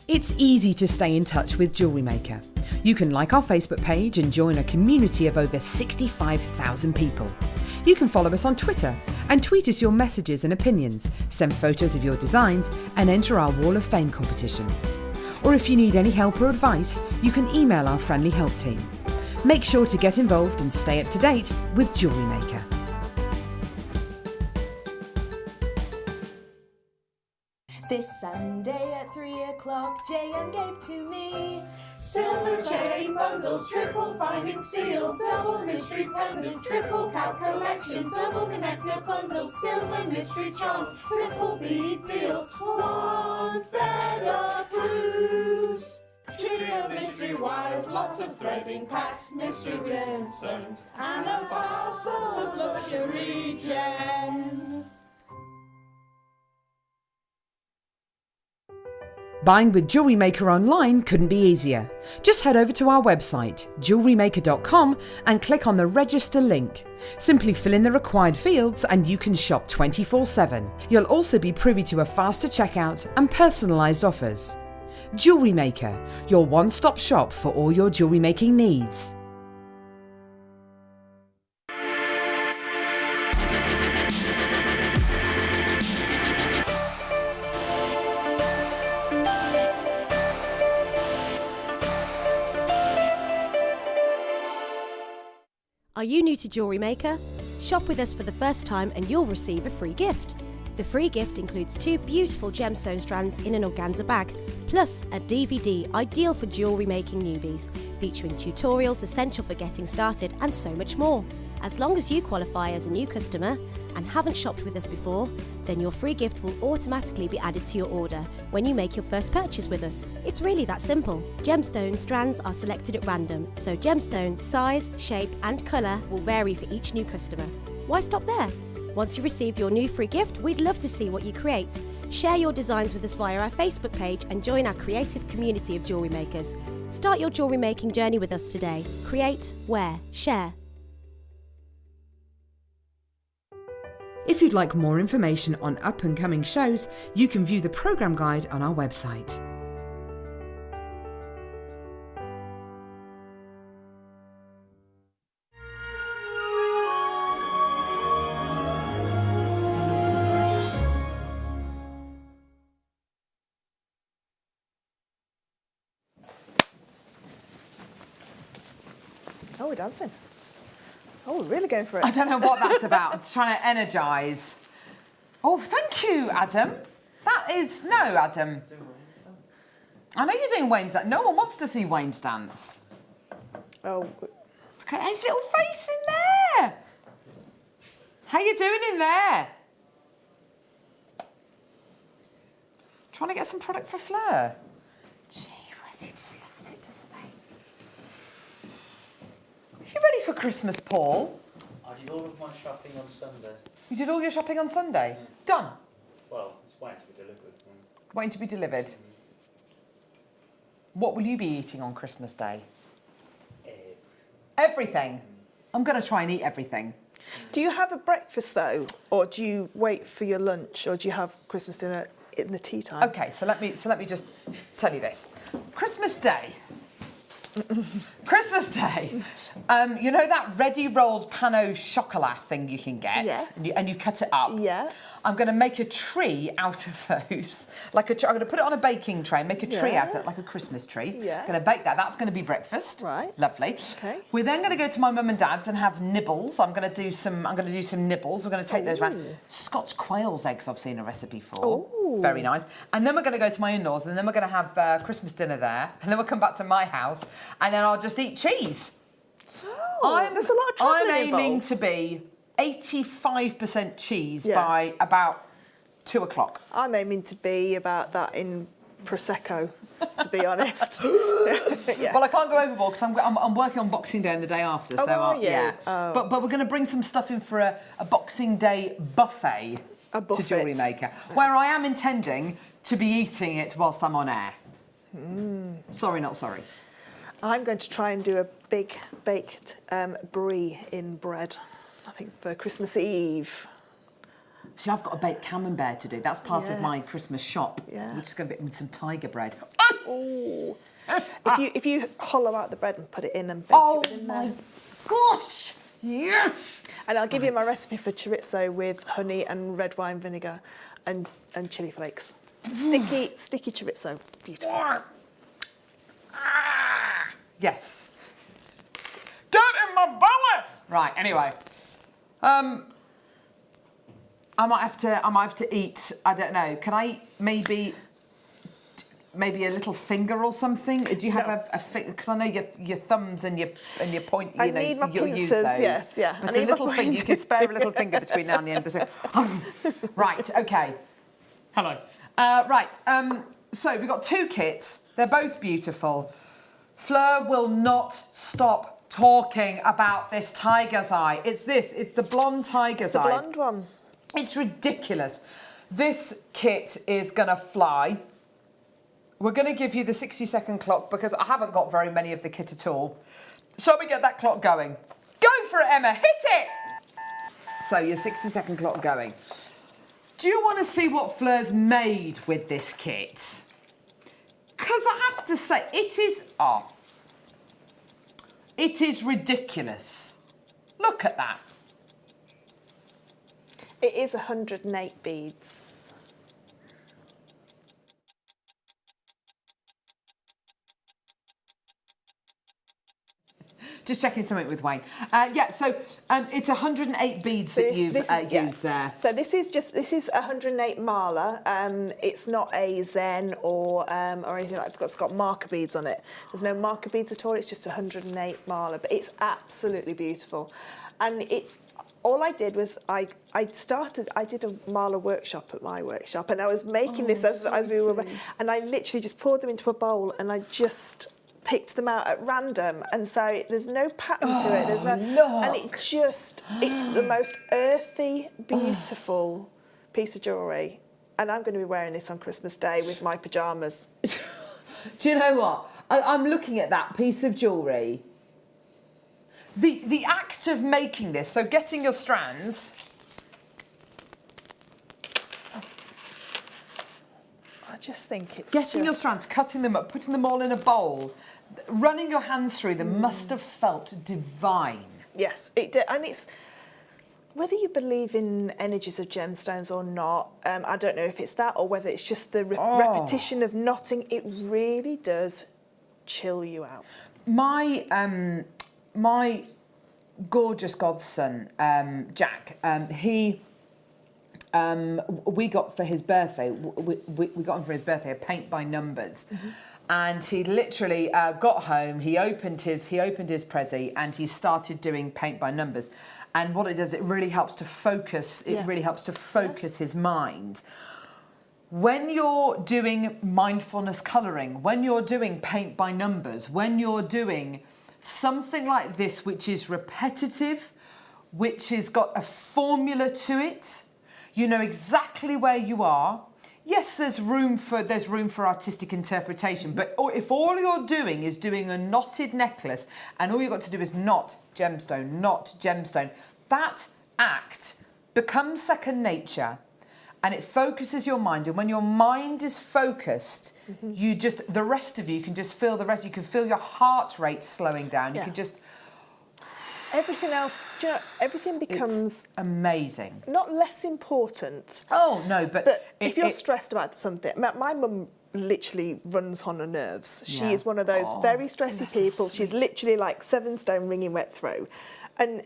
It's easy to stay in touch with Jewellery Maker. You can like our Facebook page and join a community of over 65,000 people. You can follow us on Twitter and tweet us your messages and opinions, send photos of your designs and enter our Wall of Fame competition. Or if you need any help or advice, you can email our friendly help team. Make sure to get involved and stay up to date with Jewellery Maker. This Sunday at 3 o'clock, JM gave to me silver chain bundles, triple finding steals, double mystery pendant, triple cow collection, double connector bundles, silver mystery charms, triple bead deals, one fed up cruise. Trio mystery wires, lots of threading packs, mystery gemstones, and a parcel of luxury gems. Buying with Jewellery Maker online couldn't be easier. Just head over to our website, jewellerymaker.com, and click on the register link. Simply fill in the required fields and you can shop 24/7. You'll also be privy to a faster checkout and personalised offers. Jewellery Maker, your one-stop shop for all your jewellery making needs. Are you new to Jewellery Maker? Shop with us for the first time and you'll receive a free gift. The free gift includes 2 beautiful gemstone strands in an organza bag, plus a DVD ideal for jewellery making newbies, featuring tutorials essential for getting started and so much more. As long as you qualify as a new customer and haven't shopped with us before, then your free gift will automatically be added to your order when you make your first purchase with us. It's really that simple. Gemstone strands are selected at random, so gemstone size, shape and colour will vary for each new customer. Why stop there? Once you receive your new free gift, we'd love to see what you create. Share your designs with us via our Facebook page and join our creative community of jewellery makers. Start your jewellery making journey with us today. Create, wear, share. If you'd like more information on up-and-coming shows, you can view the programme guide on our website. Oh, we're dancing. Oh, we're really going for it. I don't know what that's about. I'm trying to energise. Oh, thank you, Adam. That is... No, Adam. I know you're doing Wayne's dance. No one wants to see Wayne's dance. Oh. Look at his little face in there. How you doing in there? Trying to get some product for Fleur. Gee whiz, he just loves it, doesn't he? You ready for Christmas, Paul? I did all of my shopping on Sunday. You did all your shopping on Sunday? Done? Well, it's waiting to be delivered. Waiting to be delivered? What will you be eating on Christmas Day? Everything? I'm going to try and eat everything. Do you have a breakfast though, or do you wait for your lunch, or do you have Christmas dinner in the tea time? Okay, so let me just tell you this. Christmas Day. Christmas Day. You know that ready rolled pan au chocolat thing you can get? Yes. And you cut it up? Yeah. I'm going to make a tree out of those. I'm going to put it on a baking tray and make a tree out of it, like a Christmas tree. Yeah. I'm going to bake that. That's going to be breakfast. Right. Lovely. Okay. We're then going to go to my mum and dad's and have nibbles. I'm going to do some nibbles. We're going to take those around. Scotch quail's eggs I've seen a recipe for. Ooh. Very nice. And then we're going to go to my in-laws, and then we're going to have Christmas dinner there, and then we'll come back to my house, and then I'll just eat cheese. There's a lot of travelling I'm aiming involved. to be 85% cheese by about 2 o'clock. I'm aiming to be about that in Prosecco, to be honest. Yeah. Well, I can't go overboard because I'm working on Boxing Day and the day after. Oh, so are you? yeah. Oh. But we're going to bring some stuff in for a Boxing Day buffet to Jewellery Maker, where I am intending to be eating it whilst I'm on air. Sorry, not sorry. I'm going to try and do a big baked brie in bread, I think, for Christmas Eve. See, I've got a baked camembert to do. That's part of my Yes. Christmas shop, Yes. which is going to be with some tiger bread. Ooh. If you hollow out the bread and put it in and bake it in there. Gosh! Yes! And I'll give you my recipe for chorizo with honey and red wine vinegar and chili flakes. Sticky chorizo. Beautiful. Yes. Get in my belly! Right, anyway. I might have to eat, I don't know, can I eat maybe a little finger or something? Do you have a finger? Because I know your thumbs and your point, you need my you'll use pincers, those. yes, yeah. But I a need my little finger, you can spare a little finger between now and the end. But right, okay. Hello. So we've got 2 kits. They're both beautiful. Fleur will not stop talking about this tiger's eye. It's the blonde tiger's eye. The blonde one. It's ridiculous. This kit is going to fly. We're going to give you the 60-second clock because I haven't got very many of the kit at all. Shall we get that clock going? Go for it, Emma. Hit it! So your 60-second clock going. Do you want to see what Fleur's made with this kit? Because I have to say, it is ridiculous. Look at that. It is 108 beads. Just checking something with Wayne. So it's 108 beads that you've used there. So this is 108 mala. It's not a zen or anything like that. It's got marker beads on it. There's no marker beads at all. It's just 108 mala, but it's absolutely beautiful. And all I did was I did a mala workshop at my workshop, and I was making this as we were, and I literally just poured them into a bowl, and I just picked them out at random, and so there's no pattern to it. There's and it's the most earthy, beautiful piece of jewellery, and I'm going to be wearing this on Christmas Day with my pyjamas. Do you know what? I'm looking at that piece of jewellery. The act of making this, so getting your strands. I just think it's getting your strands, cutting them up, putting them all in a bowl, running your hands through them must have felt divine. Yes, it did, and it's whether you believe in energies of gemstones or not. I don't know if it's that or whether it's just the repetition of knotting. It really does chill you out. My gorgeous godson, Jack, we got for his birthday, we got him for his birthday a paint by numbers. And he literally got home, he opened his Prezi and he started doing paint by numbers. And what it does, it really helps to focus, his mind. When you're doing mindfulness colouring, when you're doing paint by numbers, when you're doing something like this, which is repetitive, which has got a formula to it, you know exactly where you are. Yes, there's room for artistic interpretation, but if all you're doing is doing a knotted necklace and all you've got to do is knot, gemstone, that act becomes second nature and it focuses your mind. And when your mind is focused, you just, the rest of you can just feel the rest. You can feel your heart rate slowing down. You can just... Everything else, everything becomes... It's amazing. Not less important. Oh, no, but if you're stressed about something... My mum literally runs on her nerves. She is one of those very stressy people. She's literally like 7 stone wringing wet through. And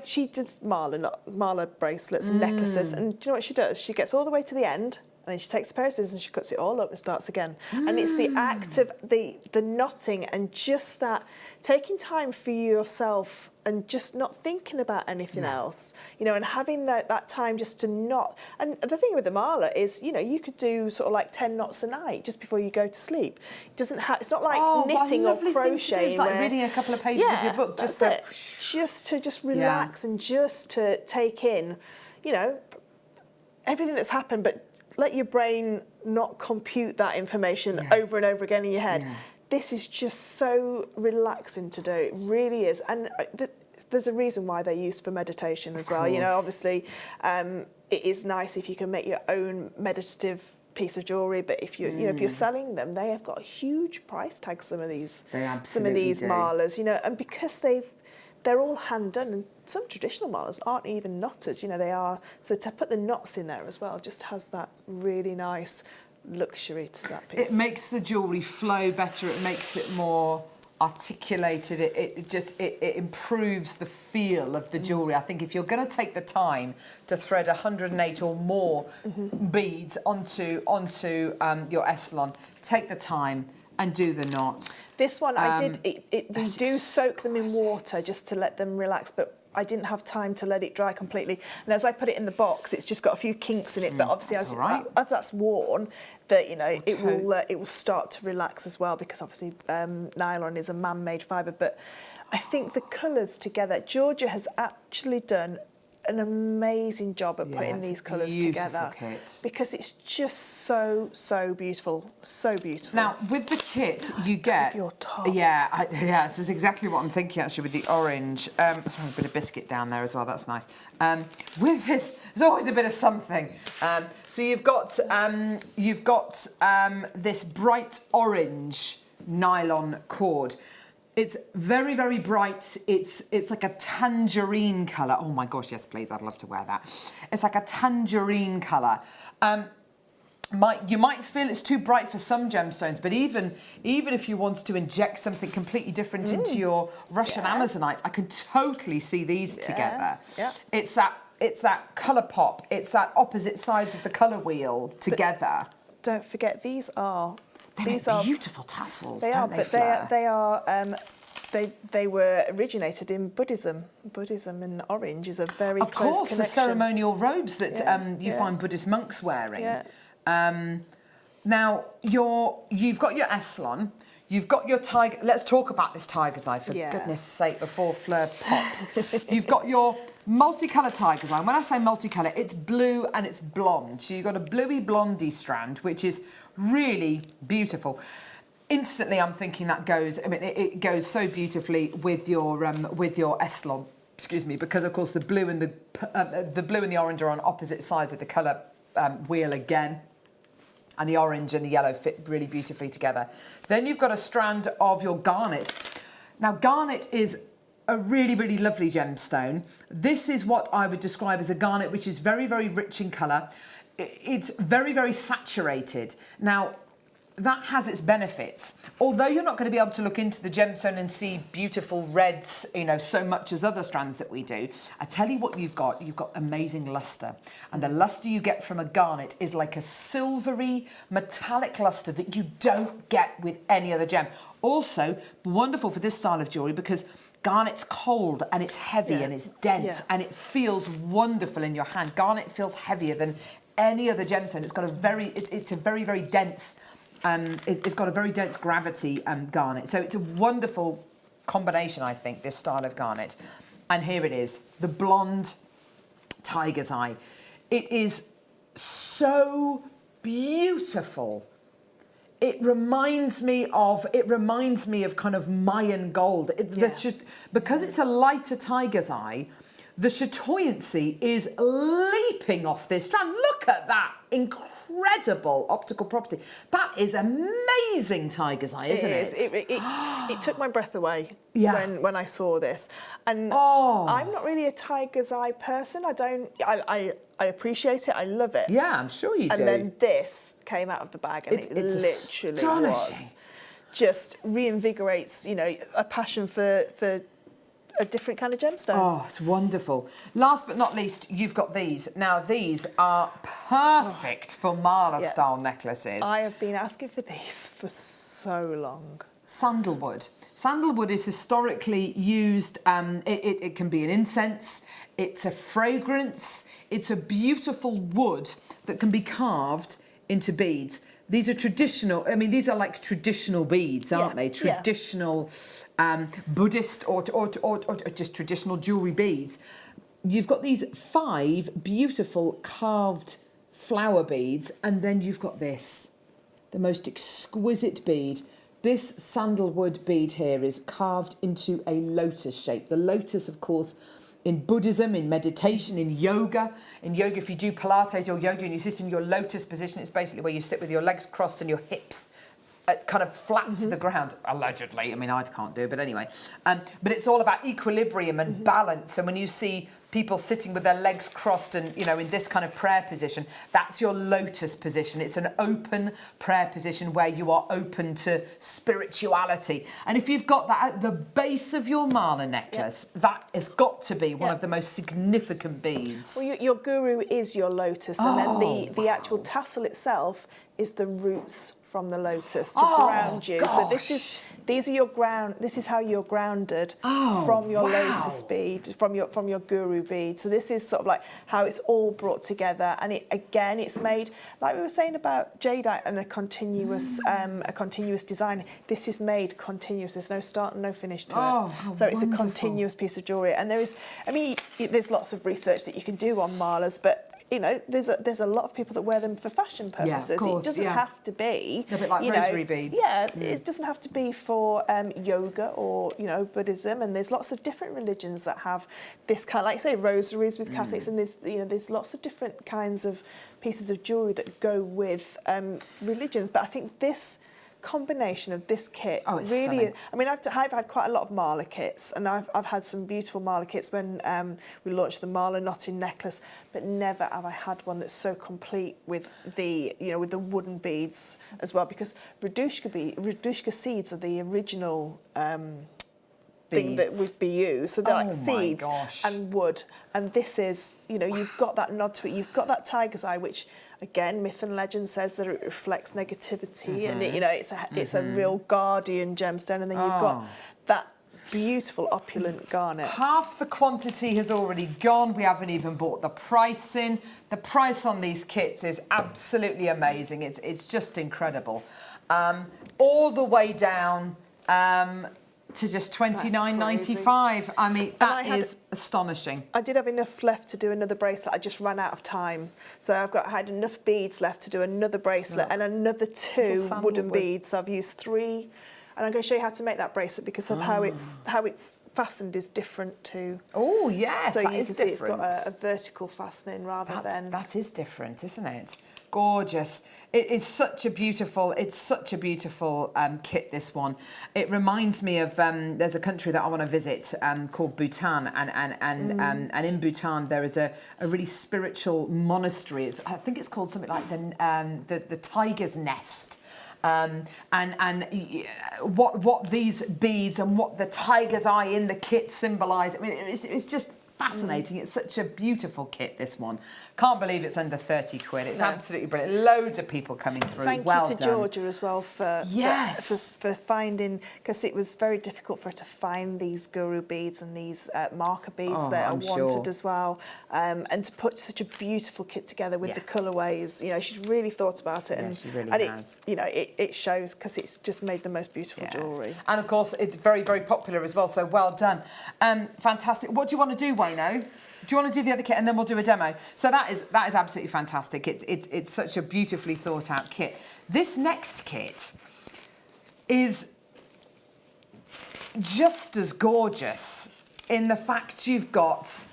she does Marla bracelets and necklaces. And do you know what she does? She gets all the way to the end, and then she takes a pair of scissors and she cuts it all up and starts again. And it's the act of the knotting and just that... taking time for yourself and just not thinking about anything else, you know, and having that time just to knot. And the thing with the Marla is, you know, you could do sort of like 10 knots a night just before you go to sleep. It doesn't have, it's not like knitting or crocheting. It's like reading a couple of pages of your book. Just to relax and just to take in, you know, everything that's happened, but let your brain not compute that information over and over again in your head. This is just so relaxing to do. It really is. And there's a reason why they're used for meditation as well. You know, obviously, it is nice if you can make your own meditative piece of jewellery, but if you're, you know, if you're selling them, they have got a huge price tag, some of these Marlas, you know, and because they're all hand done, and some traditional Marlas aren't even knotted, you know, they are. So to put the knots in there as well just has that really nice luxury to that piece. It makes the jewellery flow better, it makes it more articulated, it improves the feel of the jewellery. I think if you're going to take the time to thread 108 or more beads onto your Essilon, take the time and do the knots. This one they do soak them in water just to let them relax, but I didn't have time to let it dry completely. And as I put it in the box, it's just got a few kinks in it. But obviously, as that's worn, that, you know, it will start to relax as well, because obviously nylon is a man-made fibre. But I think the colours together, Georgia has actually done an amazing job at putting these colours together, because it's just so beautiful, so beautiful. Now with the kit you get your top. This is exactly what I'm thinking actually with the orange. Sorry, a bit of biscuit down there as well, that's nice. With this, there's always a bit of something. So you've got this bright orange nylon cord. It's very, very bright. It's like a tangerine colour. Oh my gosh, yes, please, I'd love to wear that. It's like a tangerine colour. You might feel it's too bright for some gemstones, but even if you wanted to inject something completely different into your Russian Amazonite, I can totally see these together. It's that colour pop. It's that opposite sides of the colour wheel together. But don't forget, these are beautiful tassels. They They were originated in Buddhism. Buddhism in orange is a very close connection. Of course, the ceremonial robes that you find Buddhist monks wearing. Now, you've got your Essilon, you've got your tiger. Let's talk about this tiger's eye, for goodness sake, before Fleur pops. You've got your multicolour tiger's eye. When I say multicolour, it's blue and it's blonde. So you've got a bluey blondie strand, which is really beautiful. Instantly, I'm thinking that goes. I mean, it goes so beautifully with your Essilon. Excuse me, because of course the blue and the orange are on opposite sides of the colour wheel again, and the orange and the yellow fit really beautifully together. Then you've got a strand of your garnet. Now, garnet is a really, really lovely gemstone. This is what I would describe as a garnet, which is very, very rich in colour. It's very, very saturated. Now, that has its benefits. Although you're not going to be able to look into the gemstone and see beautiful reds, you know, so much as other strands that we do, I tell you what you've got amazing luster. And the luster you get from a garnet is like a silvery, metallic luster that you don't get with any other gem. Also, wonderful for this style of jewellery because garnet's cold and it's heavy and it's dense and it feels wonderful in your hand. Garnet feels heavier than any other gemstone. It's got a very, very dense, it's got a very dense gravity garnet. So it's a wonderful combination, I think, this style of garnet. And here it is, the blonde tiger's eye. It is so beautiful. It reminds me of kind of Mayan gold. Because it's a lighter tiger's eye, the chatoyancy is leaping off this strand. Look at that incredible optical property. That is amazing tiger's eye, isn't it? It took my breath away when I saw this. And I'm not really a tiger's eye person. I appreciate it. I love it. Yeah, I'm sure you do. And then this came out of the bag, and it literally was just reinvigorates, you know, a passion for a different kind of gemstone. Oh, it's wonderful. Last but not least, you've got these. Now, these are perfect for mala style necklaces. I have been asking for these for so long. Sandalwood. Sandalwood is historically used, it can be an incense, it's a fragrance, it's a beautiful wood that can be carved into beads. These are traditional, I mean, these are like traditional beads, aren't they? Traditional Buddhist or just traditional jewellery beads. You've got these 5 beautiful carved flower beads, and then you've got this, the most exquisite bead. This sandalwood bead here is carved into a lotus shape. The lotus, of course, in Buddhism, in meditation, in yoga. In yoga, if you do Pilates or yoga and you sit in your lotus position, it's basically where you sit with your legs crossed and your hips kind of flat to the ground, allegedly. I mean, I can't do it, but anyway. But it's all about equilibrium and balance. And when you see people sitting with their legs crossed and, you know, in this kind of prayer position, that's your lotus position. It's an open prayer position where you are open to spirituality. And if you've got that at the base of your mala necklace, that has got to be one of the most significant beads. Well, your guru is your lotus, and then the actual tassel itself is the roots from the lotus to ground you. Gosh. So these are your ground. This is how you're grounded from your lotus bead, from your guru bead. So this is sort of like how it's all brought together. And it's made, like we were saying about jadeite and a continuous design. This is made continuous. There's no start and no finish to it. So it's a continuous piece of jewellery. And there's lots of research that you can do on malas, but you know, there's a lot of people that wear them for fashion purposes. Yeah, of course, it doesn't have to be a bit like rosary beads. Yeah, it doesn't have to be for yoga or, you know, Buddhism. And there's lots of different religions that have this kind of, like say, rosaries with Catholics, and there's lots of different kinds of pieces of jewellery that go with religions. But I think this combination of this kit really stunning. I mean, I've had quite a lot of mala kits, and I've had some beautiful mala kits when we launched the mala knotting necklace, but never have I had one that's so complete with the with the wooden beads as well, because Radushka seeds are the original thing that would be used, so they're like seeds and wood, and this is, you know, you've got that nod to it, you've got that tiger's eye, which again, myth and legend says that it reflects negativity, and it's a real guardian gemstone, and then you've got that beautiful opulent garnet. Half the quantity has already gone. We haven't even bought the price in. The price on these kits is absolutely amazing. It's just incredible. All the way down to just $29.95. I mean, that is astonishing. I did have enough left to do another bracelet. I just ran out of time. So I had enough beads left to do another bracelet and another 2 wooden beads. So I've used 3. And I'm going to show you how to make that bracelet because of how it's fastened is different to. Oh yes, so that you is can see different. it's got a vertical fastening rather than. That is different, isn't it? Gorgeous. It's such a beautiful kit, this one. It reminds me of there's a country that I want to visit called Bhutan, and in Bhutan there is a really spiritual monastery. I think it's called something like the Tiger's Nest. What these beads and what the tiger's eye in the kit symbolise. I mean, it's just fascinating. It's such a beautiful kit, this one. Can't believe it's under 30 quid. It's absolutely brilliant. Loads of people coming through. Thank you to Georgia as well for finding, because it was very difficult for her to find these guru beads and these marker beads that are wanted as well, and to put such a beautiful kit together with the colourways. You know, she's really thought about it, and she really has. It shows, because it's just made the most beautiful jewellery. And of course, it's very, very popular as well. So well done, fantastic. What do you want to do, Wayno? Do you want to do the other kit and then we'll do a demo? So that is absolutely fantastic. It's such a beautifully thought out kit. This next kit is just as gorgeous in the fact you've got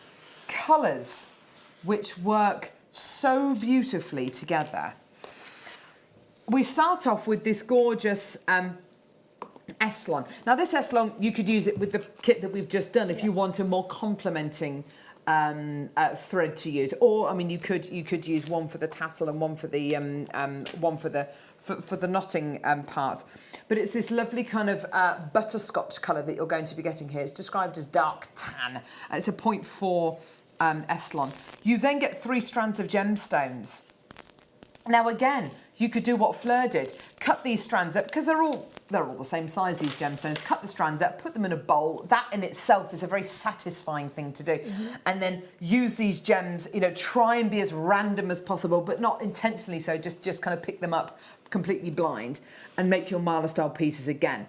colours which work so beautifully together. We start off with this gorgeous Eslon. Now this Eslon, you could use it with the kit that we've just done if you want a more complementing thread to use, or I mean, you could use one for the tassel and one for the knotting part. But it's this lovely kind of butterscotch colour that you're going to be getting here. It's described as dark tan, and it's a 0.4 Eslon. You then get 3 strands of gemstones. Now again, you could do what Fleur did. Cut these strands up, because they're all the same size, these gemstones. Cut the strands up, put them in a bowl. That in itself is a very satisfying thing to do. And then use these gems, you know, try and be as random as possible, but not intentionally so, just kind of pick them up completely blind and make your Marla style pieces again.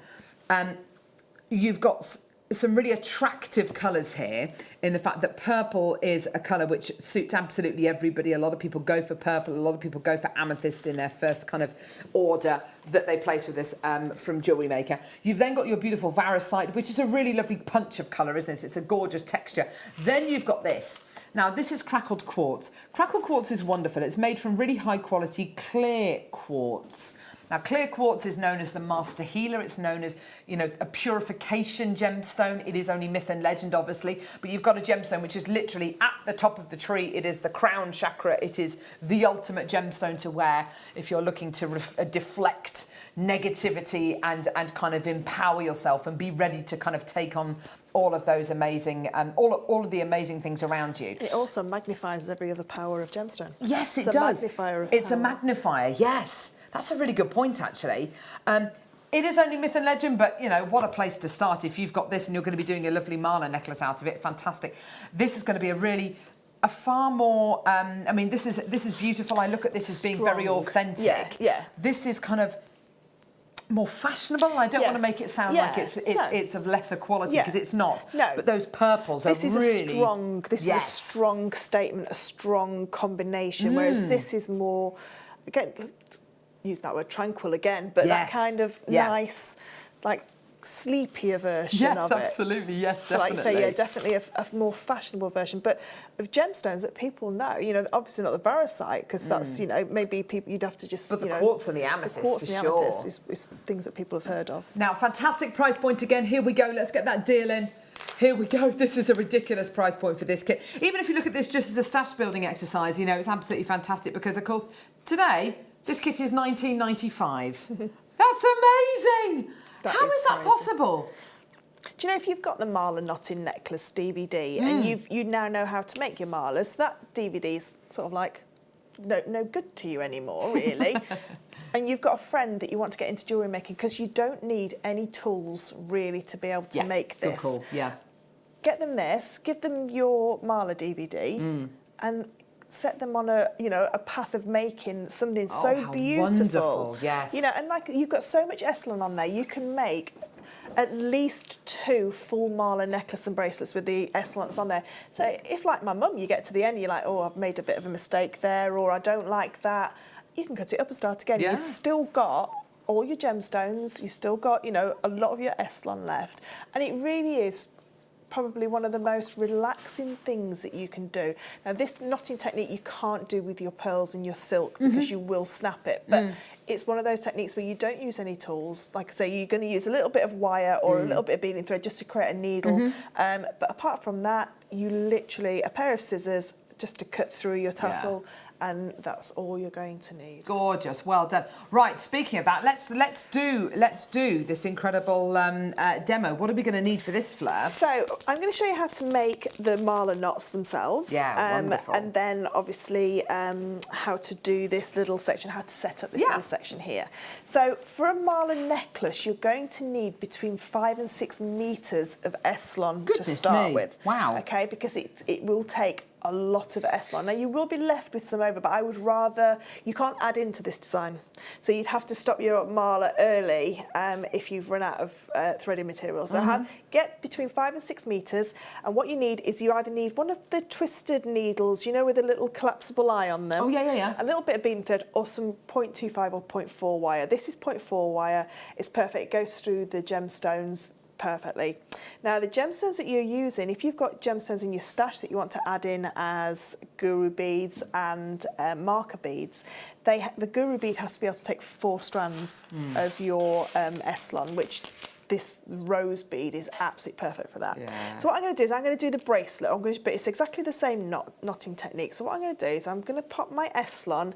You've got some really attractive colours here, in the fact that purple is a colour which suits absolutely everybody. A lot of people go for purple, a lot of people go for amethyst in their first kind of order that they place with us from Jewellery Maker. You've then got your beautiful varicite, which is a really lovely punch of colour, isn't it? It's a gorgeous texture. Then you've got this. Now, this is crackled quartz. Crackled quartz is wonderful. It's made from really high quality clear quartz. Now, clear quartz is known as the master healer. It's known as, you know, a purification gemstone. It is only myth and legend, obviously, but you've got a gemstone which is literally at the top of the tree. It is the crown chakra. It is the ultimate gemstone to wear if you're looking to deflect negativity and kind of empower yourself and be ready to kind of take on all of those amazing, all of the amazing things around you. It also magnifies every other power of gemstone. Yes, it does. does. Magnifier of it's power. a magnifier, yes. That's a really good point, actually. It is only myth and legend, but, you know, what a place to start. If you've got this and you're going to be doing a lovely Marla necklace out of it, fantastic. This is going to be a far more, I mean, this is beautiful. I look at this as being very authentic. Yeah. This is kind of more fashionable. I don't want to make it sound like it's of lesser quality, because it's not. No. But those purples are really... This is a strong statement, a strong combination, whereas this is more, again, use that word tranquil again, but that kind of nice, like sleepier version of it. Yes, absolutely, yes, definitely. Like you say, definitely a more fashionable version, but of gemstones that people know, you know, obviously not the varicite, because that's, you know, maybe people, you'd have to just, but the quartz and the amethyst, for sure. Amethyst is things that people have heard of. Now, fantastic price point again. Here we go. Let's get that deal in. Here we go. This is a ridiculous price point for this kit. Even if you look at this just as a stash building exercise, you know, it's absolutely fantastic, because, of course, today, this kit is $19.95. That's amazing! How is that possible? Do you know, if you've got the Marla knotting necklace DVD and you now know how to make your Marlas, that DVD's sort of like no good to you anymore, really. And you've got a friend that you want to get into jewellery making, because you don't need any tools really to be able to make this. Cool. Yeah. Get them this, give them your Marla DVD, and set them on a path of making something so beautiful. Wonderful, yes. You know, and like, you've got so much Eslon on there, you can make at least 2 full Marla necklace and bracelets with the Eslons on there. So if, like my mum, you get to the end, you're like, oh, I've made a bit of a mistake there, or I don't like that, you can cut it up and start again. Yeah. You've still got all your gemstones, you've still got, you know, a lot of your Eslon left. And it really is probably one of the most relaxing things that you can do. Now, this knotting technique you can't do with your pearls and your silk because you will snap it, but it's one of those techniques where you don't use any tools. Like I say, you're going to use a little bit of wire or a little bit of beading thread just to create a needle. But apart from that, you literally, a pair of scissors just to cut through your tassel, and that's all you're going to need. Gorgeous, well done. Right, speaking of that, let's do this incredible demo. What are we going to need for this, Fleur? So I'm going to show you how to make the marla knots themselves. Yeah, wonderful. And then obviously how to do this little section, how to set up this little section here. So for a marla necklace, you're going to need between 5 and 6 meters of Eslon to start with. Wow. Okay, because it will take a lot of Eslon. Now you will be left with some over, but I would rather, you can't add into this design. So you'd have to stop your marla early if you've run out of threading material. So get between 5 and 6 meters, and what you need is you either need one of the twisted needles, you know, with a little collapsible eye on them. Oh, yeah. A little bit of beading thread or some 0.25 or 0.4 wire. This is 0.4 wire. It's perfect. It goes through the gemstones perfectly. Now the gemstones that you're using, if you've got gemstones in your stash that you want to add in as guru beads and marker beads, the guru bead has to be able to take 4 strands of your Eslon, which this rose bead is absolutely perfect for that. So what I'm going to do is I'm going to do the bracelet, but it's exactly the same knotting technique. So what I'm going to do is I'm going to pop my Eslon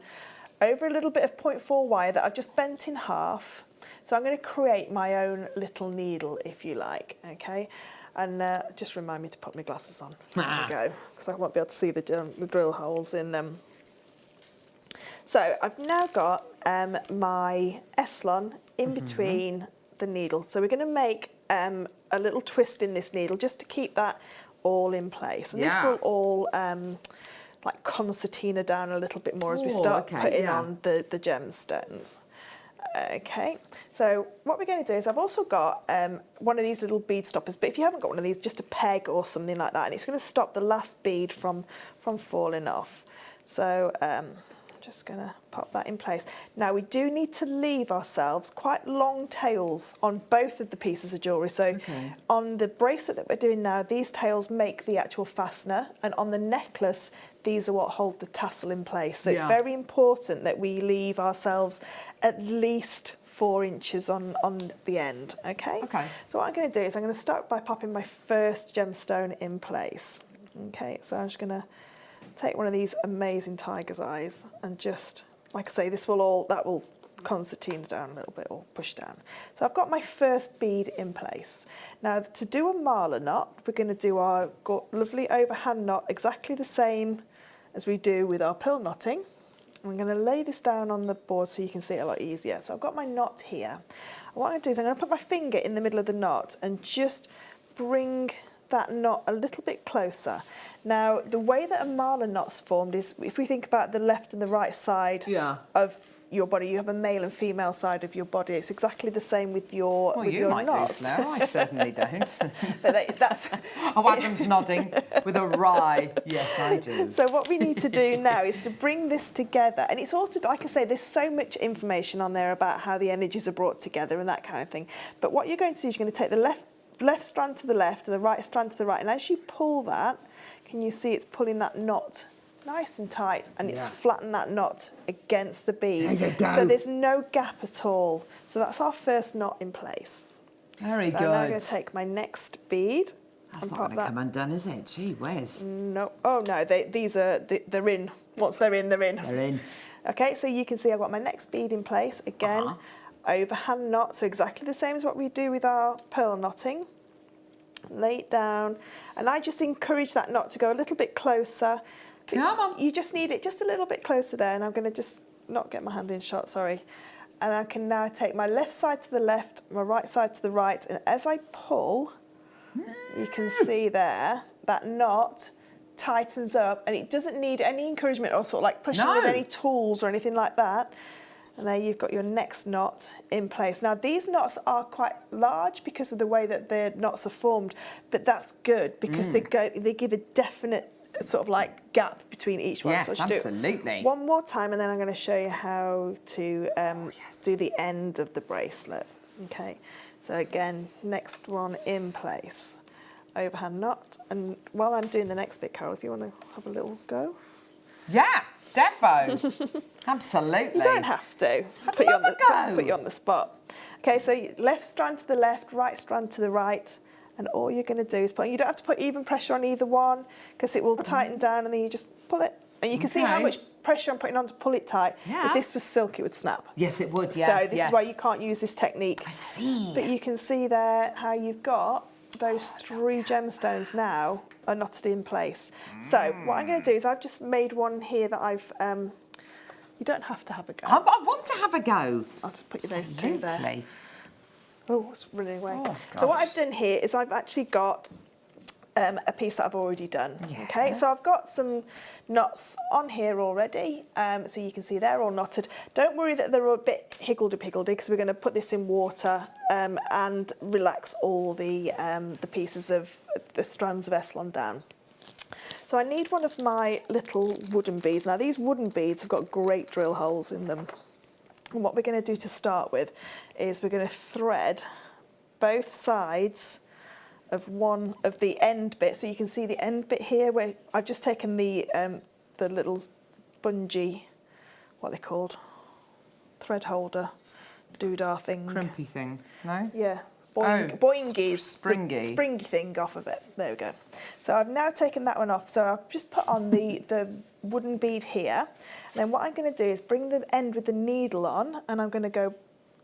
over a little bit of 0.4 wire that I've just bent in half. So I'm going to create my own little needle, if you like, okay? And just remind me to put my glasses on. There we go, because I won't be able to see the drill holes in them. So I've now got my Eslon in between the needle. So we're going to make a little twist in this needle just to keep that all in place. And this will all like concertina down a little bit more as we start putting on the gemstones. Okay, so what we're going to do is I've also got one of these little bead stoppers, but if you haven't got one of these, just a peg or something like that, and it's going to stop the last bead from falling off. So I'm just going to pop that in place. Now we do need to leave ourselves quite long tails on both of the pieces of jewellery. So on the bracelet that we're doing now, these tails make the actual fastener, and on the necklace, these are what hold the tassel in place. So it's very important that we leave ourselves at least 4 inches on the end, okay? So what I'm going to do is I'm going to start by popping my first gemstone in place. Okay, so I'm just going to take one of these amazing tiger's eyes and just, like I say, that will concertina down a little bit or push down. So I've got my first bead in place. Now to do a marla knot, we're going to do our lovely overhand knot exactly the same as we do with our pearl knotting. I'm going to lay this down on the board so you can see it a lot easier. So I've got my knot here. What I'm going to do is I'm going to put my finger in the middle of the knot and just bring that knot a little bit closer. Now, the way that a marla knot's formed is, if we think about the left and the right side of your body, you have a male and female side of your body. It's exactly the same with your knots. You might do, Fleur. I certainly don't. That's Adam's nodding with a wry. Yes, I do. So what we need to do now is to bring this together. And it's also, like I say, there's so much information on there about how the energies are brought together and that kind of thing. But what you're going to do is you're going to take the left strand to the left and the right strand to the right. And as you pull that, can you see it's pulling that knot nice and tight, and it's flattened that knot against the bead. There you go. So there's no gap at all. So that's our first knot in place. Very good. I'm now going to take my next bead. That's not going to come undone, is it? Gee whiz. No. Oh no, they're in. Once they're in, they're in. They're in. Okay, so you can see I've got my next bead in place. Again, overhand knot, so exactly the same as what we do with our pearl knotting. Lay it down, and I just encourage that knot to go a little bit closer. Come on. You just need it just a little bit closer there, and I'm going to just not get my hand in shot, sorry. And I can now take my left side to the left, my right side to the right, and as I pull, you can see there, that knot tightens up, and it doesn't need any encouragement or sort of like pushing with any tools or anything like that. And there you've got your next knot in place. Now these knots are quite large because of the way that the knots are formed, but that's good because they give a definite sort of like gap between each one. Yes, so absolutely. One more time, and then I'm going to show you how to do the end of the bracelet. Okay, so again, next one in place. overhand knot. And while I'm doing the next bit, Carol, if you want to have a little go. Yeah, defo. Absolutely. You don't have to. Put you on the spot. Okay, so left strand to the left, right strand to the right, and all you're going to do is put. You don't have to put even pressure on either one because it will tighten down, and then you just pull it, and you can see how much pressure I'm putting on to pull it tight. Yeah. If this was silk, it would snap. Yes, it would. Yeah. So this is why you can't use this technique. I see. But you can see there how you've got those 3 gemstones now are knotted in place. So what I'm going to do is I've just made one here that I've. You don't have to have a go. I want to have a go. I'll just put those 2 there. Absolutely. Oh, it's running away. Oh, so what I've done here is I've actually got a piece that I've already done. Yeah. Okay, so I've got some knots on here already, so you can see they're all knotted. Don't worry that they're a bit higgledy-piggledy because we're going to put this in water and relax all the pieces of the strands of Eslon down. So I need one of my little wooden beads. Now these wooden beads have got great drill holes in them. And what we're going to do to start with is we're going to thread both sides of one of the end bit. So you can see the end bit here where I've just taken the little bungee, what are they called? Thread holder, doodah thing. Crimpy thing, no? Yeah. Boingies, springy. The springy thing off of it. There we go. So I've now taken that one off. So I've just put on the wooden bead here. And then what I'm going to do is bring the end with the needle on, and I'm going to go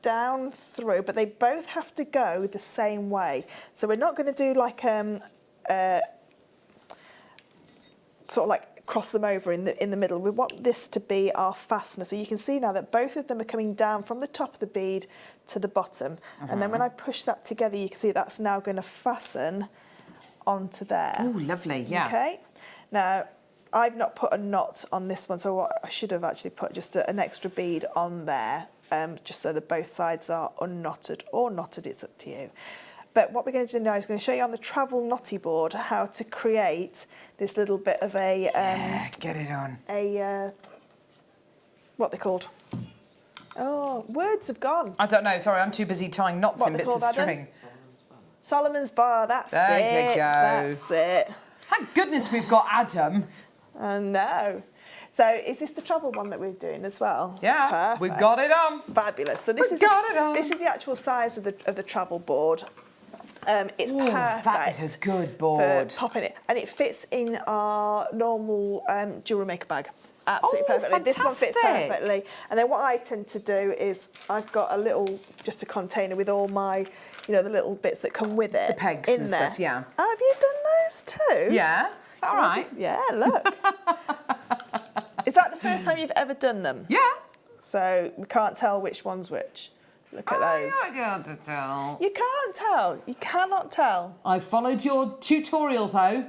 down through, but they both have to go the same way. So we're not going to do like sort of like cross them over in the middle. We want this to be our fastener. So you can see now that both of them are coming down from the top of the bead to the bottom. And then when I push that together, you can see that's now going to fasten onto there. Oh, lovely, yeah. Okay. Now, I've not put a knot on this one, so what I should have actually put just an extra bead on there, just so that both sides are unknotted or knotted, it's up to you. But what we're going to do now is going to show you on the travel knotty board how to create this little bit of a... get it on. What they're called? Oh, words have gone. I don't know, sorry, I'm too busy tying knots in bits of string. Solomon's bar, that's it. There you go. That's it. Thank goodness we've got Adam. I know. So is this the travel one that we're doing as well? Yeah, perfect. we've got it on. Fabulous. So this is the actual size of the travel board. It's perfect. That is a good board. For popping it, and it fits in our normal Jewellery Maker bag. Absolutely perfectly. Fantastic. This one fits perfectly. And then what I tend to do is I've got just a container with all my, the little bits that come with it. The pegs in and there. stuff, yeah. Oh, have you done those too? Yeah. Is that all right? Yeah, look. Is that the first time you've ever done them? Yeah. So we can't tell which one's which. Look at those. I can't tell. You can't tell. You cannot tell. I followed your tutorial though.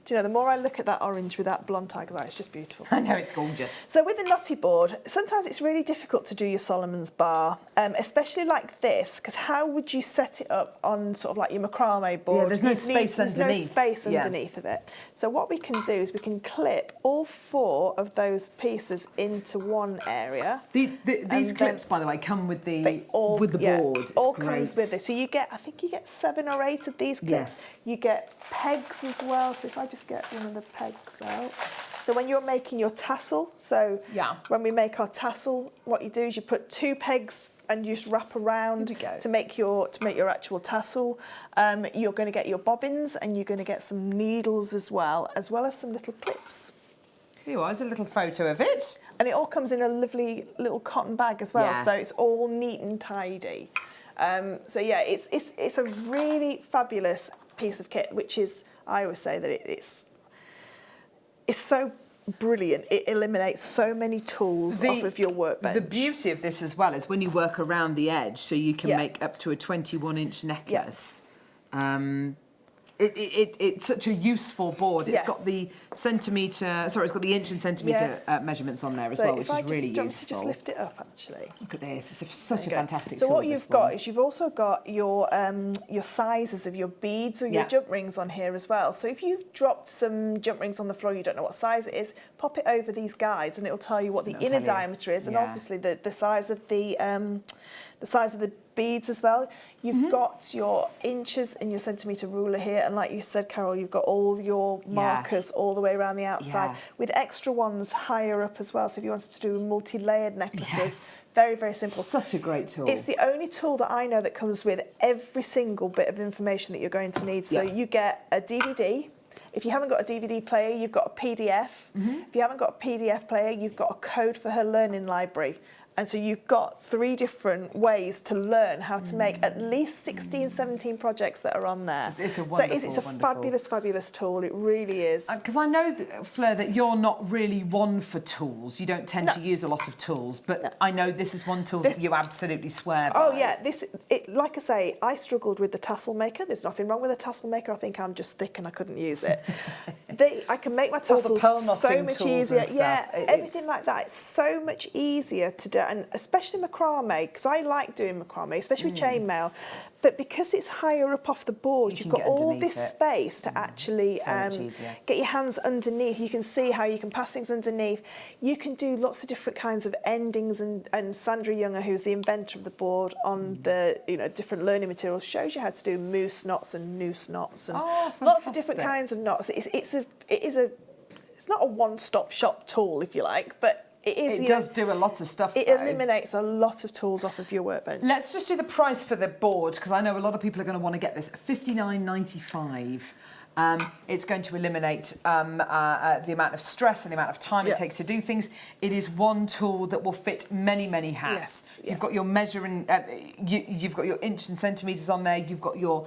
Do you know, the more I look at that orange with that blonde tiger's eye, it's just beautiful. I know, it's gorgeous. So with the knotty board, sometimes it's really difficult to do your Solomon's bar, especially like this, because how would you set it up on sort of like your macrame board? Yeah, there's no space underneath. There's no space underneath of it. So what we can do is we can clip all 4 of those pieces into one area. These clips, by the way, come with the board. It's all great. comes with it. So I think you get 7 or 8 of these clips. Yes. You get pegs as well. So if I just get one of the pegs out. So when you're making your tassel, when we make our tassel, what you do is you put 2 pegs and you just wrap around to make your actual tassel. You're going to get your bobbins and you're going to get some needles as well as some little clips. Here you are, there's a little photo of it. And it all comes in a lovely little cotton bag as well, so it's all neat and tidy. So yeah, it's a really fabulous piece of kit, which is, I always say that it's so brilliant. It eliminates so many tools off of your workbench. The beauty of this as well is when you work around the edge, so you can make up to a 21-inch necklace. It's such a useful board. It's got the inch and centimetre measurements on there as well, which is really useful. Just lift it up, actually. Look at this. It's such a fantastic tool. tool. So what you've got is you've also got your sizes of your beads or your jump rings on here as well. So if you've dropped some jump rings on the floor, you don't know what size it is, pop it over these guides and it'll tell you what the inner diameter is, and obviously the size of the beads as well. You've got your inches and your centimetre ruler here, and like you said, Carol, you've got all your markers all the way around the outside, with extra ones higher up as well. So if you wanted to do multi-layered necklaces, very, very simple. Such a great tool. It's the only tool that I know that comes with every single bit of information that you're going to need. So you get a DVD. If you haven't got a DVD player, you've got a PDF. If you haven't got a PDF player, you've got a code for her learning library. And so you've got 3 different ways to learn how to make at least 16, 17 projects that are on there. It's a wonderful, it's a fabulous, fabulous tool. It really is. Because I know, Fleur, that you're not really one for tools. You don't tend to use a lot of tools, but I know this is one tool that you absolutely swear by. Oh yeah, like I say, I struggled with the tassel maker. There's nothing wrong with a tassel maker. I think I'm just thick and I couldn't use it. I can make my tassels so much easier. Everything like that. It's so much easier to do. And especially macrame, because I like doing macrame, especially with chainmail, but because it's higher up off the board, you've got all this space to actually get your hands underneath. You can see how you can pass things underneath. You can do lots of different kinds of endings, and Sandra Younger, who's the inventor of the board on the different learning materials, shows you how to do moose knots and noose knots and lots of different kinds of knots. It's not a one-stop shop tool, if you like, but it does do a lot of stuff. It eliminates a lot of tools off of your workbench. Let's just do the price for the board, because I know a lot of people are going to want to get this. $59.95. It's going to eliminate the amount of stress and the amount of time it takes to do things. It is one tool that will fit many, many hats. You've got your measuring, you've got your inch and centimetres on there. You've got your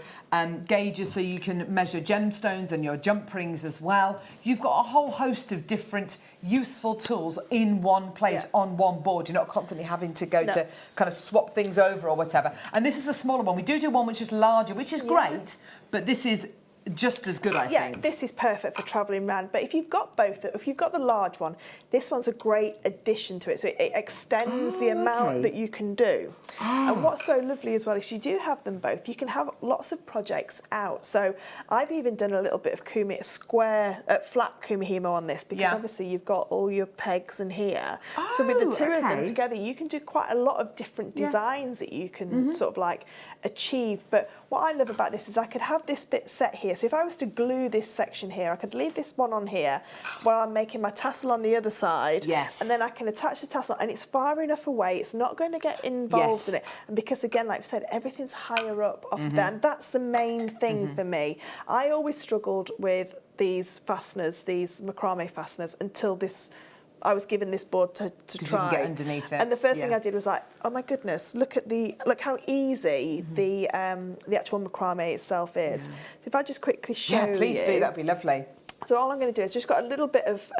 gauges so you can measure gemstones and your jump rings as well. You've got a whole host of different useful tools in one place on one board. You're not constantly having to go to kind of swap things over or whatever. And this is a smaller one. We do one which is larger, which is great, but this is just as good, I think. Yeah, this is perfect for travelling around. But if you've got both, if you've got the large one, this one's a great addition to it. So it extends the amount that you can do. And what's so lovely as well, if you do have them both, you can have lots of projects out. So I've even done a little bit of flat kumihimo on this, because obviously you've got all your pegs in here. So with the two of them together, you can do quite a lot of different designs that you can sort of like achieve. But what I love about this is I could have this bit set here. So if I was to glue this section here, I could leave this one on here while I'm making my tassel on the other side. Yes. And then I can attach the tassel, and it's far enough away. It's not going to get involved in it. And because, again, like I said, everything's higher up off there. And that's the main thing for me. I always struggled with these fasteners, these macrame fasteners, until I was given this board to try. You can get underneath it. And the first thing I did was like, oh my goodness, look how easy the actual macrame itself is. So if I just quickly show you. Yeah, please do. That'd be lovely. So all I'm going to do is just got a little bit of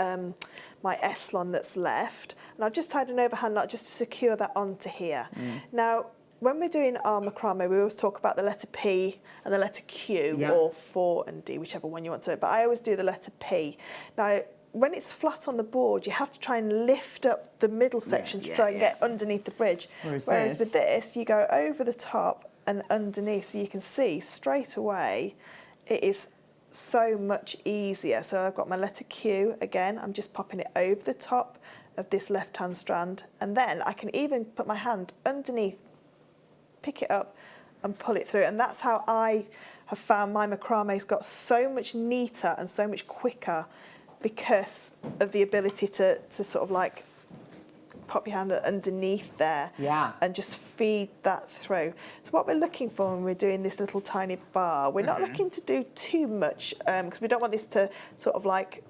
my S-lon that's left, and I've just tied an overhand knot just to secure that onto here. Now, when we're doing our macrame, we always talk about the letter P and the letter Q, or 4 and D, whichever one you want to. But I always do the letter P. Now, when it's flat on the board, you have to try and lift up the middle section to try and get underneath the bridge. Whereas with this, you go over the top and underneath, so you can see straight away it is so much easier. So I've got my letter Q again. I'm just popping it over the top of this left-hand strand, and then I can even put my hand underneath, pick it up and pull it through. And that's how I have found my macrame's got so much neater and so much quicker, because of the ability to sort of like pop your hand underneath there and just feed that through. So what we're looking for when we're doing this little tiny bar, we're not looking to do too much, because we don't want this to sort of like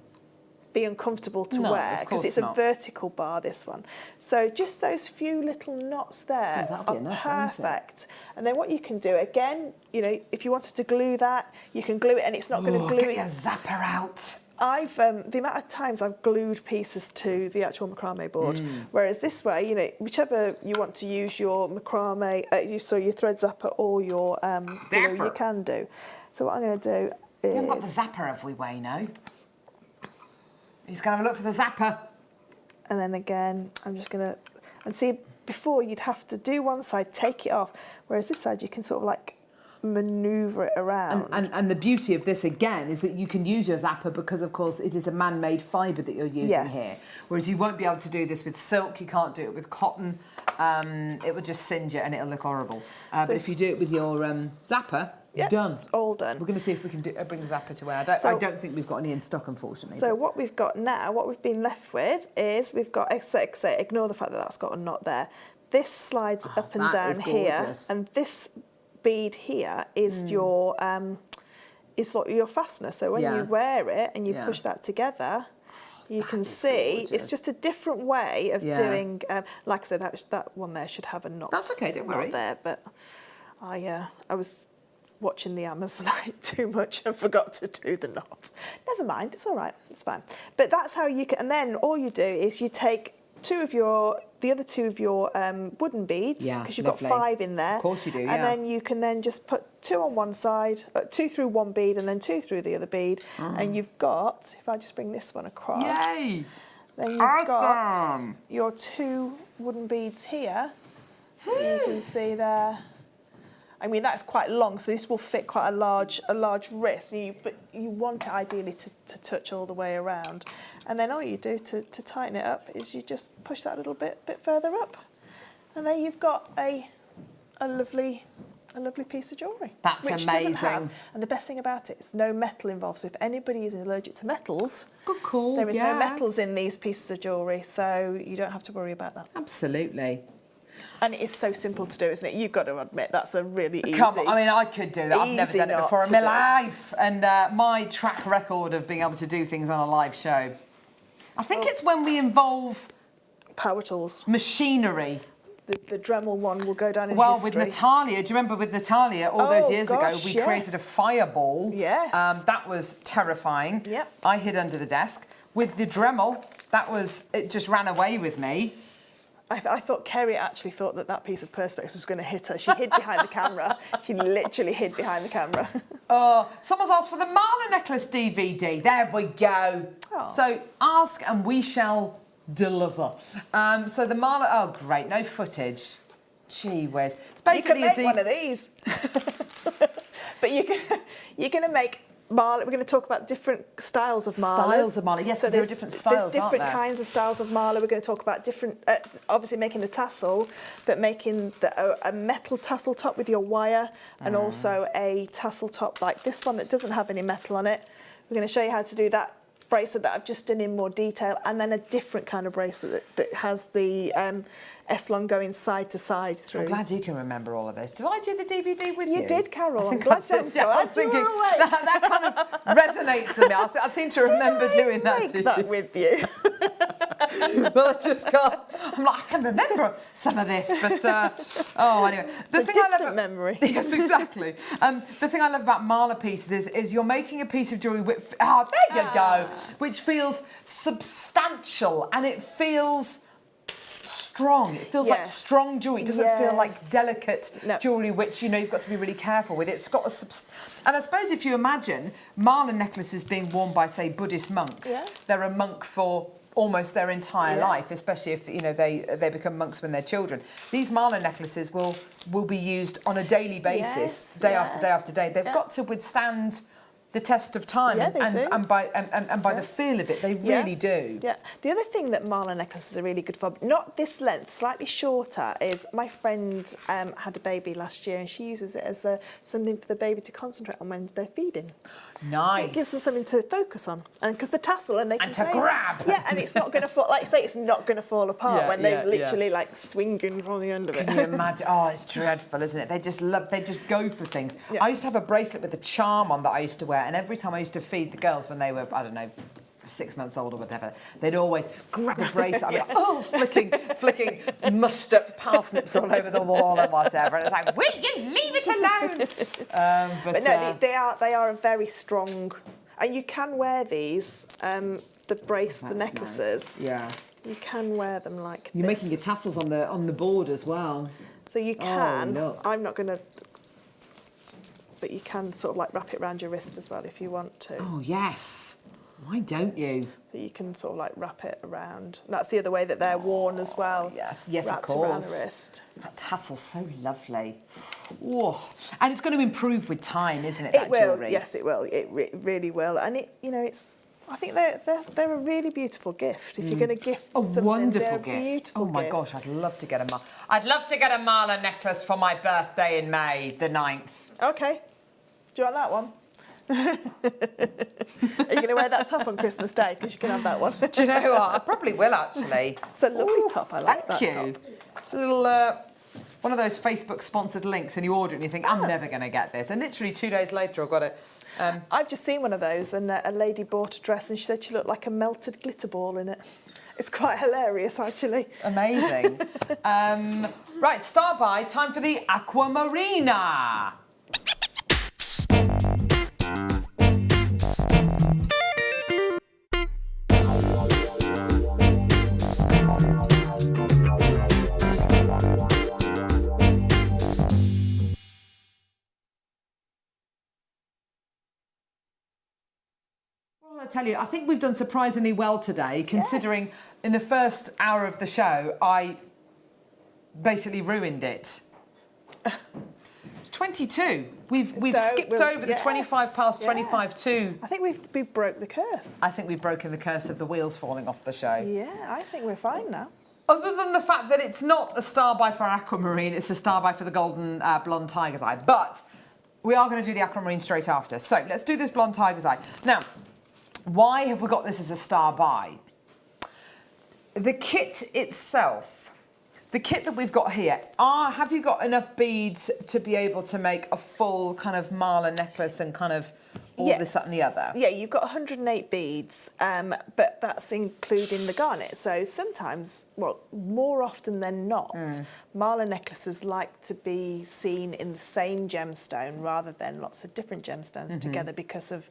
be uncomfortable to wear, because it's a vertical bar, this one. So just those few little knots there are perfect. And then what you can do, again, if you wanted to glue that, you can glue it, and it's not going to glue it. Get your zapper out. The amount of times I've glued pieces to the actual macrame board, whereas this way, whichever you want to use your macrame, your thread zapper or your glue, you can do. So what I'm going to do is... We haven't got the zapper, have we, Wayno? He's going to have a look for the zapper. And then again, I'm just going to... And see, before you'd have to do one side, take it off, whereas this side you can sort of like manoeuvre it around. And the beauty of this again is that you can use your zapper because of course it is a man-made fibre that you're using here. Whereas you won't be able to do this with silk, you can't do it with cotton, it will just singe it and it'll look horrible. But if you do it with your zapper, done. It's all done. We're going to see if we can bring the zapper to wear. I don't think we've got any in stock, unfortunately. So what we've got now, what we've been left with is we've got, ignore the fact that that's got a knot there. This slides up and down here, and this bead here is your sort of your fastener. So when you wear it and you push that together, you can see it's just a different way of doing. Like I said, that one there should have a knot. That's okay, don't worry. There, but I was watching the Amazonite too much and forgot to do the knot. Never mind, it's all right, it's fine. But that's how you can, and then all you do is you take the other two of your wooden beads, because you've got 5 in there. Of course you do, And then you can then just put 2 on one side, 2 through one bead and then 2 through the other bead. And you've got, if I just bring this one across, yay! Then you've got your 2 wooden beads here. You can see there. I mean, that's quite long, so this will fit quite a large wrist. But you want it ideally to touch all the way around. And then all you do to tighten it up is you just push that a little bit further up. And there you've got a lovely piece of jewellery. That's amazing. And the best thing about it is no metal involved. So if anybody is allergic to metals, good call. There is no metals in these pieces of jewellery, so you don't have to worry about that. Absolutely. And it is so simple to do, isn't it? You've got to admit that's a really easy. Come on, I mean, I could do that. I've never done it before in my life. And my track record of being able to do things on a live show. I think it's when we involve power tools, machinery. The Dremel one will go down in history. history. With Natalia, do you remember with Natalia all those years ago, we created a fireball? Yes. That was terrifying. Yep. I hid under the desk. With the Dremel, it just ran away with me. I thought Kerry actually thought that piece of perspex was going to hit her. She hid behind the camera. She literally hid behind the camera. Oh, someone's asked for the Marla necklace DVD. There we go. Oh. So ask and we shall deliver. So the Marla, oh great, no footage. Gee whiz. It's basically you can make one of these. But you're going to make Marla. We're going to talk about different styles of Marlas. Styles of Marla, yes, so there are different styles, there's different kinds of styles of Marla. We're going to talk about different, obviously making the tassel, but making a metal tassel top with your wire, and also a tassel top like this one that doesn't have any metal on it. We're going to show you how to do that bracelet that I've just done in more detail, and then a different kind of bracelet that has the S-long going side to side through. I'm glad you can remember all of this. Did I do the DVD with you? You did, Carol. I think I did. Yeah, I was thinking that kind of resonates with me. I seem to remember doing that. Take that with you. Well, I just can't. I'm like, I can remember some of this, but anyway. The thing I love about memory. Yes, exactly. The thing I love about Marla pieces is you're making a piece of jewellery with. Oh, there you go. Which feels substantial and it feels strong. It feels like strong jewellery. It doesn't feel like delicate jewellery, which you've got to be really careful with. It's got and I suppose if you imagine Marla necklaces being worn by, say, Buddhist monks, they're a monk for almost their entire life, especially if they become monks when they're children. These Marla necklaces will be used on a daily basis, day after day after day. They've got to withstand the test of time, and by the feel of it, they really do. Yeah. The other thing that Marla necklaces are really good for, not this length, slightly shorter, is my friend had a baby last year, and she uses it as something for the baby to concentrate on when they're feeding. Nice. So it gives them something to focus on, and because the tassel and they can to grab. Yeah, and it's not going to fall. Like say, it's not going to fall apart when they're literally like swinging from the end of it. Can you imagine? Oh, it's dreadful, isn't it? They just go for things. I used to have a bracelet with a charm on that I used to wear, and every time I used to feed the girls when they were, I don't know, 6 months old or whatever, they'd always grab a bracelet. I'd be like, oh, flicking mustard parsnips all over the wall and whatever. And it's like, will you leave it alone? But no, they are a very strong, and you can wear these, the necklaces. Nice. Yeah. You can wear them like You're this. making your tassels on the board as well. So you can. Oh, look. I'm not going to. But you can sort of like wrap it around your wrist as well if you want to. Oh yes. Why don't you? So you can sort of like wrap it around. That's the other way that they're worn as well. Yes, of wrapped course. around the wrist. That tassel's so lovely. Oh, and it's going to improve with time, isn't it? It that will. jewellery? Yes, it will. It really will. And it, you know, it's. I think they're a really beautiful gift. If you're going to gift a something, wonderful they're a gift. beautiful Oh my gift. gosh, I'd love to get a I'd love to get a mala necklace for my birthday in May, the 9th. Okay. Do you want that one? Are you going to wear that top on Christmas Day? Because you can have that one. Do you know what? I probably will actually. It's a lovely top. I like that Thank you. top. It's a little one of those Facebook sponsored links, and you order it and you think, I'm never going to get this. And literally 2 days later, I've got it. I've just seen one of those, and a lady bought a dress, and she said she looked like a melted glitter ball in it. It's quite hilarious, actually. Amazing. Right, start by. Time for the Aquamarina. I tell you, I think we've done surprisingly well today, considering in the first hour of the show, I basically ruined it. It's 22. We've skipped over the 25 past 25 to. I think we broke the curse. I think we've broken the curse of the wheels falling off the show. Yeah, I think we're fine now. Other than the fact that it's not a star buy for Aquamarine, it's a star buy for the golden blonde tiger's eye. But we are going to do the Aquamarine straight after. So let's do this blonde tiger's eye. Now, why have we got this as a star buy? The kit itself, the kit that we've got here, have you got enough beads to be able to make a full kind of mala necklace and kind of all this, that and the other? Yeah, you've got 108 beads, but that's including the garnet. So sometimes, well, more often than not, mala necklaces like to be seen in the same gemstone rather than lots of different gemstones together, because of,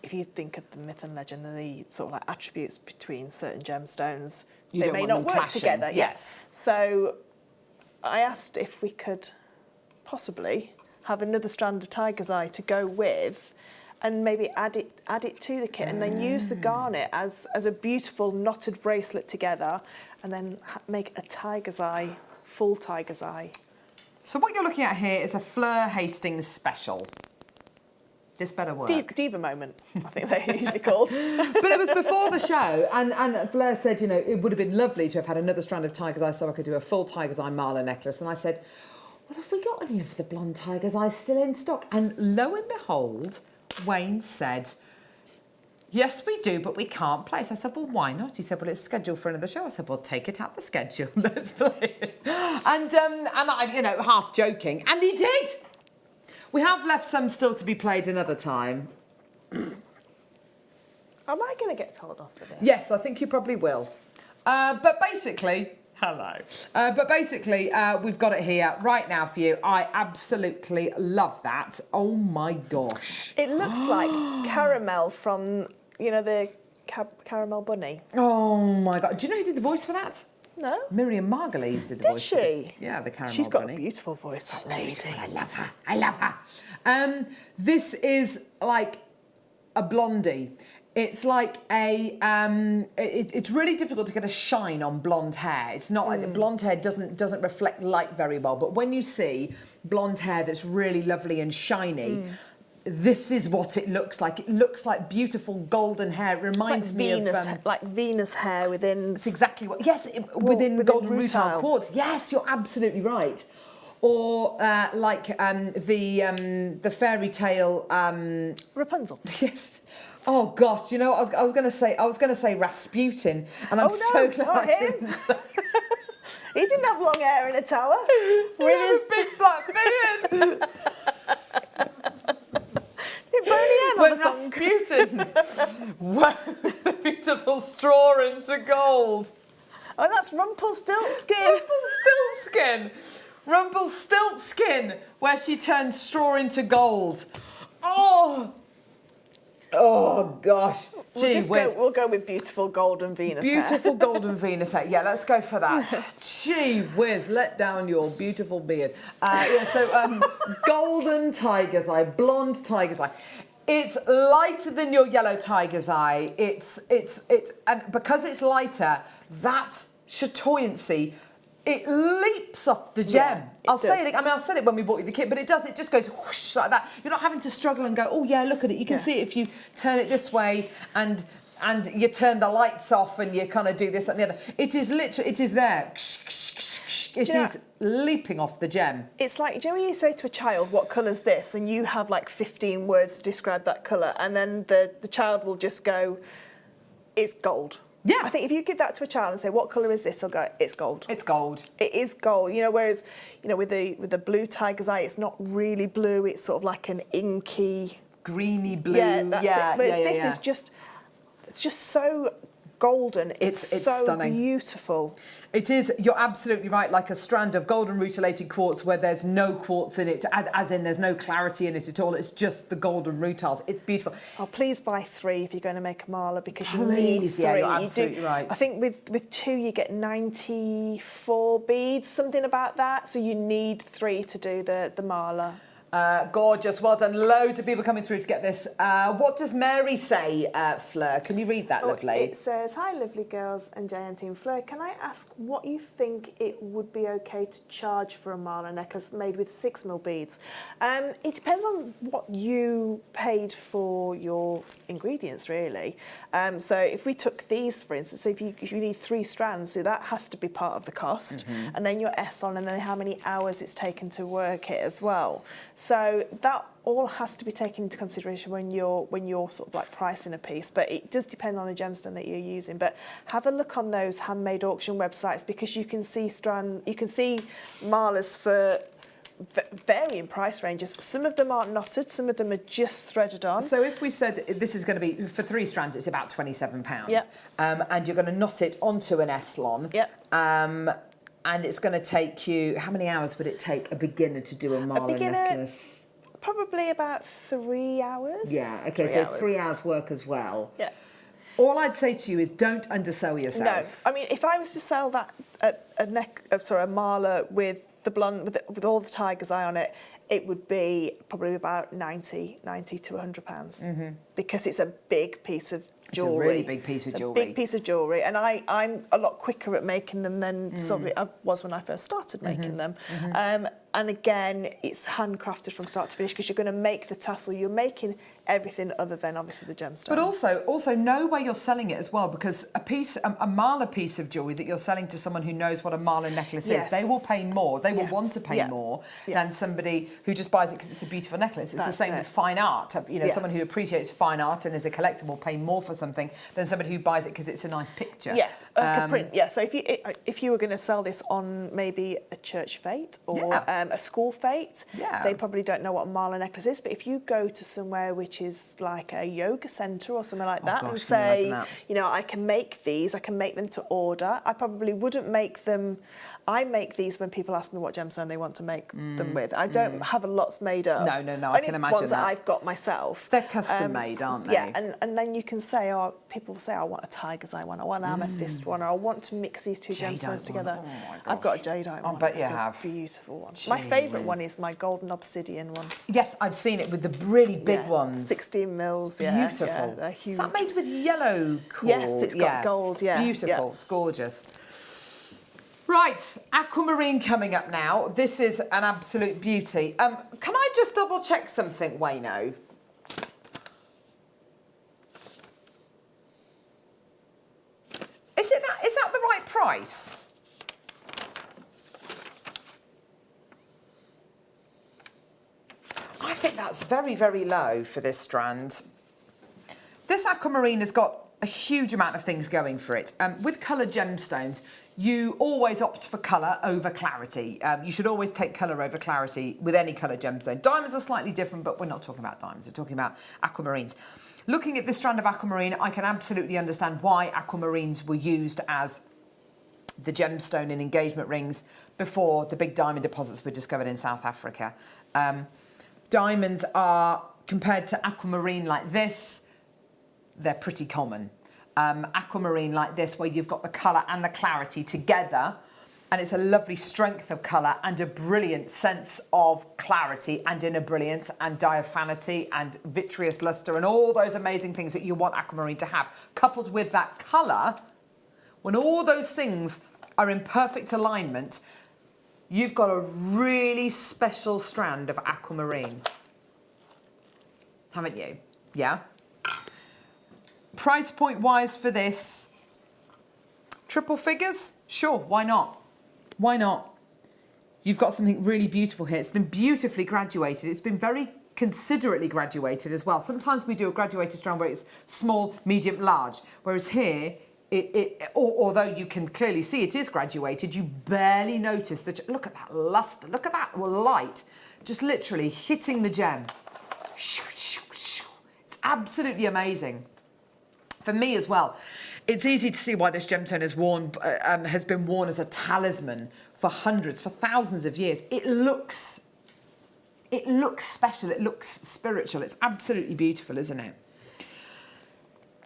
if you think of the myth and legend and the sort of like attributes between certain gemstones, they may not work together. Yes. So I asked if we could possibly have another strand of tiger's eye to go with, and maybe add it to the kit, and then use the garnet as a beautiful knotted bracelet together, and then make a tiger's eye, full tiger's eye. So what you're looking at here is a Fleur Hastings special. This better work. Diva moment, I think they're usually called. But it was before the show, and Fleur said, you know, it would have been lovely to have had another strand of tiger's eye so I could do a full tiger's eye mala necklace. And I said, well, have we got any of the blonde tiger's eye still in stock? And lo and behold, Wayne said, yes, we do, but we can't place. I said, well, why not? He said, well, it's scheduled for another show. I said, well, take it out the schedule. Let's play it. And I, you know, half joking, and he did. We have left some still to be played another time. Am I going to get told off for this? Yes, I think you probably will. But basically, hello. But basically, we've got it here right now for you. I absolutely love that. Oh my gosh. It looks like caramel from, you know, the caramel bunny. Oh my God. Do you know who did the voice for that? No. Miriam Margolyes did the voice. Did she? Yeah, the caramel She's got bunny. a beautiful voice, that lady. I love her. I love her. This is like a blondie. It's like a, it's really difficult to get a shine on blonde hair. It's not like blonde hair doesn't reflect light very well. But when you see blonde hair that's really lovely and shiny, this is what it looks like. It looks like beautiful golden hair. It reminds me of like Venus hair within. It's exactly what. Yes, within golden rutile quartz. Yes, you're absolutely right. Or like the fairy tale Rapunzel. Yes. Oh gosh, you know what I was going to say? I was going to say Rasputin, and I'm so glad I didn't say. He didn't have long hair in a tower. With his big black beard. When Rasputin wove the beautiful straw into gold. Oh, that's Rumpelstiltskin. Rumpelstiltskin, where she turned straw into gold. Oh gosh. Gee whiz. We'll go with beautiful golden Venus hair. Beautiful golden Venus hair. Yeah, let's go for that. Gee whiz, let down your beautiful beard. Golden tiger's eye, blonde tiger's eye. It's lighter than your yellow tiger's eye. And because it's lighter, that chatoyancy, it leaps off the gem. I'll say it. I mean, I said it when we bought you the kit, but it does. It just goes whoosh like that. You're not having to struggle and go, oh yeah, look at it. You can see it if you turn it this way and you turn the lights off and you kind of do this and the other. It is literally, it is there. It is leaping off the gem. It's like, do you know when you say to a child, what colour's this? And you have like 15 words to describe that colour, and then the child will just go, it's gold. Yeah. I think if you give that to a child and say, what colour is this? They'll go, it's gold. It's gold. It is gold. You know, whereas, you know, with the blue tiger's eye, it's not really blue. It's sort of like an inky... greeny blue. Yeah, that's it. Whereas this is just... It's just so golden. It's so stunning. Beautiful. It is, you're absolutely right, like a strand of golden rutilated quartz where there's no quartz in it, as in there's no clarity in it at all. It's just the golden rutiles. It's beautiful. Oh, please buy 3 if you're going to make a mala, because you need 3. Yeah, you're absolutely right. I think with 2 you get 94 beads, something about that. So you need 3 to do the mala. Gorgeous, well done. Loads of people coming through to get this. What does Mary say, Fleur? Can you read that, lovely? It says, hi, lovely girls and JM team. Fleur, can I ask what you think it would be okay to charge for a mala necklace made with 6mm beads? It depends on what you paid for your ingredients, really. So if we took these, for instance, if you need 3 strands, so that has to be part of the cost, and then your S on, and then how many hours it's taken to work it as well. So that all has to be taken into consideration when you're sort of like pricing a piece, but it does depend on the gemstone that you're using. But have a look on those handmade auction websites, because you can see malas for varying price ranges. Some of them aren't knotted, some of them are just threaded on. So if we said this is going to be, for 3 strands, it's about £27. Yep. And you're going to knot it onto an S-lon. Yep. And it's going to take you, how many hours would it take a beginner to do a mala necklace? Probably about 3 hours. Yeah, okay, so 3 hours work as well. Yeah. All I'd say to you is don't undersell yourself. No, I mean, if I was to sell that a mala with the blonde, with all the tiger's eye on it, it would be probably about 90 to £100, because it's a big piece of jewellery. It's a really big piece of jewellery. A big piece of jewellery, and I'm a lot quicker at making them than I was when I first started making them. And again, it's handcrafted from start to finish, because you're going to make the tassel. You're making everything other than obviously the gemstone. But also know where you're selling it as well, because a mala piece of jewellery that you're selling to someone who knows what a mala necklace is, they will pay more. They will want to pay more than somebody who just buys it because it's a beautiful necklace. It's the same with fine art. You know, someone who appreciates fine art and is a collector will pay more for something than somebody who buys it because it's a nice picture. Yeah, like a print. Yeah, so if you were going to sell this on maybe a church fete or a school fete, they probably don't know what a mala necklace is. But if you go to somewhere which is like a yoga centre or something like that, and say, you know, I can make these, I can make them to order. I probably wouldn't make them. I make these when people ask me what gemstone they want to make them with. I don't have a lots made up. No, I can imagine ones that I've got myself. They're custom made, aren't they? Yeah, and then you can say, people will say, I want a tiger's eye one, I want an amethyst one, or I want to mix these 2 gemstones together. Oh my gosh. I've got a jadeite one. I bet you it's have. A beautiful one. My favourite one is my golden obsidian one. Yes, I've seen it with the really big ones. 16 mils. Beautiful. Yeah, they're huge. Is that made with yellow core? Yes, it's got gold. It's beautiful. It's gorgeous. Right, aquamarine coming up now. This is an absolute beauty. Can I just double check something, Wayno? Is that the right price? I think that's very, very low for this strand. This aquamarine has got a huge amount of things going for it. With coloured gemstones, you always opt for colour over clarity. You should always take colour over clarity with any coloured gemstone. Diamonds are slightly different, but we're not talking about diamonds, we're talking about aquamarines. Looking at this strand of aquamarine, I can absolutely understand why aquamarines were used as the gemstone in engagement rings before the big diamond deposits were discovered in South Africa. Diamonds are, compared to aquamarine like this, they're pretty common. Aquamarine like this, where you've got the colour and the clarity together, and it's a lovely strength of colour and a brilliant sense of clarity and inner brilliance and diaphanity and vitreous lustre and all those amazing things that you want aquamarine to have. Coupled with that colour, when all those things are in perfect alignment, you've got a really special strand of aquamarine. Haven't you? Yeah? Price point wise for this, triple figures? Sure, why not? Why not? You've got something really beautiful here. It's been beautifully graduated. It's been very considerately graduated as well. Sometimes we do a graduated strand where it's small, medium, large, whereas here, although you can clearly see it is graduated, you barely notice that. Look at that luster, look at that light, just literally hitting the gem. It's absolutely amazing. For me as well, it's easy to see why this gemstone has been worn as a talisman for hundreds, for thousands of years. It looks special, it looks spiritual. It's absolutely beautiful, isn't it?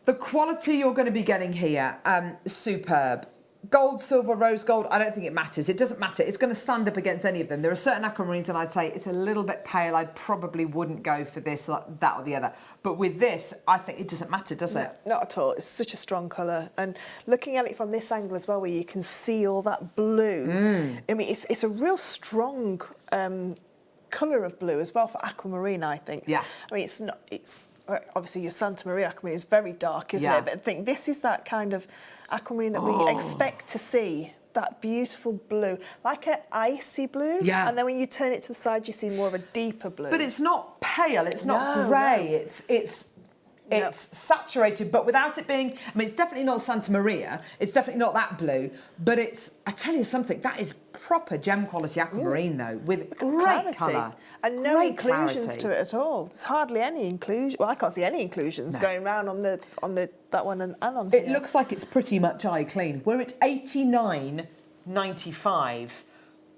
The quality you're going to be getting here, superb. Gold, silver, rose gold, I don't think it matters. It doesn't matter. It's going to stand up against any of them. There are certain aquamarines that I'd say it's a little bit pale. I probably wouldn't go for this, or that or the other. But with this, I think it doesn't matter, does it? Not at all. It's such a strong colour. And looking at it from this angle as well, where you can see all that blue, I mean, it's a real strong colour of blue as well for aquamarine, I think. Yeah. I mean, obviously your Santa Maria aquamarine is very dark, isn't it? But I think this is that kind of aquamarine that we expect to see, that beautiful blue, like an icy blue. Yeah. And then when you turn it to the side, you see more of a deeper blue. But it's not pale, it's not grey, it's saturated, but without it being, I mean, it's definitely not Santa Maria, it's definitely not that blue, but it's, I tell you something, that is proper gem quality aquamarine though, with great colour. And no inclusions to it at all. There's hardly any inclusion. Well, I can't see any inclusions going around on that one and on here. It looks like it's pretty much eye clean. We're at $89.95.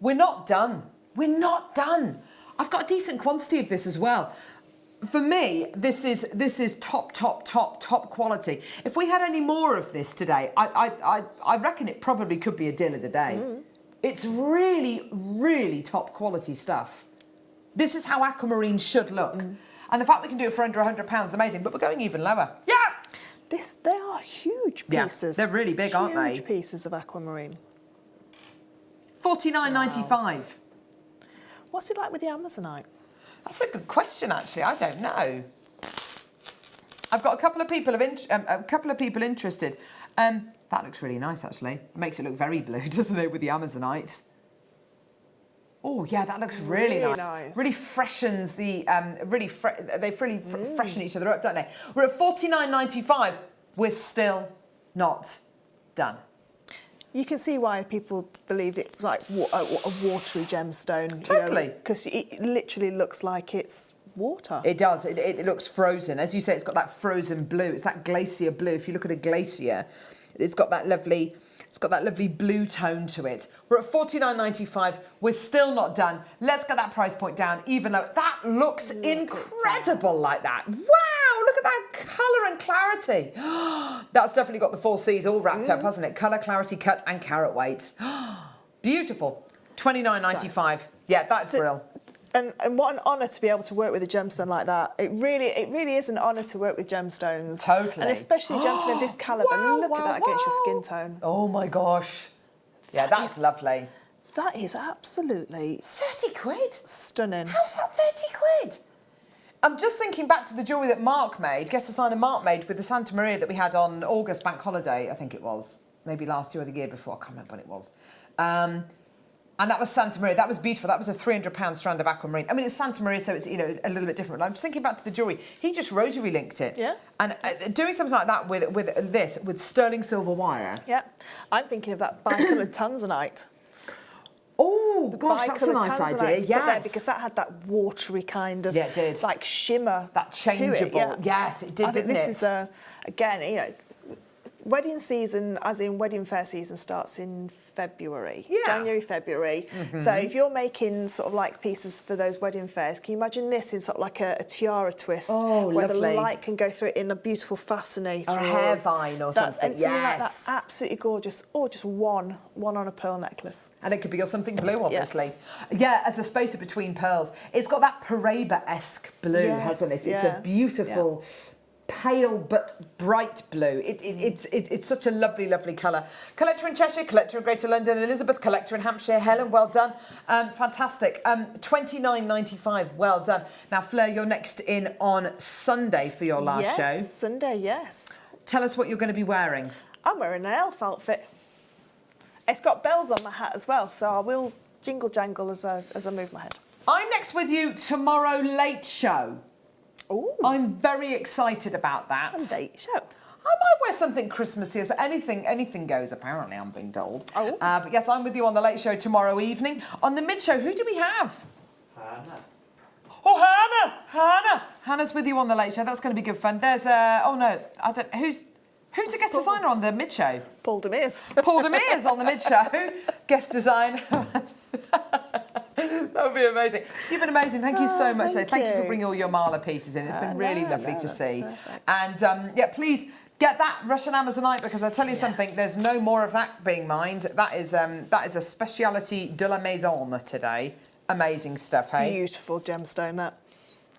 We're not done. We're not done. I've got a decent quantity of this as well. For me, this is top quality. If we had any more of this today, I reckon it probably could be a deal of the day. It's really, really top quality stuff. This is how aquamarine should look. And the fact we can do it for under £100 is amazing, but we're going even lower. Yeah! They are huge pieces. Yeah, they're really big, aren't they? Huge pieces of aquamarine. $49.95. Wow. What's it like with the Amazonite? That's a good question, actually. I don't know. I've got a couple of people interested. That looks really nice, actually. It makes it look very blue, doesn't it, with the Amazonite? Oh yeah, that looks really nice. Really freshens the they really freshen each other up, don't they? We're at $49.95. We're still not done. You can see why people believe it's like a watery gemstone. Totally. Because it literally looks like it's water. It does. It looks frozen. As you say, it's got that frozen blue. It's that glacier blue. If you look at a glacier, it's got that lovely blue tone to it. We're at $49.95. We're still not done. Let's get that price point down even lower. That looks incredible like that. Wow, look at that colour and clarity. That's definitely got the 4 C's all wrapped up, hasn't it? Colour, clarity, cut and carat weight. Beautiful. $29.95. Yeah, that's brilliant. And what an honour to be able to work with a gemstone like that. It really is an honour to work with gemstones. Totally. And especially a gemstone of this calibre. Look at that against your skin tone. Oh my gosh. Yeah, that's lovely. That is absolutely... 30 quid? Stunning. How's that 30 quid? I'm just thinking back to the jewellery that Mark made, guest designer Mark made with the Santa Maria that we had on August bank holiday, I think it was. Maybe last year or the year before, I can't remember when it was. And that was Santa Maria. That was beautiful. That was a £300 strand of aquamarine. I mean, it's Santa Maria, so it's, a little bit different. I'm just thinking back to the jewellery. He just rosary linked it. Yeah. And doing something like that with sterling silver wire. Yeah. I'm thinking of that bicoloured tanzanite. Oh, gosh, that's a nice idea. Yes. Because that had that watery kind of... Yeah, it did. Like shimmer. That changeable. To it, yeah. Yes, it did, didn't it? This is, again, wedding season, as in wedding fair season, starts in February. Yeah. January, February. So if you're making sort of like pieces for those wedding fairs, can you imagine this in sort of like a tiara twist? Oh, where lovely. the light can go through it in a beautiful fascinator. Or a hair vine or something, And something like that, yes. absolutely gorgeous. Or just one on a pearl necklace. And it could be or something blue, obviously. Yeah, as a spacer between pearls. It's got that Paraiba-esque blue, Yes, hasn't it? It's yeah. a beautiful, pale but bright blue. It's such a lovely, lovely colour. Collector in Cheshire, collector in Greater London, Elizabeth, collector in Hampshire, Helen, well done. Fantastic. £29.95, well done. Now, Fleur, you're next in on Sunday for your last show. Yes, Sunday, yes. Tell us what you're going to be wearing. I'm wearing an elf outfit. It's got bells on my hat as well, so I will jingle jangle as I move my head. I'm next with you tomorrow late show. Ooh. I'm very excited about that. A late show. I might wear something Christmassy, but anything goes, apparently, I'm being told. Oh. But yes, I'm with you on the late show tomorrow evening. On the mid show, who do we have? Hannah. Oh, Hannah! Hannah's with you on the late show. That's going to be good fun. There's oh no, I don't. Who's the guest designer on the mid show? Paul Demers. Paul Demers on the mid show. Guest design. That would be amazing. You've been amazing. Thank you so much. Thank you for bringing all your Marla pieces in. It's been really lovely to see. Perfect. And yeah, please get that Russian Amazonite, because I tell you something, there's no more of that being mined. That is a speciality de la maison today. Amazing stuff, hey? Beautiful gemstone, that.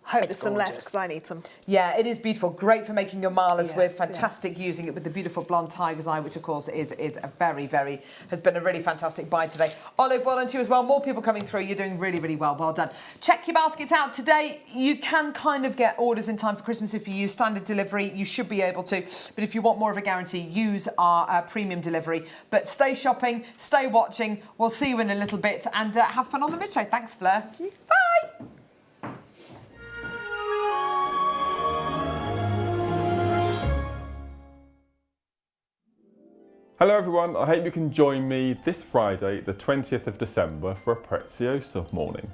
I hope there's some left because I need some. Yeah, it is beautiful. Great for making your malas with. Yes, Fantastic using it with the beautiful blonde tiger's eye, which of course is a very, has been a really fantastic buy today. Olive, well done to you as well. More people coming through. You're doing really, really well. Well done. Check your baskets out today. You can kind of get orders in time for Christmas if you use standard delivery. You should be able to. But if you want more of a guarantee, use our premium delivery. But stay shopping, stay watching. We'll see you in a little bit and have fun on the mid-show. Thanks, Fleur. Bye. Hello everyone, I hope you can join me this Friday, the 20th of December, for a Prezioso morning.